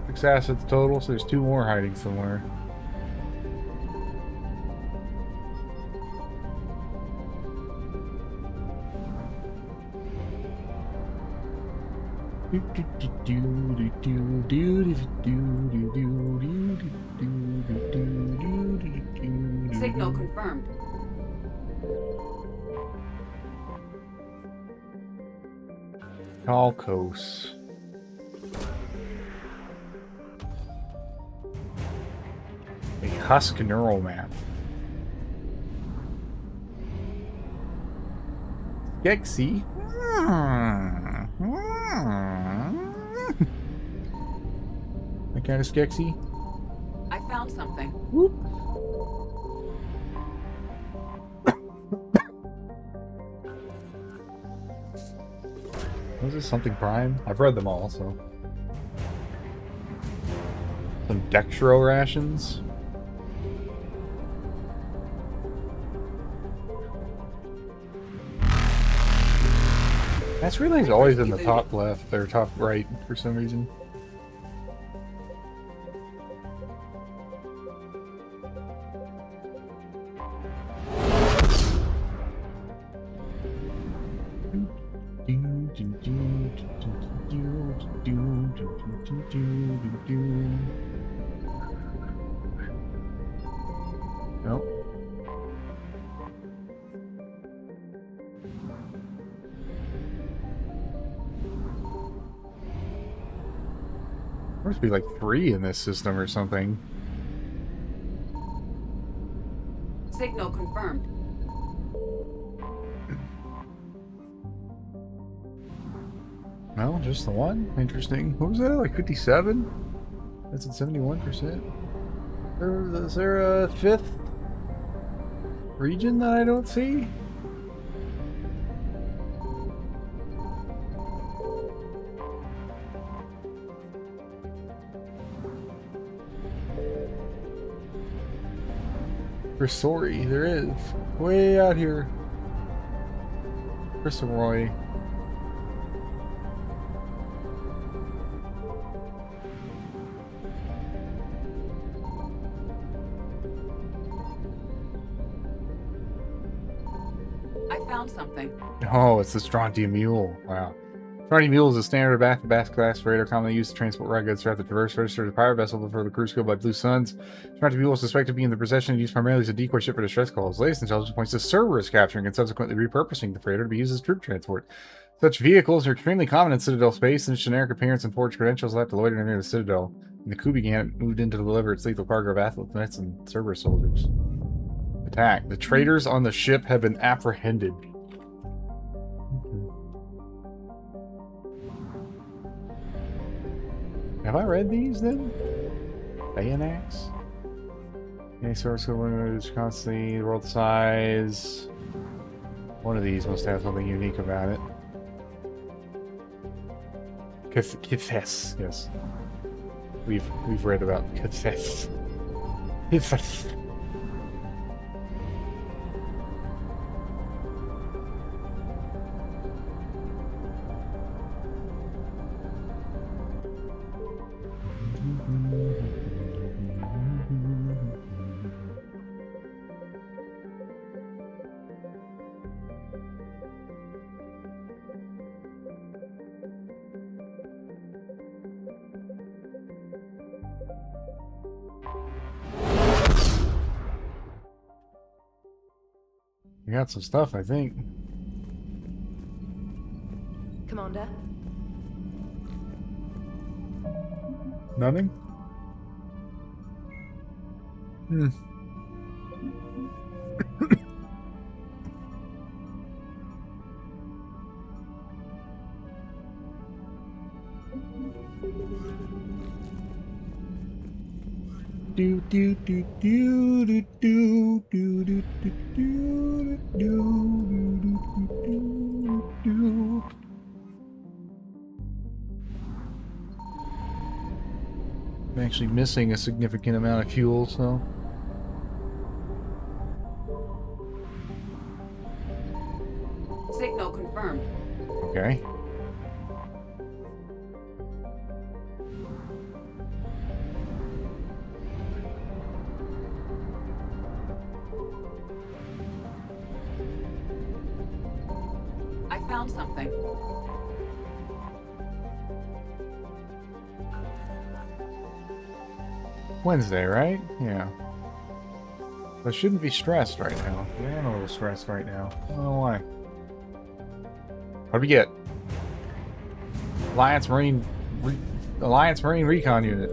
6 assets total, so there's 2 more hiding somewhere. Signal confirmed. Calcos. A husk neural map. Skexy. That kind of Skexy. I found something. Whoop. Was this something Prime? I've read them all, so. Some Dextro rations. That's really always in the top left or top right for some reason. Nope. There must be like 3 in this system or something. Signal confirmed. No, just the one? Interesting. What was that? Like 57? That's at 71%. Is there a 5th region that I don't see? Risori, there is. Way out here. Risori. I found something. Oh, it's the Strontium Mule. Wow. Strontium Mule is a standard back-to-back class freighter commonly used to transport raw goods throughout the diverse registered pirate vessel before the cruise go by Blue Suns. Strontium Mule is suspected to be in the possession and used primarily as a decoy ship for distress calls. Latest intelligence points to Cerberus capturing and subsequently repurposing the freighter to be used as troop transport. Such vehicles are extremely common in Citadel space, and its generic appearance and forged credentials left to loiter near the Citadel. When the coup began, it moved in to deliver its lethal cargo of Athletics and Cerberus soldiers. Attack. The traitors on the ship have been apprehended. Have I read these then? Bayanax? Any source of is constantly world size. One of these must have something unique about it. Kithes, yes. We've read about Kithes. Kithes. We got some stuff, I think. Commander? Nothing? Hmm. do do do do do do do do do do do. I'm actually missing a significant amount of fuel, so. Signal confirmed. Okay. I found something. Wednesday, right? Yeah. I shouldn't be stressed right now. Yeah, I'm a little stressed right now. I don't know why. What do we get? Alliance Marine Recon Unit.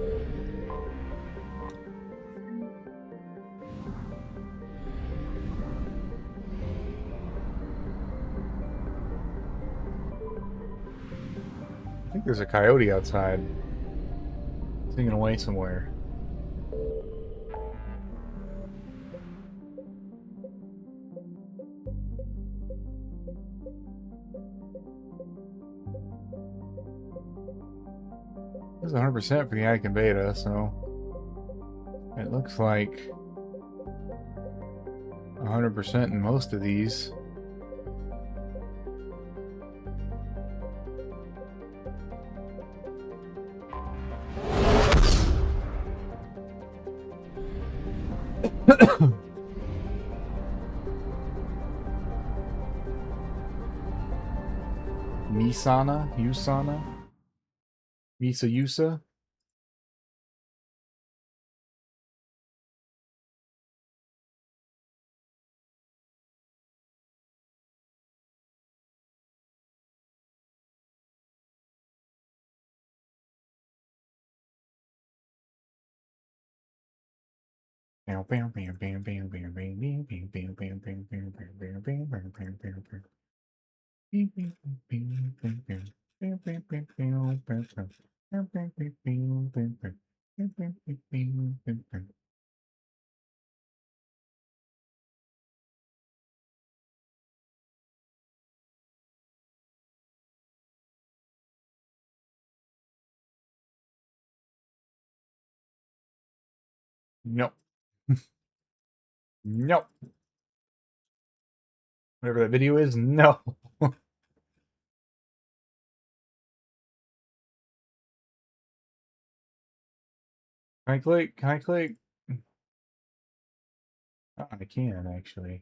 I think there's a coyote outside. Singing away somewhere. This is 100% for the Anakin Beta, so it looks like 100% in most of these. Usana? Misa Yusa? Nope. Nope. Whatever that video is, no. Can I click? Can I click? Oh, I can, actually.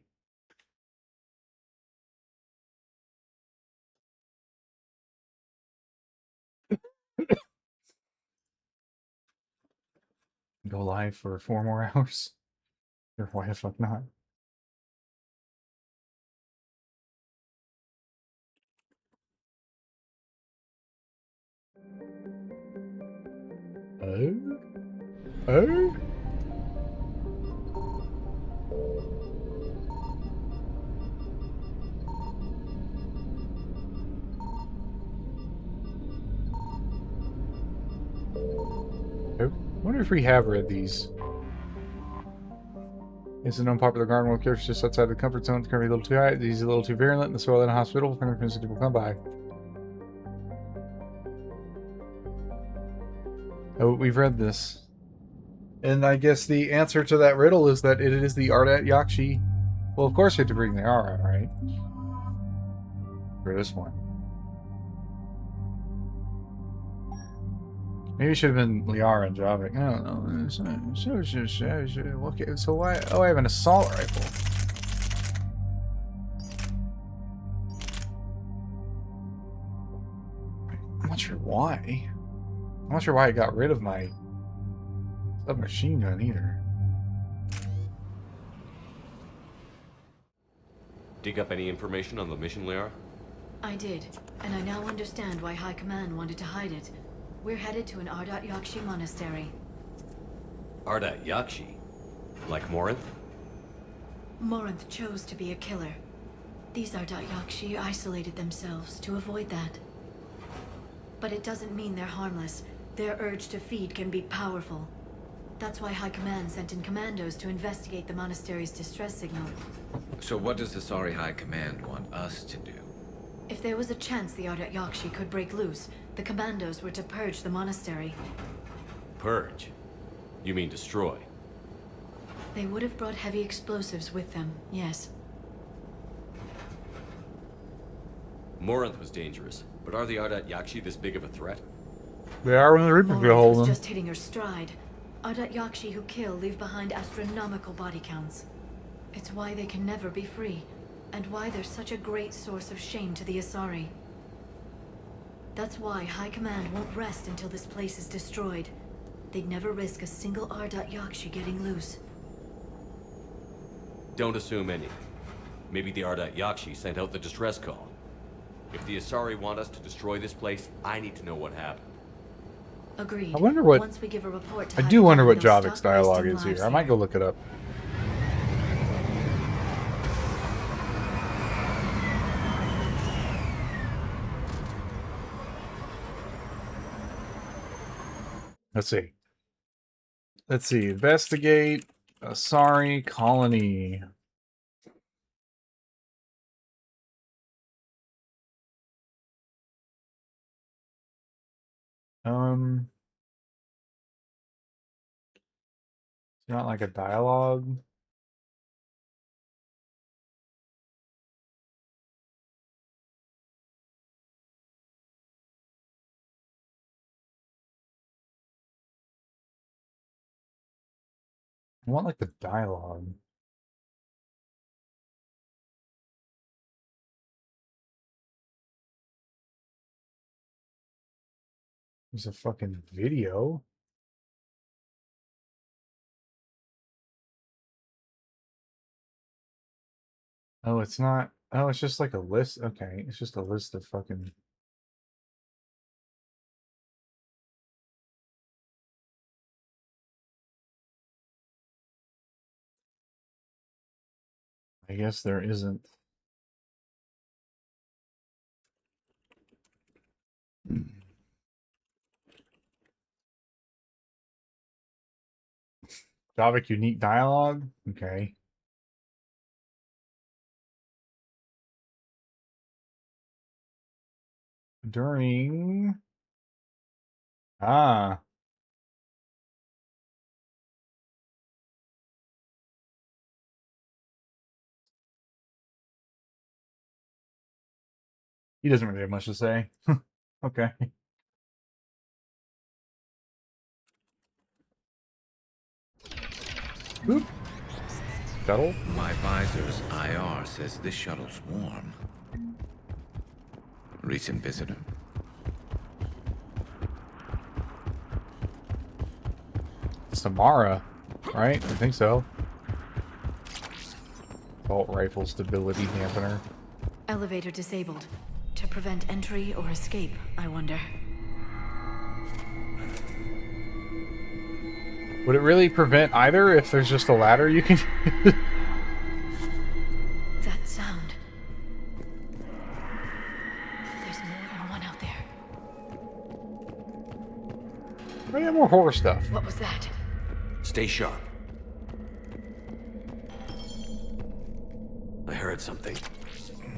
Go live for 4 more hours? Or why the fuck not? Oh? Oh? I wonder if we have read these. It's an unpopular garden world character just outside the comfort zone. It's currently a little too high. He's a little too virulent in the soil in a hospital. People come by. Oh, we've read this. And I guess the answer to that riddle is that it is the Ardat Yakshi. Well, of course you have to bring the Ara, right? For this one. Maybe it should have been Liara and Javik. I don't know. Okay, so why? Oh, I have an assault rifle. I'm not sure why. I'm not sure why I got rid of my submachine gun either. Dig up any information on the mission, Liara? I did, and I now understand why High Command wanted to hide it. We're headed to an Ardat Yakshi monastery. Ardat Yakshi? Like Morinth? Morinth chose to be a killer. These Ardat Yakshi isolated themselves to avoid that. But it doesn't mean they're harmless. Their urge to feed can be powerful. That's why High Command sent in commandos to investigate the monastery's distress signal. So what does the Asari High Command want us to do? If there was a chance the Ardat Yakshi could break loose, the commandos were to purge the monastery. Purge? You mean destroy? They would have brought heavy explosives with them, yes. Morinth was dangerous, but are the Ardat Yakshi this big of a threat? They are when the Reapers get hold of was them. just hitting her stride. Ardat Yakshi who kill leave behind astronomical body counts. It's why they can never be free, and why they're such a great source of shame to the Asari. That's why High Command won't rest until this place is destroyed. They'd never risk a single Ardat Yakshi getting loose. Don't assume anything. Maybe the Ardat Yakshi sent out the distress call. If the Asari want us to destroy this place, I need to know what happened. Agreed. I wonder what. Once we give a report to I High do wonder what Command, they'll Javik's stop dialogue wasting is here. lives I might go look it up. Let's see. Let's see. Investigate Asari colony. It's not like a dialogue. I want like the dialogue. There's a fucking video. Oh, it's not. Oh, it's just like a list. Okay, it's just a list of fucking. I guess there isn't. Javik unique dialogue? Okay. During... Ah. He doesn't really have much to say. Okay. Boop. Shuttle? My visor's IR says this shuttle's warm. Recent visitor. Samara, right? I think so. Assault rifle stability dampener. Elevator disabled. To prevent entry or escape, I wonder. Would it really prevent either if there's just a ladder you can... That sound. There's more than one out there. I got more horror stuff. What was that? Stay sharp. I heard something.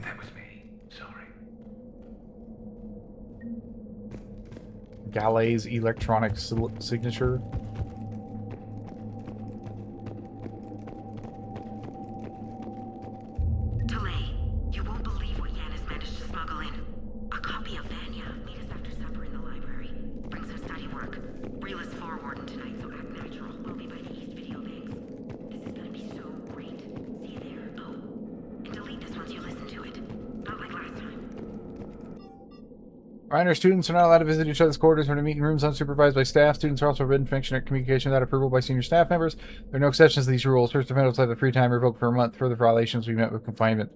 That was me. Sorry. Galei's electronic signature. Reiner students are not allowed to visit each other's quarters or to meet in rooms unsupervised by staff. Students are also forbidden from internet communication without approval by senior staff members. There are no exceptions to these rules. First offenders have the free time revoked for a month. Further violations we met with confinement.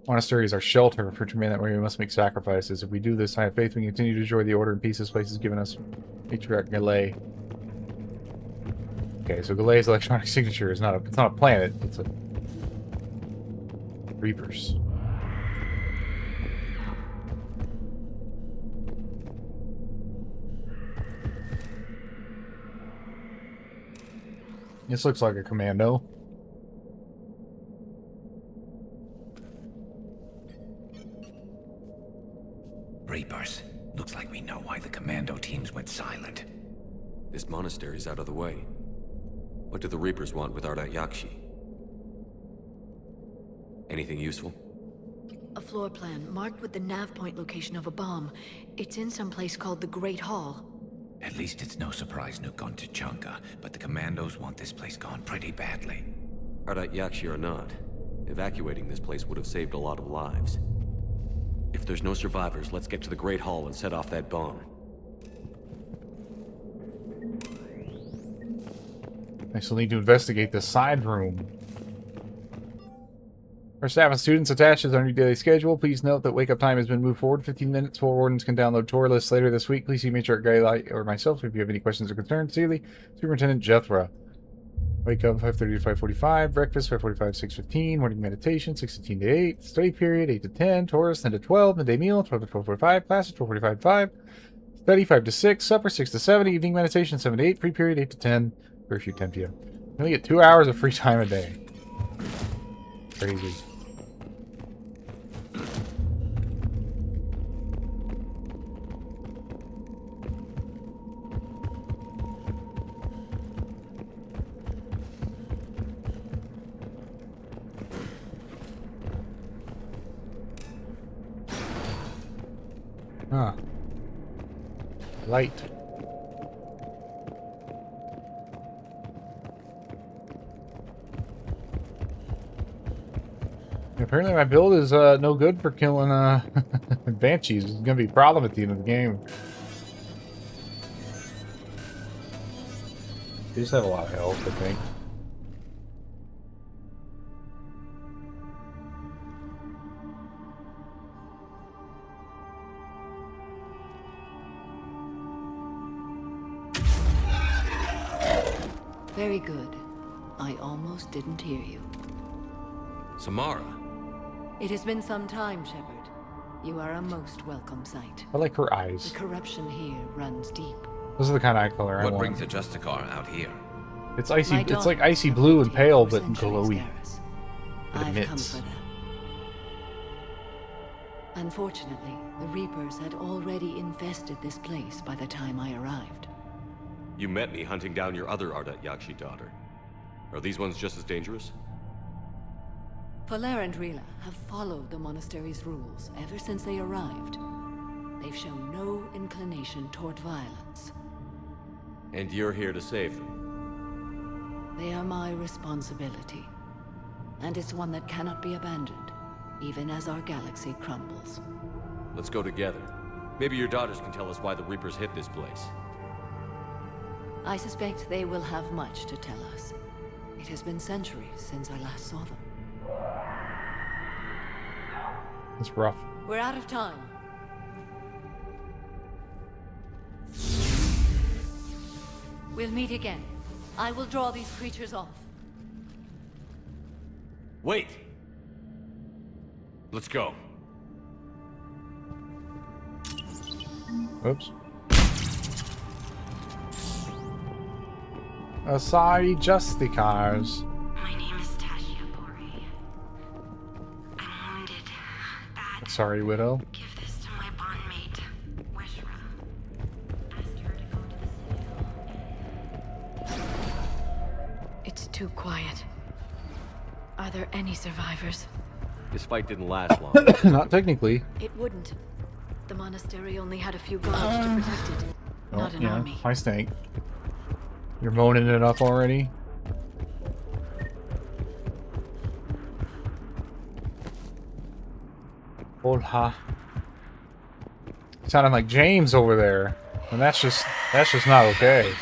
Monasteries are shelter. For to remain that way, we must make sacrifices. If we do this, I have faith we can continue to enjoy the order and peace this place has given us. Patriarch Galei. Okay, so Galei's electronic signature is not a planet. It's a Reapers. This looks like a commando. Reapers. Looks like we know why the commando teams went silent. This monastery's out of the way. What do the Reapers want with Ardat Yakshi? Anything useful? A floor plan marked with the nav point location of a bomb. It's in some place called the Great Hall. At least it's no surprise Nuke gone to Chunka, but the commandos want this place gone pretty badly. Ardat Yakshi or not, evacuating this place would have saved a lot of lives. If there's no survivors, let's get to the Great Hall and set off that bomb. I still need to investigate the side room. For staff and students attached to their new daily schedule, please note that wake-up time has been moved forward 15 minutes. Full wardens can download tour lists later this week. Please see Matriarch Guy or myself if you have any questions or concerns. Sincerely, Superintendent Jethra. Wake up 5:30 to 5:45. Breakfast 5:45 to 6:15. Morning meditation 6:15 to 8. Study period 8 to 10. Tours 10 to 12. Midday meal 12 to 12:45. Classes 12:45 to 5. Study 5 to 6. Supper 6 to 7. Evening meditation 7 to 8. Free period 8 to 10. Curfew 10 p.m. You only get 2 hours of free time a day. Crazy. Huh. Light. Apparently my build is no good for killing Banshees. It's gonna be a problem at the end of the game. They just have a lot of health, I think. Very good. I almost didn't hear you. Samara. It has been some time, Shepard. You are a most welcome sight. I like her eyes. The corruption here runs deep. This is the kind of eye color I want. What brings a Justicar out here? It's icy. It's like icy blue and pale, but glowy. It I've emits. come for them. Unfortunately, the Reapers had already infested this place by the time I arrived. You met me hunting down your other Ardat Yakshi daughter. Are these ones just as dangerous? Falere and Rila have followed the monastery's rules ever since they arrived. They've shown no inclination toward violence. And you're here to save them? They are my responsibility. And it's one that cannot be abandoned, even as our galaxy crumbles. Let's go together. Maybe your daughters can tell us why the Reapers hit this place. I suspect they will have much to tell us. It has been centuries since I last saw them. It's rough. We're out of time. We'll meet again. I will draw these creatures off. Wait! Let's go. Oops. Asari Justicars. My name is Tasha Bori. I'm wounded. Bad. Sorry, Widow. Give this to my bondmate, Weshra. Asked her to go to the Citadel. It's too quiet. Are there any survivors? This fight didn't last long. Not technically. It wouldn't. The monastery only had a few guards to protect it. Not an army. Hi, Snake. You're moaning it up already? Hola. Sounding like James over there. And that's just not okay.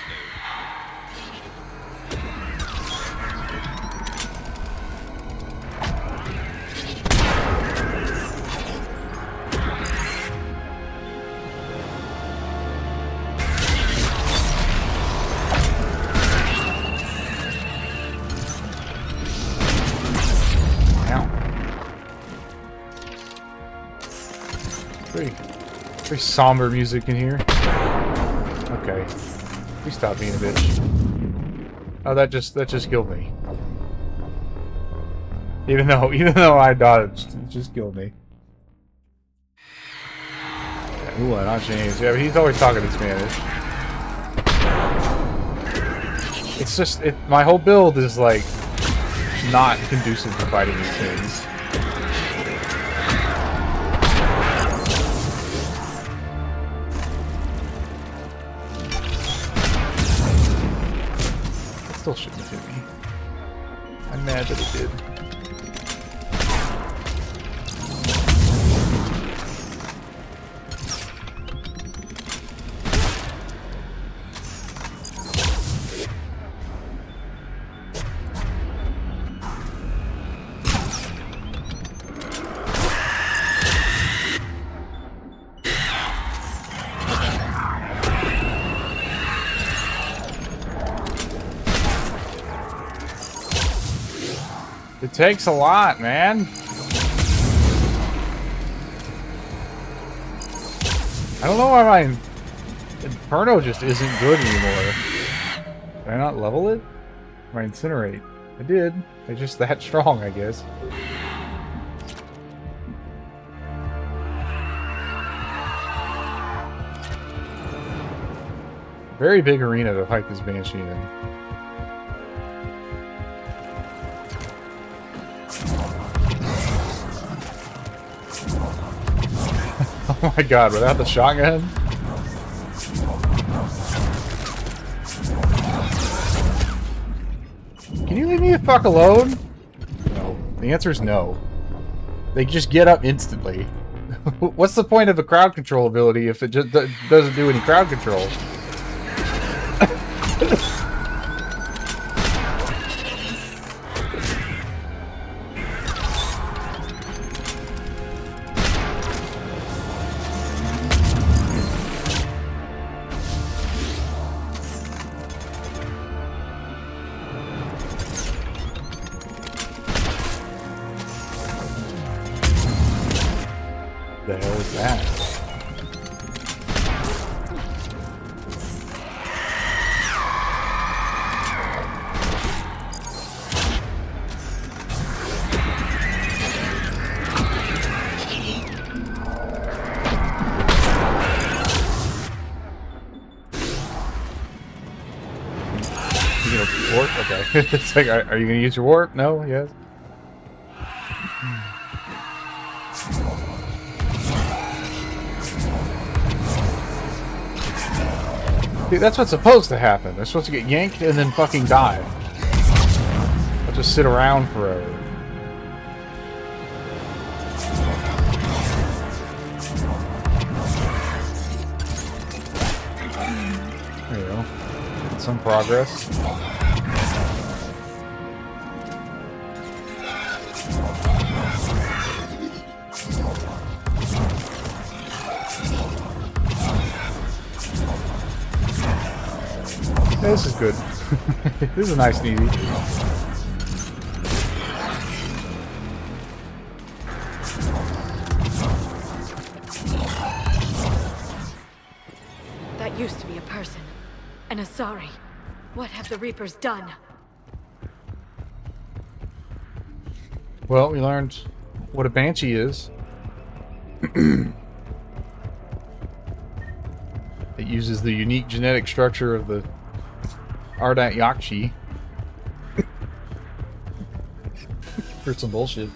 Very somber music in here. Okay. Please stop being a bitch. Oh, that just killed me. Even though I dodged, it just killed me. Yeah, ooh, not James. Yeah, but he's always talking in Spanish. It's just my whole build is like not conducive to fighting these things. It still shouldn't have hit me. I'm mad that it did. It takes a lot, man. I don't know why my Inferno just isn't good anymore. Did I not level it? My Incinerate. I did. It's just that strong, I guess. Very big arena to fight this Banshee in. Oh my god, without the shotgun? Can you leave me the fuck alone? No. The answer is no. They just get up instantly. What's the point of a crowd control ability if it just doesn't do any crowd control? The hell is that? You gonna warp? Okay. It's like, are you gonna use your warp? No? Yes? Dude, that's what's supposed to happen. They're supposed to get yanked and then fucking die. They'll just sit around forever. There you go. Some progress. Yeah, this is good. This is a nice and easy. That used to be a person. An Asari. What have the Reapers done? Well, we learned what a Banshee is. It uses the unique genetic structure of the Ardat Yakshi for some bullshit.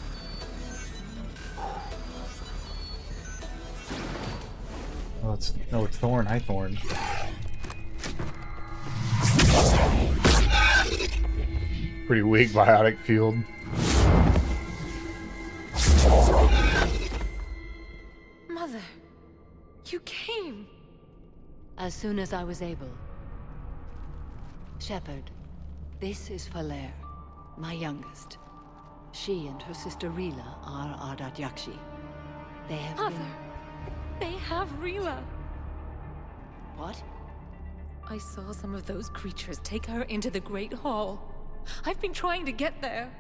Oh, it's Thorn. Hi, Thorn. Pretty weak biotic field. Mother, you came. As soon as I was able. Shepard, this is Falere, my youngest. She and her sister Rila are Ardat Yakshi. They have Mother, they have Rila. What? I saw some of those creatures take her into the Great Hall. I've been trying to get there.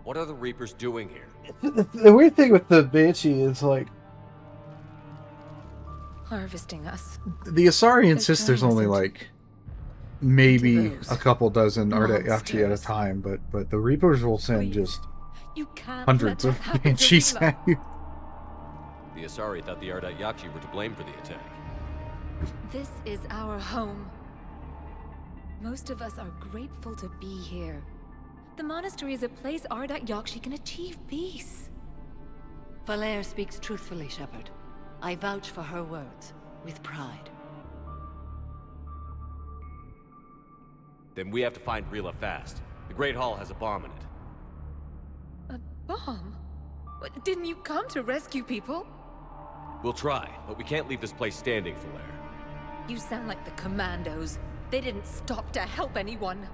What are the Reapers doing here? The weird thing with the Banshee is, like, Harvesting us. the Asari insists there's only, like, maybe a couple dozen Ardat Yakshi at a time, but the Reapers will send just hundreds of Banshees at you. The Asari thought the Ardat Yakshi were to blame for the attack. This is our home. Most of us are grateful to be here. The monastery is a place Ardat Yakshi can achieve peace. Falere speaks truthfully, Shepard. I vouch for her words, with pride. Then we have to find Rila fast. The Great Hall has a bomb in it. A bomb? What, didn't you come to rescue people? We'll try, but we can't leave this place standing, Falere. You sound like the Commandos. They didn't stop to help anyone.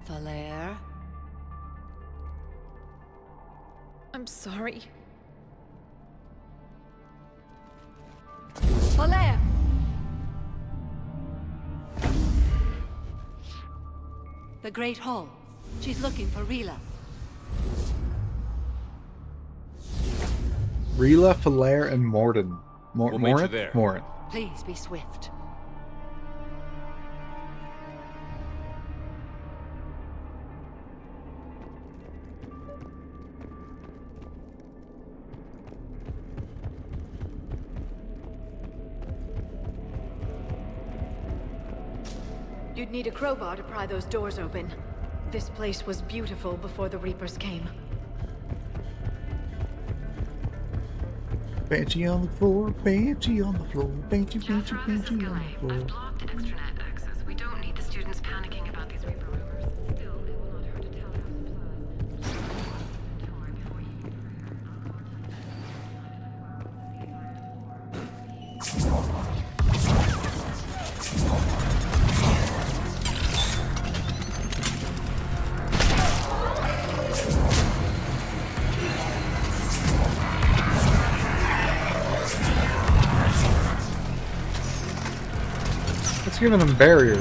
Falere? I'm sorry. Falere! The Great Hall. She's looking for Rila. Rila, Falere, and Mordin. We'll meet you there. Morin. Please be swift. You'd need a crowbar to pry those doors open. This place was beautiful before the Reapers came. Banshee on the floor, Banshee on the floor, Banshee, Banshee, Banshee on the floor. I've blocked extranet access. We don't need the students panicking about these Reaper rumors. Still, it will not hurt to tell them It's giving them barrier.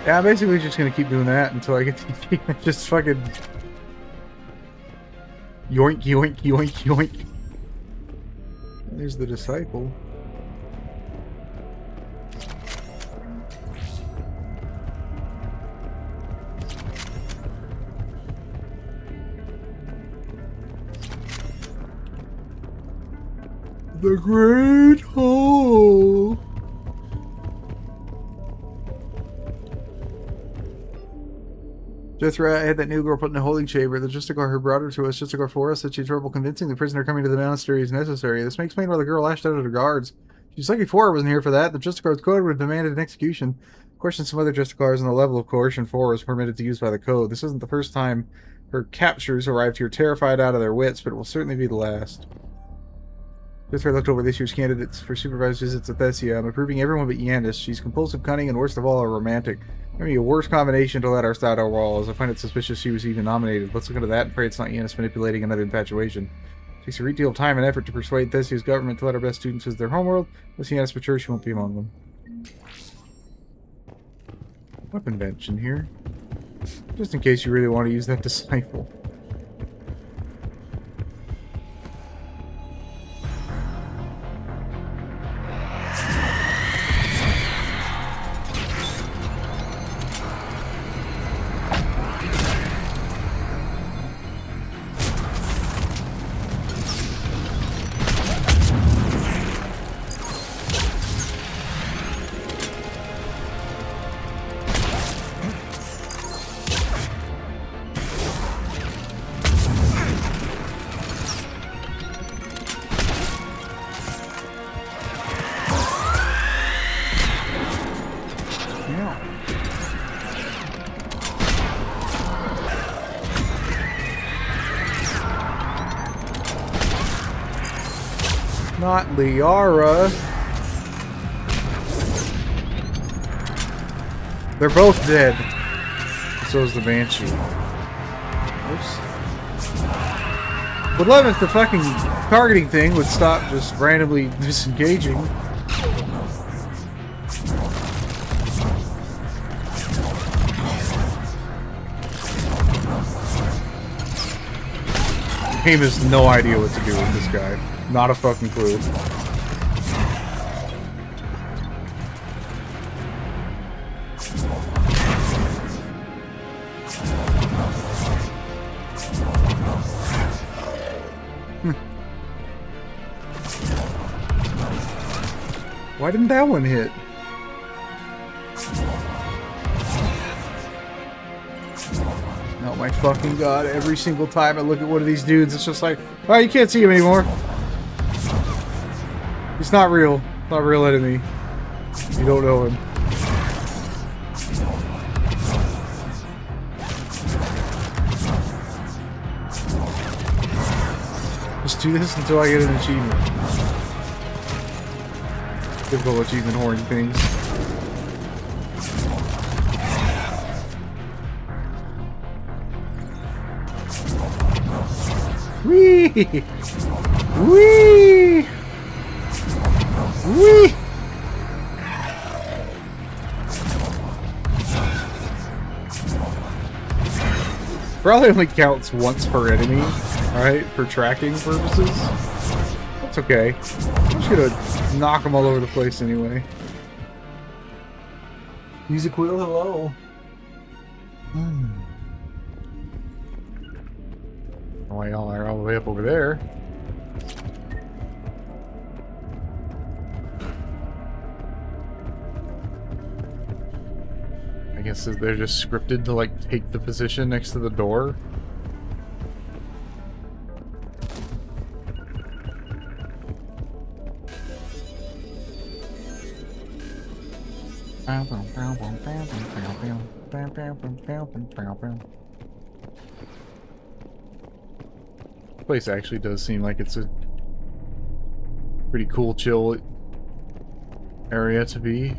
Yeah, I'm basically just gonna keep doing that until I get to just fucking yoink, yoink, yoink, yoink. There's the disciple. The Great Hall. Jethra, I had that new girl put in a holding chamber. The Justicar who brought her to us, Justicar for us, said she had trouble convincing the prisoner coming to the monastery is necessary. This may explain why the girl lashed out at her guards. She's lucky Fora wasn't here for that. The Justicar's code would have demanded an execution. Questioned some other Justicars and the level of coercion Fora was permitted to use by the code. This isn't the first time her captures arrived here terrified out of their wits, but it will certainly be the last. Jethra looked over this year's candidates for supervised visits at Thessia. I'm approving everyone but Yandis. She's compulsive, cunning, and worst of all, a romantic. Maybe a worse combination to let outside our walls. I find it suspicious she was even nominated. Let's look into that and pray it's not Yandis manipulating another infatuation. It takes a great deal of time and effort to persuade Thessia's government to let our best students visit their homeworld. Unless Yandis matures, she won't be among them. Weapon bench in here. Just in case you really want to use that disciple. Not Liara. They're both dead. So is the Banshee. Oops. Would love if the fucking targeting thing would stop just randomly disengaging. game has no idea what to do with this guy. Not a fucking clue. Why didn't that one hit? Oh my fucking god, every single time I look at one of these dudes, it's just like, oh, you can't see him anymore. He's not real. Not a real enemy. You don't know him. Just do this until I get an achievement. Typical achievement horn things. Wee! Wee! Wee! Probably only counts once per enemy, right? For tracking purposes. That's okay. I'm just gonna knock them all over the place anyway. Music Quill, hello. Why y'all are all the way up over there? I guess they're just scripted to like take the position next to the door. Place actually does seem like it's a pretty cool, chill area to be.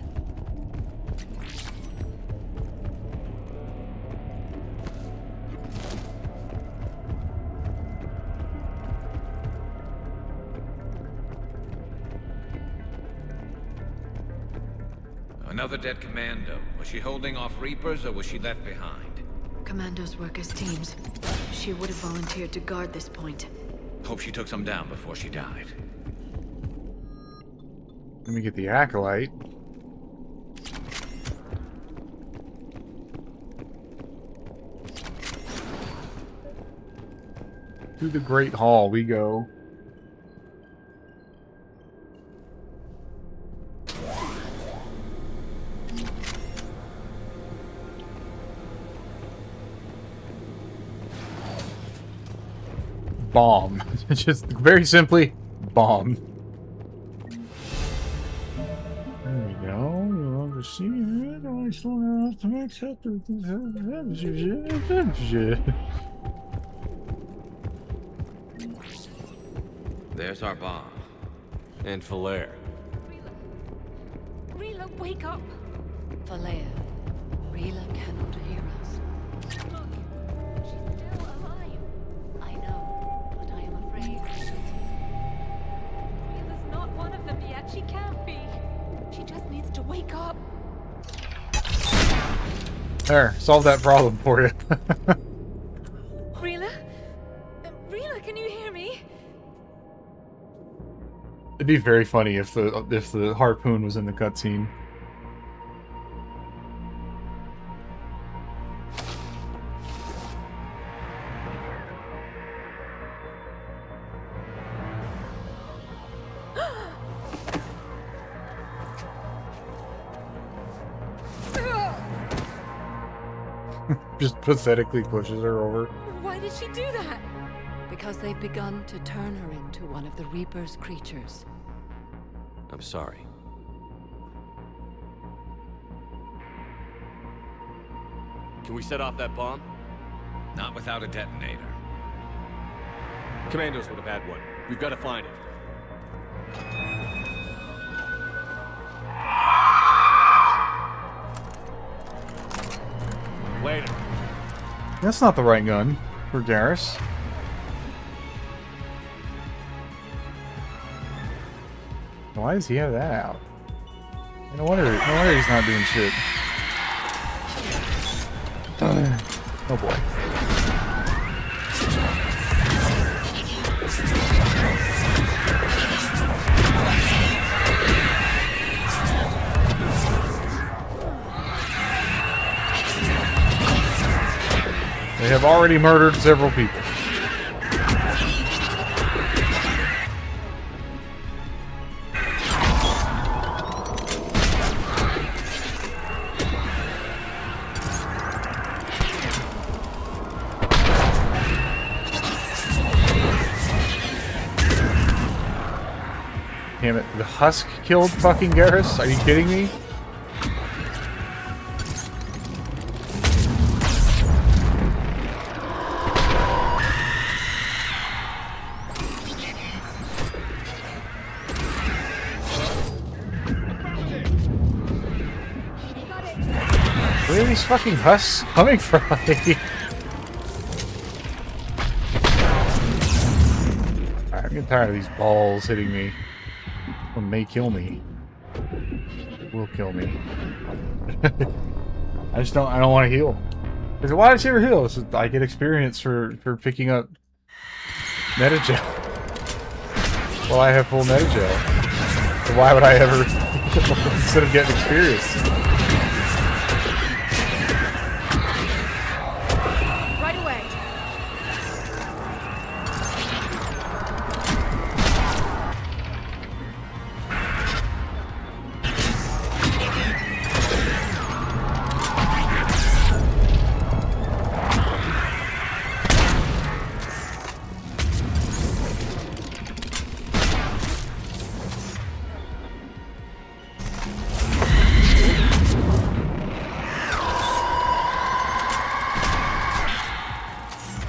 Another dead commando. Was she holding off Reapers or was she left behind? Commandos work as teams. She would have volunteered to guard this point. Hope she took some down before she died. Let me get the Acolyte. To the Great Hall we go. Bomb. Just very simply, bomb. There we go. You'll oversee it. I still have to accept it. There's our bomb. And Falere. Rila, wake up! Falere, Rila cannot hear us. Look, she's still alive. I know, but I am afraid. Rila's not one of them yet. She can't be. She just needs to wake up. There, solve that problem for you. Rila? Rila, can you hear me? It'd be very funny if the harpoon was in the cutscene. Just pathetically pushes her over. Why did she do that? Because they've begun to turn her into one of the Reaper's creatures. I'm sorry. Can we set off that bomb? Not without a detonator. Commandos would have had one. We've got to find it. Later. That's not the right gun for Garrus. Why does he have that out? No wonder he's not doing shit. Oh boy. They have already murdered several people. Damn it, the husk killed fucking Garrus? Are you kidding me? Where are these fucking husks coming from? Alright, I'm getting tired of these balls hitting me. One may kill me. Will kill me. I don't want to heal. Because why does she ever heal? So I get experience for picking up Metagel. Well, I have full Metagel. So why would I ever instead of getting experience?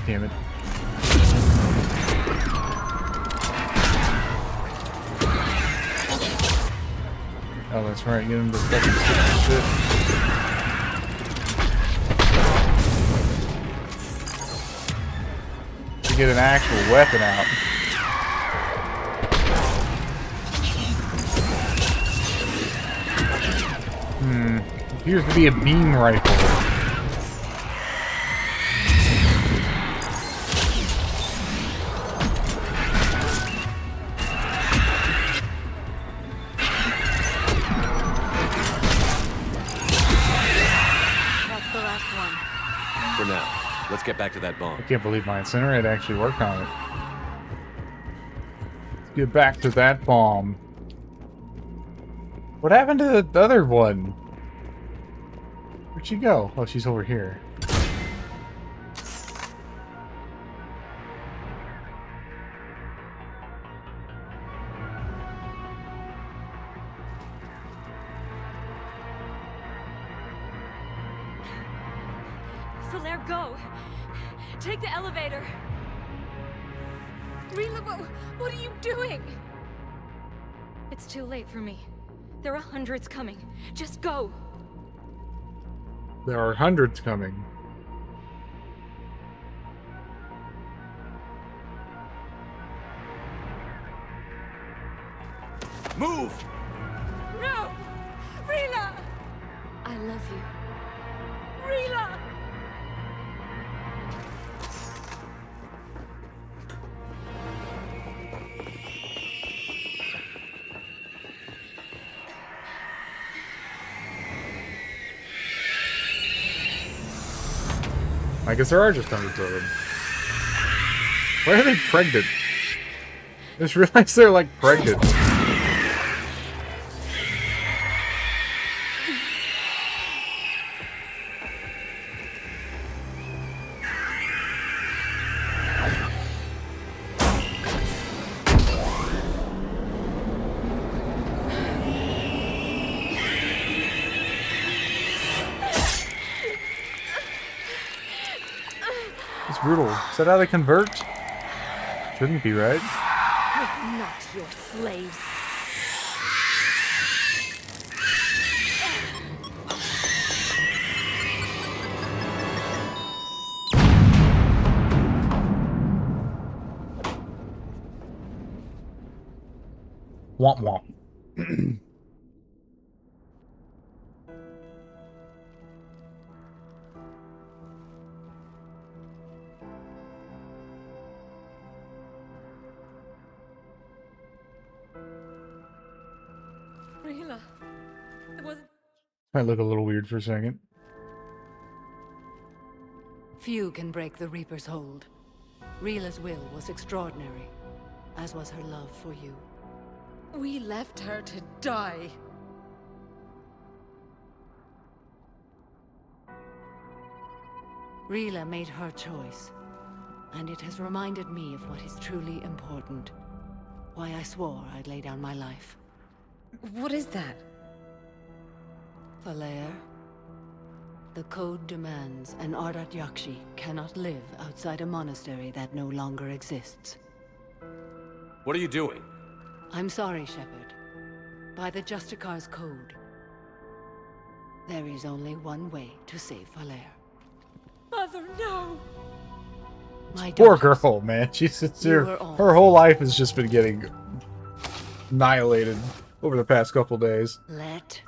Damn it. Oh, that's right. Get him to fucking shit. To get an actual weapon out. Appears to be a beam rifle. Let's get back to that bomb. I can't believe my incinerator actually worked on it. Let's get back to that bomb. What happened to the other one? Where'd she go? Oh, she's over here. Falaire, go! Take the elevator! Rila, what are you doing? It's too late for me. There are hundreds coming. Just go! There are hundreds coming. Move! No! Rila! I love you. Rila! I guess there are just hundreds of them. Why are they pregnant? I just realized they're like pregnant. It's brutal. Is that how they convert? Shouldn't be, right? We're not your slaves. Womp womp. Might look a little weird for a second. Few can break the Reaper's hold. Rila's will was extraordinary, as was her love for you. We left her to die. Rila made her choice, and it has reminded me of what is truly important. Why I swore I'd lay down my life. What is that? Falere. The code demands an Ardat Yakshi cannot live outside a monastery that no longer exists. What are you doing? I'm sorry, Shepard. By the Justicar's code, there is only one way to save Falere. Mother, no! My Poor girl, man. She's sincere. Her whole life has just been getting annihilated over the past couple days. Let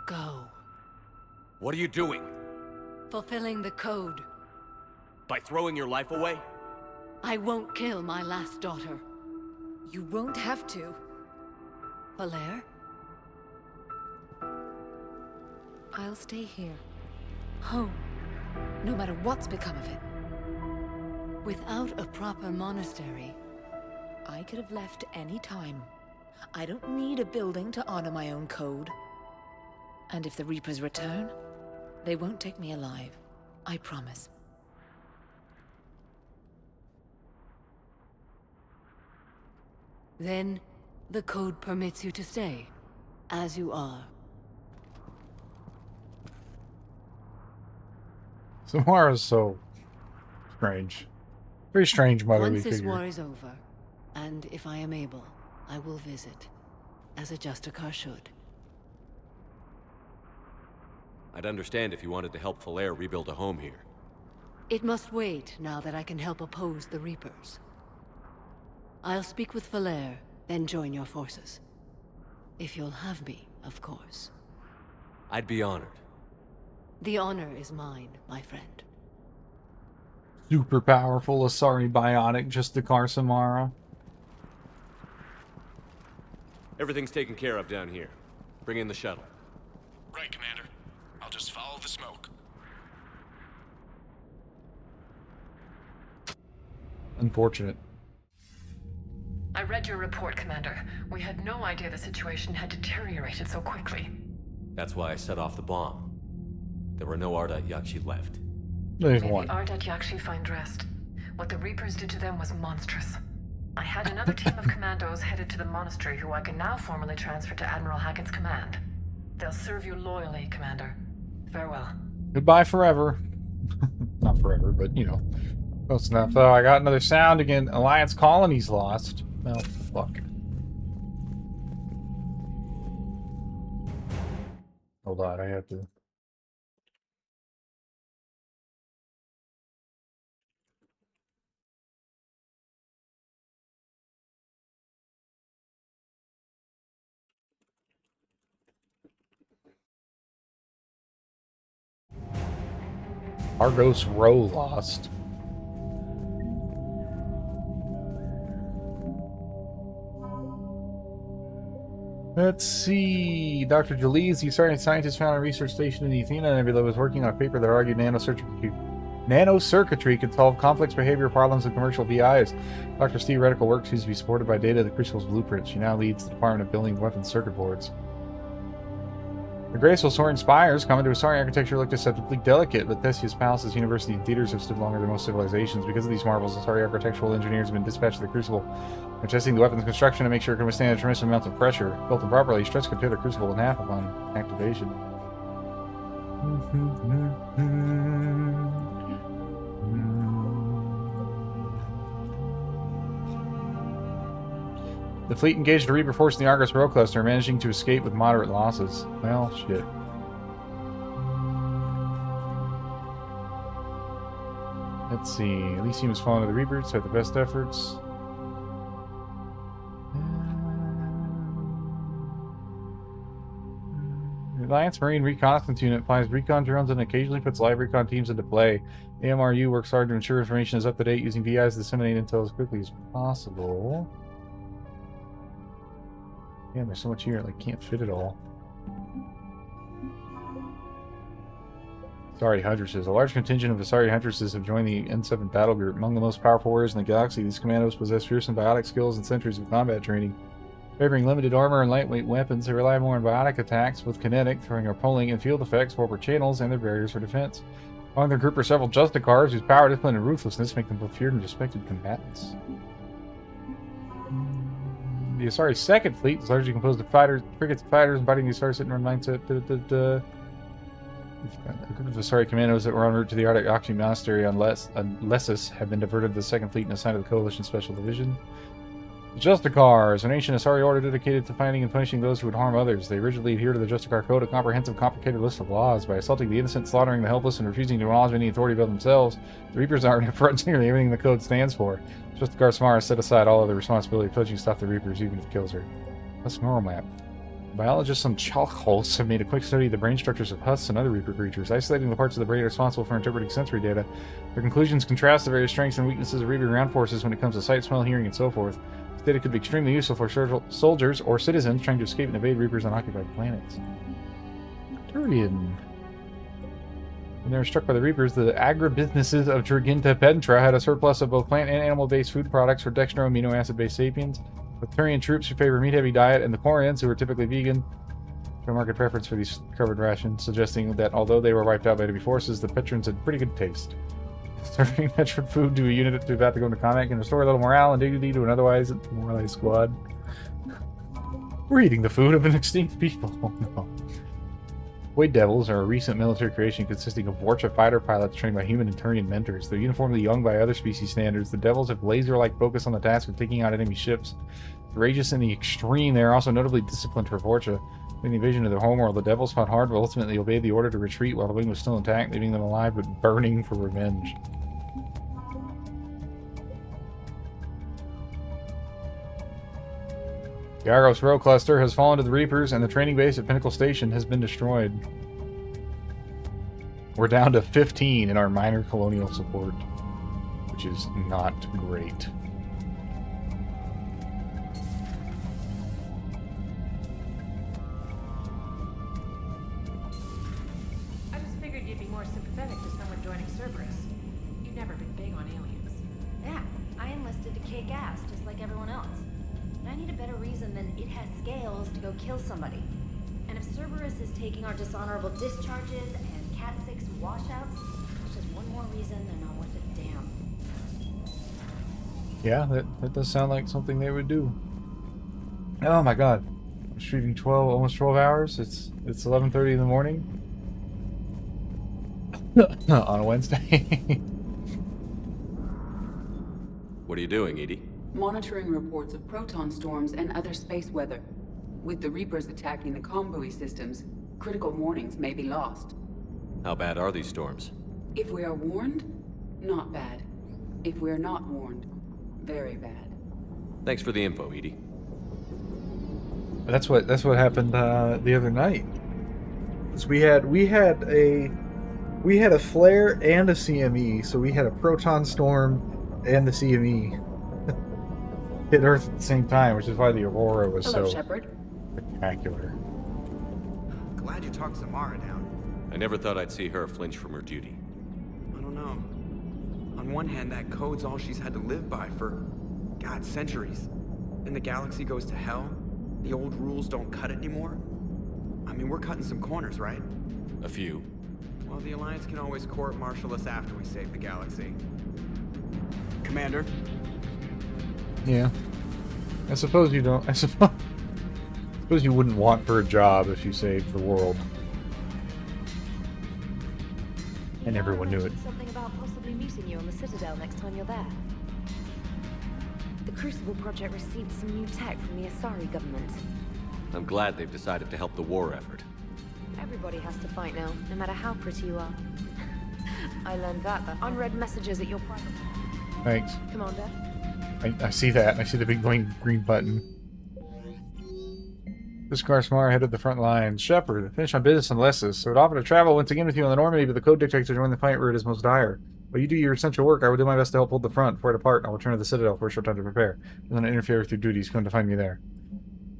go. What are you doing? Fulfilling the code. By throwing your life away? I won't kill my last daughter. You won't have to. Falere? I'll stay here. Home. No matter what's become of it. Without a proper monastery... I could have left any time. I don't need a building to honor my own code. And if the Reapers return, they won't take me alive. I promise. Then, the code permits you to stay, as you are. Samara's so strange. Very strange motherly Once this figure. war is over, and if I am able, I will visit, as a Justicar should. I'd understand if you wanted to help Falere rebuild a home here. It must wait now that I can help oppose the Reapers. I'll speak with Falere, then join your forces. If you'll have me, of course. I'd be honored. The honor is mine, my friend. Super powerful Asari bionic Justicar Samara. Everything's taken care of down here. Bring in the shuttle. Right, Commander. I'll just follow the smoke. Unfortunate. I read your report, Commander. We had no idea the situation had deteriorated so quickly. That's why I set off the bomb. There were no Ardat Yakshi left. There's May the one. Ardat Yakshi find rest. What the Reapers did to them was monstrous. I had another team of commandos headed to the monastery who I can now formally transfer to Admiral Hackett's command. They'll serve you loyally, Commander. Farewell. Goodbye forever. Not forever, but you know. Close enough. Oh, I got another sound again. Alliance colonies lost. Oh, fuck. Hold on, I have to... Argos Row lost. Let's see. Dr. Jalise, the Usarian scientist found a research station in Athena Nebula, was working on a paper that argued nanocircuitry could solve complex behavior problems of commercial VIs. Dr.'s theoretical work seems to be supported by data of the Crucible's blueprint. She now leads the Department of Building Weapons Circuit Boards. The graceful Soren spires, common to Asari architecture, look deceptively delicate, but Theseus palaces, universities, and theaters have stood longer than most civilizations. Because of these marvels, Asari architectural engineers have been dispatched to the Crucible. They're testing the weapon's construction to make sure it can withstand a tremendous amount of pressure. Built improperly, Stretch could tear the Crucible in half upon activation. The fleet engaged a Reaper force in the Argos Row cluster, managing to escape with moderate losses. Well, shit. Let's see. Elysium is falling to the Reapers, had the best efforts. The Alliance Marine Reconnaissance Unit flies recon drones and occasionally puts live recon teams into play. The AMRU works hard to ensure information is up to date, using VIs to disseminate intel as quickly as possible. Yeah, there's so much here, I can't fit it all. Asari Huntresses. A large contingent of Asari Huntresses have joined the N7 battle group. Among the most powerful warriors in the galaxy, these commandos possess fearsome biotic skills and centuries of combat training. Favoring limited armor and lightweight weapons, they rely more on biotic attacks with kinetic, throwing or pulling, and field effects, forward channels, and their barriers for defense. Among their group are several Justicars whose power, discipline, and ruthlessness make them both feared and respected combatants. The Asari Second Fleet is largely composed of frigates and fighters, embodying the Asari sit-and-run mindset. A group of Asari commandos that were en route to the Arctic Yakshi Monastery on Lessus have been diverted to the Second Fleet and assigned to the Coalition Special Division. The Justicars, an ancient Asari order dedicated to finding and punishing those who would harm others. They rigidly adhere to the Justicar Code, a comprehensive, complicated list of laws. By assaulting the innocent, slaughtering the helpless, and refusing to acknowledge any authority above themselves, the Reapers are confronting nearly everything the Code stands for. Justicar Samara set aside all other responsibility, pledging to stop the Reapers even if it kills her. That's Neural Map. Biologists on Chalkhos have made a quick study of the brain structures of Husks and other Reaper creatures, isolating the parts of the brain responsible for interpreting sensory data. Their conclusions contrast the various strengths and weaknesses of Reaper ground forces when it comes to sight, smell, hearing, and so forth. This data could be extremely useful for soldiers or citizens trying to escape and evade Reapers on occupied planets. Turian. When they were struck by the Reapers, the agribusinesses of Triginta Pentra had a surplus of both plant and animal-based food products for dextro amino acid-based sapiens. With Turian troops who favor a meat-heavy diet and the Quarians, who are typically vegan, show market preference for these covered rations, suggesting that although they were wiped out by enemy forces, the Petrans had pretty good taste. Serving Petran food to a unit that's about to go into combat can restore a little morale and dignity to an otherwise demoralized squad. We're eating the food of an extinct people. Oh, no. Void Devils are a recent military creation consisting of Vorcha fighter pilots trained by human and Turian mentors. Though uniformly young by other species standards, the Devils have laser-like focus on the task of taking out enemy ships. Courageous in the extreme, they are also notably disciplined for Vorcha. In the invasion of their homeworld, the Devils fought hard but ultimately obeyed the order to retreat while the wing was still intact, leaving them alive but burning for revenge. The Argos Row Cluster has fallen to the Reapers, and the training base at Pinnacle Station has been destroyed. We're down to 15 in our minor colonial support, which is not great. I just figured you'd be more sympathetic to someone joining Cerberus. You've never been big on aliens. Yeah, I enlisted to kick ass, just like everyone else. But I need a better reason than it has scales to go kill somebody. And if Cerberus is taking our dishonorable discharges and Cat 6 washouts, it's just one more reason they're not worth a damn. Yeah, that does sound like something they would do. Oh my god. I'm shooting almost 12 hours. It's 11:30 in the morning. On a Wednesday. What are you doing, Edie? Monitoring reports of proton storms and other space weather. With the Reapers attacking the comm buoy systems, critical warnings may be lost. How bad are these storms? If we are warned, not bad. If we are not warned, very bad. Thanks for the info, Edie. That's what happened the other night. We had a flare and a CME, so we had a proton storm and the CME hit Earth at the same time, which is why the Aurora was Hello, so Shepard. spectacular. Glad you talked Samara down. I never thought I'd see her flinch from her duty. I don't know. On one hand, that code's all she's had to live by for, God, centuries. Then the galaxy goes to hell. The old rules don't cut it anymore. I mean, we're cutting some corners, right? A few. Well, the Alliance can always court-martial us after we save the galaxy. Commander? Yeah. I suppose you don't. I suppose you wouldn't want for a job if you saved the world. And everyone knew it. Something about possibly meeting you on the Citadel next time you're there. The Crucible Project received some new tech from the Asari government. I'm glad they've decided to help the war effort. Everybody has to fight now, no matter how pretty you are. I learned that the unread messages at your private... Thanks. Commander? I see that. I see the big green button. This Samara headed the front lines. Shepard, finish my business on Lessus. So it offered to travel once again with you on the Normandy, but the code dictates to join the fight where it is most dire. While you do your essential work, I will do my best to help hold the front before I depart, and I'll return to the Citadel for a short time to prepare. I will not interfere with your duties. Come to find me there.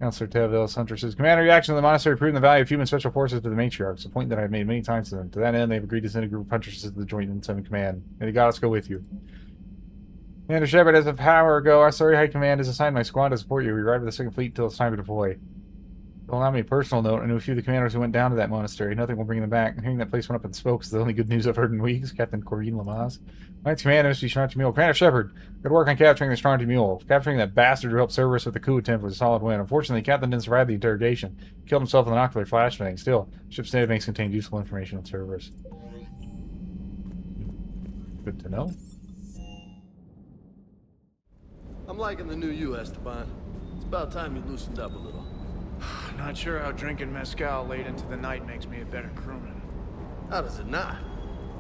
Counselor Teville's Hunter says, Commander, your action in the monastery proving the value of human special forces to the matriarchs, a point that I've made many times to them. To that end, they've agreed to send a group of huntresses to the Joint 7 Command. May the goddess go with you. Commander Shepard, as of an hour ago, our Sorry High Command has assigned my squad to support you. We arrived at the 2nd Fleet until it's time to deploy. Well, allow me a personal note. I knew a few of the commanders who went down to that monastery. Nothing will bring them back. Hearing that place went up in smoke is the only good news I've heard in weeks. Captain Corinne Lamaze. Knight's Commander, Mr. Shanti Mule. Commander Shepard, good work on capturing the Shanti Mule. Capturing that bastard who helped Cerberus with the coup attempt was a solid win. Unfortunately, the captain didn't survive the interrogation. He killed himself with an ocular flashbang. Still, ship's databanks contained useful information on Cerberus. Good to know. I'm liking the new you, Esteban. It's about time you loosened up a little. Not sure how drinking mezcal late into the night makes me a better crewman. How does it not?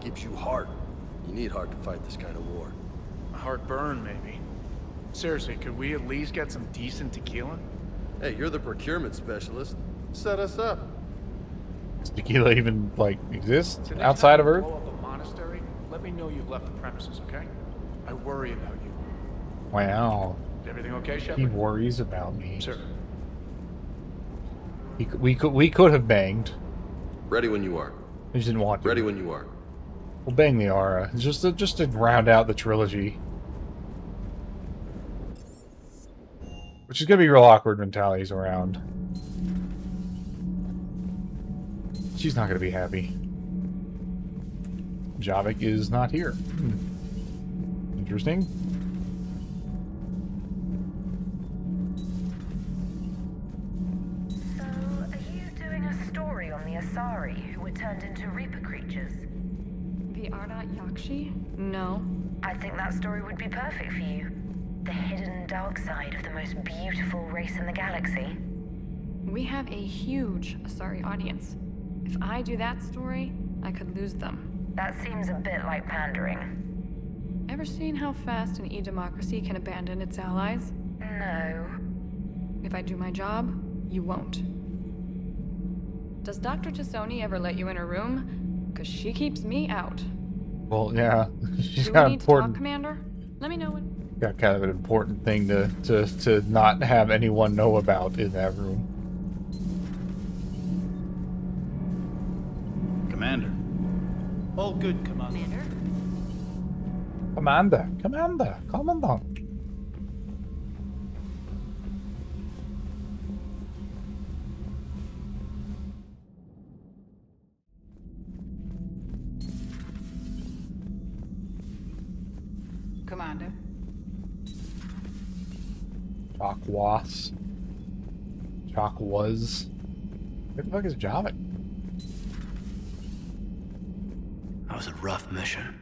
Keeps you heart. You need heart to fight this kind of war. A heartburn, maybe. Seriously, could we at least get some decent tequila? Hey, you're the procurement specialist. Set us up. Does tequila even, like, exist So next outside time of you Earth? blow up a monastery, let me know you've left the premises, okay? I worry about you. Wow. Is everything okay, Shepard? He worries about me. Sir. We could have banged. Ready when you are. We just didn't want to. Ready when you are. We'll bang the aura. Just to round out the trilogy. Which is gonna be real awkward when Tali's around. She's not gonna be happy. Javik is not here. Interesting. So, are you doing a story on the Asari who were turned into Reaper creatures? The Ardat Yakshi? No. I think that story would be perfect for you. The hidden dark side of the most beautiful race in the galaxy. We have a huge Asari audience. If I do that story, I could lose them. That seems a bit like pandering. Ever seen how fast an e-democracy can abandon its allies? No. If I do my job, you won't. Does Dr. Tassoni ever let you in her room? Because she keeps me out. Well, yeah. She's Do got we need important. to talk, Commander? Let me know when. Got kind of an important thing to not have anyone know about in that room. Commander. All good, Commander. Commandant. Commander. Chakwas. Where the fuck is Javik? That was a rough mission.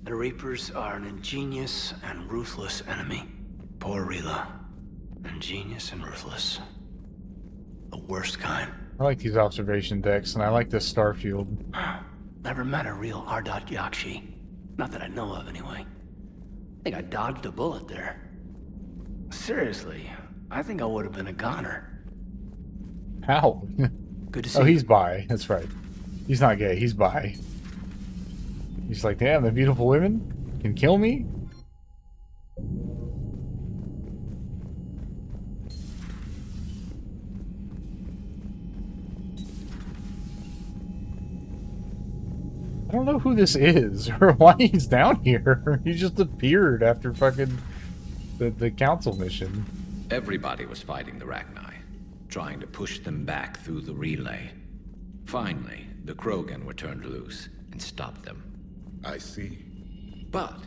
The Reapers are an ingenious and ruthless enemy. Poor Rila. Ingenious and ruthless. The worst kind. I like these observation decks, and I like this starfield. Never met a real Ardat Yakshi. Not that I know of, anyway. I think I dodged a bullet there. Seriously, I think I would have been a goner. How? Good to see Oh, you. he's bi. That's right. He's not gay. He's bi. He's like, damn, the beautiful women can kill me? I don't know who this is or why he's down here. He just appeared after fucking the council mission. Everybody was fighting the Rachni, trying to push them back through the relay. Finally, the Krogan were turned loose and stopped them. I see. But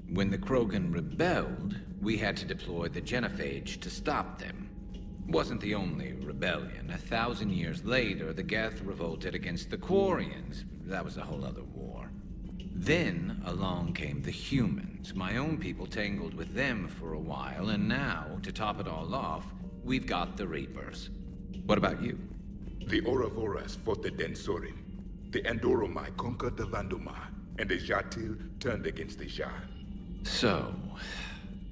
when the Krogan rebelled, we had to deploy the Genophage to stop them. Wasn't the only rebellion. 1,000 years later, the Geth revolted against the Quarians. That was a whole other war. Then along came the humans. My own people tangled with them for a while, and now, to top it all off, we've got the Reapers. What about you? The Ouroboros fought the Densorin. The Andoromai conquered the Vandomar, and the Jatil turned against the Shah. So,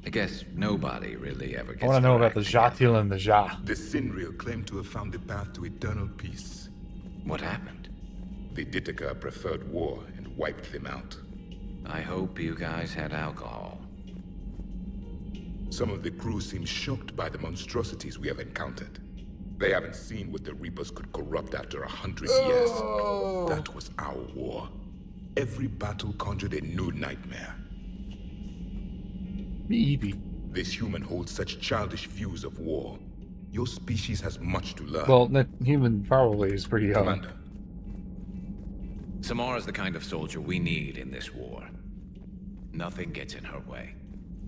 I guess nobody really ever gets I want to know the about the Jatil and the Ja. The Sinriel claimed to have found the path to eternal peace. What happened? The Ditaka preferred war and wiped them out. I hope you guys had alcohol. Some of the crew seem shocked by the monstrosities we have encountered. They haven't seen what the Reapers could corrupt after 100 years. That was our war. Every battle conjured a new nightmare. Maybe. This human holds such childish views of war. Your species has much to learn. Well, that human probably is pretty young. Commander. Samara's the kind of soldier we need in this war. Nothing gets in her way.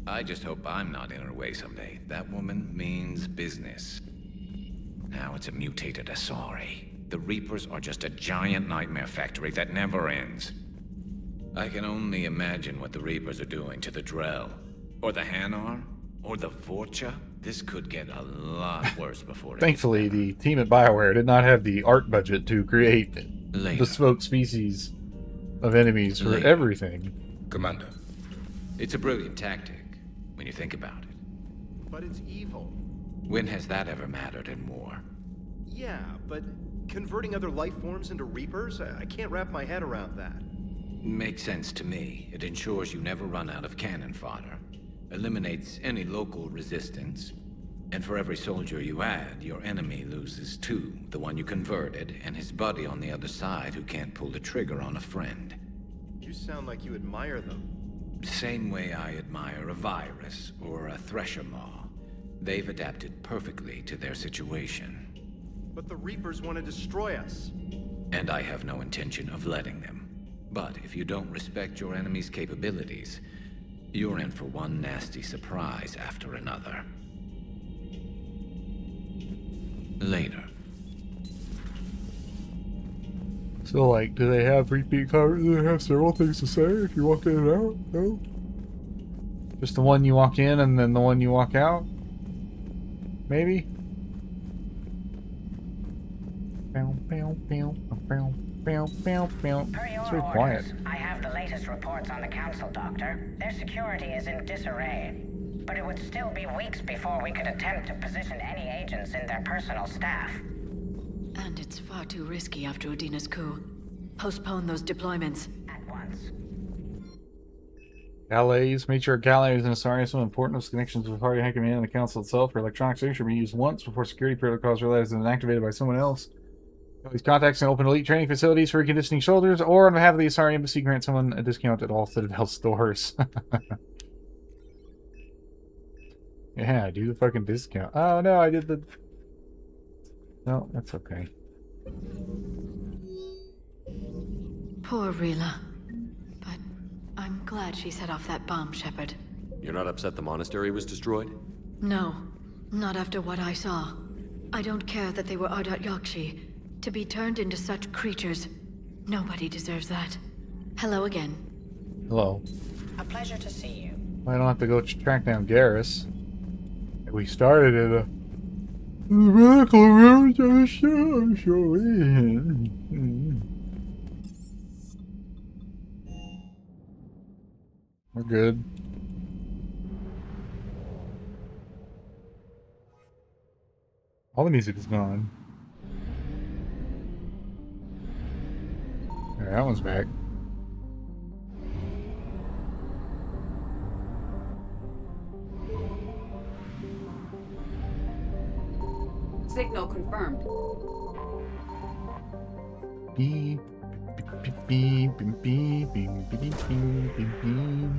I just hope I'm not in her way someday. That woman means business. Now it's a mutated Asari. The Reapers are just a giant nightmare factory that never ends. I can only imagine what the Reapers are doing to the Drell, or the Hanar, or the Vorcha. This could get a lot worse before it. Thankfully, the team at BioWare did not have the art budget to create bespoke species of enemies for everything. Commander. It's a brilliant tactic, when you think about it. But it's evil. When has that ever mattered in war? Yeah, but converting other life forms into Reapers? I can't wrap my head around that. Makes sense to me. It ensures you never run out of cannon fodder. Eliminates any local resistance. And for every soldier you add, your enemy loses two. The one you converted, and his buddy on the other side who can't pull the trigger on a friend. You sound like you admire them. Same way I admire a virus or a thresher maw. They've adapted perfectly to their situation. But the Reapers want to destroy us. And I have no intention of letting them. But if you don't respect your enemy's capabilities, you're in for one nasty surprise after another. Later. So, like, do they have repeat coverage? Do they have several things to say if you walk in and out? No? Just the one you walk in and then the one you walk out? Maybe? It's very quiet. I have the latest reports on the Council, Doctor. Their security is in disarray. But it would still be weeks before we could attempt to position any agents in their personal staff. And it's far too risky after Udina's coup. Postpone those deployments. At once. Galleys. Major galleys and Asari have some important connections with Party High Command and the Council itself. For electronic signature be used once before security protocols are realized and activated by someone else. These contacts can open elite training facilities for reconditioning soldiers, or on behalf of the Asari Embassy, grant someone a discount at all Citadel stores. Yeah, do the fucking discount. Oh no, I did the... No, that's okay. Poor Rila. But I'm glad she set off that bomb, Shepard. You're not upset the monastery was destroyed? No, not after what I saw. I don't care that they were Ardat Yakshi. To be turned into such creatures, nobody deserves that. Hello again. Hello. A pleasure to see you. I don't have to go track down Garrus. We started at a medical room to show in. We're good. All the music is gone. Alright, that one's back. Signal confirmed. Beep, beep, beep, beep, beep, beep, beep, beep, beep, beep.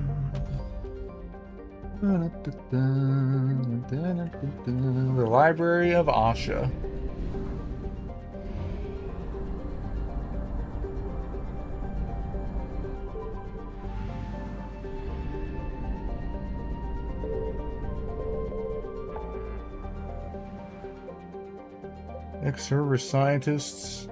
The Library of Asha. Ex-server scientists.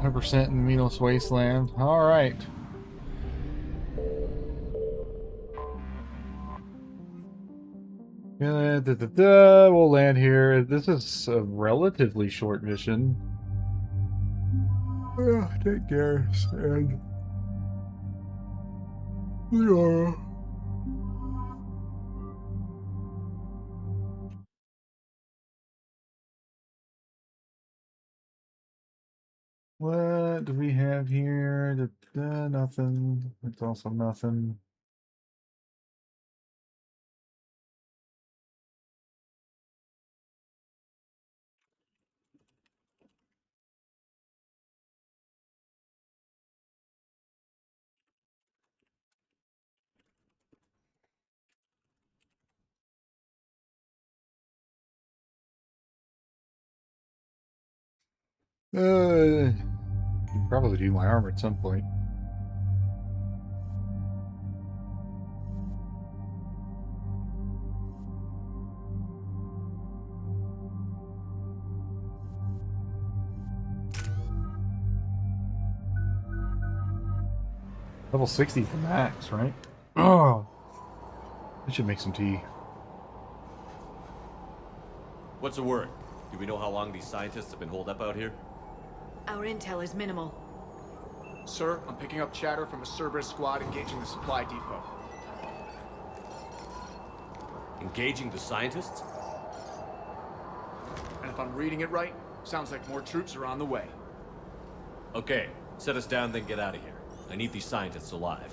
% in the Minos Wasteland. Alright. We'll land here. This is a relatively short mission. Take Garrus and Liara. What do we have here? Nothing. It's also nothing. Can probably do my armor at some point. Level 60 for max, right? Oh, I should make some tea. What's the word? Do we know how long these scientists have been holed up out here? Our intel is minimal. Sir, I'm picking up chatter from a Cerberus squad engaging the supply depot. Engaging the scientists? And if I'm reading it right, sounds like more troops are on the way. Okay, set us down, then get out of here. I need these scientists alive.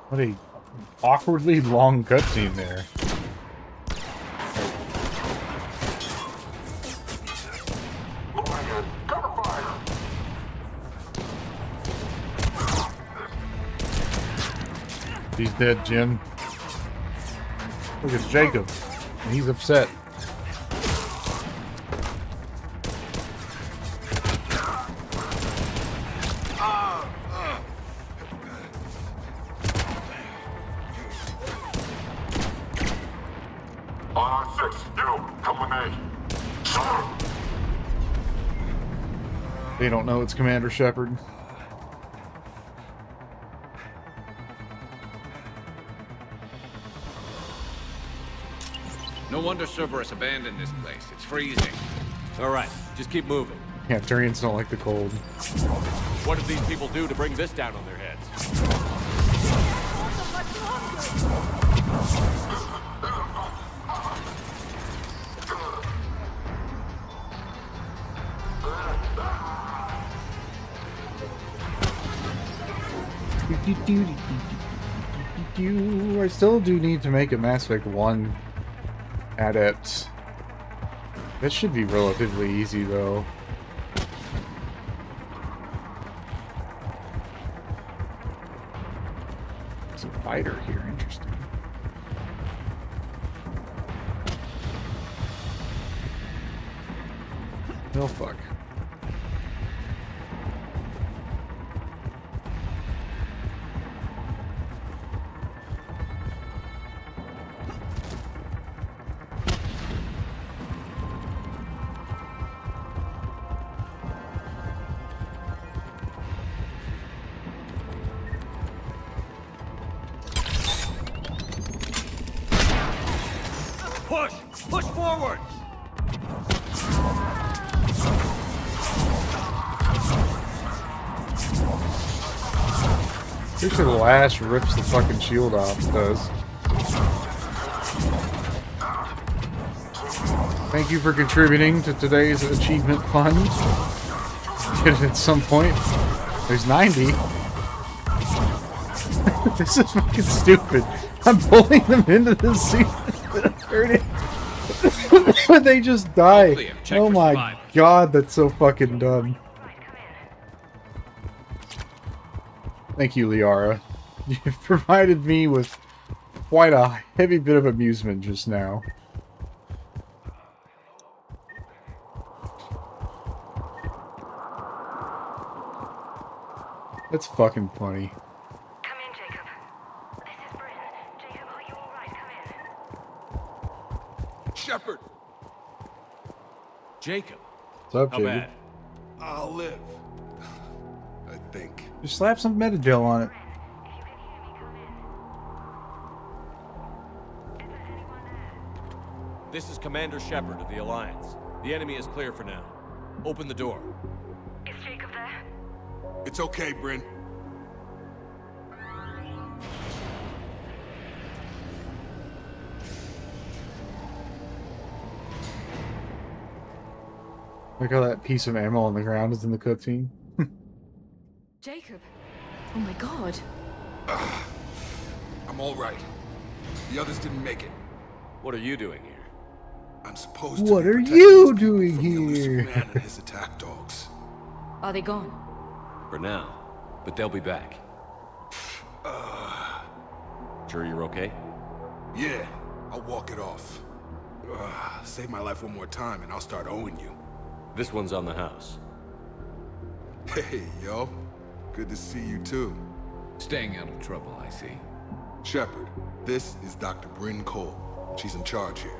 What a awkwardly long cutscene there. He's dead, Jim. Look, it's Jacob. And he's upset. They don't know it's Commander Shepard. No wonder Cerberus abandoned this place. It's freezing. All right, just keep moving. Yeah, Turians don't like the cold. What did these people do to bring this down on their heads? I still do need to make a Mass Effect 1 adept. That should be relatively easy, though. There's a fighter here, interesting. Oh, fuck. Push! Push forward! Pretty sure the last rips the fucking shield off, does. Thank you for contributing to today's achievement fund. Get it at some point. There's 90. This is fucking stupid. I'm pulling them into the seat. But they just die. Oh my god, that's so fucking dumb. Thank you, Liara. You've provided me with quite a heavy bit of amusement just now. That's fucking funny. Come in, Jacob. This is Bryn. Jacob, are you alright? Come in. Shepard! Jacob. What's up, How Jacob? bad? I'll live. I think. Just slap some Metagel on it. This is Commander Shepard of the Alliance. The enemy is clear for now. Open the door. Is Jacob there? It's okay, Bryn. Look how that piece of ammo on the ground is in the cutscene. Jacob. Oh my god. I'm all right. The others didn't make it. What are you doing here? I'm supposed to. What are you doing here? Man and his attack dogs. Are they gone? For now. But they'll be back. Sure you're okay? Yeah, I'll walk it off. Save my life one more time and I'll start owing you. This one's on the house. Hey, yo. Good to see you too. Staying out of trouble, I see. Shepard, this is Dr. Bryn Cole. She's in charge here.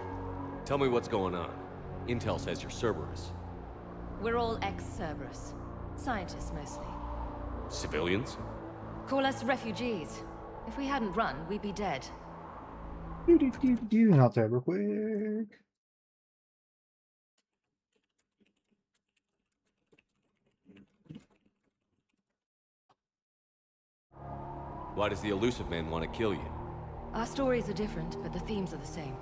Tell me what's going on. Intel says you're Cerberus. We're all ex-Cerberus. Scientists, mostly. Civilians? Call us refugees. If we hadn't run, we'd be dead. Not that real quick. Why does the Illusive Man want to kill you? Our stories are different, but the themes are the same.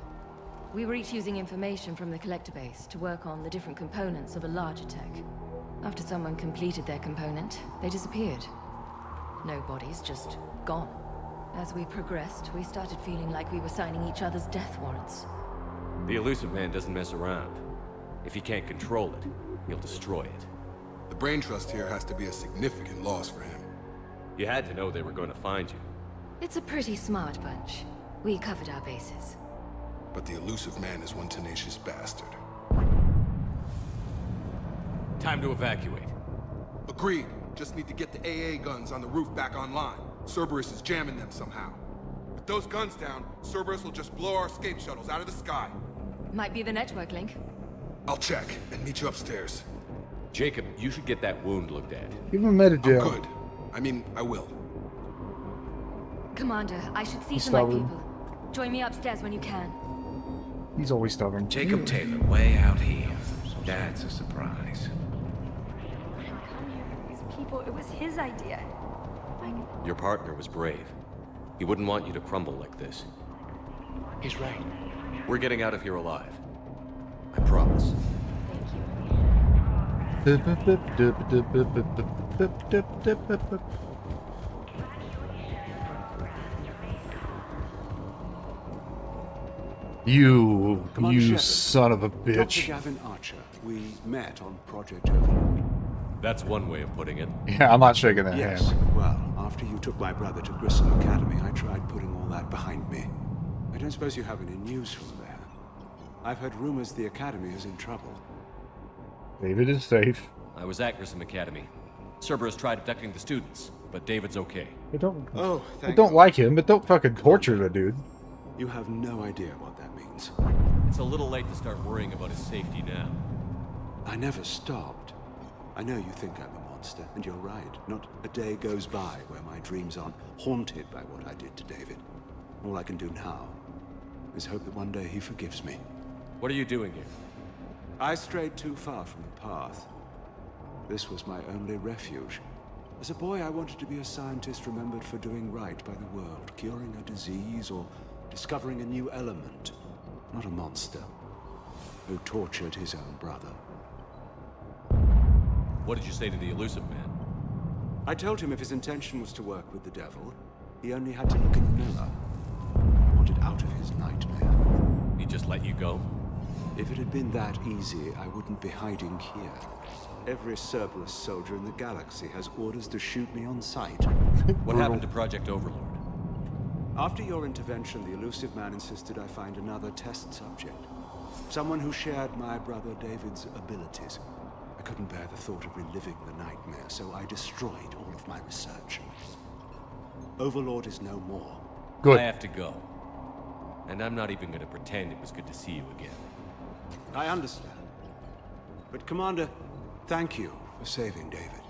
We were each using information from the Collector base to work on the different components of a larger tech. After someone completed their component, they disappeared. No bodies, just gone. As we progressed, we started feeling like we were signing each other's death warrants. The Illusive Man doesn't mess around. If he can't control it, he'll destroy it. The Brain Trust here has to be a significant loss for him. You had to know they were going to find you. It's a pretty smart bunch. We covered our bases. But the Illusive Man is one tenacious bastard. Time to evacuate. Agreed. Just need to get the AA guns on the roof back online. Cerberus is jamming them somehow. With those guns down, Cerberus will just blow our escape shuttles out of the sky. Might be the network link. I'll check and meet you upstairs. Jacob, you should get that wound looked at. Give him a metagel. I'm good. I mean, I will. Commander, I should see He's to my stubborn. people. Join me upstairs when you can. He's always stubborn. Jacob Taylor, way out here. That's a surprise. These people, it was his idea. Your partner was brave. He wouldn't want you to crumble like this. He's right. We're getting out of here alive. I promise. You Shepard. son of a Dr. bitch. Gavin Archer. We met on Project Overlord. That's one way of putting it. Yeah, I'm not shaking that Yes. hand. Well, after you took my brother to Grissom Academy, I tried putting all that behind me. I don't suppose you have any news from there. I've heard rumors the Academy is in trouble. David is safe. I was at Grissom Academy. Cerberus tried abducting the students, but David's okay. I don't. Oh, I don't like him, but don't fucking torture the dude. You have no idea what that means. It's a little late to start worrying about his safety now. I never stopped. I know you think I'm a monster, and you're right. Not a day goes by where my dreams aren't haunted by what I did to David. All I can do now is hope that one day he forgives me. What are you doing here? I strayed too far from the path. This was my only refuge. As a boy, I wanted to be a scientist remembered for doing right by the world, curing a disease or discovering a new element. Not a monster who tortured his own brother. What did you say to the Illusive Man? I told him if his intention was to work with the devil, he only had to look in the mirror. I wanted out of his nightmare. He just let you go? If it had been that easy, I wouldn't be hiding here. Every Cerberus soldier in the galaxy has orders to shoot me on sight. What happened to Project Overlord? After your intervention, the Illusive Man insisted I find another test subject. Someone who shared my brother David's abilities. I couldn't bear the thought of reliving the nightmare, so I destroyed all of my research. Overlord is no more. Good. I have to go. And I'm not even going to pretend it was good to see you again. I understand. But Commander, thank you for saving David.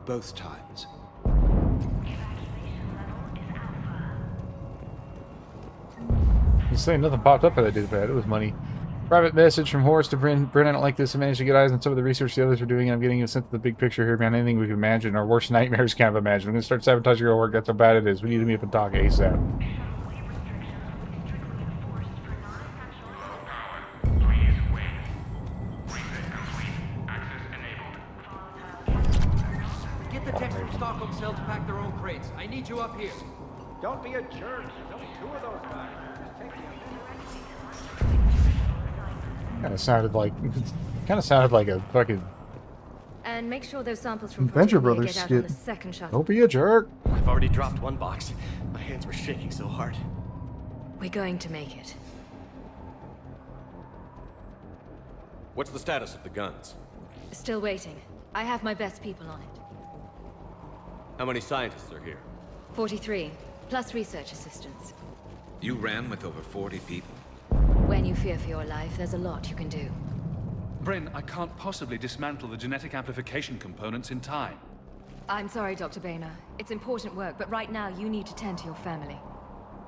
Both times. He's saying nothing popped up that I did bad. It was money. Private message from Horace to Bryn. Bryn, I don't like this. I managed to get eyes on some of the research the others are doing, and I'm getting you a sense of the big picture here, man. Anything we can imagine. Our worst nightmares can't imagine. I'm going to start sabotaging our work. That's how bad it is. We need to meet up and talk ASAP. Get the techs from Stockholm Cell to pack their own crates. I need you up here. Don't be a jerk. There's only 2 of those guys. Just take the Kind of sounded like a fucking And make sure those samples from Venture Project May Brothers get out skit. on the second shuttle. Don't be a jerk. I've already dropped 1 box. My hands were shaking so hard. We're going to make it. What's the status of the guns? Still waiting. I have my best people on it. How many scientists are here? 43, plus research assistants. You ran with over 40 people? When you fear for your life, there's a lot you can do. Bryn, I can't possibly dismantle the genetic amplification components in time. I'm sorry, Dr. Boehner. It's important work, but right now you need to tend to your family.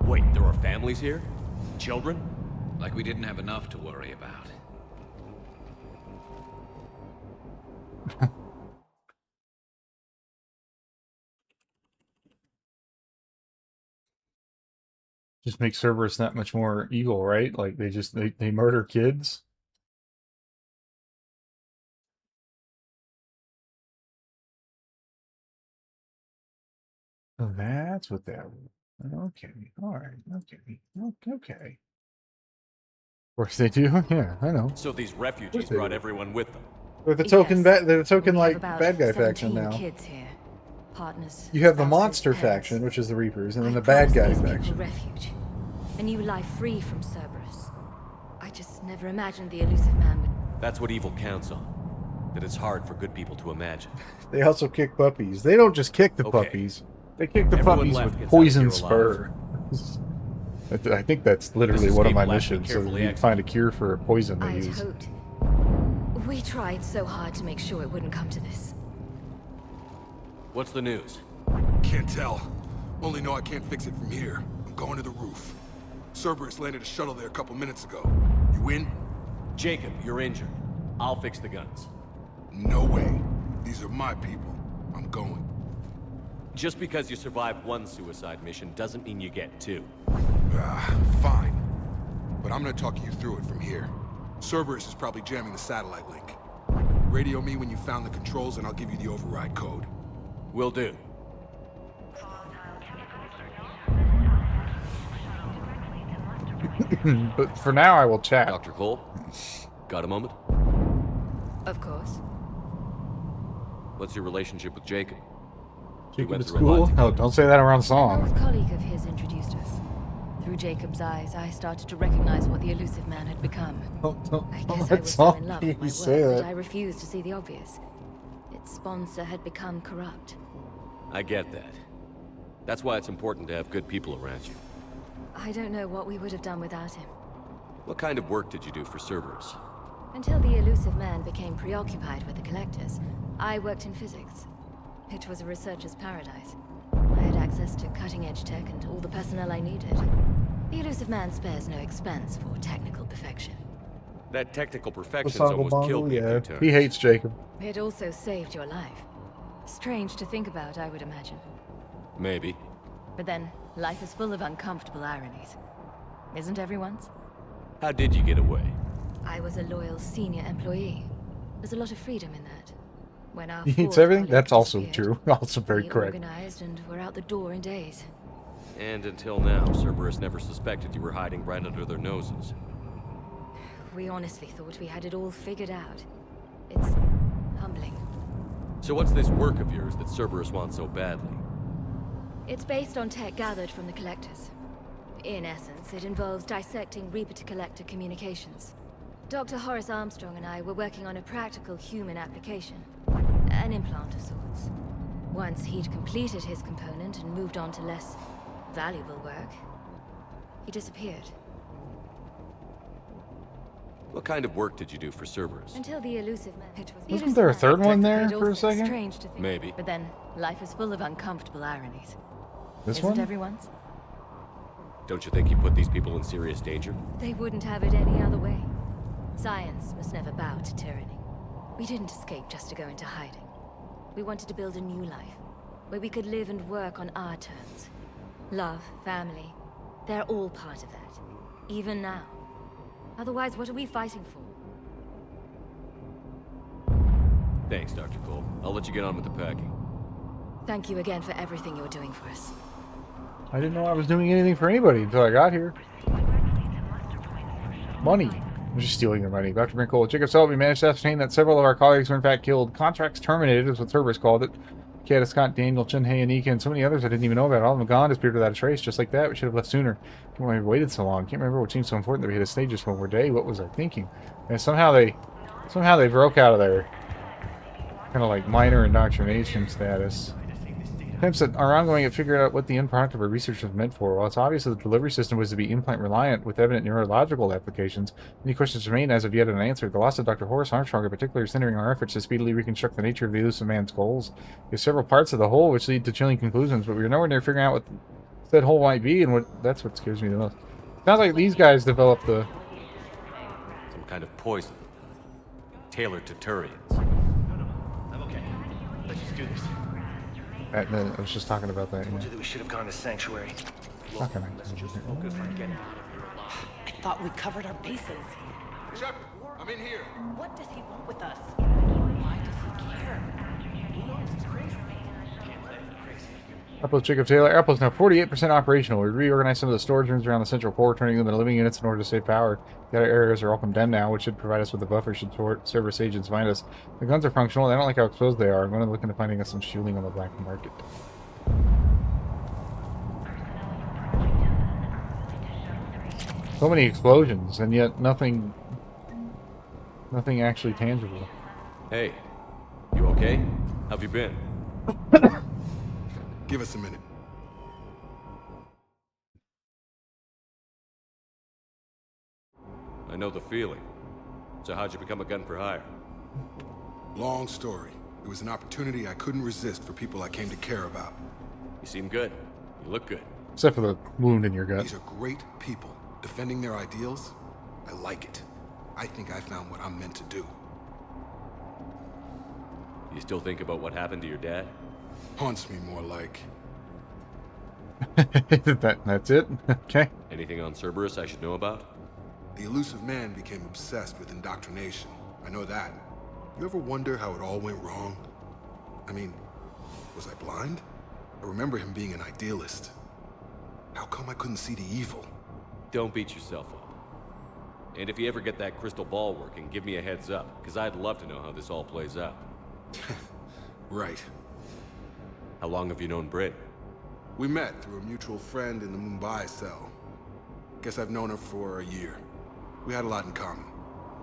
Wait, there are families here? Children? Like we didn't have enough to worry about. Just makes Cerberus that much more evil, right? Like they murder kids. Oh, that's what that was. Okay, all right, okay. Of course they do. Yeah, I know. So these refugees brought everyone with them. They're the token, they're the token like About bad guy faction 17 now. kids here. Partners. You have the spouses, monster parents. faction, which is the Reapers, and then I the bad guy promised these faction. people refuge. A new life free from Cerberus. I just never imagined the elusive man would. That's what evil counts on. That it's hard for good people to imagine. They also kick puppies. They don't just kick the Okay. puppies. They kick the Everyone puppies left with gets poison out of here spur. I think that's literally This one of my escape will have to be missions, so that carefully you can find a cure for a poison they I'd use. hoped. We tried so hard to make sure it wouldn't come to this. What's the news? Can't tell. Only know I can't fix it from here. I'm going to the roof. Cerberus landed a shuttle there a couple minutes ago. You in? Jacob, you're injured. I'll fix the guns. No way. These are my people. I'm going. Just because you survived one suicide mission doesn't mean you get 2. Fine. But I'm gonna talk you through it from here. Cerberus is probably jamming the satellite link. Radio me when you found the controls and I'll give you the override code. Will do. But for now, I will chat. Dr. Cole, got a moment? Of course. What's your relationship with Jacob? Jacob went is through a lot cool. together. Oh, don't say that around An song. old colleague of his introduced us. Through Jacob's eyes, I started to recognize what the elusive man had become. I guess I what was so in song love did with my he say work that? that I refused to see the obvious. Its sponsor had become corrupt. I get that. That's why it's important to have good people around you. I don't know what we would have done without him. What kind of work did you do for Cerberus? Until the elusive man became preoccupied with the Collectors, I worked in physics. It was a researcher's paradise. I had access to cutting-edge tech and all the personnel I needed. The elusive man spares no expense for technical perfection. That technical perfection's Wasongle almost bongle, killed me a yeah. few times. He hates Jacob. It also saved your life. Strange to think about, I would imagine. Maybe. But then, life is full of uncomfortable ironies. Isn't everyone's? How did you get away? I was a loyal senior employee. There's a lot of freedom in that. When our He hates fourth everything? colleague That's also disappeared, true. Also very we correct. organized and were out the door in days. And until now, Cerberus never suspected you were hiding right under their noses. We honestly thought we had it all figured out. It's humbling. So what's this work of yours that Cerberus wants so badly? It's based on tech gathered from the Collectors. In essence, it involves dissecting Reaper-to-Collector communications. Dr. Horace Armstrong and I were working on a practical human application. An implant of sorts. Once he'd completed his component and moved on to less valuable work, he disappeared. What kind of work did you do for Cerberus? Until the elusive man. It was Wasn't there a third one there for a second? Strange to think. Maybe. But then, life is full of uncomfortable ironies. This Isn't one? everyone's? Don't you think you put these people in serious danger? They wouldn't have it any other way. Science must never bow to tyranny. We didn't escape just to go into hiding. We wanted to build a new life, where we could live and work on our terms. Love, family, they're all part of that. Even now. Otherwise, what are we fighting for? Thanks, Dr. Cole. I'll let you get on with the packing. Thank you again for everything you're doing for us. I didn't know I was doing anything for anybody until I got here. Money. I'm just stealing their money. Dr. Brinkle, Jacob Selby managed to ascertain that several of our colleagues were in fact killed. Contracts terminated is what Cerberus called it. Kata, Scott, Daniel, Chunhei, Anika, and so many others I didn't even know about. All of them gone, disappeared without a trace, just like that. We should have left sooner. Can't believe we waited so long. Can't remember what seemed so important that we hit a stage just one more day. What was I thinking? And somehow they broke out of there. Kind of like minor indoctrination status. Attempts that are ongoing at figuring out what the end product of our research was meant for. While it's obvious that the delivery system was to be implant-reliant with evident neurological applications, many questions remain as of yet unanswered. The loss of Dr. Horace Armstrong in particular is centering our efforts to speedily reconstruct the nature of the elusive man's goals. There's several parts of the whole which lead to chilling conclusions, but we're nowhere near figuring out what said whole might be, and that's what scares me the most. Sounds like these guys developed the... Some kind of poison. Tailored to Turians. I'm okay. Let's just do this. I was just talking about that. Told you that we should have gone to Sanctuary. How can I? I thought we covered our bases. Shepard, I'm in here. What does he want with us? Why does he care? Who knows? It's crazy. Can't let him crazy. Outpost Jacob Taylor. Outpost now 48% operational. We reorganized some of the storage rooms around the central core, turning them into living units in order to save power. The other areas are all condemned now, which should provide us with a buffer should Cerberus agents find us. The guns are functional. I don't like how exposed they are. I'm going to look into finding us some shielding on the black market. So many explosions, and yet nothing actually tangible. Hey, you okay? How have you been? Give us a minute. I know the feeling. So how'd you become a gun for hire? Long story. It was an opportunity I couldn't resist for people I came to care about. You seem good. You look good. Except for the wound in your gut. These are great people. Defending their ideals, I like it. I think I found what I'm meant to do. You still think about what happened to your dad? Haunts me more like. That's it? Okay. Anything on Cerberus I should know about? The elusive man became obsessed with indoctrination. I know that. You ever wonder how it all went wrong? I mean, was I blind? I remember him being an idealist. How come I couldn't see the evil? Don't beat yourself up. And if you ever get that crystal ball working, give me a heads up, because I'd love to know how this all plays out. Right. How long have you known Britt? We met through a mutual friend in the Mumbai cell. Guess I've known her for a year. We had a lot in common.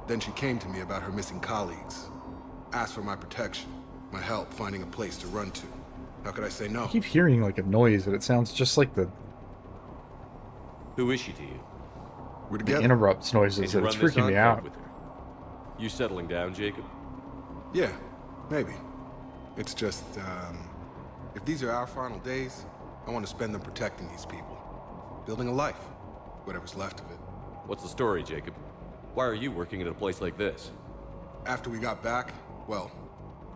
Then she came to me about her missing colleagues. Asked for my protection, my help finding a place to run to. How could I say no? I keep hearing like a noise, and it sounds just like the... Who is she to you? We're together. The interrupts noises, and it's freaking me out. With her. You settling down, Jacob? Yeah, maybe. It's just, if these are our final days, I want to spend them protecting these people. Building a life. Whatever's left of it. What's the story, Jacob? Why are you working at a place like this? After we got back, well,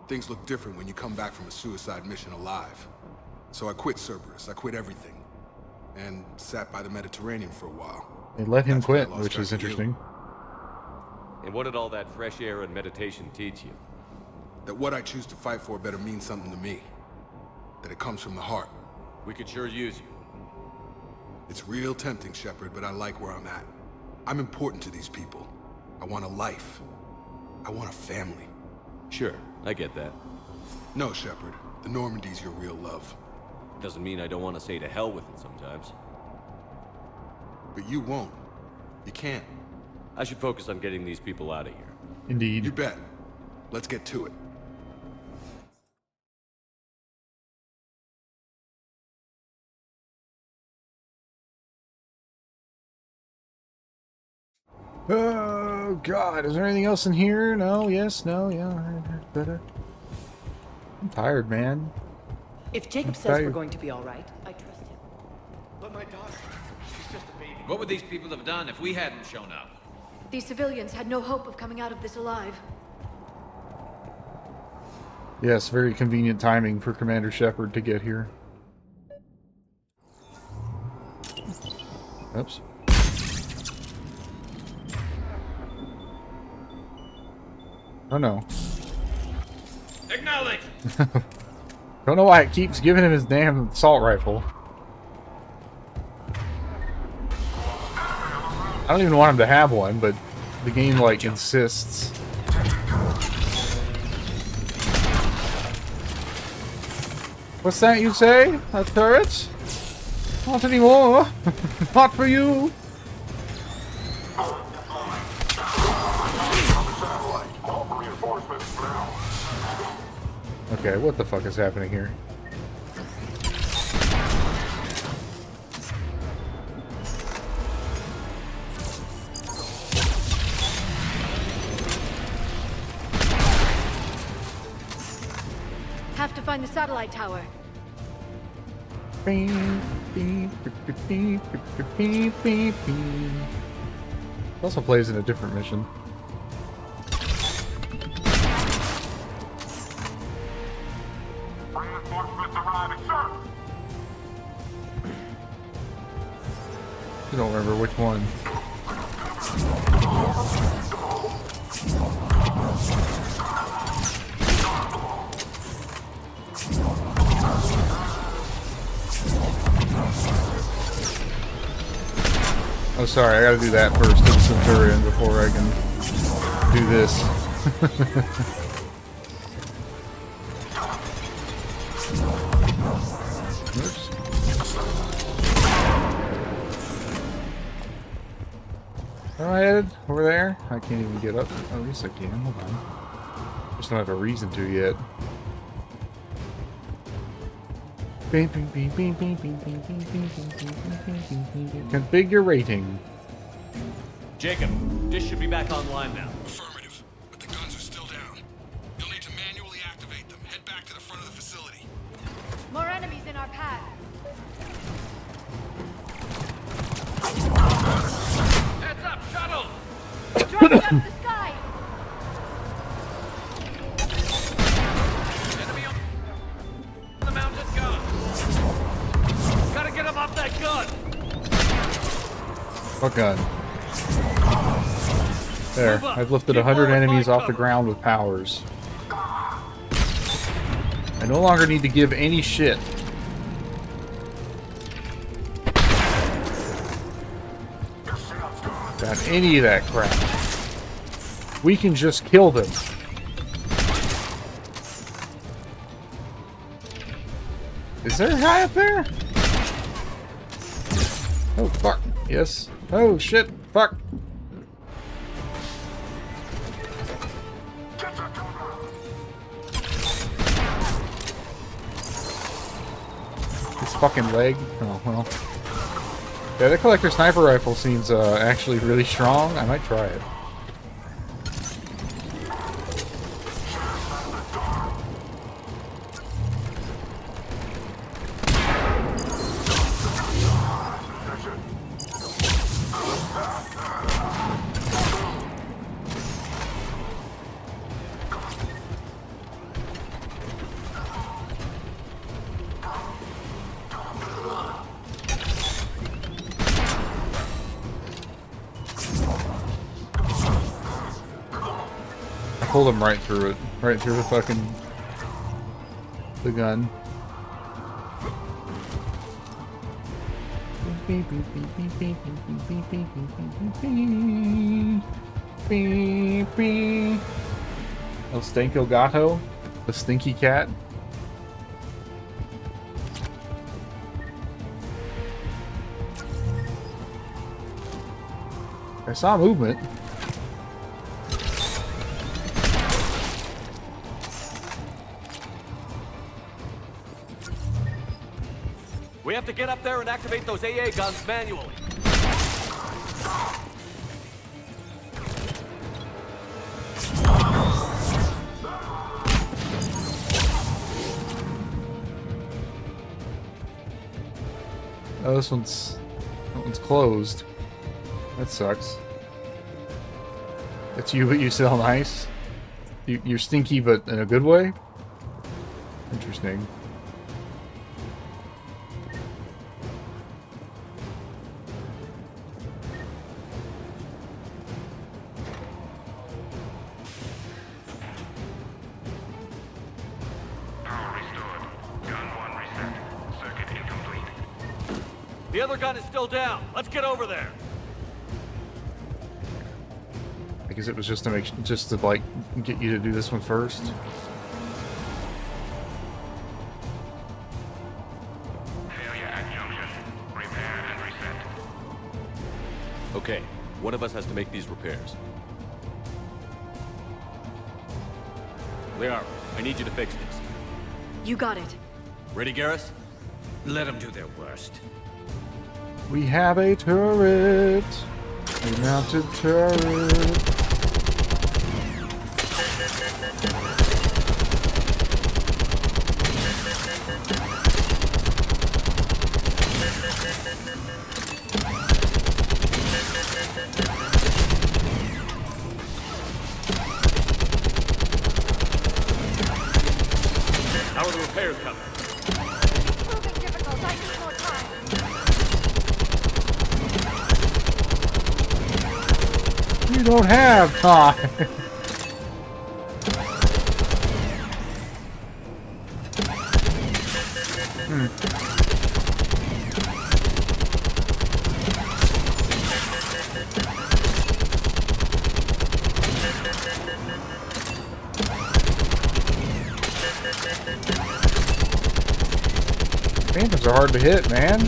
things look different when you come back from a suicide mission alive. So I quit Cerberus. I quit everything. And sat by the Mediterranean for a while. They let him quit, which is interesting. And what did all that fresh air and meditation teach you? That what I choose to fight for better mean something to me. That it comes from the heart. We could sure use you. It's real tempting, Shepard, but I like where I'm at. I'm important to these people. I want a life. I want a family. Sure, I get that. No, Shepard. The Normandy's your real love. Doesn't mean I don't want to say to hell with it sometimes. But you won't. You can't. I should focus on getting these people out of here. Indeed. You bet. Let's get to it. Oh, God. Is there anything else in here? No, yes, no, yeah. I'm tired, man. If Jacob says we're going to be all right, I trust him. But my daughter, she's just a baby. What would these people have done if we hadn't shown up? These civilians had no hope of coming out of this alive. Yes, very convenient timing for Commander Shepard to get here. Oops. Oh no. Acknowledge! Don't know why it keeps giving him his damn assault rifle. I don't even want him to have one, but the game, like, insists. What's that you say? A turret? Not anymore. Not for you. Okay, what the fuck is happening here? Have to find the satellite tower. It also plays in a different mission. I don't remember which one. Oh, sorry, I gotta do that first to the Centurion before I can do this. Oops. Where am I headed? Over there? I can't even get up. Oh, yes I can. Hold on. Just don't have a reason to yet. Configure rating. Jacob, dish should be back online now. Affirmative, but the guns are still down. You'll need to manually activate them. Head back to the front of the facility. More enemies in our path. Heads up, shuttle! Dropping out of the sky! Enemy on the mounted gun! Gotta get him off that gun! What gun? There, I've lifted 100 enemies off the ground with powers. I no longer need to give any shit. About any of that crap. We can just kill them. Is there a guy up there? Oh, fuck. Yes. Oh, shit. Fuck. His fucking leg. Oh, well. Yeah, that collector sniper rifle seems actually really strong. I might try it. Pulled him right through it. Right through the fucking... the gun. El Stanko Gato? The stinky cat? I saw movement. We have to get up there and activate those AA guns manually. Oh, that one's closed. That sucks. It's you, but you still nice. You're stinky, but in a good way. Interesting. The other gun is still down. Let's get over there. I guess it was just to like get you to do this one first. Failure at junction. Repair and reset. Okay, one of us has to make these repairs. Liara, I need you to fix this. You got it. Ready, Garrus? Let them do their worst. We have a turret. A mounted turret. How are the repairs coming? Proving difficult. I need more time. You don't have time. Phantoms are hard to hit, man.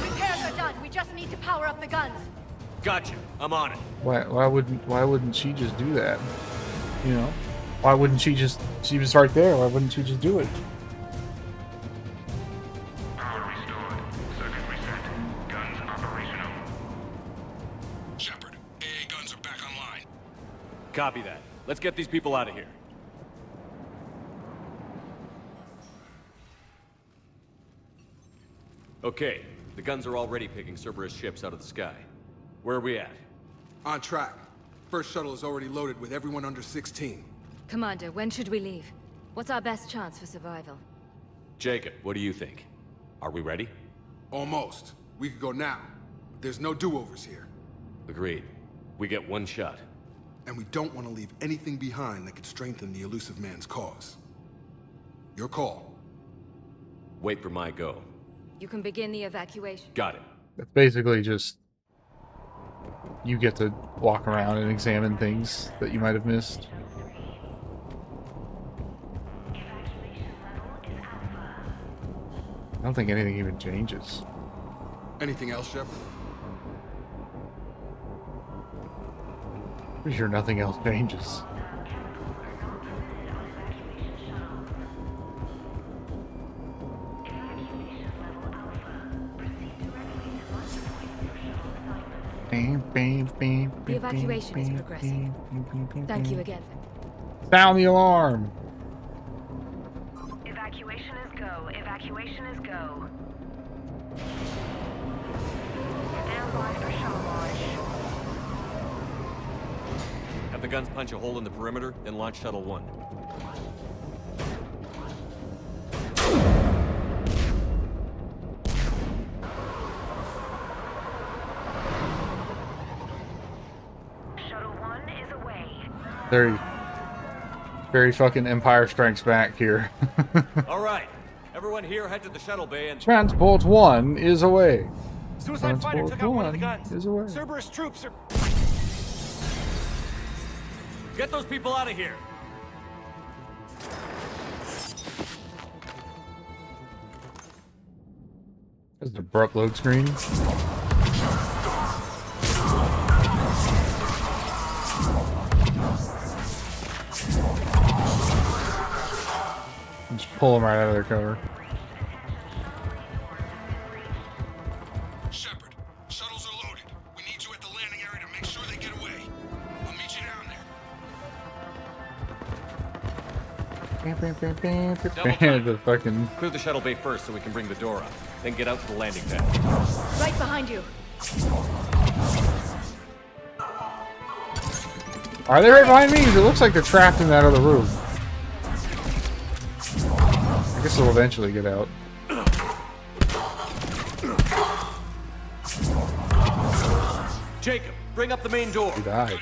Repairs are done. We just need to power up the guns. Gotcha. I'm on it. Why wouldn't she just do that? You know? Why wouldn't she just... She was right there. Why wouldn't she just do it? Power restored. Circuit reset. Guns operational. Shepard, AA guns are back online. Copy that. Let's get these people out of here. Okay, the guns are already picking Cerberus ships out of the sky. Where are we at? On track. First shuttle is already loaded with everyone under 16. Commander, when should we leave? What's our best chance for survival? Jacob, what do you think? Are we ready? Almost. We could go now. There's no do-overs here. Agreed. We get one shot. And we don't want to leave anything behind that could strengthen the Illusive Man's cause. Your call. Wait for my go. You can begin the evacuation. Got it. It's basically just... You get to walk around and examine things that you might have missed. I don't think anything even changes. Anything else, Shepard? Pretty sure nothing else changes. The evacuation is progressing. Thank you again. Sound the alarm! Evacuation is go. Evacuation is go. Stand by for shuttle launch. Have the guns punch a hole in the perimeter, then launch Shuttle 1. Shuttle 1 is away. Very fucking Empire Strikes Back here. All right, everyone here head to the shuttle bay and... Transport 1 is away. Suicide fighter took out one of the guns. Is away. Cerberus troops are... Get those people out of here. There's the abrupt load screen. Just pull them right out of their cover. Shepard, shuttles are loaded. We need you at the landing area to make sure they get away. I'll meet you down there. The fucking... Clear the shuttle bay first so we can bring the door up. Then get out to the landing pad. Right behind you. Are they right behind me? It looks like they're trapped in that other room. I guess they'll eventually get out. Jacob, bring up the main door. He died.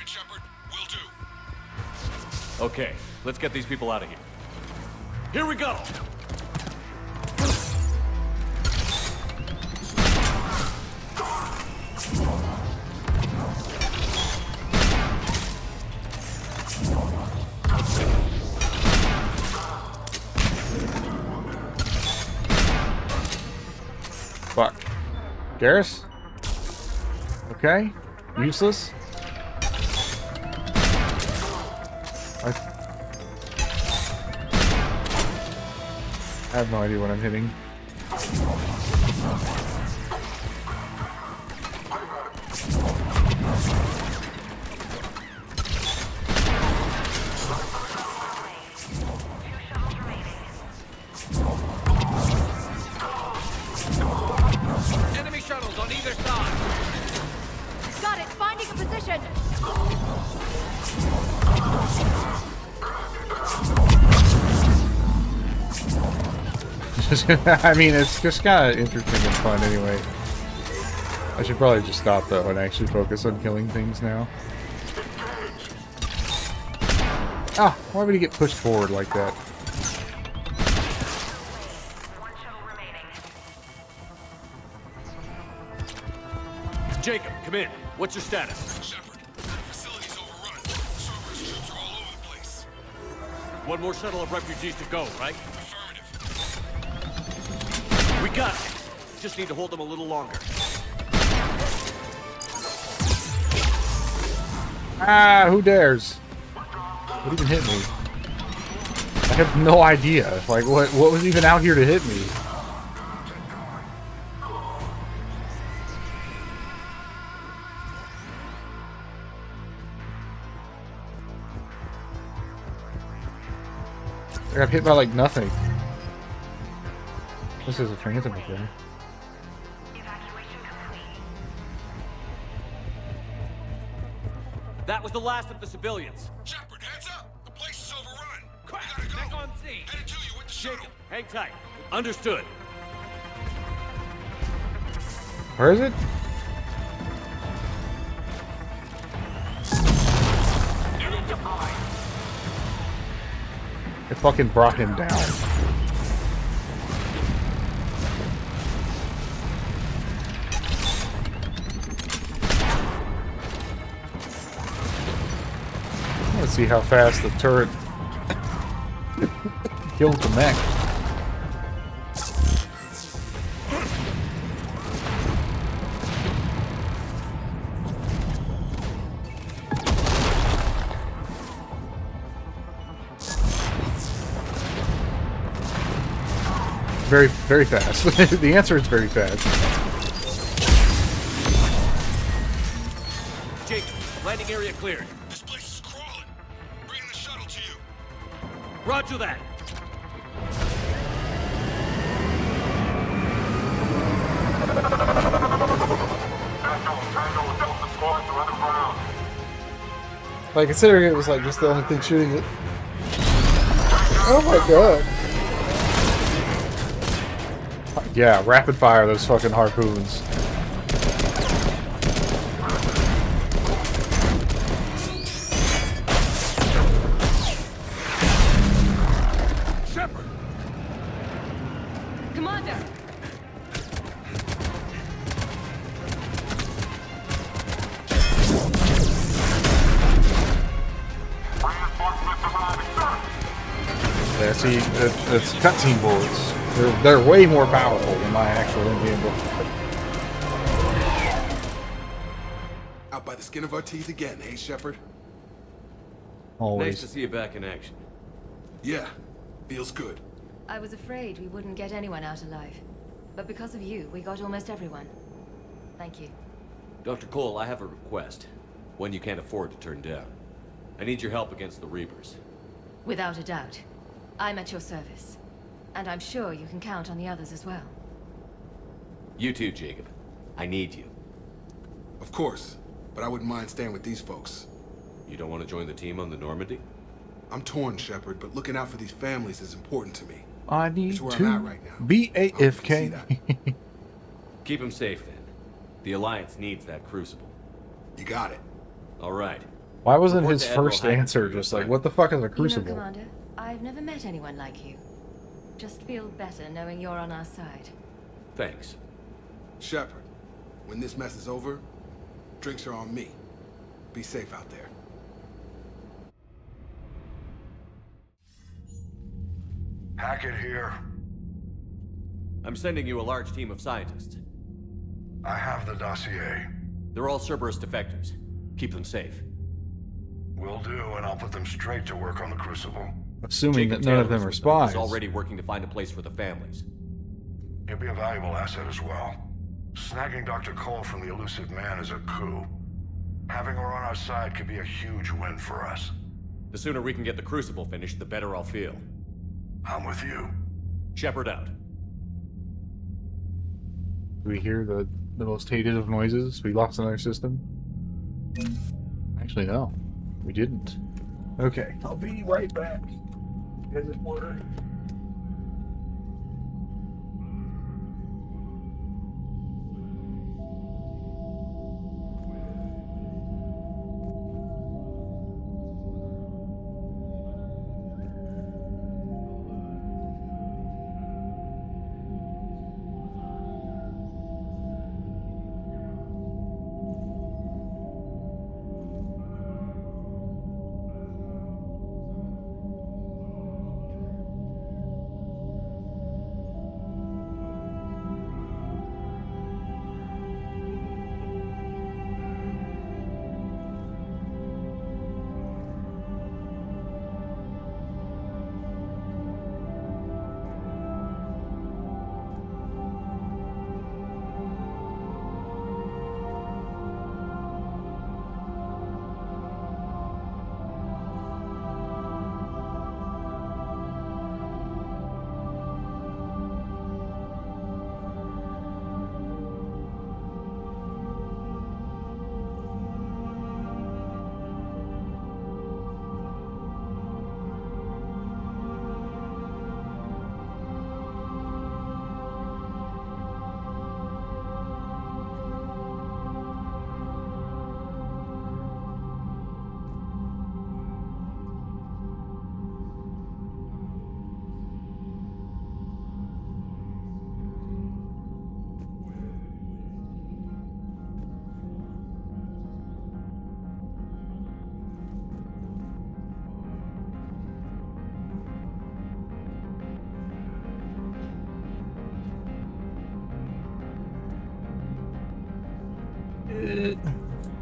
Okay, let's get these people out of here. Here we go! Fuck. Garrus? Okay. Useless. I have no idea what I'm hitting. Enemy shuttles on either side. Got it. Finding a position. I mean, it's just kind of interesting and fun anyway. I should probably just stop though and actually focus on killing things now. Ah, why would he get pushed forward like that? Jacob, come in. What's your status? Shepard, facility's overrun. Cerberus troops are all over the place. One more shuttle of refugees to go, right? We got it. Just need to hold them a little longer. Ah, who dares? What even hit me? I have no idea. Like, what was even out here to hit me? I got hit by like nothing. This is a phantom again. That was the last of the civilians. Shepard, heads up! The place is overrun! Quick, back on scene. Headed to you with the Jacob, shuttle. hang tight. Understood. Where is it? It fucking brought him down. Let's see how fast the turret killed the mech. Very, very fast. The answer is very fast. Jacob, landing area cleared. This place is crawling. Bring the shuttle to you. Roger that. Like, considering it was like just the only thing shooting it. Oh my god. Yeah, rapid fire those fucking harpoons. Shepard! Commander! Yeah, see, it's cutscene bullets. They're way more powerful than my actual in-game bullets. Out by the skin of our teeth again, hey, Shepard? Always. Nice to see you back in action. Yeah, feels good. I was afraid we wouldn't get anyone out alive. But because of you, we got almost everyone. Thank you. Dr. Cole, I have a request. One you can't afford to turn down. I need your help against the Reapers. Without a doubt. I'm at your service. And I'm sure you can count on the others as well. You too, Jacob. I need you. Of course, but I wouldn't mind staying with these folks. You don't want to join the team on the Normandy? I'm torn, Shepard, but looking out for these families is important to me. I need It's where to I'm at right now. be AFK. Keep him safe, then. The Alliance needs that Crucible. You got it. All right. Why wasn't Report his to Admiral first Hackett answer for your just like, assignment. what the fuck is a You know, crucible? Commander, I've never met anyone like you. Just feel better knowing you're on our side. Thanks. Shepard, when this mess is over, drinks are on me. Be safe out there. Hackett here. I'm sending you a large team of scientists. I have the dossier. They're all Cerberus defectors. Keep them safe. Will do, and I'll put them straight to work on the Crucible. Assuming Jacob that none of Taylor them are is with them. He's spies. already working to find a place for the families. He'll be a valuable asset as well. Snagging Dr. Cole from the elusive man is a coup. Having her on our side could be a huge win for us. The sooner we can get the Crucible finished, the better I'll feel. I'm with you. Shepard out. Do we hear the most hated of noises? We lost another system? Actually, no. We didn't. Okay. I'll be right back. As it were.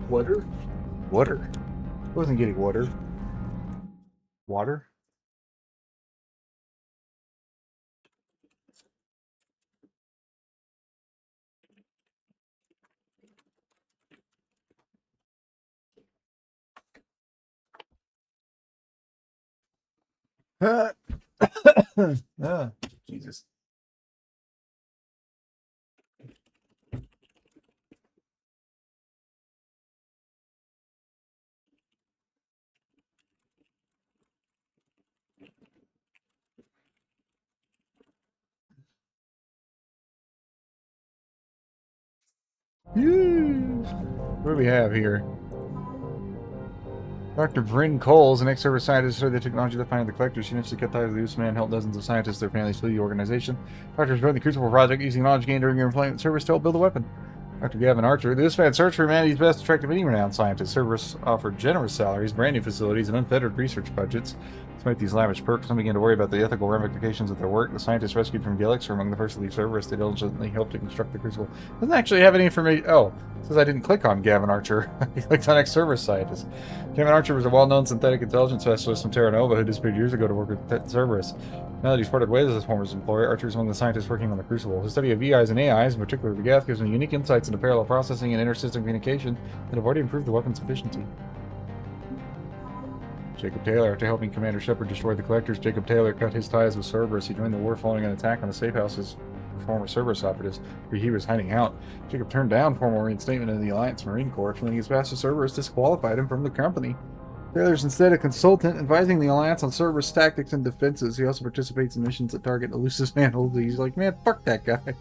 Water? Water. I wasn't getting water. Water? Ah, Jesus. What do we have here? Dr. Bryn Cole is an ex-service scientist who studied the technology that founded the Collectors. She initially cut ties with the Loose Man, helped dozens of scientists, their families, flee the organization. Doctor joined the Crucible Project using knowledge gained during her employment service to help build a weapon. Dr. Gavin Archer, the Loose Man searched for humanity's best, attracted many renowned scientists. Cerberus offered generous salaries, brand new facilities, and unfettered research budgets. Despite these lavish perks, some began to worry about the ethical ramifications of their work. The scientists rescued from Gilix were among the first to leave Cerberus. They diligently helped to construct the Crucible. Doesn't actually have any information. Oh, it says I didn't click on Gavin Archer. I clicked on ex-Cerberus scientist. Gavin Archer was a well-known synthetic intelligence specialist from Terra Nova who disappeared years ago to work with Cerberus. Now that he's parted ways with his former employer, Archer is among the scientists working on the Crucible. His study of VIs and AIs, in particular the Geth, gives him unique insights into parallel processing and inter-system communication that have already improved the weapon's efficiency. Jacob Taylor. After helping Commander Shepard destroy the Collectors, Jacob Taylor cut his ties with Cerberus. He joined the war following an attack on the safe houses of former Cerberus operatives, where he was hiding out. Jacob turned down formal reinstatement in the Alliance Marine Corps, feeling his past with Cerberus disqualified him from the company. Taylor's instead a consultant, advising the Alliance on Cerberus tactics and defenses. He also participates in missions that target elusive man. He's like, man, fuck that guy.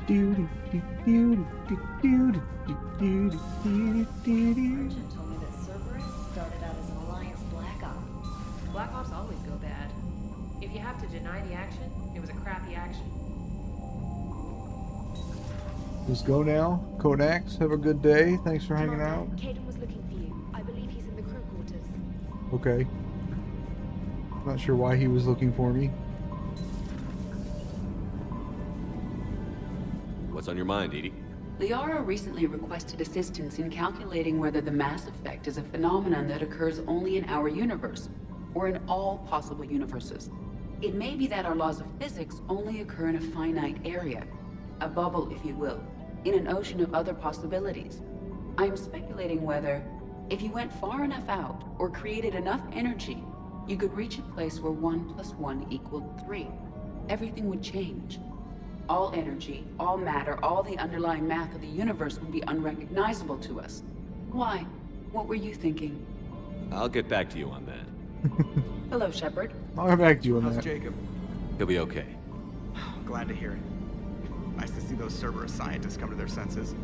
Merchant told me that Cerberus started out as an Alliance Black Op. Black Ops always go bad. If you have to deny the action, it was a crappy action. Let's go now. Codex, have a good day. Thanks for hanging out. Caden was looking for you. I believe he's in the crew quarters. Okay. Not sure why he was looking for me. What's on your mind, Edie? Liara recently requested assistance in calculating whether the mass effect is a phenomenon that occurs only in our universe, or in all possible universes. It may be that our laws of physics only occur in a finite area, a bubble, if you will, in an ocean of other possibilities. I am speculating whether, if you went far enough out, or created enough energy, you could reach a place where 1 + 1 = 3. Everything would change. All energy, all matter, all the underlying math of the universe would be unrecognizable to us. Why? What were you thinking? I'll get back to you on that. Hello, Shepard. I'll get back to you on How's that. Jacob? He'll be okay. Glad to hear it. Nice to see those Cerberus scientists come to their senses.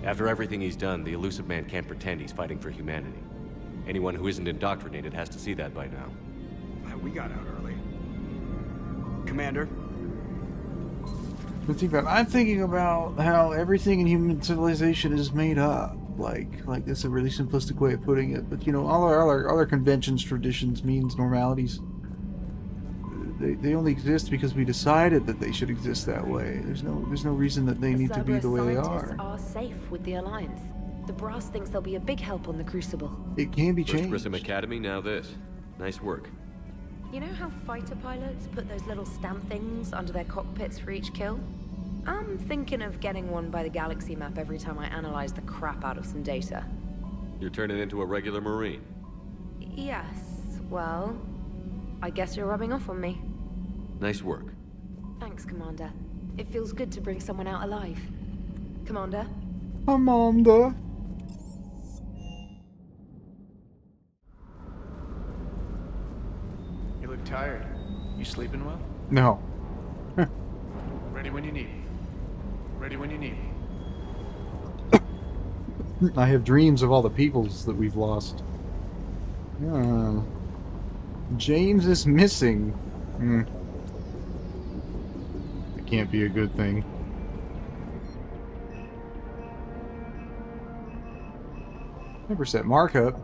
After everything he's done, the elusive man can't pretend he's fighting for humanity. Anyone who isn't indoctrinated has to see that by now. We got out early. Commander? I'm thinking about how everything in human civilization is made up. Like that's a really simplistic way of putting it. But you know, all our conventions, traditions, means, normalities, they only exist because we decided that they should exist that way. There's no reason that they need to be the way they are. Are safe with the Alliance. The Brass thinks they'll be a big help on the Crucible. It can be First changed. Grissom Academy, now this. Nice work. You know how fighter pilots put those little stamp things under their cockpits for each kill? I'm thinking of getting one by the galaxy map every time I analyze the crap out of some data. You're turning into a regular Marine. Yes, well, I guess you're rubbing off on me. Nice work. Thanks, Commander. It feels good to bring someone out alive. Commander? Amanda. You look tired. You sleeping well? No. Ready when you need me. Ready when you need me. I have dreams of all the peoples that we've lost. James is missing. It can't be a good thing. 10% markup.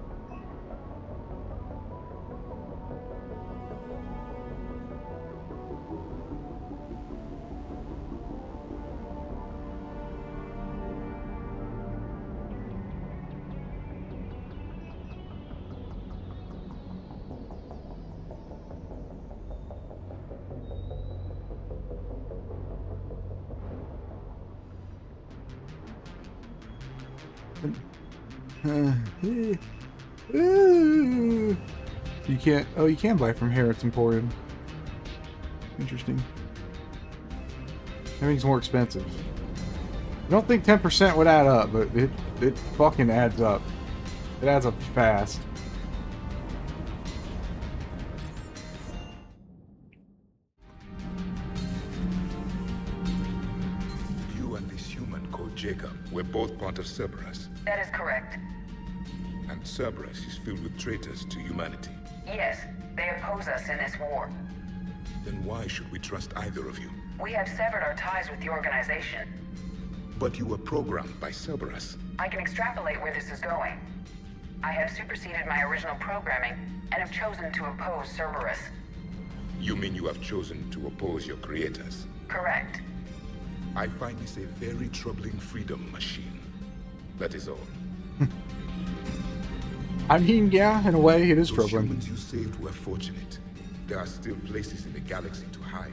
You can't. Oh, you can buy from Harrods Emporium. Interesting. Everything's more expensive. I don't think 10% would add up, but it fucking adds up. It adds up fast. You and this human called Jacob were both part of Cerberus. That is correct. And Cerberus is filled with traitors to humanity. Yes, they oppose us in this war. Then why should we trust either of you? We have severed our ties with the organization. But you were programmed by Cerberus. I can extrapolate where this is going. I have superseded my original programming and have chosen to oppose Cerberus. You mean you have chosen to oppose your creators? Correct. I find this a very troubling freedom machine. That is all. I mean, yeah, in a way, it is Those troubling. humans you saved were fortunate. There are still places in the galaxy to hide.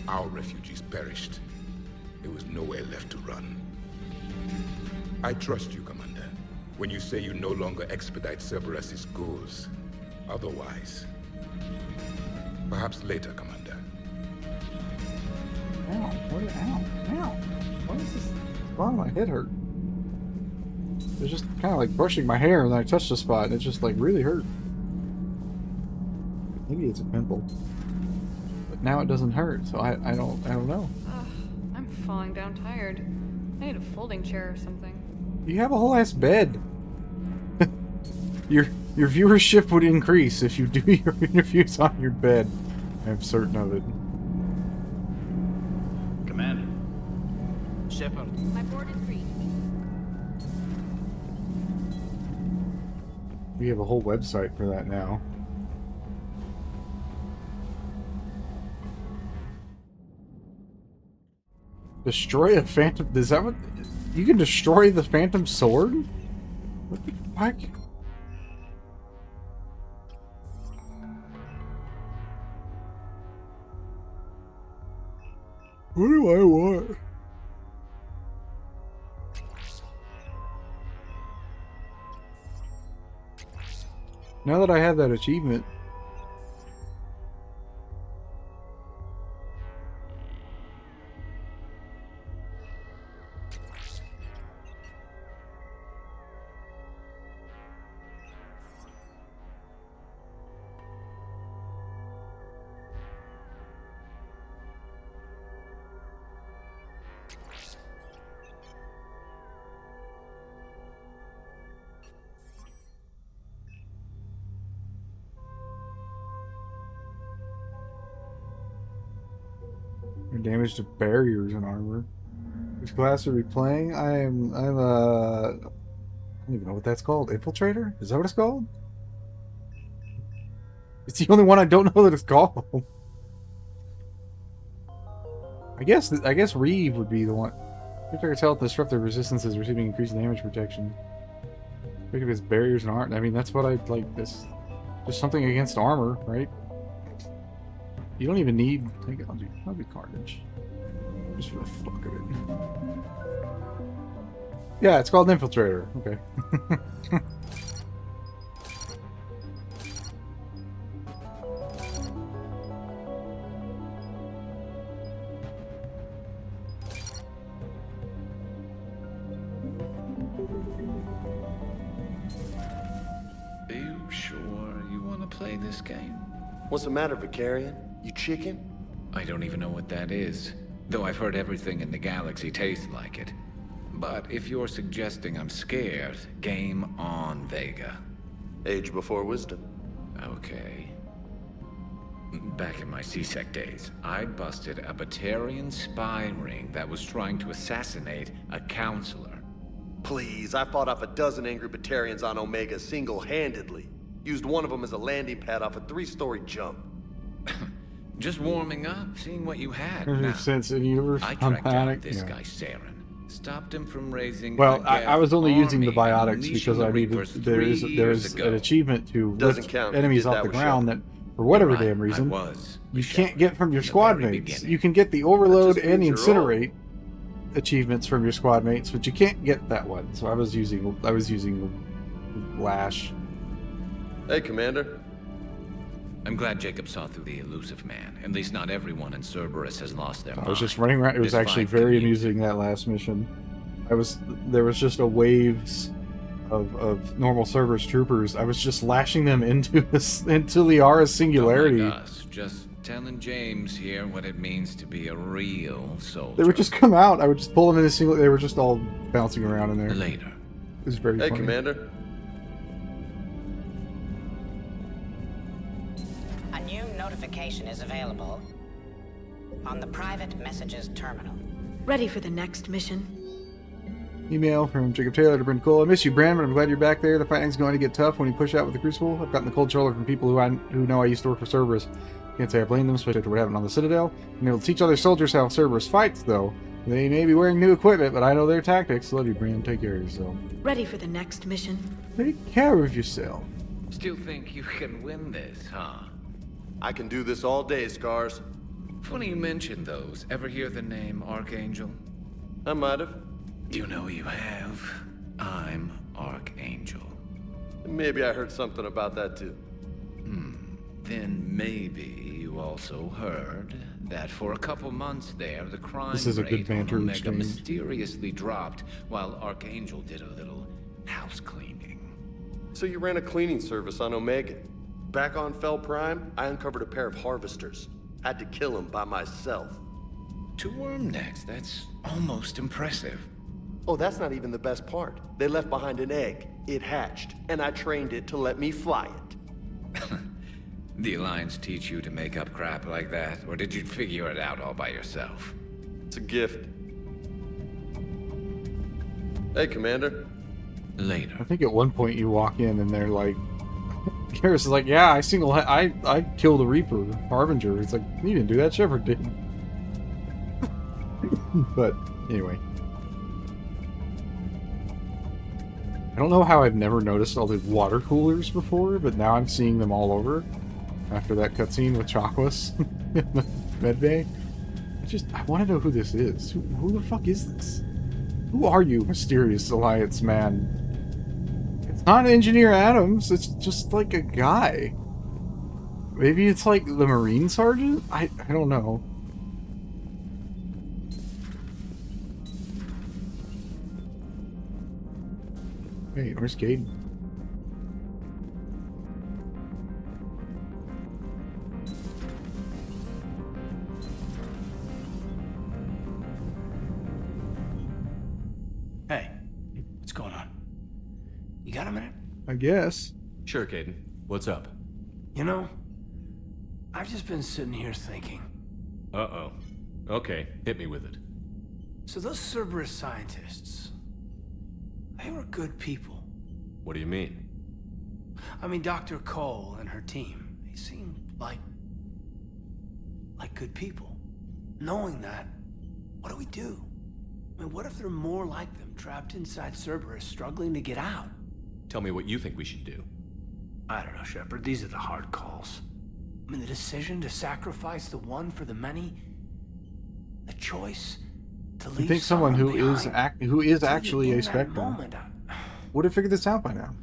Our refugees perished. there was nowhere left to run. I trust you, Commander, when you say you no longer expedite Cerberus's goals. Otherwise. Perhaps later, Commander. Ow, ow. Why is this? Why my head hurt? It's just kind of like brushing my hair and then I touched the spot and it just like really hurt. Maybe it's a pimple. But now it doesn't hurt, so I don't know. Ugh, I'm falling down tired. I need a folding chair or something. You have a whole ass bed. Your viewership would increase if you do your interviews on your bed. I'm certain of it. Commander. Shepard. My board is free. We have a whole website for that now. Destroy a phantom. Is that what? You can destroy the phantom sword? What the fuck? What do I want? Now that I have that achievement. Damage to barriers and armor. Which class are we playing? I'm I don't even know what that's called. Infiltrator? Is that what it's called? It's the only one I don't know that it's called. I guess Reeve would be the one. Infiltrator's health disruptive resistance is receiving increased damage protection. Think of his barriers and armor. I mean, that's what I'd like. This just something against armor, right? You don't even need. I'll do Carnage. Just for the fuck of it. Yeah, it's called Infiltrator. Okay. Are you sure you want to play this game? What's the matter, Vicarian? You chicken? I don't even know what that is, though I've heard everything in the galaxy tastes like it. But if you're suggesting I'm scared, game on, Vega. Age before wisdom. Okay. Back in my C-Sec days, I busted a Batarian spy ring that was trying to assassinate a counselor. Please, I fought off a dozen angry Batarians on Omega single-handedly. Used one of them as a landing pad off a 3-story jump. Just warming up, seeing what you had. There's now, no sense in universe. I tracked down this guy, Saren. Stopped him from raising. Well, I was only using the biotics because I needed. There's an achievement to lift enemies off the ground that, for whatever damn reason, you can't get from your squad mates. You can get the overload and the incinerate achievements from your squad mates, but you can't get that one. So I was using Lash. Hey, Commander. I'm glad Jacob saw through the elusive man. At least not everyone in Cerberus has lost their mind. I was just running around. It was actually very amusing, that last mission. There was just a waves of normal Cerberus troopers. I was just lashing them into Liara's singularity. Don't like us. Just telling James here what it means to be a real soldier. They would just come out. I would just pull them into single. They were just all bouncing around in there. Later. It was very funny. Hey, Commander. A new notification is available on the private messages terminal. Ready for the next mission? Email from Jacob Taylor to Brent Cole. I miss you, Brand, but I'm glad you're back there. The fighting's going to get tough when you push out with the Crucible. I've gotten the cold shoulder from people who know I used to work for Cerberus. Can't say I blame them, especially after what happened on the Citadel. And able to teach other soldiers how Cerberus fights, though. They may be wearing new equipment, but I know their tactics. Love you, Brand. Take care of yourself. Ready for the next mission? Take care of yourself. Still think you can win this, huh? I can do this all day, Scars. Funny you mention those. Ever hear the name Archangel? I might have. You know you have. I'm Archangel. Maybe I heard something about that too. Then maybe you also heard that for a couple months there, the crime This is a good rate on banter Omega exchange. mysteriously dropped while Archangel did a little house cleaning. So you ran a cleaning service on Omega. Back on Fel Prime, I uncovered a pair of harvesters. Had to kill them by myself. 2 worm necks, that's almost impressive. Oh, that's not even the best part. They left behind an egg. It hatched, and I trained it to let me fly it. The Alliance teach you to make up crap like that, or did you figure it out all by yourself? It's a gift. Hey, Commander. Later. I think at one point you walk in and they're like, Garrus is like, yeah, I killed a Reaper, Harbinger. It's like, you didn't do that, Shepard didn't. But, anyway. I don't know how I've never noticed all the water coolers before, but now I'm seeing them all over. After that cutscene with Chakwas in the medbay. I want to know who this is. Who the fuck is this? Who are you, mysterious Alliance man? It's not Engineer Adams, it's just like a guy. Maybe it's like the Marine Sergeant? I don't know. Wait, where's Kaidan? Hey, what's going on? You got a minute? I guess. Sure, Kaidan. What's up? You know, I've just been sitting here thinking. Uh-oh. Okay, hit me with it. So those Cerberus scientists, they were good people. What do you mean? I mean, Dr. Cole and her team, they seemed like good people. Knowing that, what do we do? I mean, what if there are more like them trapped inside Cerberus struggling to get out? Tell me what you think we should do. I don't know, Shepard. These are the hard calls. I mean, the decision to sacrifice the one for the many, the choice to leave You think someone who is behind. actually In a that Spectre moment, would have figured this out by now?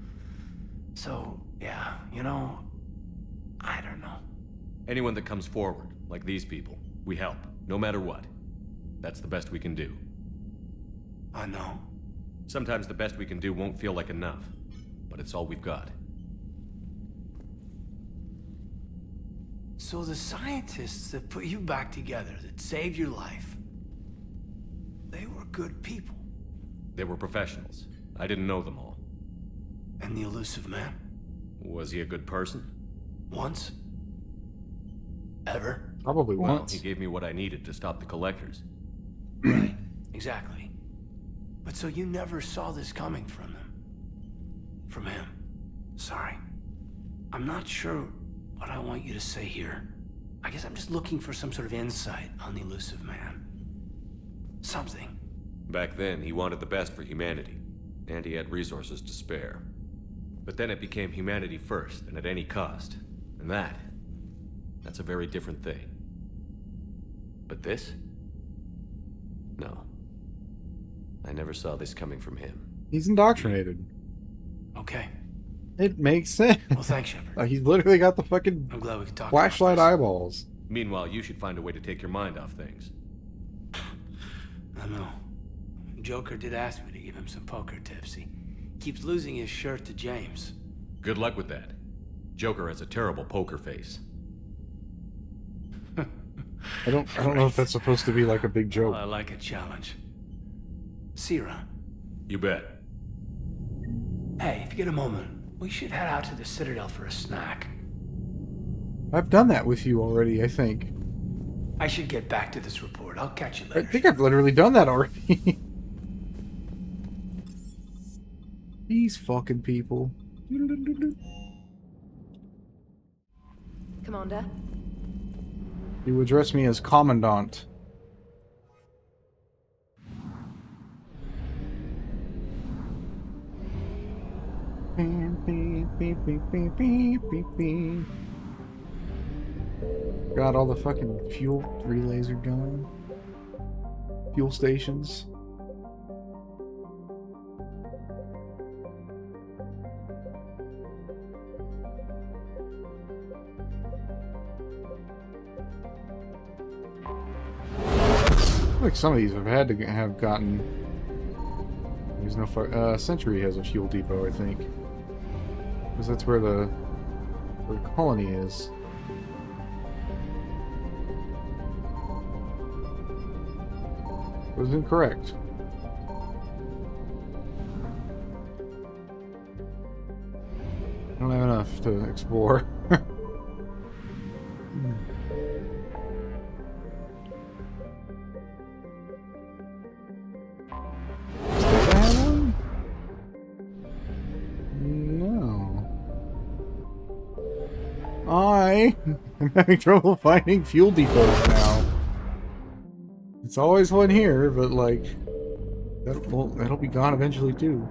So, yeah, you know, I don't know. Anyone that comes forward, like these people, we help, no matter what. That's the best we can do. I know. Sometimes the best we can do won't feel like enough, but it's all we've got. So the scientists that put you back together, that saved your life, they were good people. They were professionals. I didn't know them all. And the Elusive Man? Was he a good person? Once? Ever? Probably Well, once. he gave me what I needed to stop the Collectors. Right, exactly. But so you never saw this coming from them? From him? Sorry. I'm not sure what I want you to say here. I guess I'm just looking for some sort of insight on the Elusive Man. Something. Back then, he wanted the best for humanity, and he had resources to spare. But then it became humanity first, and at any cost. And that's a very different thing. But this? No. I never saw this coming from him. He's indoctrinated. Okay. It makes sense. Well, thanks, Shepard. He's literally got the fucking I'm glad we could talk flashlight about eyeballs. Meanwhile, you should find a way to take your mind off things. I know. Joker did ask me to give him some poker tips. He keeps losing his shirt to James. Good luck with that. Joker has a terrible poker face. I don't know if that's supposed to be like a big joke. Well, I like a challenge. See you around. You bet. Hey, if you get a moment, we should head out to the Citadel for a snack. I've done that with you already, I think. I should get back to this report. I'll catch you I later. think I've literally done that already. These fucking people. Commander? You address me as Commandant. God, all the fucking fuel relays are gone. Fuel stations. like some of these have had to have gotten. There's no Century has a fuel depot, I think, because that's where the colony is. Was incorrect. I don't have enough to explore. I'm having trouble finding fuel depots now. It's always one here, but like that'll be gone eventually too.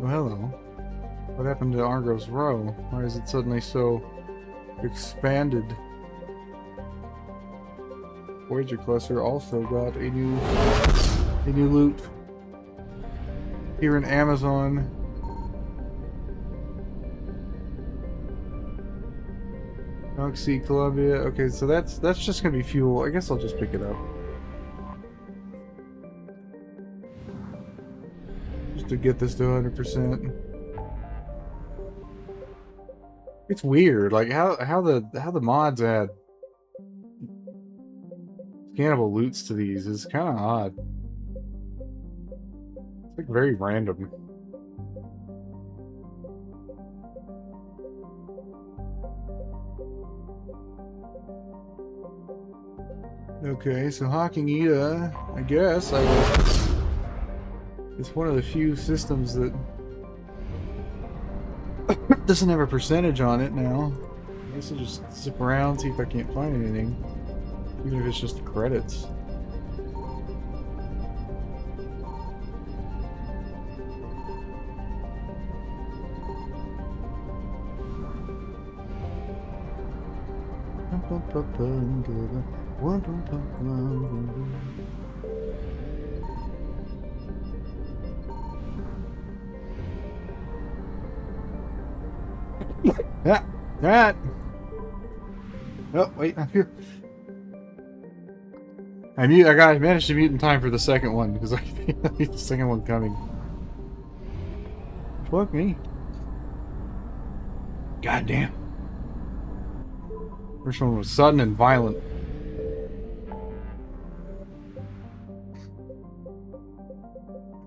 Oh, hello. What happened to Argos Row? Why is it suddenly so expanded? Voyager Cluster also got a new loot here in Amazon. Galaxy Columbia. Okay, so that's just gonna be fuel. I guess I'll just pick it up. To get this to 100%. It's weird, like how the mods add scannable loots to these is kind of odd. It's like very random. Okay, so Hawking Ida, I guess I will. It's one of the few systems that doesn't have a percentage on it now. I guess I'll just zip around, see if I can't find anything. Even if it's just the credits. Yeah, that. Oh wait, I'm here. I managed to mute in time for the second one because I need the second one coming. Fuck me. Goddamn. First one was sudden and violent.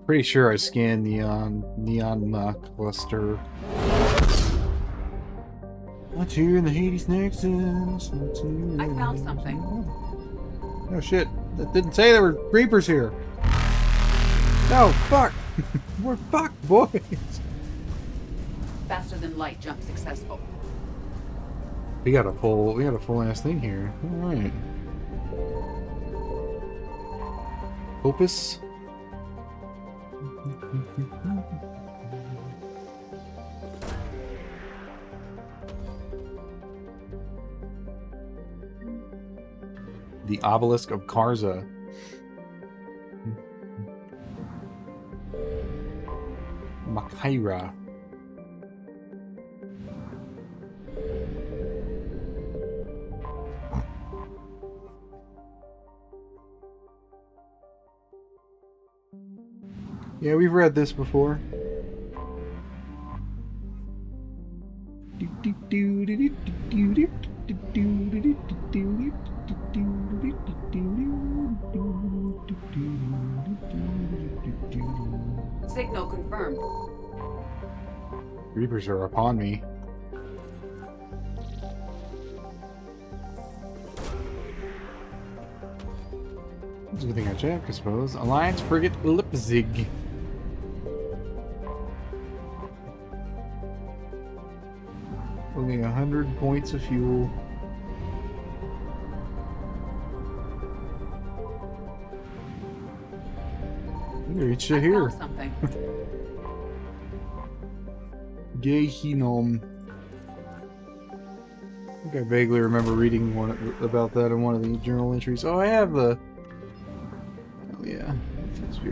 Pretty sure I scanned Neon Cluster. What's here in the Hades Nexus? I found something. Oh shit. That didn't say there were Reapers here. No, fuck. We're fucked, boys. Faster than light jump successful. We got a full ass thing here. Alright. Opus. The Obelisk of Karza. Makaira. Yeah, we've read this before. Signal confirmed. Reapers are upon me. That's a good thing I checked, I suppose. Alliance Frigate Leipzig. Only 100 points of fuel. Reach it here. I found something. Gehinnom. I think I vaguely remember reading one about that in one of the journal entries. Oh, I have the... Oh, yeah.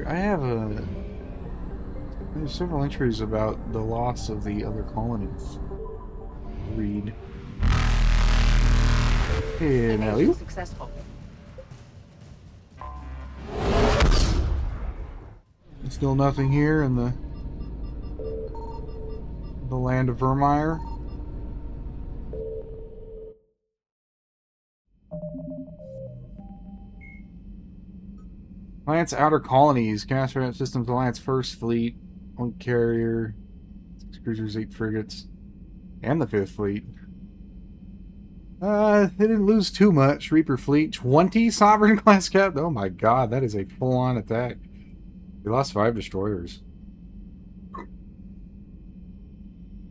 I have a... There's several entries about the loss of the other colonies. Read. Hey, Nelly. Successful. Still nothing here in the land of Vermeer. Alliance Outer Colonies, Caster Systems Alliance First Fleet, 1 carrier, 6 cruisers, 8 frigates, and the 5th Fleet. They didn't lose too much. Reaper Fleet, 20 Sovereign class cap. Oh my god, that is a full-on attack. They lost 5 destroyers.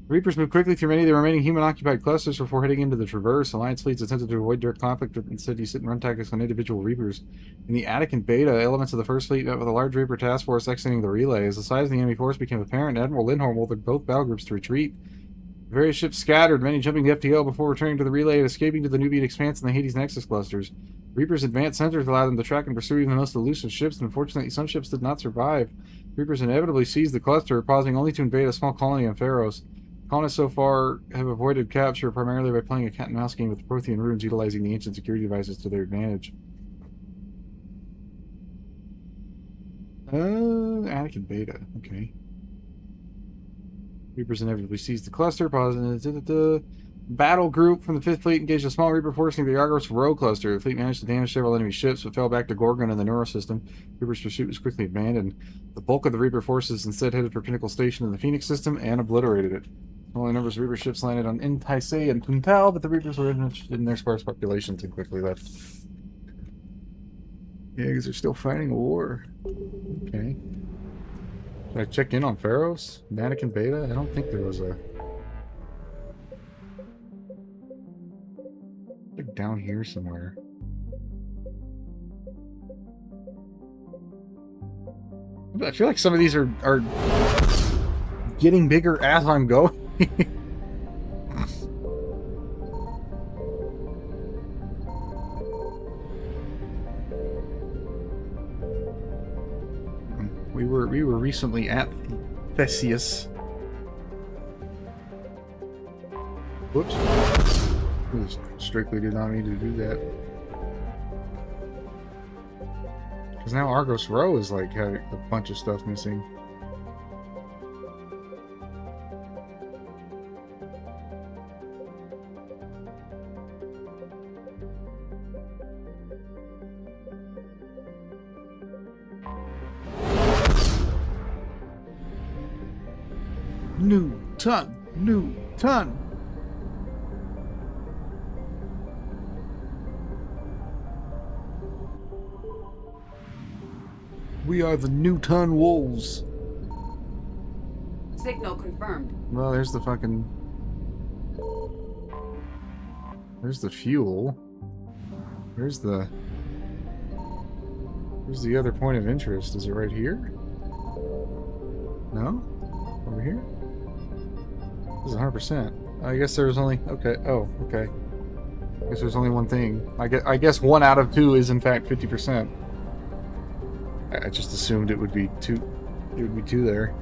Reapers moved quickly through many of the remaining human-occupied clusters before heading into the Traverse. Alliance fleets attempted to avoid direct conflict, but instead you sit and run tactics on individual Reapers. In the Attic and Beta, elements of the First Fleet met with a large Reaper task force exiting the relay. As the size of the enemy force became apparent, Admiral Lindholm ordered both battle groups to retreat. Various ships scattered, many jumping to FTL before returning to the relay and escaping to the Nubian Expanse and the Hades Nexus clusters. Reapers' advanced sensors allowed them to track and pursue even the most elusive ships, and unfortunately some ships did not survive. Reapers inevitably seized the cluster, pausing only to invade a small colony on Pharos. Colonists so far have avoided capture primarily by playing a cat-and-mouse game with the Prothean runes, utilizing the ancient security devices to their advantage. Attic and Beta, okay. Reapers inevitably seized the cluster, pausing. Battle group from the 5th Fleet engaged a small Reaper force near the Argos Row cluster. The fleet managed to damage several enemy ships, but fell back to Gorgon and the Neuro system. Reaper's pursuit was quickly abandoned. The bulk of the Reaper forces instead headed for Pinnacle Station in the Phoenix system and obliterated it. Smaller numbers of Reaper ships landed on Intaisei and Puntal, but the Reapers were interested in their sparse populations and quickly left. Yeah, because they're still fighting a war. Okay. Should I check in on Pharos? Mannequin Beta? I don't think there was a... Like down here somewhere. I feel like some of these are getting bigger as I'm going. We were recently at Theseus. Whoops. Strictly did not need to do that. Because now Argos Row is like having a bunch of stuff missing. New ton. We are the Newton Wolves. Signal confirmed. Well, there's the fucking... There's the fuel. Where's the other point of interest? Is it right here? No? Over here? This is 100%. I guess there was only... Okay. Oh, okay. I guess there's only one thing. I guess 1 out of 2 is in fact 50%. I just assumed it would be 2. It would be 2 there.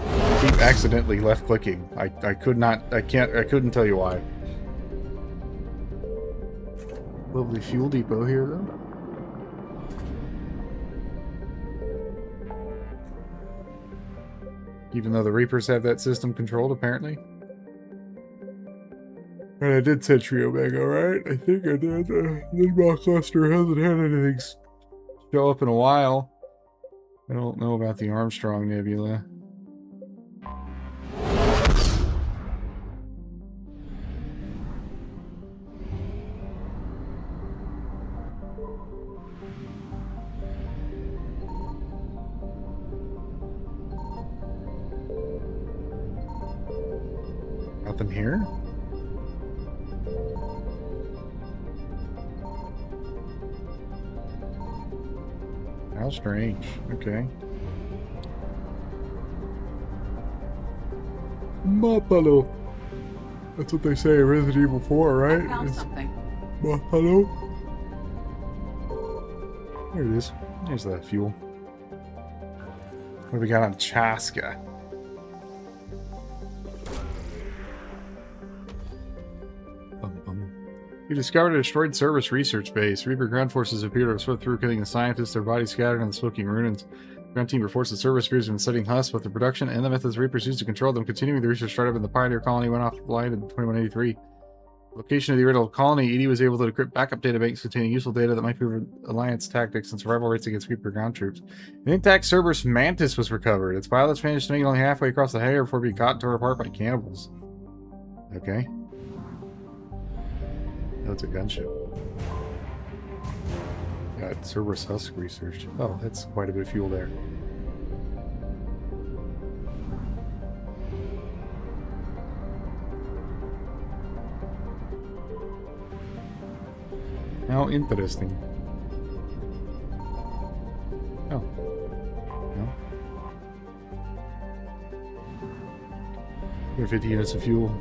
I keep accidentally left clicking. I couldn't tell you why. Lovely fuel depot here though. Even though the Reapers have that system controlled, apparently. And I did Sentry Omega, right? I think I did. The Lidball cluster hasn't had anything show up in a while. I don't know about the Armstrong Nebula. Nothing here? How strange. Okay. Buffalo. That's what they say in Resident Evil 4, right? I found something. Buffalo. There it is. There's that fuel. What do we got on Chaska? You discovered a destroyed Cerberus research base. Reaper ground forces appear to have swept through, killing the scientists, their bodies scattered in the smoking ruins. Ground team reports that Cerberus Spears have been studying Husk, both the production and the methods Reapers used to control them. Continuing the research startup in the Pioneer colony went offline in 2183. Location of the original colony, EDI was able to decrypt backup data banks containing useful data that might prove Alliance tactics and survival rates against Reaper ground troops. An intact Cerberus Mantis was recovered. Its pilots managed to make it only halfway across the hangar before being caught and torn apart by cannibals. Okay. That's a gunship. Got Cerberus Husk research. Oh, that's quite a bit of fuel there. How interesting. Oh. No. 50 units of fuel.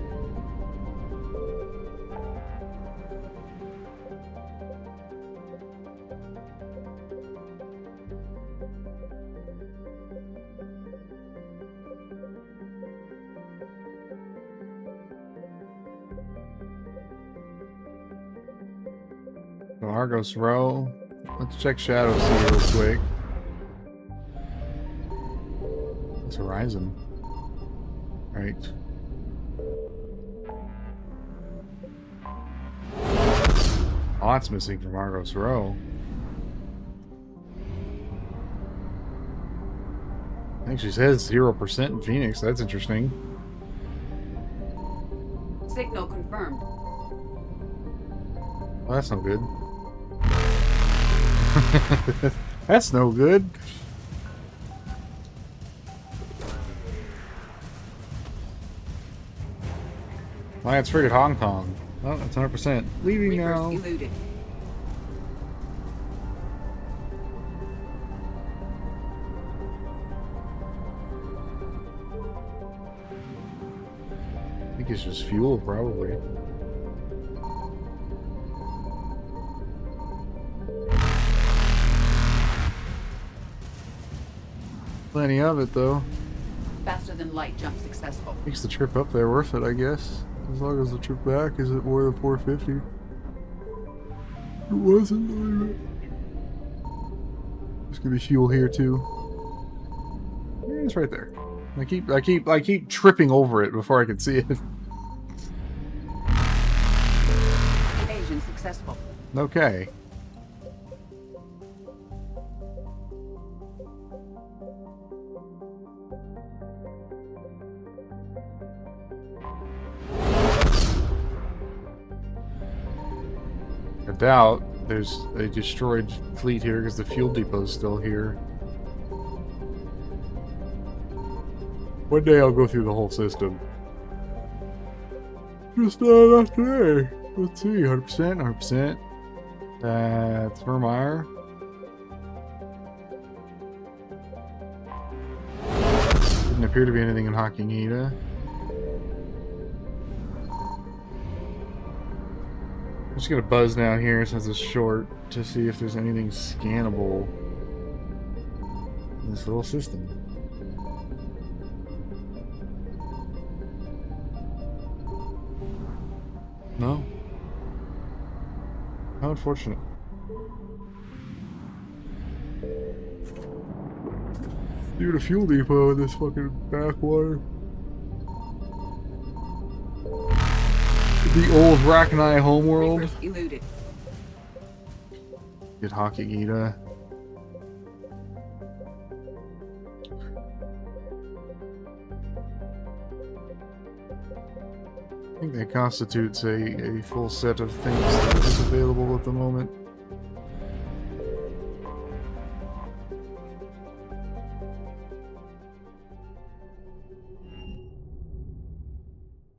Argos Row. Let's check Shadow Sea real quick. It's Horizon. Right. Lots missing from Argos Row. Actually says 0% in Phoenix. That's interesting. Signal confirmed. Well, that's no good. That's no good. Alliance frigate Hong Kong. Oh, that's 100%. Leaving Reapers now. eluded. I think it's just fuel, probably. Plenty of it, though. Faster than light jump successful. Makes the trip up there worth it, I guess. As long as the trip back isn't more than 450. It wasn't like There's gonna be fuel here too. Yeah, it's right there. I keep tripping over it before I can see it. Evasion successful. Okay. I doubt there's a destroyed fleet here because the fuel depot is still here. One day I'll go through the whole system. Just not today. Let's see, 100%, 100%. That's Vermeer. Didn't appear to be anything in Hakinita. I'm just gonna buzz down here since it's short to see if there's anything scannable in this little system. No. How unfortunate. Dude, a fuel depot in this fucking backwater. The old Rachni homeworld. Reapers eluded. Get Hakinita. I think that constitutes a full set of things that is available at the moment.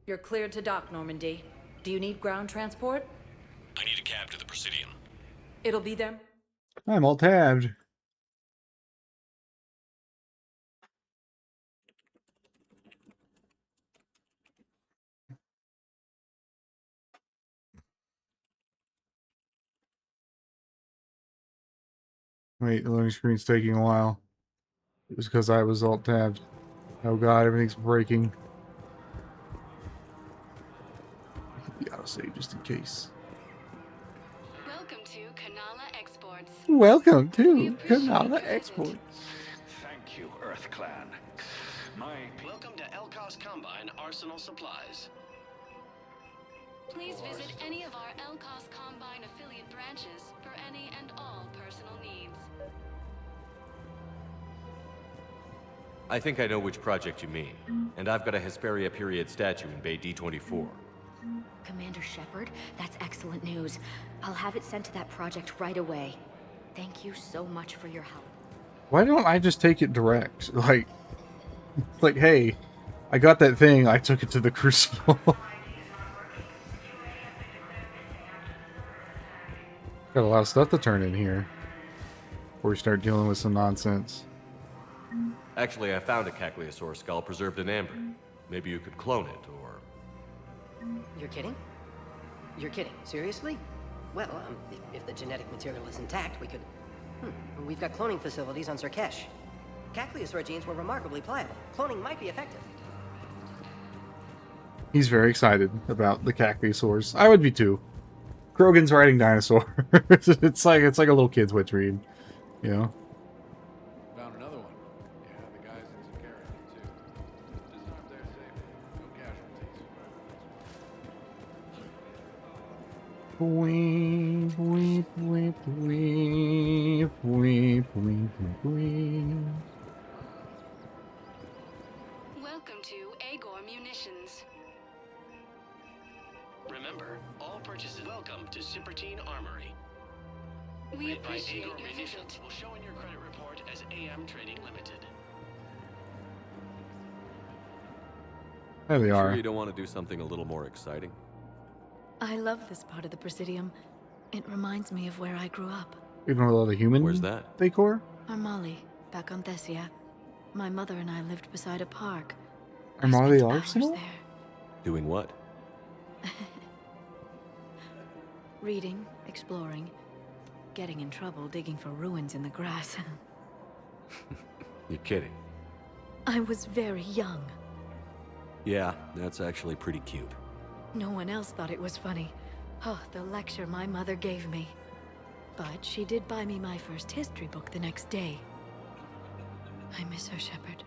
You're cleared to dock, Normandy. Do you need ground transport? I need a cab to the Presidium. It'll be there. I'm all tabbed. Wait, the loading screen's taking a while. It was because I was alt-tabbed. Oh god, everything's breaking. The autosave just in case. Welcome to Kanala Exports. Welcome to Kanala Exports. Thank you, Earth Clan. Welcome to Elkos Combine Arsenal Supplies. Please visit any of our Elkos Combine affiliate branches for any and all personal needs. I think I know which project you mean. And I've got a Hesperia period statue in Bay D24. Commander Shepard, that's excellent news. I'll have it sent to that project right away. Thank you so much for your help. Why don't I just take it direct? Like, hey, I got that thing, I took it to the Crucible. Got a lot of stuff to turn in here before we start dealing with some nonsense. Actually, I found a Cagliasaur skull preserved in amber. Maybe you could clone it, or... You're kidding? You're kidding. Seriously? Well, if the genetic material is intact, we could... We've got cloning facilities on Surkesh. Cagliasaur genes were remarkably pliable. Cloning might be effective. He's very excited about the Cagliasaurs. I would be too. Krogan's riding dinosaurs. it's like a little kid's wet dream, you know. Found another one. Yeah, the guys in Zakara too. Disarmed their safety. No casualties. Weep, weep, weep, weep, weep, weep, weep. Welcome to Agor Munitions. Remember, all purchases welcome to Supertine Armory. We Made by appreciate Agor your Munitions visit. will show in your credit report as AM Trading Limited. There they are. Sure you don't want to do something a little more exciting? I love this part of the Presidium. It reminds me of where I grew up. Even with all the human Where's that? decor? Armali, back on Thessia. My mother and I lived beside a park. Armali Arsenal? Doing what? Reading, exploring, getting in trouble digging for ruins in the grass. You're kidding. I was very young. Yeah, that's actually pretty cute. No one else thought it was funny. Oh, the lecture my mother gave me. But she did buy me my first history book the next day. I miss her, Shepard.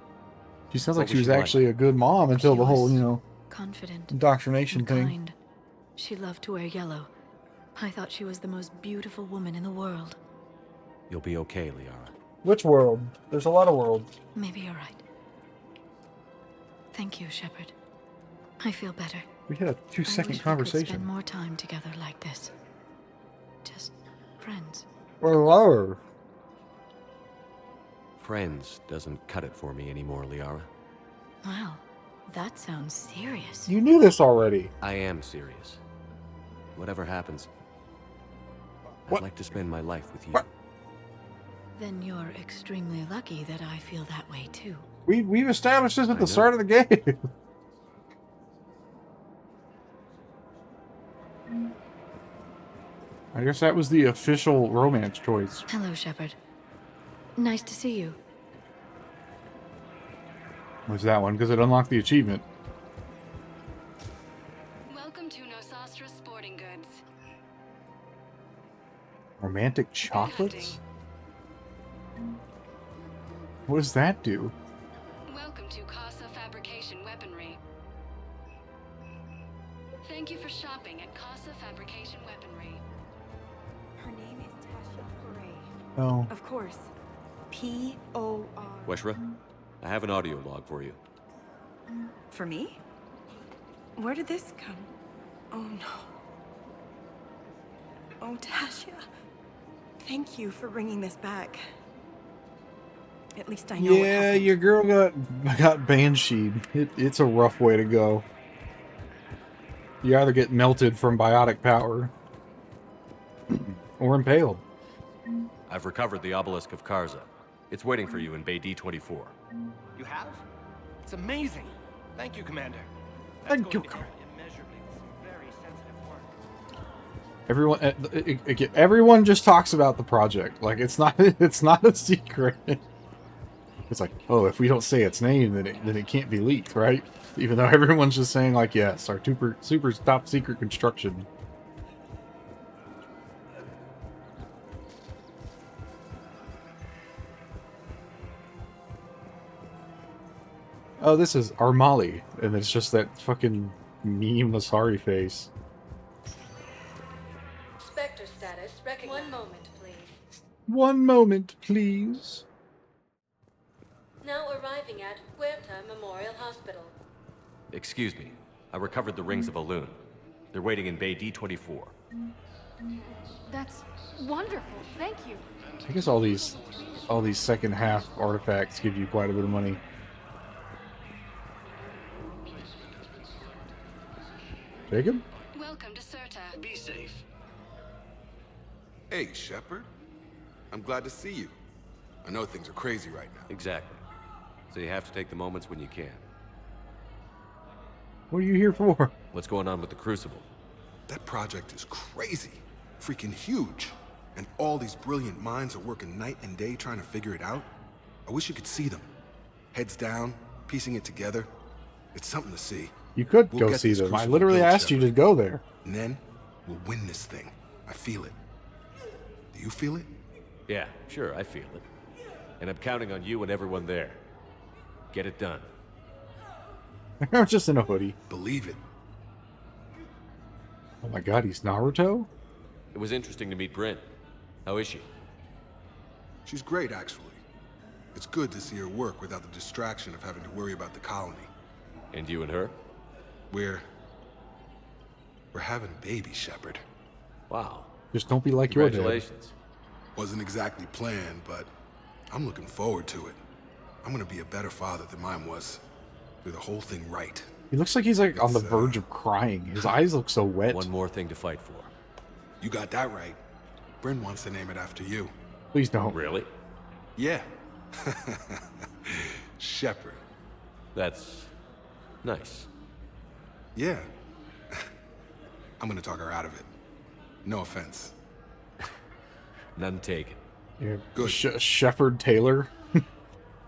She sounds What like she was was she like? actually a good mom until the whole, you know, Confident, indoctrination and thing. kind. She loved to wear yellow. I thought she was the most beautiful woman in the world. You'll be okay, Liara. Which world? There's a lot of worlds. Maybe you're right. Thank you, Shepard. I feel better. We had a I 2-second wish we could conversation. spend more time together like this. Just friends. Hello. Friends doesn't cut it for me anymore, Liara. Wow, that sounds serious. You knew this already. I am serious. Whatever happens, I'd like to spend my life with you. Then you're extremely lucky that I feel that way too. We've established this at I the start of the game. I guess that was the official romance choice. Hello, Shepard. Nice to see you. Was that one? Because it unlocked the achievement. Welcome to Nosastra Sporting Goods. Romantic chocolates? What does that do? Welcome to Casa Fabrication Weaponry. Thank you for shopping at Casa Fabrication Weaponry. Her name is Tasha Foray. Oh. Of course. P-O-R. Weshra, I have an audio log for you. For me? Where did this come? Oh no. Oh, Tasha. Thank you for bringing this back. At least I know what Yeah, happened. your girl got bansheed. It's a rough way to go. You either get melted from biotic power or impaled. I've recovered the obelisk of Karza. It's waiting for you in Bay D24. You have? It's amazing. Thank you, Commander. Thank you, Immeasurably with some very sensitive work. Everyone just talks about the project. Like it's not a secret. It's like, oh, if we don't say its name, then it can't be leaked, right? Even though everyone's just saying like, yes, our super top secret construction. Oh, this is Armali, and it's just that fucking meme Asari face. Spectre status recognized. 1 moment, please. 1 moment, please. Now arriving at Huerta Memorial Hospital. Excuse me. I recovered the rings of Elune. They're waiting in Bay D-24. That's wonderful. Thank you. I guess all these second half artifacts give you quite a bit of money. Jacob? Welcome to Serta. Be safe. Hey, Shepard. I'm glad to see you. I know things are crazy right now. Exactly. So you have to take the moments when you can. What are you here for? What's going on with the Crucible? That project is crazy. Freaking huge. And all these brilliant minds are working night and day trying to figure it out. I wish you could see them. Heads down, piecing it together. It's something to see. You could go see them. I literally asked you to go there. And then, we'll win this thing. I feel it. Do you feel it? Yeah, sure, I feel it. And I'm counting on you and everyone there. Get it done. I'm just in a hoodie. Believe it. Oh my god, he's Naruto? It was interesting to meet Bryn. How is she? She's great, actually. It's good to see her work without the distraction of having to worry about the colony. And you and her? We're having a baby, Shepard. Wow. Just don't be like your dad. Congratulations. Wasn't exactly planned, but I'm looking forward to it. I'm gonna be a better father than mine was. Do the whole thing right. He looks like he's like on the verge of crying. His eyes look so wet. One more thing to fight for. You got that right. Bryn wants to name it after you. Please don't. Really? Yeah. Shepard. That's nice. Yeah. I'm gonna talk her out of it. No offense. None taken. Yeah. Good. Shepard Taylor.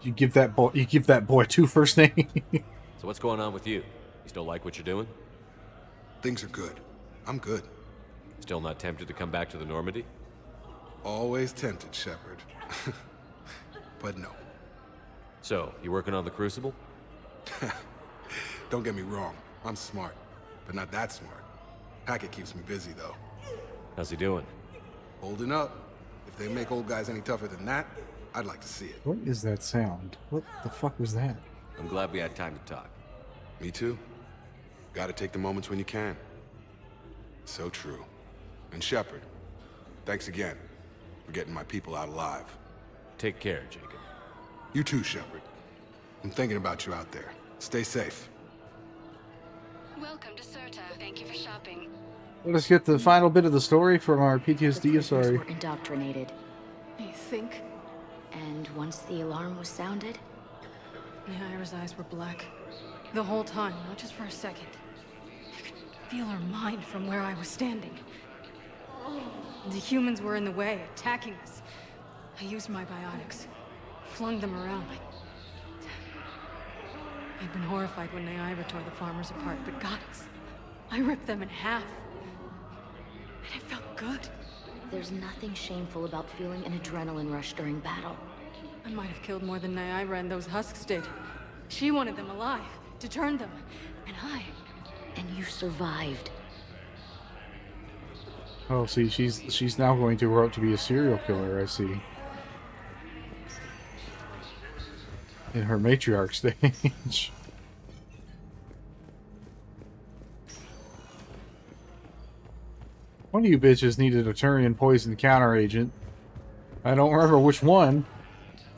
You give that boy 2 first names. So what's going on with you? You still like what you're doing? Things are good. I'm good. Still not tempted to come back to the Normandy? Always tempted, Shepard. But no. So, you working on the Crucible? Don't get me wrong. I'm smart, but not that smart. Hackett keeps me busy, though. How's he doing? Holding up. If they make old guys any tougher than that, I'd like to see it. What is that sound? What the fuck was that? I'm glad we had time to talk. Me too. Gotta take the moments when you can. So true. And Shepard, thanks again for getting my people out alive. Take care, Jacob. You too, Shepard. I'm thinking about you out there. Stay safe. Welcome to Serta. Thank you for shopping. Let us get the final bit of the story from our PTSD Asari. Were indoctrinated. You think? And once the alarm was sounded, Naira's eyes were black. The whole time, not just for a second. I could feel her mind from where I was standing. The humans were in the way, attacking us. I used my biotics. Flung them around. I'd been horrified when Naira tore the farmers apart, but goddess, I ripped them in half. And it felt good. there's nothing shameful about feeling an adrenaline rush during battle. I might have killed more than Naira and those husks did. She wanted them alive, to turn them. And I... And you survived. Oh, see, she's now going to grow up to be a serial killer, I see. In her matriarch stage. One of you bitches needed a Turian poison counter agent. I don't remember which one.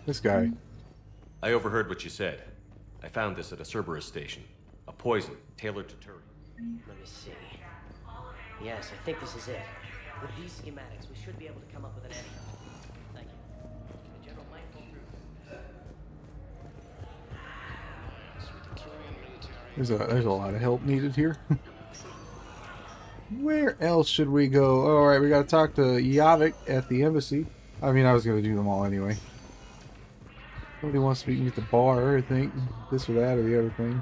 This guy. I overheard what you said. I found this at a Cerberus station. A poison tailored to Turian. Let me see. Yes, I think this is it. With these schematics, we should be able to come up with an antidote. Thank you. The General might go through. There's a lot of help needed here. Where else should we go? Alright, we gotta talk to Yavik at the embassy. I mean, I was gonna do them all anyway. Nobody wants to meet me at the bar, I think. This or that or the other thing.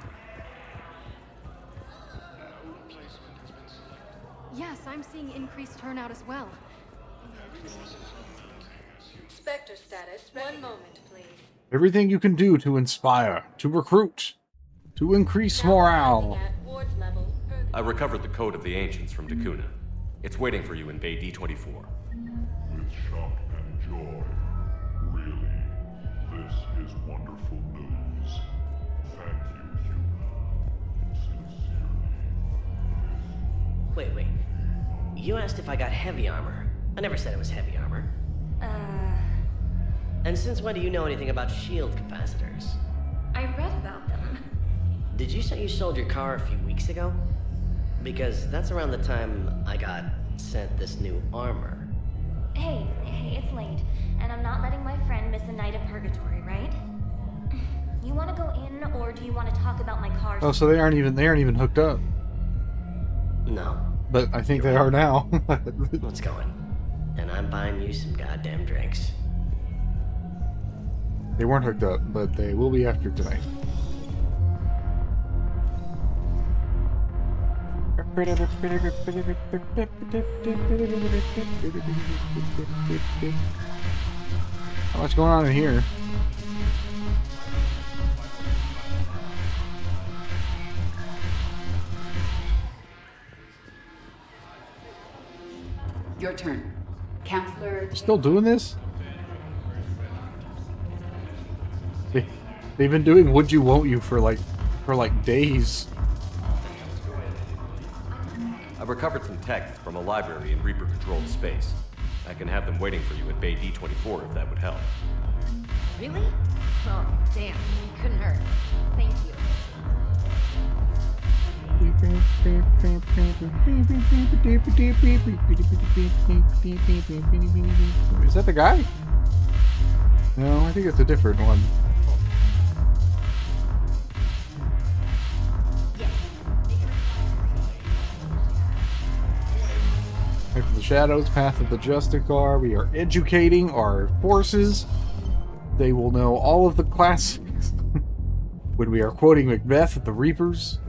Yes, I'm seeing increased turnout as well. Spectre status. 1 moment, please. Everything you can do to inspire, to recruit, to increase morale. I recovered the Code of the Ancients from Dakuna. It's waiting for you in Bay D-24. With shock and joy. Really, this is wonderful news. Thank you, Huna. Sincerely. Wait. You asked if I got heavy armor. I never said it was heavy armor. And since when do you know anything about shield capacitors? I read about them. Did you say you sold your car a few weeks ago? Because that's around the time I got sent this new armor. Hey, it's late, and I'm not letting my friend miss a night of purgatory, right? You want to go in, or do you want to talk about my car? Oh, so they aren't even hooked up. No. But I think they are now. Let's go in. And I'm buying you some goddamn drinks. They weren't hooked up, but they will be after tonight. How much going on in here? Your turn. Counselor... Still doing this? They've been doing Would You Won't You for like days. I recovered some texts from a library in Reaper-controlled space. I can have them waiting for you at Bay D-24 if that would help. Really? Oh, damn. Couldn't hurt. Thank you. Is that the guy? No, I think it's a different one. Path of the Shadows, Path of the Justicar. We are educating our forces. They will know all of the classics when we are quoting Macbeth at the Reapers.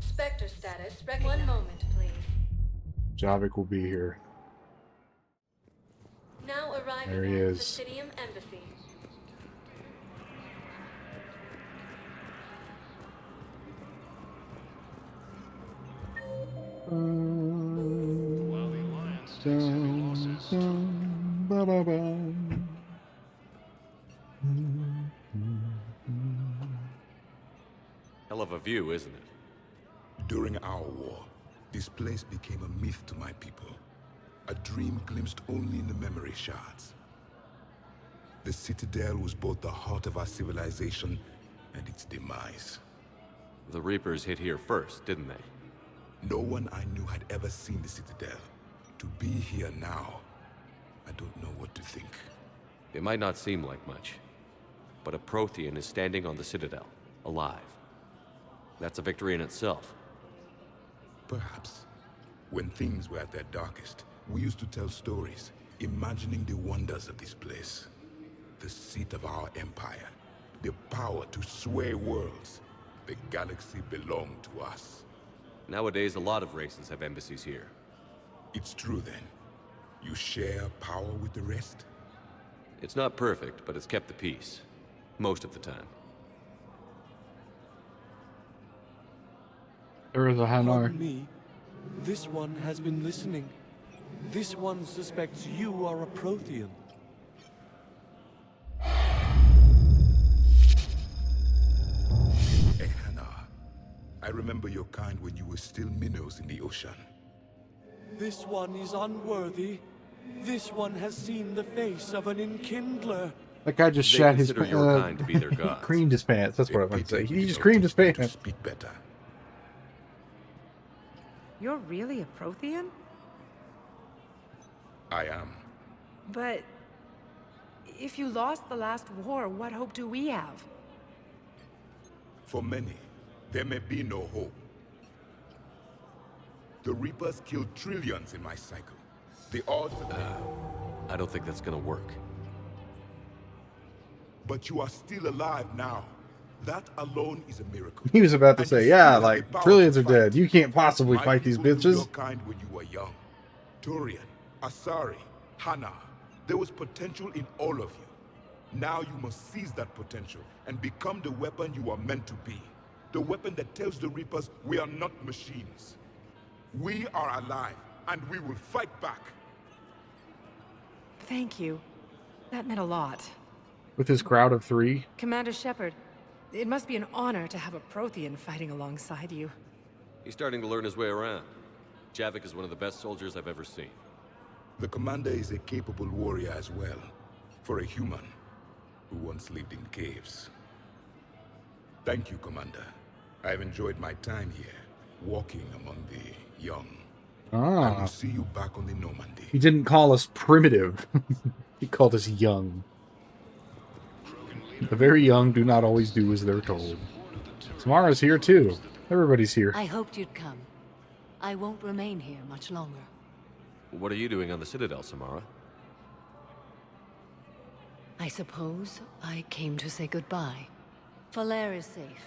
Spectre status. 1 moment, please. Javik will be here. Now arriving There he at is. Presidium Embassy. Hell of a view, isn't it? During our war, this place became a myth to my people. A dream glimpsed only in the memory shards. The Citadel was both the heart of our civilization and its demise. The Reapers hit here first, didn't they? No one I knew had ever seen the Citadel. To be here now, I don't know what to think. It might not seem like much, but a Prothean is standing on the Citadel, alive. That's a victory in itself. Perhaps. When things were at their darkest, we used to tell stories, imagining the wonders of this place. The seat of our empire, the power to sway worlds. The galaxy belonged to us. Nowadays, a lot of races have embassies here. It's true then. You share power with the rest? It's not perfect, but it's kept the peace. Most of the time. There is a Hanar. Pardon me. This one has been listening. This one suspects you are a Prothean. Hanar. I remember your kind when you were still minnows in the ocean. This one is unworthy. This one has seen the face of an enkindler. That guy just They shat his consider your kind to be their gods. creamed his pants. That's what I meant to say. He just creamed his pants. Speak better. You're really a Prothean? I am. But if you lost the last war, what hope do we have? For many, there may be no hope. The Reapers killed trillions in my cycle. The odds of I don't think that's gonna work. But you are still alive now. That alone is a miracle. He was about to And say, you yeah, still have like, the power trillions to are fight. dead. You can't possibly My fight these people knew bitches. your kind when you were young. Turian, Asari, Hana. There was potential in all of you. Now you must seize that potential and become the weapon you are meant to be. The weapon that tells the Reapers we are not machines. We are alive, and we will fight back. Thank you. That meant a lot. With his crowd of 3. Commander Shepard, it must be an honor to have a Prothean fighting alongside you. He's starting to learn his way around. Javik is one of the best soldiers I've ever seen. The commander is a capable warrior as well, for a human who once lived in caves. Thank you, Commander. I've enjoyed my time here, walking among the young. I Ah. will see you back on the Normandy. He didn't call us primitive. He called us young. The very young do not always do as they're told. Samara's here too. Everybody's here. I hoped you'd come. I won't remain here much longer. What are you doing on the Citadel, Samara? I suppose I came to say goodbye. Falere is safe,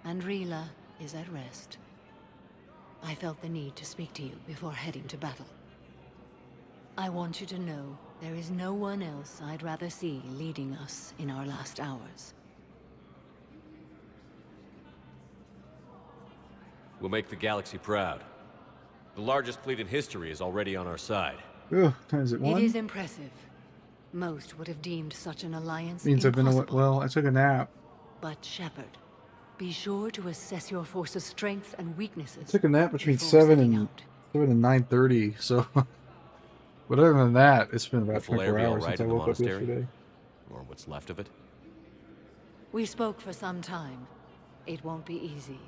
and Rila is at rest. I felt the need to speak to you before heading to battle. I want you to know there is no one else I'd rather see leading us in our last hours. We'll make the galaxy proud. The largest fleet in history is already on our side. Ugh, is it It one? is impressive. Most would have deemed such an alliance Means I've been impossible. well, I took a nap. But Shepard, be sure to assess your force's strengths and I weaknesses. took a nap between before 7 setting and out. 9:30, so but other than that, it's been about Will Falere 24 be all hours right since I in the woke up monastery? yesterday. Or what's left of it? We spoke for some time. It won't be easy.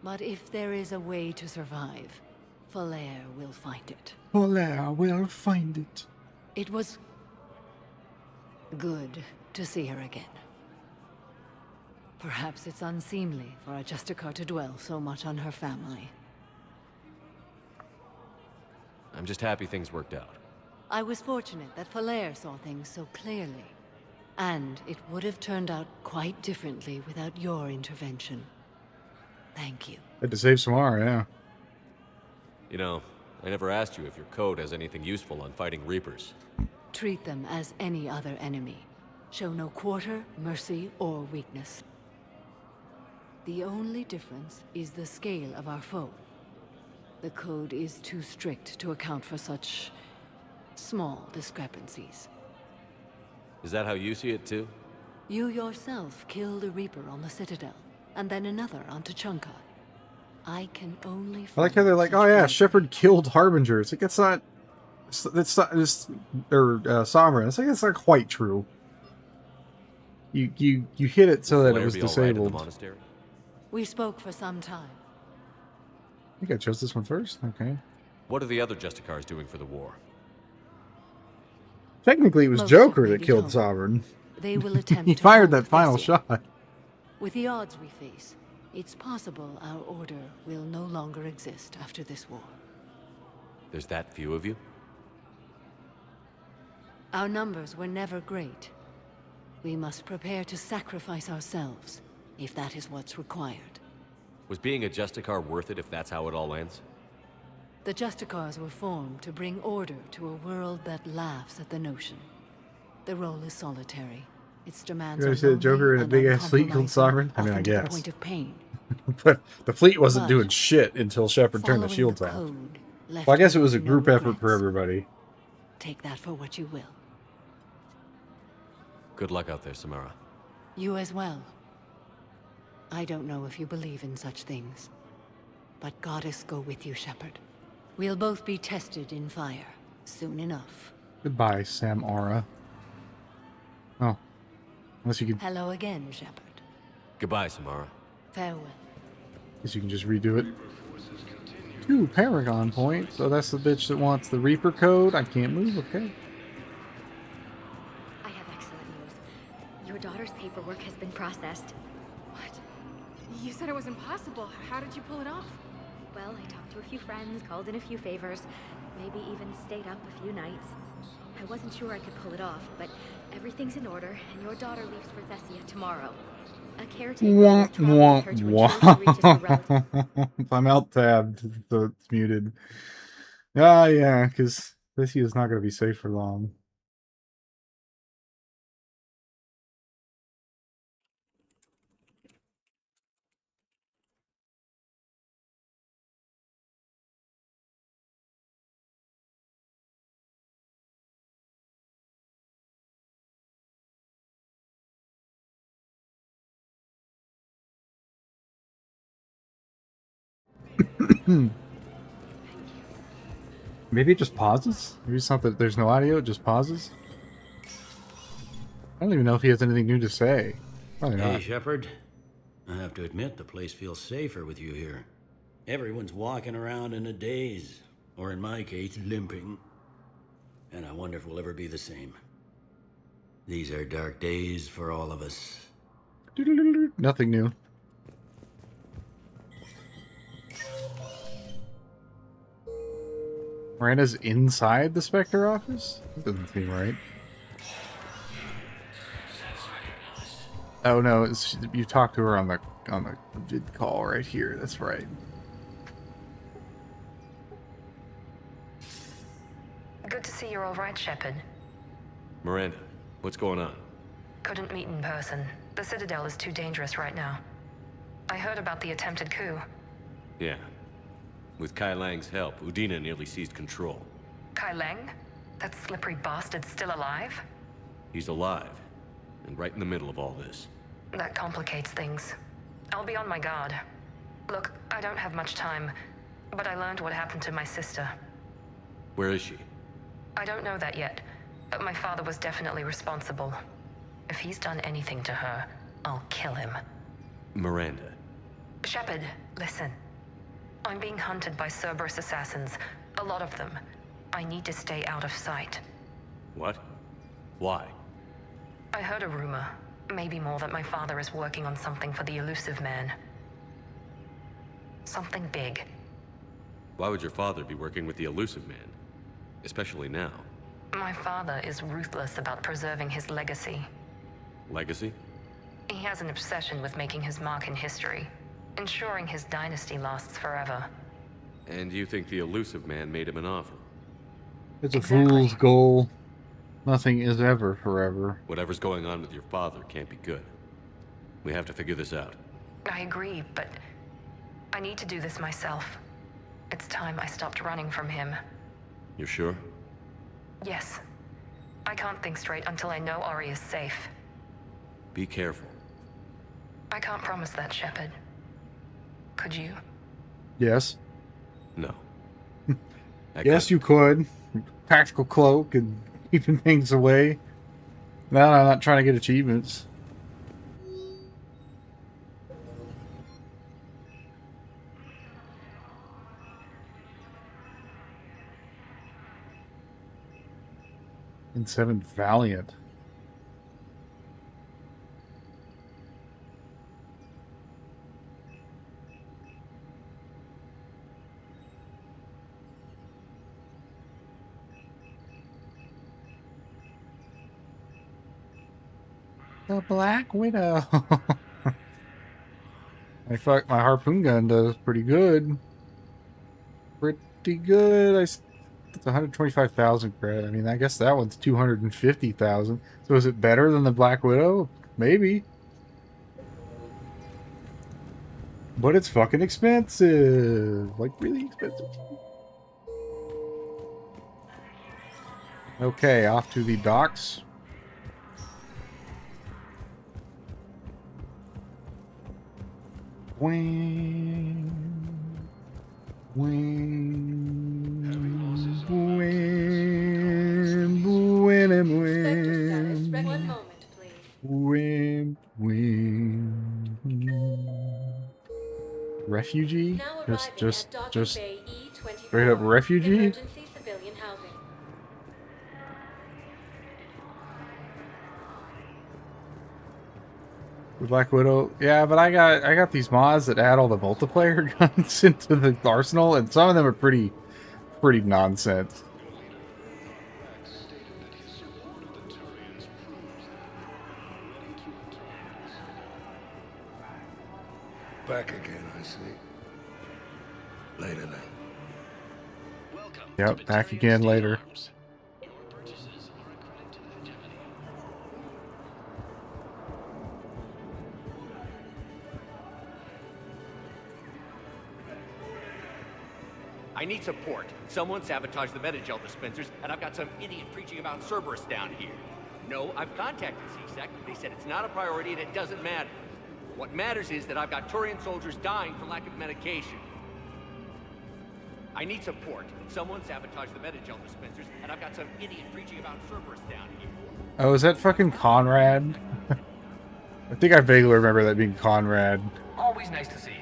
But if there is a way to survive, Falere will find it. Falere will find it. It was good to see her again. Perhaps it's unseemly for a Justicar to dwell so much on her family. I'm just happy things worked out. I was fortunate that Falere saw things so clearly. And it would have turned out quite differently without your intervention. Thank you. Had to save Samara, yeah. You know, I never asked you if your code has anything useful on fighting Reapers. Treat them as any other enemy. Show no quarter, mercy, or weakness. The only difference is the scale of our foe. The code is too strict to account for such small discrepancies. Is that how you see it too? You yourself killed a Reaper on the Citadel, and then another on Tuchanka. I can only I like how they're like, oh yeah, Shepard killed Harbinger. It's like, it's not, or Sovereign. It's like, it's not quite true. You hit it so that it Falere was be all right in the disabled. monastery? We spoke for some time. I think I chose this one first. Okay. What are the other Justicars doing for the war? Technically, it was Most Joker may that be killed home. Sovereign. They will attempt He to fired hold that final Thestia. shot. With the odds we face, it's possible our order will no longer exist after this war. There's that few of you? Our numbers were never great. We must prepare to sacrifice ourselves, if that is what's required. Was being a Justicar worth it if that's how it all ends? The Justicars were formed to bring order to a world that laughs at the notion. The role is solitary. Its demands You are guys see the Joker lonely in a and big ass fleet killed uncompromising, Sovereign? I mean, I often to the guess. point of pain. But the fleet wasn't But doing shit until Shepard turned the Following shields the off. code left Well, I guess it me was a no group effort for regrets. everybody. Take that for what you will. Good luck out there, Samara. You as well. I don't know if you believe in such things, but Goddess go with you, Shepard. We'll both be tested in fire, soon enough. Goodbye, Samara. Oh. Unless you could, Hello again, Shepard. Goodbye, Samara. Farewell. guess you can just redo it. 2 Paragon points. So that's the bitch that wants the Reaper code. I can't move, okay. I have excellent news. Your daughter's paperwork has been processed. What? You said it was impossible. How did you pull it off? Well, I talked to a few friends, called in a few favors, maybe even stayed up a few nights. I wasn't sure I could pull it off, but everything's in order, and your daughter leaves for Thessia tomorrow. A caretaker will travel with her to ensure she reaches her relative. I'm alt-tabbed, so it's muted. Ah, yeah, because Thessia's not going to be safe for long. Maybe it just pauses? Maybe it's not that there's no audio, it just pauses? I don't even know if he has anything new to say. Probably Hey, not. Shepard. I have to admit, the place feels safer with you here. Everyone's walking around in a daze, or in my case, limping. And I wonder if we'll ever be the same. These are dark days for all of us. Nothing new. Miranda's inside the Spectre office? That doesn't seem right. Oh no, you talked to her on the vid call right here. That's right. Good to see you're all right, Shepard. Miranda, what's going on? Couldn't meet in person. The Citadel is too dangerous right now. I heard about the attempted coup. Yeah. With Kai Lang's help, Udina nearly seized control. Kai Lang? That slippery bastard's still alive? He's alive, and right in the middle of all this. That complicates things. I'll be on my guard. Look, I don't have much time, but I learned what happened to my sister. Where is she? I don't know that yet, but my father was definitely responsible. If he's done anything to her, I'll kill him. Miranda. Shepard, listen. I'm being hunted by Cerberus assassins. A lot of them. I need to stay out of sight. What? Why? I heard a rumor, maybe more, that my father is working on something for the Elusive Man. Something big. Why would your father be working with the Elusive Man? Especially now. My father is ruthless about preserving his legacy. Legacy? He has an obsession with making his mark in history, ensuring his dynasty lasts forever. And you think the Elusive Man made him an offer? It's a fool's goal. Nothing is ever forever. Whatever's going on with your father can't be good. We have to figure this out. I agree, but I need to do this myself. It's time I stopped running from him. You're sure? Yes. I can't think straight until I know Ori is safe. Be careful. I can't promise that, Shepard. Could you? Yes. No. Yes, you could. Tactical cloak and keeping things away. No, I'm not trying to get achievements. And 7 Valiant. The Black Widow. My harpoon gun does pretty good. Pretty good. It's 125,000 credit. I mean, I guess that one's 250,000. So is it better than the Black Widow? Maybe. But it's fucking expensive. Like, really expensive. Okay, off to the docks. Wing. Refugee? Just straight up refugee? Emergency civilian housing. Black Widow. Yeah, but I got these mods that add all the multiplayer guns into the arsenal, and some of them are pretty nonsense. Back again, I see. Later then. Yep, back again later. I need support. Someone sabotaged the Metagel dispensers, and I've got some idiot preaching about Cerberus down here. No, I've contacted CSEC. They said it's not a priority and it doesn't matter. What matters is that I've got Turian soldiers dying for lack of medication. I need support. Someone sabotaged the Metagel dispensers, and I've got some idiot preaching about Cerberus down here. Oh, is that fucking Conrad? I think I vaguely remember that being Conrad. Always nice to see you.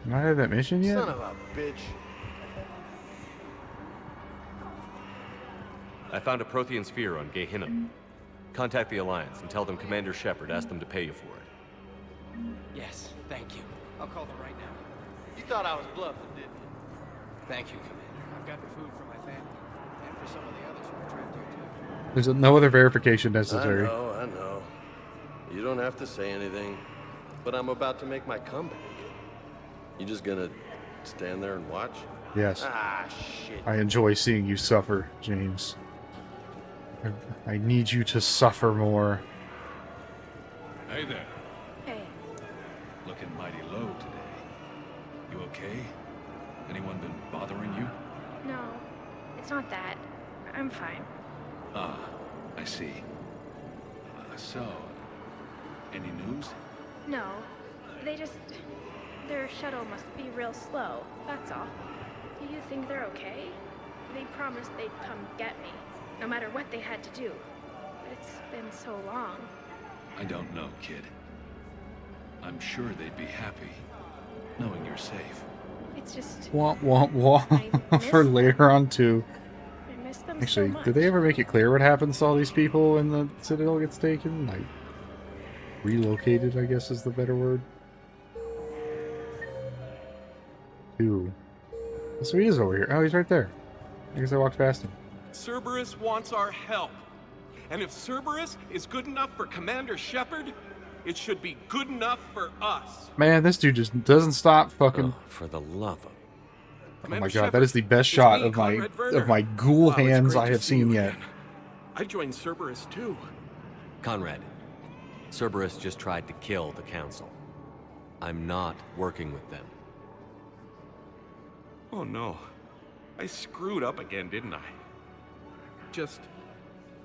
Not had that mission yet? Son of a bitch. I found a Prothean sphere on Gehinnom. Contact the Alliance and tell them Commander Shepard asked them to pay you for it. Yes, thank you. I'll call them right now. You thought I was bluffing, didn't you? Thank you, Commander. I've gotten food for my family and for some of the others who are trapped here too. There's no other verification necessary. I know. You don't have to say anything, but I'm about to make my comeback. You just gonna stand there and watch? Yes. Ah, shit. I enjoy seeing you suffer, James. I need you to suffer more. Hey there. Hey. Looking mighty low today. You okay? Anyone been bothering you? No, it's not that. I'm fine. Ah, I see. So, any news? No, their shuttle must be real slow, that's all. Do you think they're okay? They promised they'd come get me, no matter what they had to do. But it's been so long. I don't know, kid. I'm sure they'd be happy, knowing you're safe. It's just... Womp womp womp for later on too. I miss them Actually, so much. did they ever make it clear what happens to all these people when the Citadel gets taken? Like, relocated, I guess is the better word. Ooh. So he is over here. Oh, he's right there. I guess I walked past him. Cerberus wants our help. And if Cerberus is good enough for Commander Shepard, it should be good enough for us. Man, this dude just doesn't stop fucking... For the love of... Oh my god, that is the best shot of my ghoul hands I have seen yet. I joined Cerberus too. Conrad, Cerberus just tried to kill the Council. I'm not working with them. Oh no. I screwed up again, didn't I?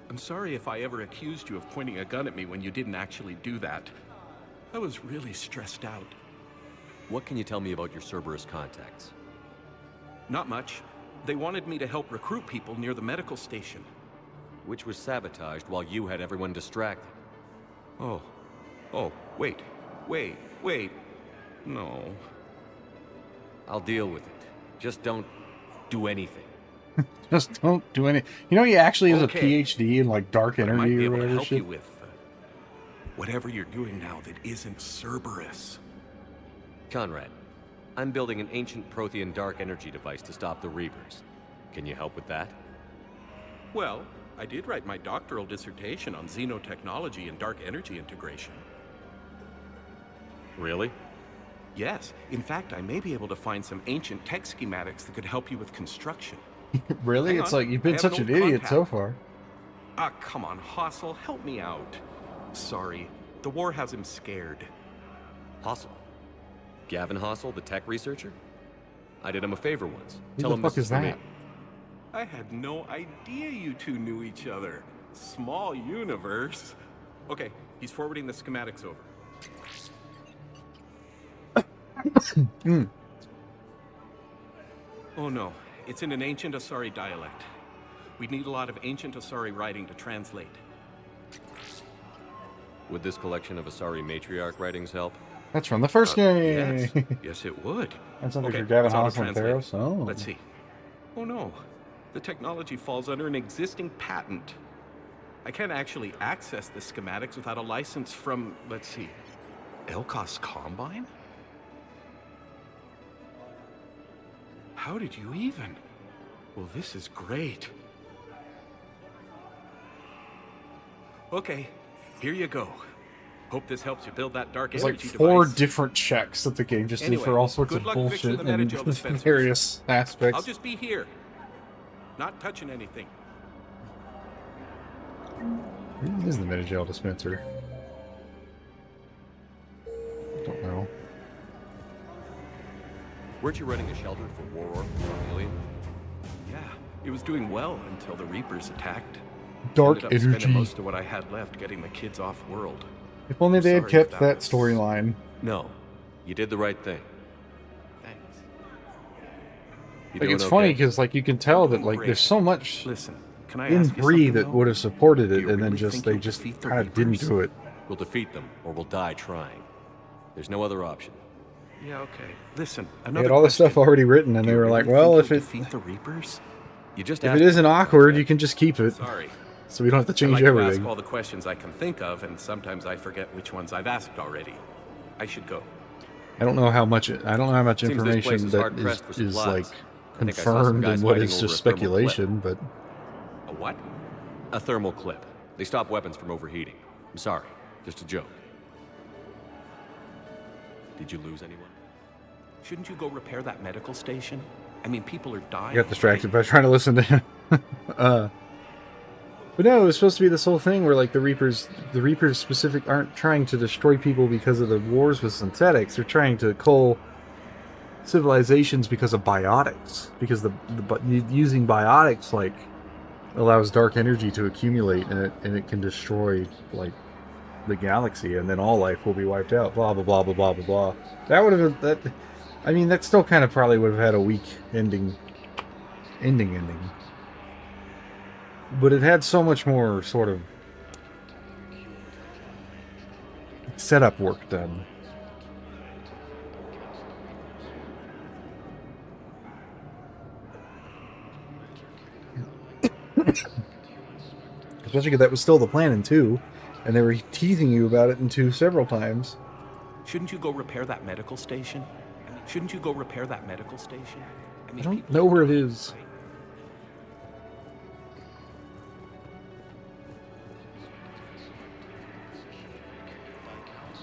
I'm sorry if I ever accused you of pointing a gun at me when you didn't actually do that. I was really stressed out. What can you tell me about your Cerberus contacts? Not much. They wanted me to help recruit people near the medical station. Which was sabotaged while you had everyone distracted. Oh, wait. No. I'll deal with it. Just don't do anything. Just don't do any. You know, he actually has a PhD in like dark energy I might be or able to whatever help shit. you with whatever you're doing now that isn't Cerberus. Conrad, I'm building an ancient Prothean dark energy device to stop the Reapers. Can you help with that? Well, I did write my doctoral dissertation on xenotechnology and dark energy integration. Really? Yes. In fact, I may be able to find some ancient tech schematics that could help you with construction. Really? Hang It's on. like you've I been have such an an old idiot so contact. far. Ah, come on, Hossel, help me out. Sorry, the war has him scared. Hossel? Gavin Hossel, the tech researcher? I did him a favor once. Who Tell the him fuck this is for me. that? I had no idea you two knew each other. Small universe. Okay, he's forwarding the schematics over. Oh no, it's in an ancient Asari dialect. We'd need a lot of ancient Asari writing to translate. Would this collection of Asari matriarch writings help? That's from the first game. Yes, it would. That's under Okay, for Gavin it's Hossel and auto-translate. Theros. Oh. Let's see. Oh no, the technology falls under an existing patent. I can't actually access the schematics without a license from, let's see, Elkos Combine? How did you even? Well, this is great. Okay, here you go. Hope this helps you build that dark There's like energy 4 device. different checks that the game just Anyway, do for all sorts good of luck fixing bullshit the and Metagel dispensers. various aspects. I'll just be here. Not touching anything. Where is the Metagel dispenser? Don't know. Weren't you running a shelter for War Orc from Alien? Yeah, it was doing well until the Reapers attacked. Dark Ended up spending energy. most of what I had left getting the kids off world. If only they had Sorry kept if that was- storyline. No. You did the right thing. Thanks. You Like, doing it's funny okay? because like you can tell that like Great. there's so much Listen, can I in ask you 3 something, that though? would have supported Do it, you and then really just think they you'll just defeat the kind of didn't Reapers? do it. We'll defeat them, or we'll die trying. There's no other option. Yeah, okay. Listen, They another had all this question. stuff already written, and Do they you were like, really "Well, think if you'll it defeat the Reapers? You just if asked it isn't awkward, you can just keep it, Sorry. so we don't have to I change like to everything." ask all the questions I can think of, and sometimes I forget which ones I've asked already. I should go. I don't know how much Seems this place information is that hard-pressed for is supplies. like I think I saw some confirmed guys and what fighting is over just a thermal clip. speculation, but A what? A thermal clip. They stop weapons from overheating. I'm sorry. Just a joke. Did you lose anyone? Shouldn't you go repair that medical station? I mean, people are dying. I got distracted by trying to listen to him. But no, it was supposed to be this whole thing where like the Reapers specific aren't trying to destroy people because of the wars with synthetics. They're trying to cull civilizations because of biotics. Because using biotics like allows dark energy to accumulate and it can destroy like the galaxy, and then all life will be wiped out. Blah blah blah blah blah blah blah. That would have that. I mean, that still kind of probably would have had a weak ending. But it had so much more sort of setup work done. Especially because that was still the plan in 2, and they were teasing you about it in 2 several times. Shouldn't you go repair that medical station? Shouldn't you go repair that medical station? I don't know where it is.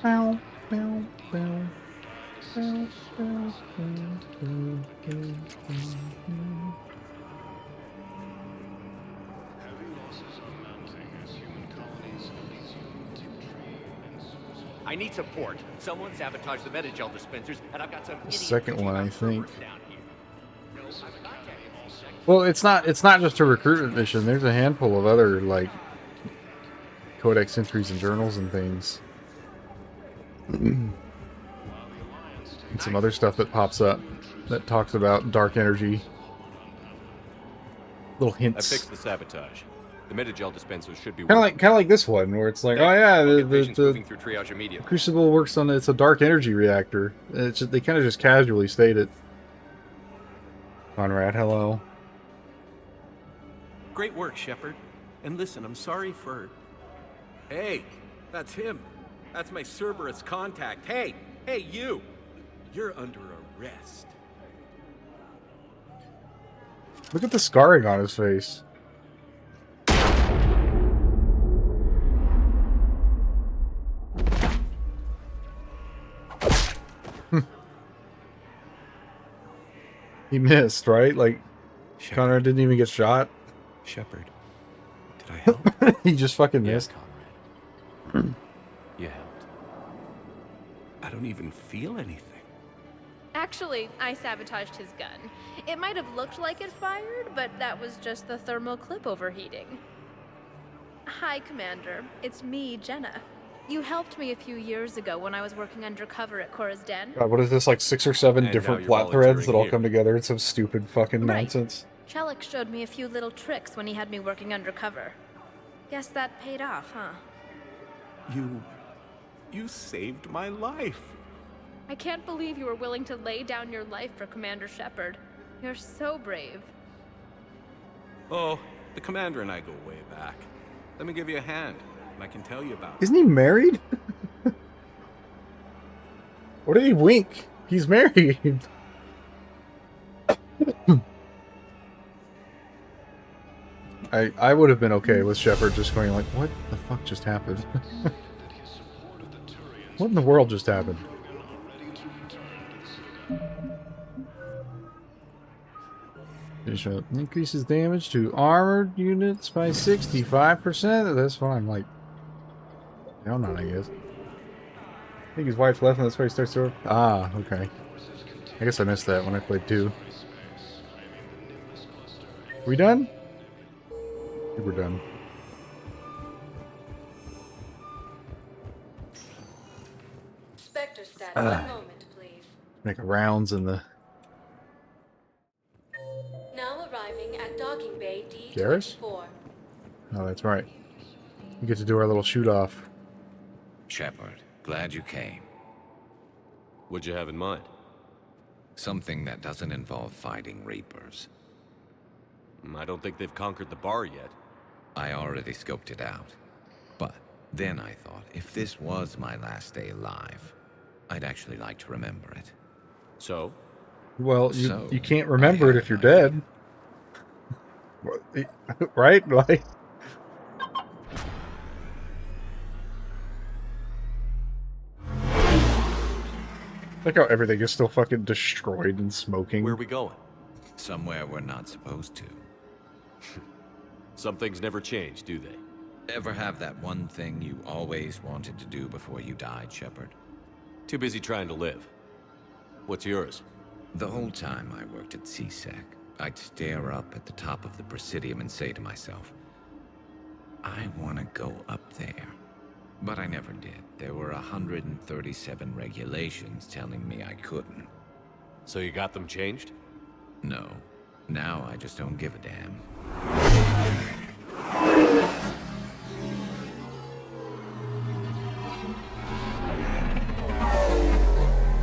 Bow, bow, bow. Bow, bow, I need support. Someone sabotaged the Metagel dispensers, and I've got some The idiot second preaching one, about I think. Cerberus down here. No, I've contacted C-Sec. Well, it's not just a recruitment mission. There's a handful of other like codex entries and journals and things. And some other stuff that pops up that talks about dark energy. Little I hints. fixed the sabotage. The Metagel dispensers should be Kind of like this one, where it's like, oh yeah, Patients moving the through triage immediately. Crucible works on it's a dark energy reactor. It's just, they kind of just casually state it. Conrad, hello. Great work, Shepard. And listen, I'm sorry for... Hey, that's him. That's my Cerberus contact. Hey, you! You're under arrest. Look at the scarring on his face. He missed, right? Like, Conrad didn't even get shot. Shepard, did I help? He just fucking missed. Conrad. You helped. I don't even feel anything. Actually, I sabotaged his gun. It might have looked like it fired, but that was just the thermal clip overheating. Hi, Commander. It's me, Jenna. You helped me a few years ago when I was working undercover at Cora's Den. God, what is this, like 6 or 7 And different now plot you're threads that all volunteering come together? It's some stupid fucking Right. nonsense. Shellick showed me a few little tricks when he had me working undercover. Guess that paid off, huh? You saved my life. I can't believe you were willing to lay down your life for Commander Shepard. You're so brave. Oh, the Commander and I go way back. Let me give you a hand, and I can tell you about it. Isn't he married? What did he wink? He's married. I would have been okay with Shepard just going like, what the fuck just happened? What in the world just happened? Increases damage to armored units by 65%. That's fine. Like, down on, I guess. I think his wife's left, and that's why he starts to. Ah, okay. I guess I missed that when I played 2. We done? I think we're done. Spectre stat, 1 moment, please. Make a rounds in the. Now arriving at docking bay D24. Garrus? Oh, that's right. We get to do our little shoot-off. Shepard, glad you came. What'd you have in mind? Something that doesn't involve fighting Reapers. I don't think they've conquered the bar yet. I already scoped it out. But then I thought, if this was my last day alive, I'd actually like to remember it. So? Well, you can't remember it if you're dead. Right? Like... Look how everything is still fucking destroyed and smoking. Where are we going? Somewhere we're not supposed to. Some things never change, do they? Ever have that one thing you always wanted to do before you died, Shepard? Too busy trying to live. What's yours? The whole time I worked at CSEC, I'd stare up at the top of the Presidium and say to myself, I want to go up there. But I never did. There were 137 regulations telling me I couldn't. So you got them changed? No. Now I just don't give a damn.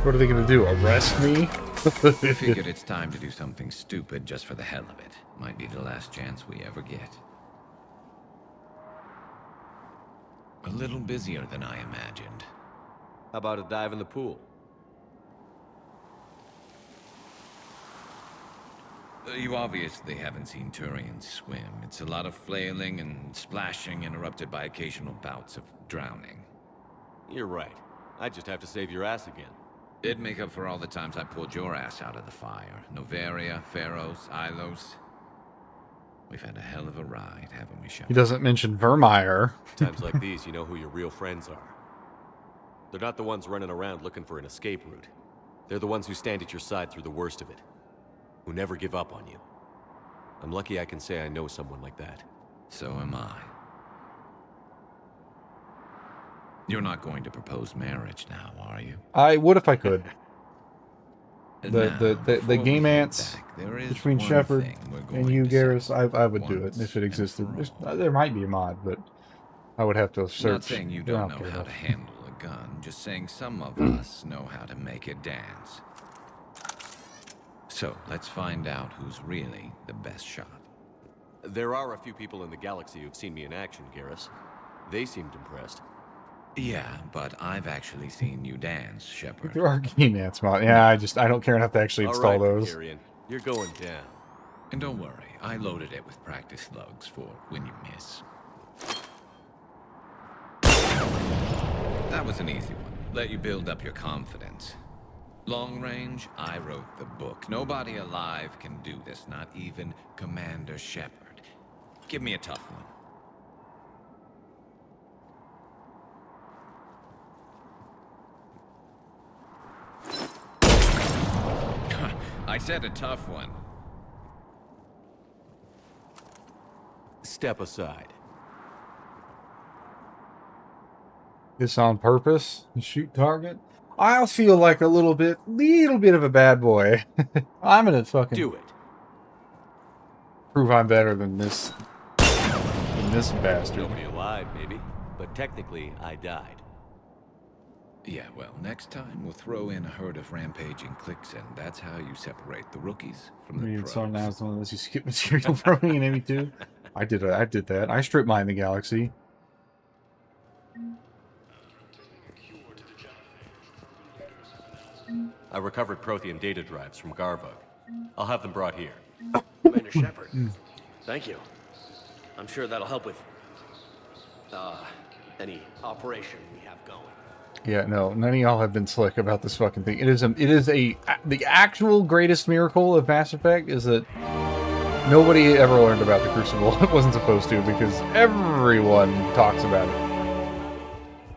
What are they gonna do? Arrest me? I figured it's time to do something stupid just for the hell of it. Might be the last chance we ever get. A little busier than I imagined. How about a dive in the pool? You obviously haven't seen Turians swim. It's a lot of flailing and splashing, interrupted by occasional bouts of drowning. You're right. I just have to save your ass again. It'd make up for all the times I pulled your ass out of the fire. Noveria, Pharos, Ilos. We've had a hell of a ride, haven't we, Shepard? He doesn't mention Vermeer. Times like these, you know who your real friends are. They're not the ones running around looking for an escape route. They're the ones who stand at your side through the worst of it. Who never give up on you. I'm lucky I can say I know someone like that. So am I. You're not going to propose marriage now, are you? I would if I could. The game ants between Shepard and you, Garrus, I would do it if it existed. There might be a mod, but I would have to search. Not saying you don't know how to handle a gun, just saying some of us know how to make it dance. So, let's find out who's really the best shot. There are a few people in the galaxy who've seen me in action, Garrus. They seemed impressed. Yeah, but I've actually seen you dance, Shepard. There are game ants mod. Yeah, I don't care enough to actually install those. Valkyrian, you're going down. And don't worry, I loaded it with practice slugs for when you miss. That was an easy one. Let you build up your confidence. Long range, I wrote the book. Nobody alive can do this, not even Commander Shepard. Give me a tough one. I said a tough one. Step aside. This on purpose? Shoot target? I feel like a little bit of a bad boy. I'm gonna fucking do it. Prove I'm better than this bastard. Nobody alive, maybe, but technically I died. Yeah, well, next time we'll throw in a herd of rampaging cliques, and that's how you separate the rookies from the pros. So now it's one of those you skip material throwing in ME2. I did that. I strip mine the galaxy. I recovered Prothean data drives from Garvug. I'll have them brought here. Commander Shepard, thank you. I'm sure that'll help with any operation we have going. Yeah, no, none of y'all have been slick about this fucking thing. The actual greatest miracle of Mass Effect is that nobody ever learned about the Crucible. It wasn't supposed to, because everyone talks about it.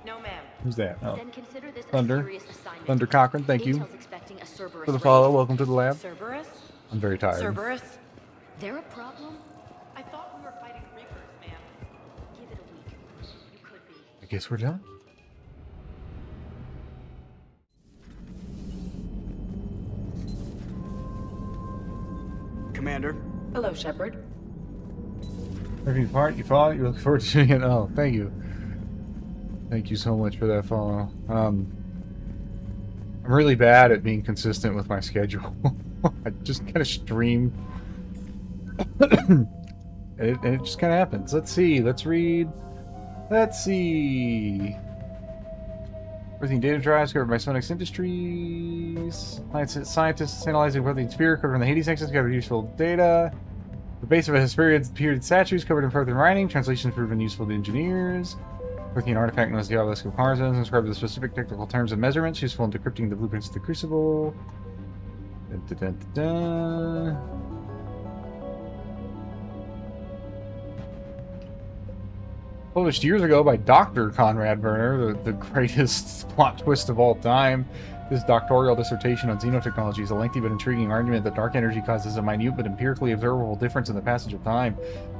No, ma'am. Who's that? Oh. Then consider this a Thunder. serious assignment. Thunder Cochran, thank you Intel's expecting a Cerberus for the raid. follow. Welcome to the lab. Cerberus? I'm very tired. Cerberus? They're a problem? I thought we were fighting Reapers, ma'am. Give it a week. You could be. I guess we're done. Commander. Hello, Shepard. Every part you follow, you look forward to seeing it. Oh, thank you. Thank you so much for that follow. I'm really bad at being consistent with my schedule. I just kind of stream. and it just kind of happens. Let's see. Let's read. Let's see. Everything data drives covered by Sonics Industries. Scientists analyzing Prothean Spear covered in the Hades Nexus covered useful data. The base of a Hesperian statues covered in Prothean writing. Translations proven useful to engineers. Prothean artifact known as the Obelisk of Mars inscribed with specific technical terms and measurements useful in decrypting the blueprints of the Crucible. Dun, dun, dun, dun. Published years ago by Dr. Conrad Werner, the greatest plot twist of all time. This doctoral dissertation on xenotechnology is a lengthy but intriguing argument that dark energy causes a minute but empirically observable difference in the passage of time.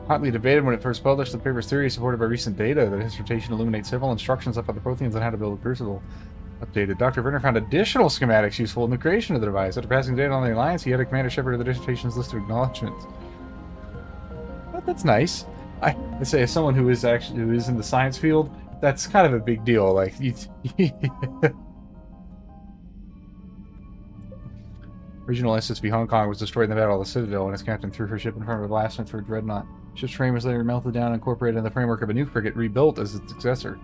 Hotly debated when it first published, the paper's theory is supported by recent data. The dissertation illuminates several instructions left by the Protheans on how to build a Crucible. Updated. Dr. Werner found additional schematics useful in the creation of the device. After passing data on the Alliance, he added Commander Shepard to the dissertation's list of acknowledgements. But that's nice. I say, as someone who is in the science field, that's kind of a big deal. Like, Regional SSB Hong Kong was destroyed in the Battle of the Citadel when its captain threw her ship in front of a blast for Dreadnought. Ship's frame was later melted down and incorporated in the framework of a nuke frigate rebuilt as its successor.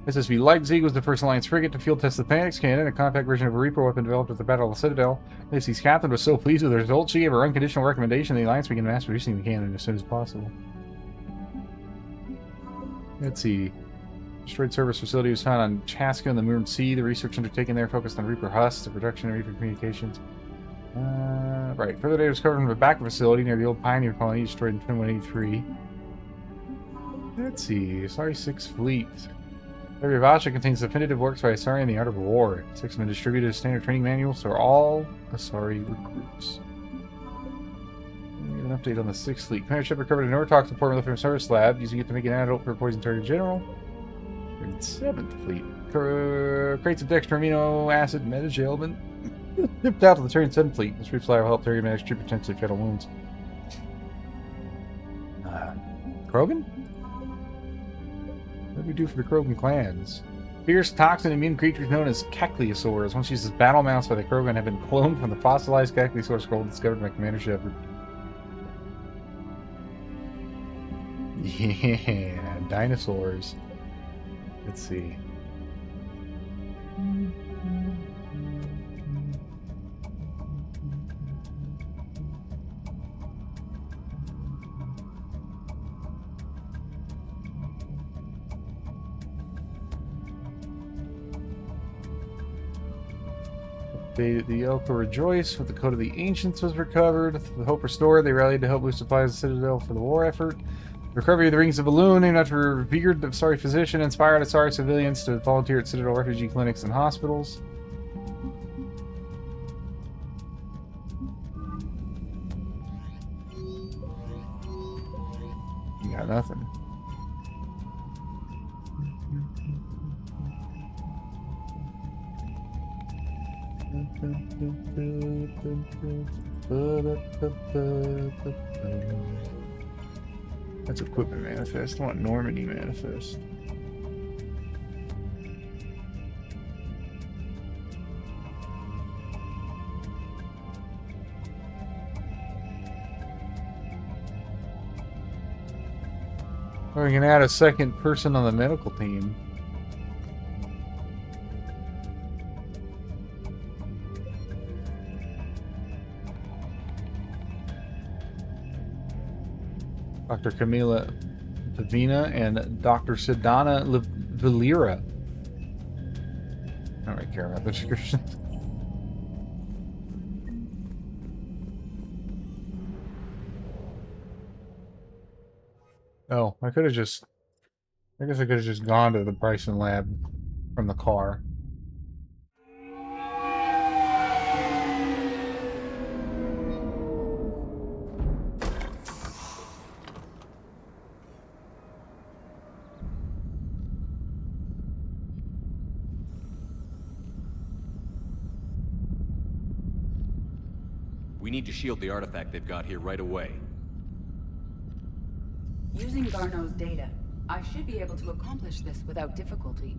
SSB Leipzig was the first Alliance frigate to field test the Phoenix cannon, a compact version of a Reaper weapon developed at the Battle of the Citadel. SSB's captain was so pleased with the results, she gave her unconditional recommendation the Alliance begin mass producing the cannon as soon as possible. Let's see. Destroyed service facility was found on Chaska in the Moon Sea. The research undertaken there focused on Reaper Husk, the production of Reaper communications. Right. Further data was covered from the back facility near the old Pioneer colony destroyed in 2183. Let's see. Asari 6 Fleet. Every voucher contains definitive works by Asari in the Art of War. 6 have been distributed as standard training manuals for all Asari recruits. An update on the 6th Fleet. Commander Shepard covered a Nortok support military service lab, using it to make an antidote for a poison target general. 7th Fleet. Crates of dextro amino acid metagelbin. Dipped out to the Turian 7th Fleet. This reflyer will help Turian manage treat potentially fatal wounds. Krogan? What do we do for the Krogan clans? Fierce, toxin-immune creatures known as Cacliosaurs, once used as battle mounts by the Krogan, have been cloned from the fossilized Cacliosaur scroll discovered by Commander Shepard. Yeah, dinosaurs. Let's see. The Elka rejoice with the Code of the Ancients was recovered. The Hope restored. They rallied to help boost supplies of the Citadel for the war effort. Recovery of the Rings of Balloon, named after a revered Asari physician, inspired Asari civilians to volunteer at Citadel refugee clinics and hospitals. You got nothing. That's equipment manifest. I want Normandy manifest. Or we can add a second person on the medical team. Dr. Camila Pavina and Dr. Siddhana Valera. I don't really care about the descriptions. Oh, I could have just... I guess I could have just gone to the Bryson lab from the car. We need to shield the artifact they've got here right away. Using Garneau's data, I should be able to accomplish this without difficulty.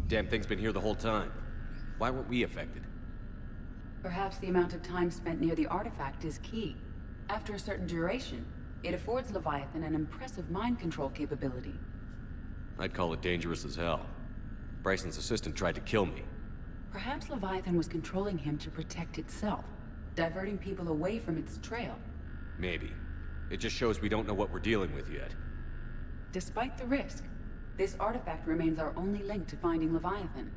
Damn thing's been here the whole time. Why weren't we affected? Perhaps the amount of time spent near the artifact is key. After a certain duration, it affords Leviathan an impressive mind control capability. I'd call it dangerous as hell. Bryson's assistant tried to kill me. Perhaps Leviathan was controlling him to protect itself, diverting people away from its trail. Maybe. It just shows we don't know what we're dealing with yet. Despite the risk, this artifact remains our only link to finding Leviathan.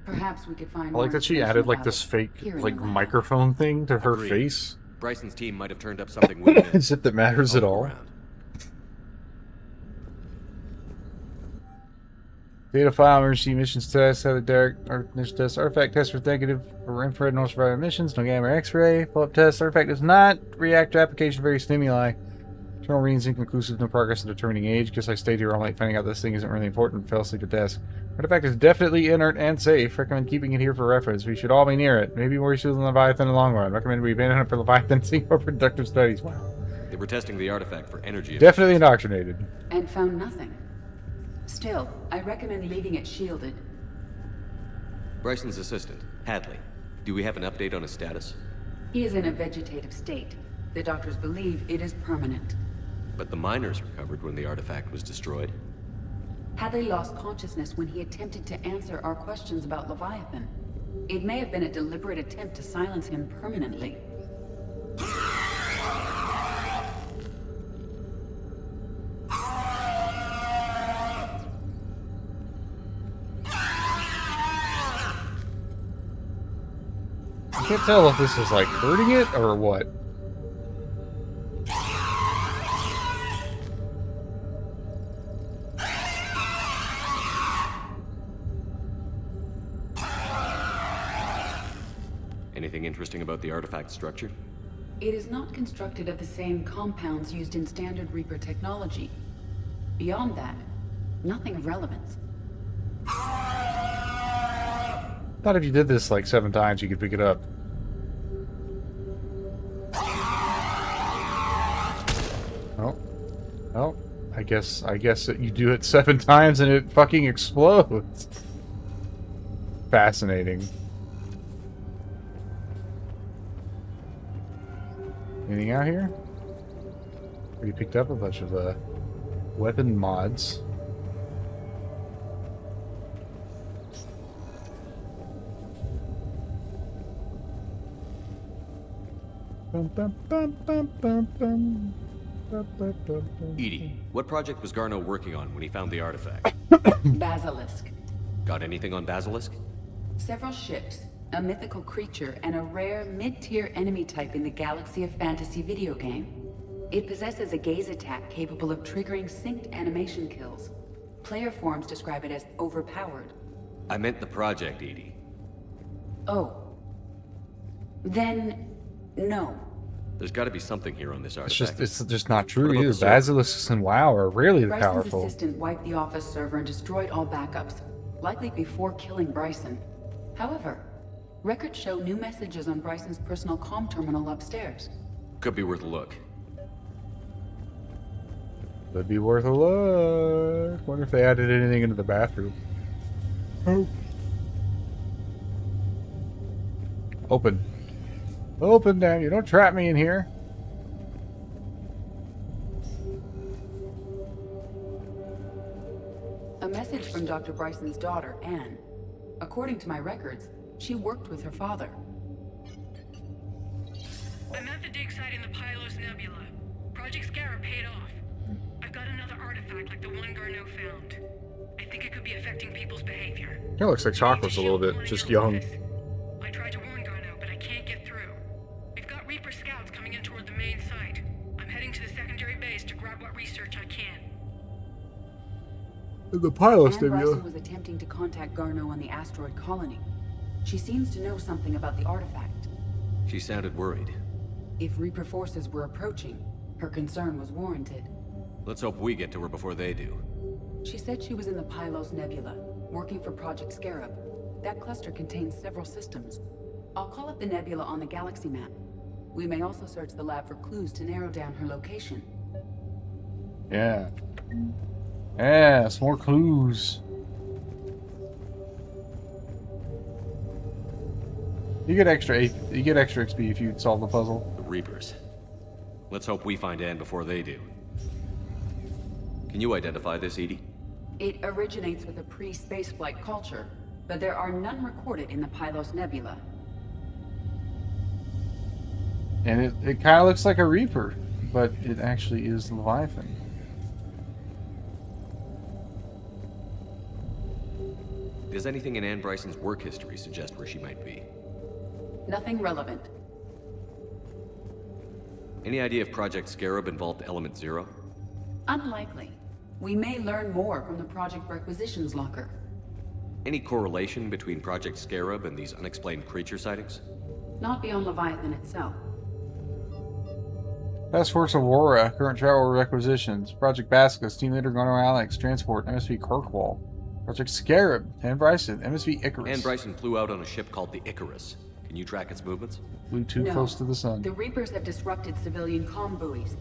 Perhaps we could find I like that she added like this fake like microphone thing to her face. Bryson's team might have turned up something weird. As if that matters at all. Data file, emergency missions test, have a direct mission test, artifact test for negative for infrared and ultraviolet emissions, no gamma or x-ray, follow-up test, artifact does not react to application of various stimuli. Internal readings inconclusive, no progress in determining age. Guess I stayed here all night finding out this thing isn't really important, fell asleep at desk. Artifact is definitely inert and safe. Recommend keeping it here for reference. We should all be near it. Maybe more useful than Leviathan in the long run. Recommend we abandon it for Leviathan and seek more productive studies. Wow. They were testing the artifact for energy. Definitely indoctrinated. And found nothing. Still, I recommend leaving it shielded. Bryson's assistant, Hadley. Do we have an update on his status? He is in a vegetative state. The doctors believe it is permanent. But the miners recovered when the artifact was destroyed. Hadley lost consciousness when he attempted to answer our questions about Leviathan. It may have been a deliberate attempt to silence him permanently. I can't tell if this is like hurting it or what. Anything interesting about the artifact structure? It is not constructed of the same compounds used in standard Reaper technology. Beyond that, nothing of relevance. Thought if you did this like 7 times, you could pick it up. Oh, oh, I guess that you do it 7 times and it fucking explodes. Fascinating. Anything out here? Already picked up a bunch of weapon mods. Edie, what project was Garneau working on when he found the artifact? Basilisk. Got anything on Basilisk? Several ships, a mythical creature, and a rare mid-tier enemy type in the Galaxy of Fantasy video game. It possesses a gaze attack capable of triggering synced animation kills. Player forums describe it as overpowered. I meant the project, Edie. Oh. Then, no. There's got to be something here on this artifact. It's just not true either. Basilisks and WoW are rarely Bryson's powerful. assistant wiped the office server and destroyed all backups, likely before killing Bryson. However, records show new messages on Bryson's personal comm terminal upstairs. Could be worth a look. Would be worth a look. Wonder if they added anything into the bathroom. Oh. Open. Open, damn you. Don't trap me in here. A message from Dr. Bryson's daughter, Anne. According to my records, she worked with her father. I'm at the dig site in the Pylos Nebula. Project Scarab paid off. I've got another artifact like the one Garneau found. I think it could be affecting people's behavior. It looks like Chocolate's a little bit just young. I tried to warn Garneau, but I can't get through. We've got Reaper scouts coming in toward the main site. I'm heading to the secondary base to grab what research I can. The Pylos Anne Nebula. Bryson was attempting to contact Garneau on the asteroid colony. She seems to know something about the artifact. She sounded worried. If Reaper forces were approaching, her concern was warranted. Let's hope we get to her before they do. She said she was in the Pylos Nebula, working for Project Scarab. That cluster contains several systems. I'll call up the nebula on the galaxy map. We may also search the lab for clues to narrow down her location. Yeah. Yeah, some more clues. You get extra XP if you solve the puzzle. The Reapers. Let's hope we find Anne before they do. Can you identify this, EDI? It originates with a pre-spaceflight culture, but there are none recorded in the Pylos Nebula. And it kind of looks like a Reaper, but it actually is Leviathan. Does anything in Anne Bryson's work history suggest where she might be? Nothing relevant. Any idea if Project Scarab involved Element Zero? Unlikely. We may learn more from the Project Requisitions Locker. Any correlation between Project Scarab and these unexplained creature sightings? Not beyond Leviathan itself. Task Force Aurora, current travel requisitions. Project Basilisk, Team Leader Garneau Alex, Transport, MSV Kirkwall. Project Scarab, Anne Bryson, MSV Icarus. Anne Bryson flew out on a ship called the Icarus. Can you track its movements? Flew too close to the sun. The Reapers have disrupted civilian comm buoys.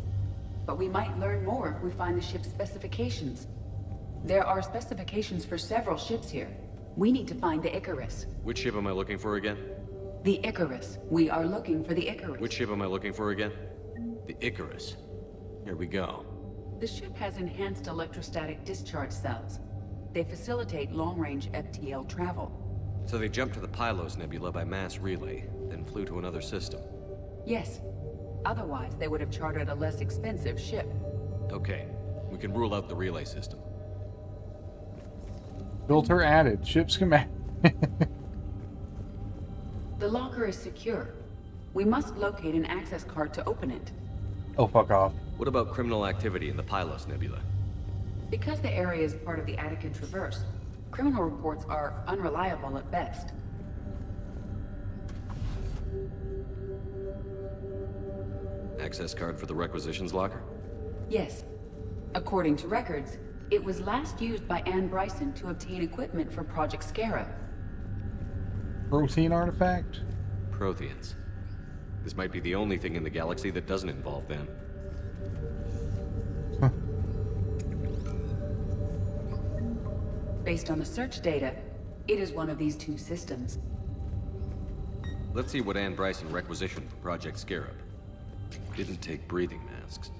But we might learn more if we find the ship's specifications. There are specifications for several ships here. We need to find the Icarus. Which ship am I looking for again? The Icarus. We are looking for the Icarus. Which ship am I looking for again? The Icarus. Here we go. The ship has enhanced electrostatic discharge cells. They facilitate long-range FTL travel. So they jumped to the Pylos Nebula by mass relay, then flew to another system. Yes. Otherwise, they would have chartered a less expensive ship. Okay, we can rule out the relay system. Filter added. Ship schematic. The locker is secure. We must locate an access card to open it. Oh, fuck off. What about criminal activity in the Pylos Nebula? Because the area is part of the Attica Traverse, criminal reports are unreliable at best. Access card for the requisitions locker? Yes. According to records, it was last used by Anne Bryson to obtain equipment for Project Scarab. Protein artifact? Protheans. This might be the only thing in the galaxy that doesn't involve them. Based on the search data, it is one of these two systems. Let's see what Anne Bryson requisitioned for Project Scarab. Didn't take breathing masks.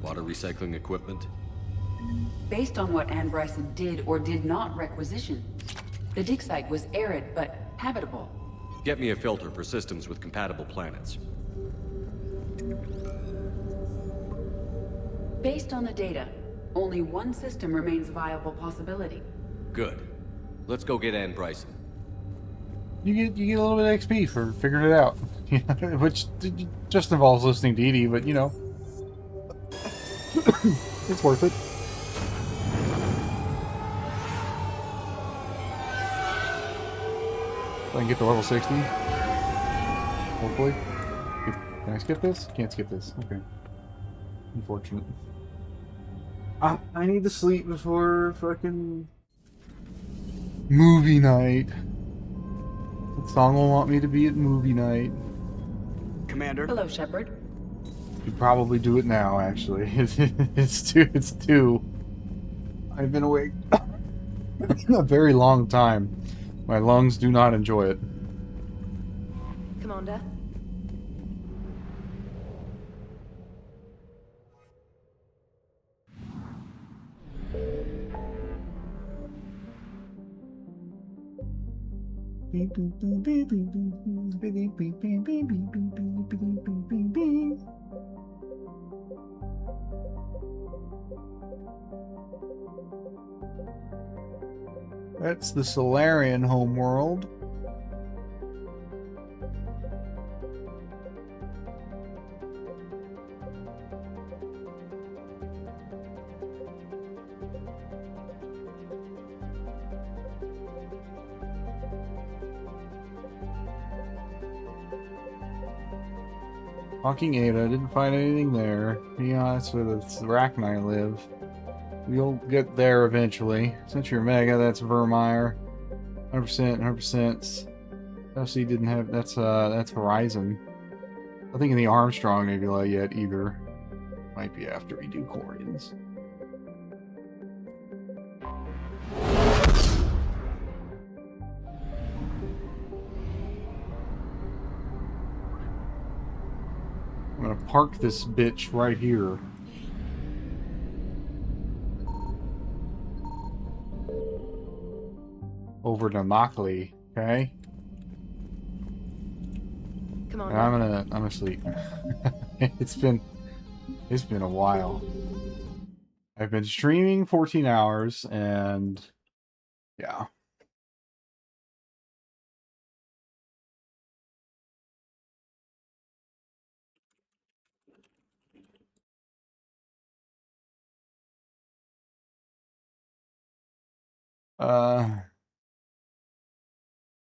Water recycling equipment. Based on what Anne Bryson did or did not requisition, the dig site was arid but habitable. Get me a filter for systems with compatible planets. Based on the data, only one system remains a viable possibility. Good. Let's go get Anne Bryson. You get a little bit of XP for figuring it out, which just involves listening to EDI, but you know, it's worth it. So I can get to level 60. Hopefully. Can I skip this? Can't skip this. Okay. Unfortunate. I need to sleep before fucking movie night. What song will want me to be at movie night? Commander. Hello, Shepard. Should probably do it now, actually. It's 2. I've been awake a very long time. My lungs do not enjoy it. Commander. That's the Solarian homeworld. Fucking Ada, didn't find anything there. Be honest with it, it's the Rachni I live. We'll get there eventually. Since you're Mega, that's Vermeer. 100%, 100%. FC didn't have, that's Horizon. Nothing in the Armstrong Nebula yet either. Might be after we do Quarians. I'm gonna park this bitch right here. Over to Mockley, okay? Come on. And I'm gonna sleep. It's been a while. I've been streaming 14 hours and yeah.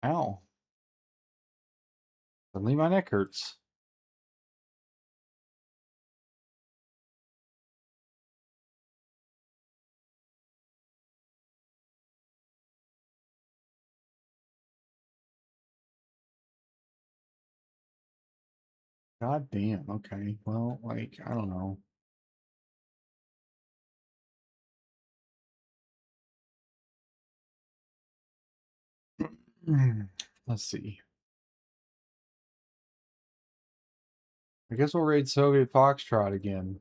Ow. Suddenly my neck hurts. God damn, okay. Well, like, I don't know. Let's see. I guess we'll raid Soviet Foxtrot again.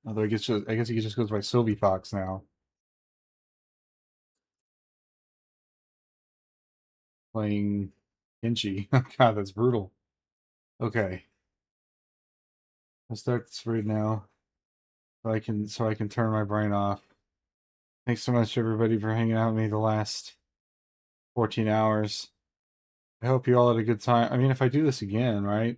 Although I guess he just goes by Sylvie Fox now. Playing Kenshi. God, that's brutal. Okay. Let's start this raid now. So I can turn my brain off. Thanks so much everybody for hanging out with me the last 14 hours. I hope you all had a good time. I mean, if I do this again, right?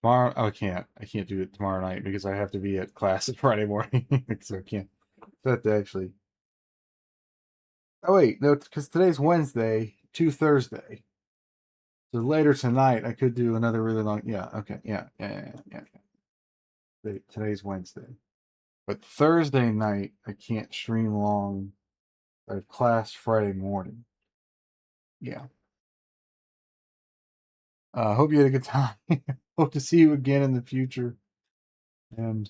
Tomorrow, oh, I can't do it tomorrow night because I have to be at class Friday morning. So I can't. That actually. Oh wait, no, because today's Wednesday to Thursday. So later tonight, I could do another really long. Yeah, okay, yeah. Today's Wednesday, but Thursday night I can't stream long. I have class Friday morning. Yeah. Hope you had a good time. Hope to see you again in the future. And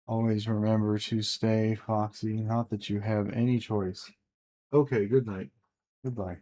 always remember to stay foxy. Not that you have any choice. Okay, good night. Goodbye.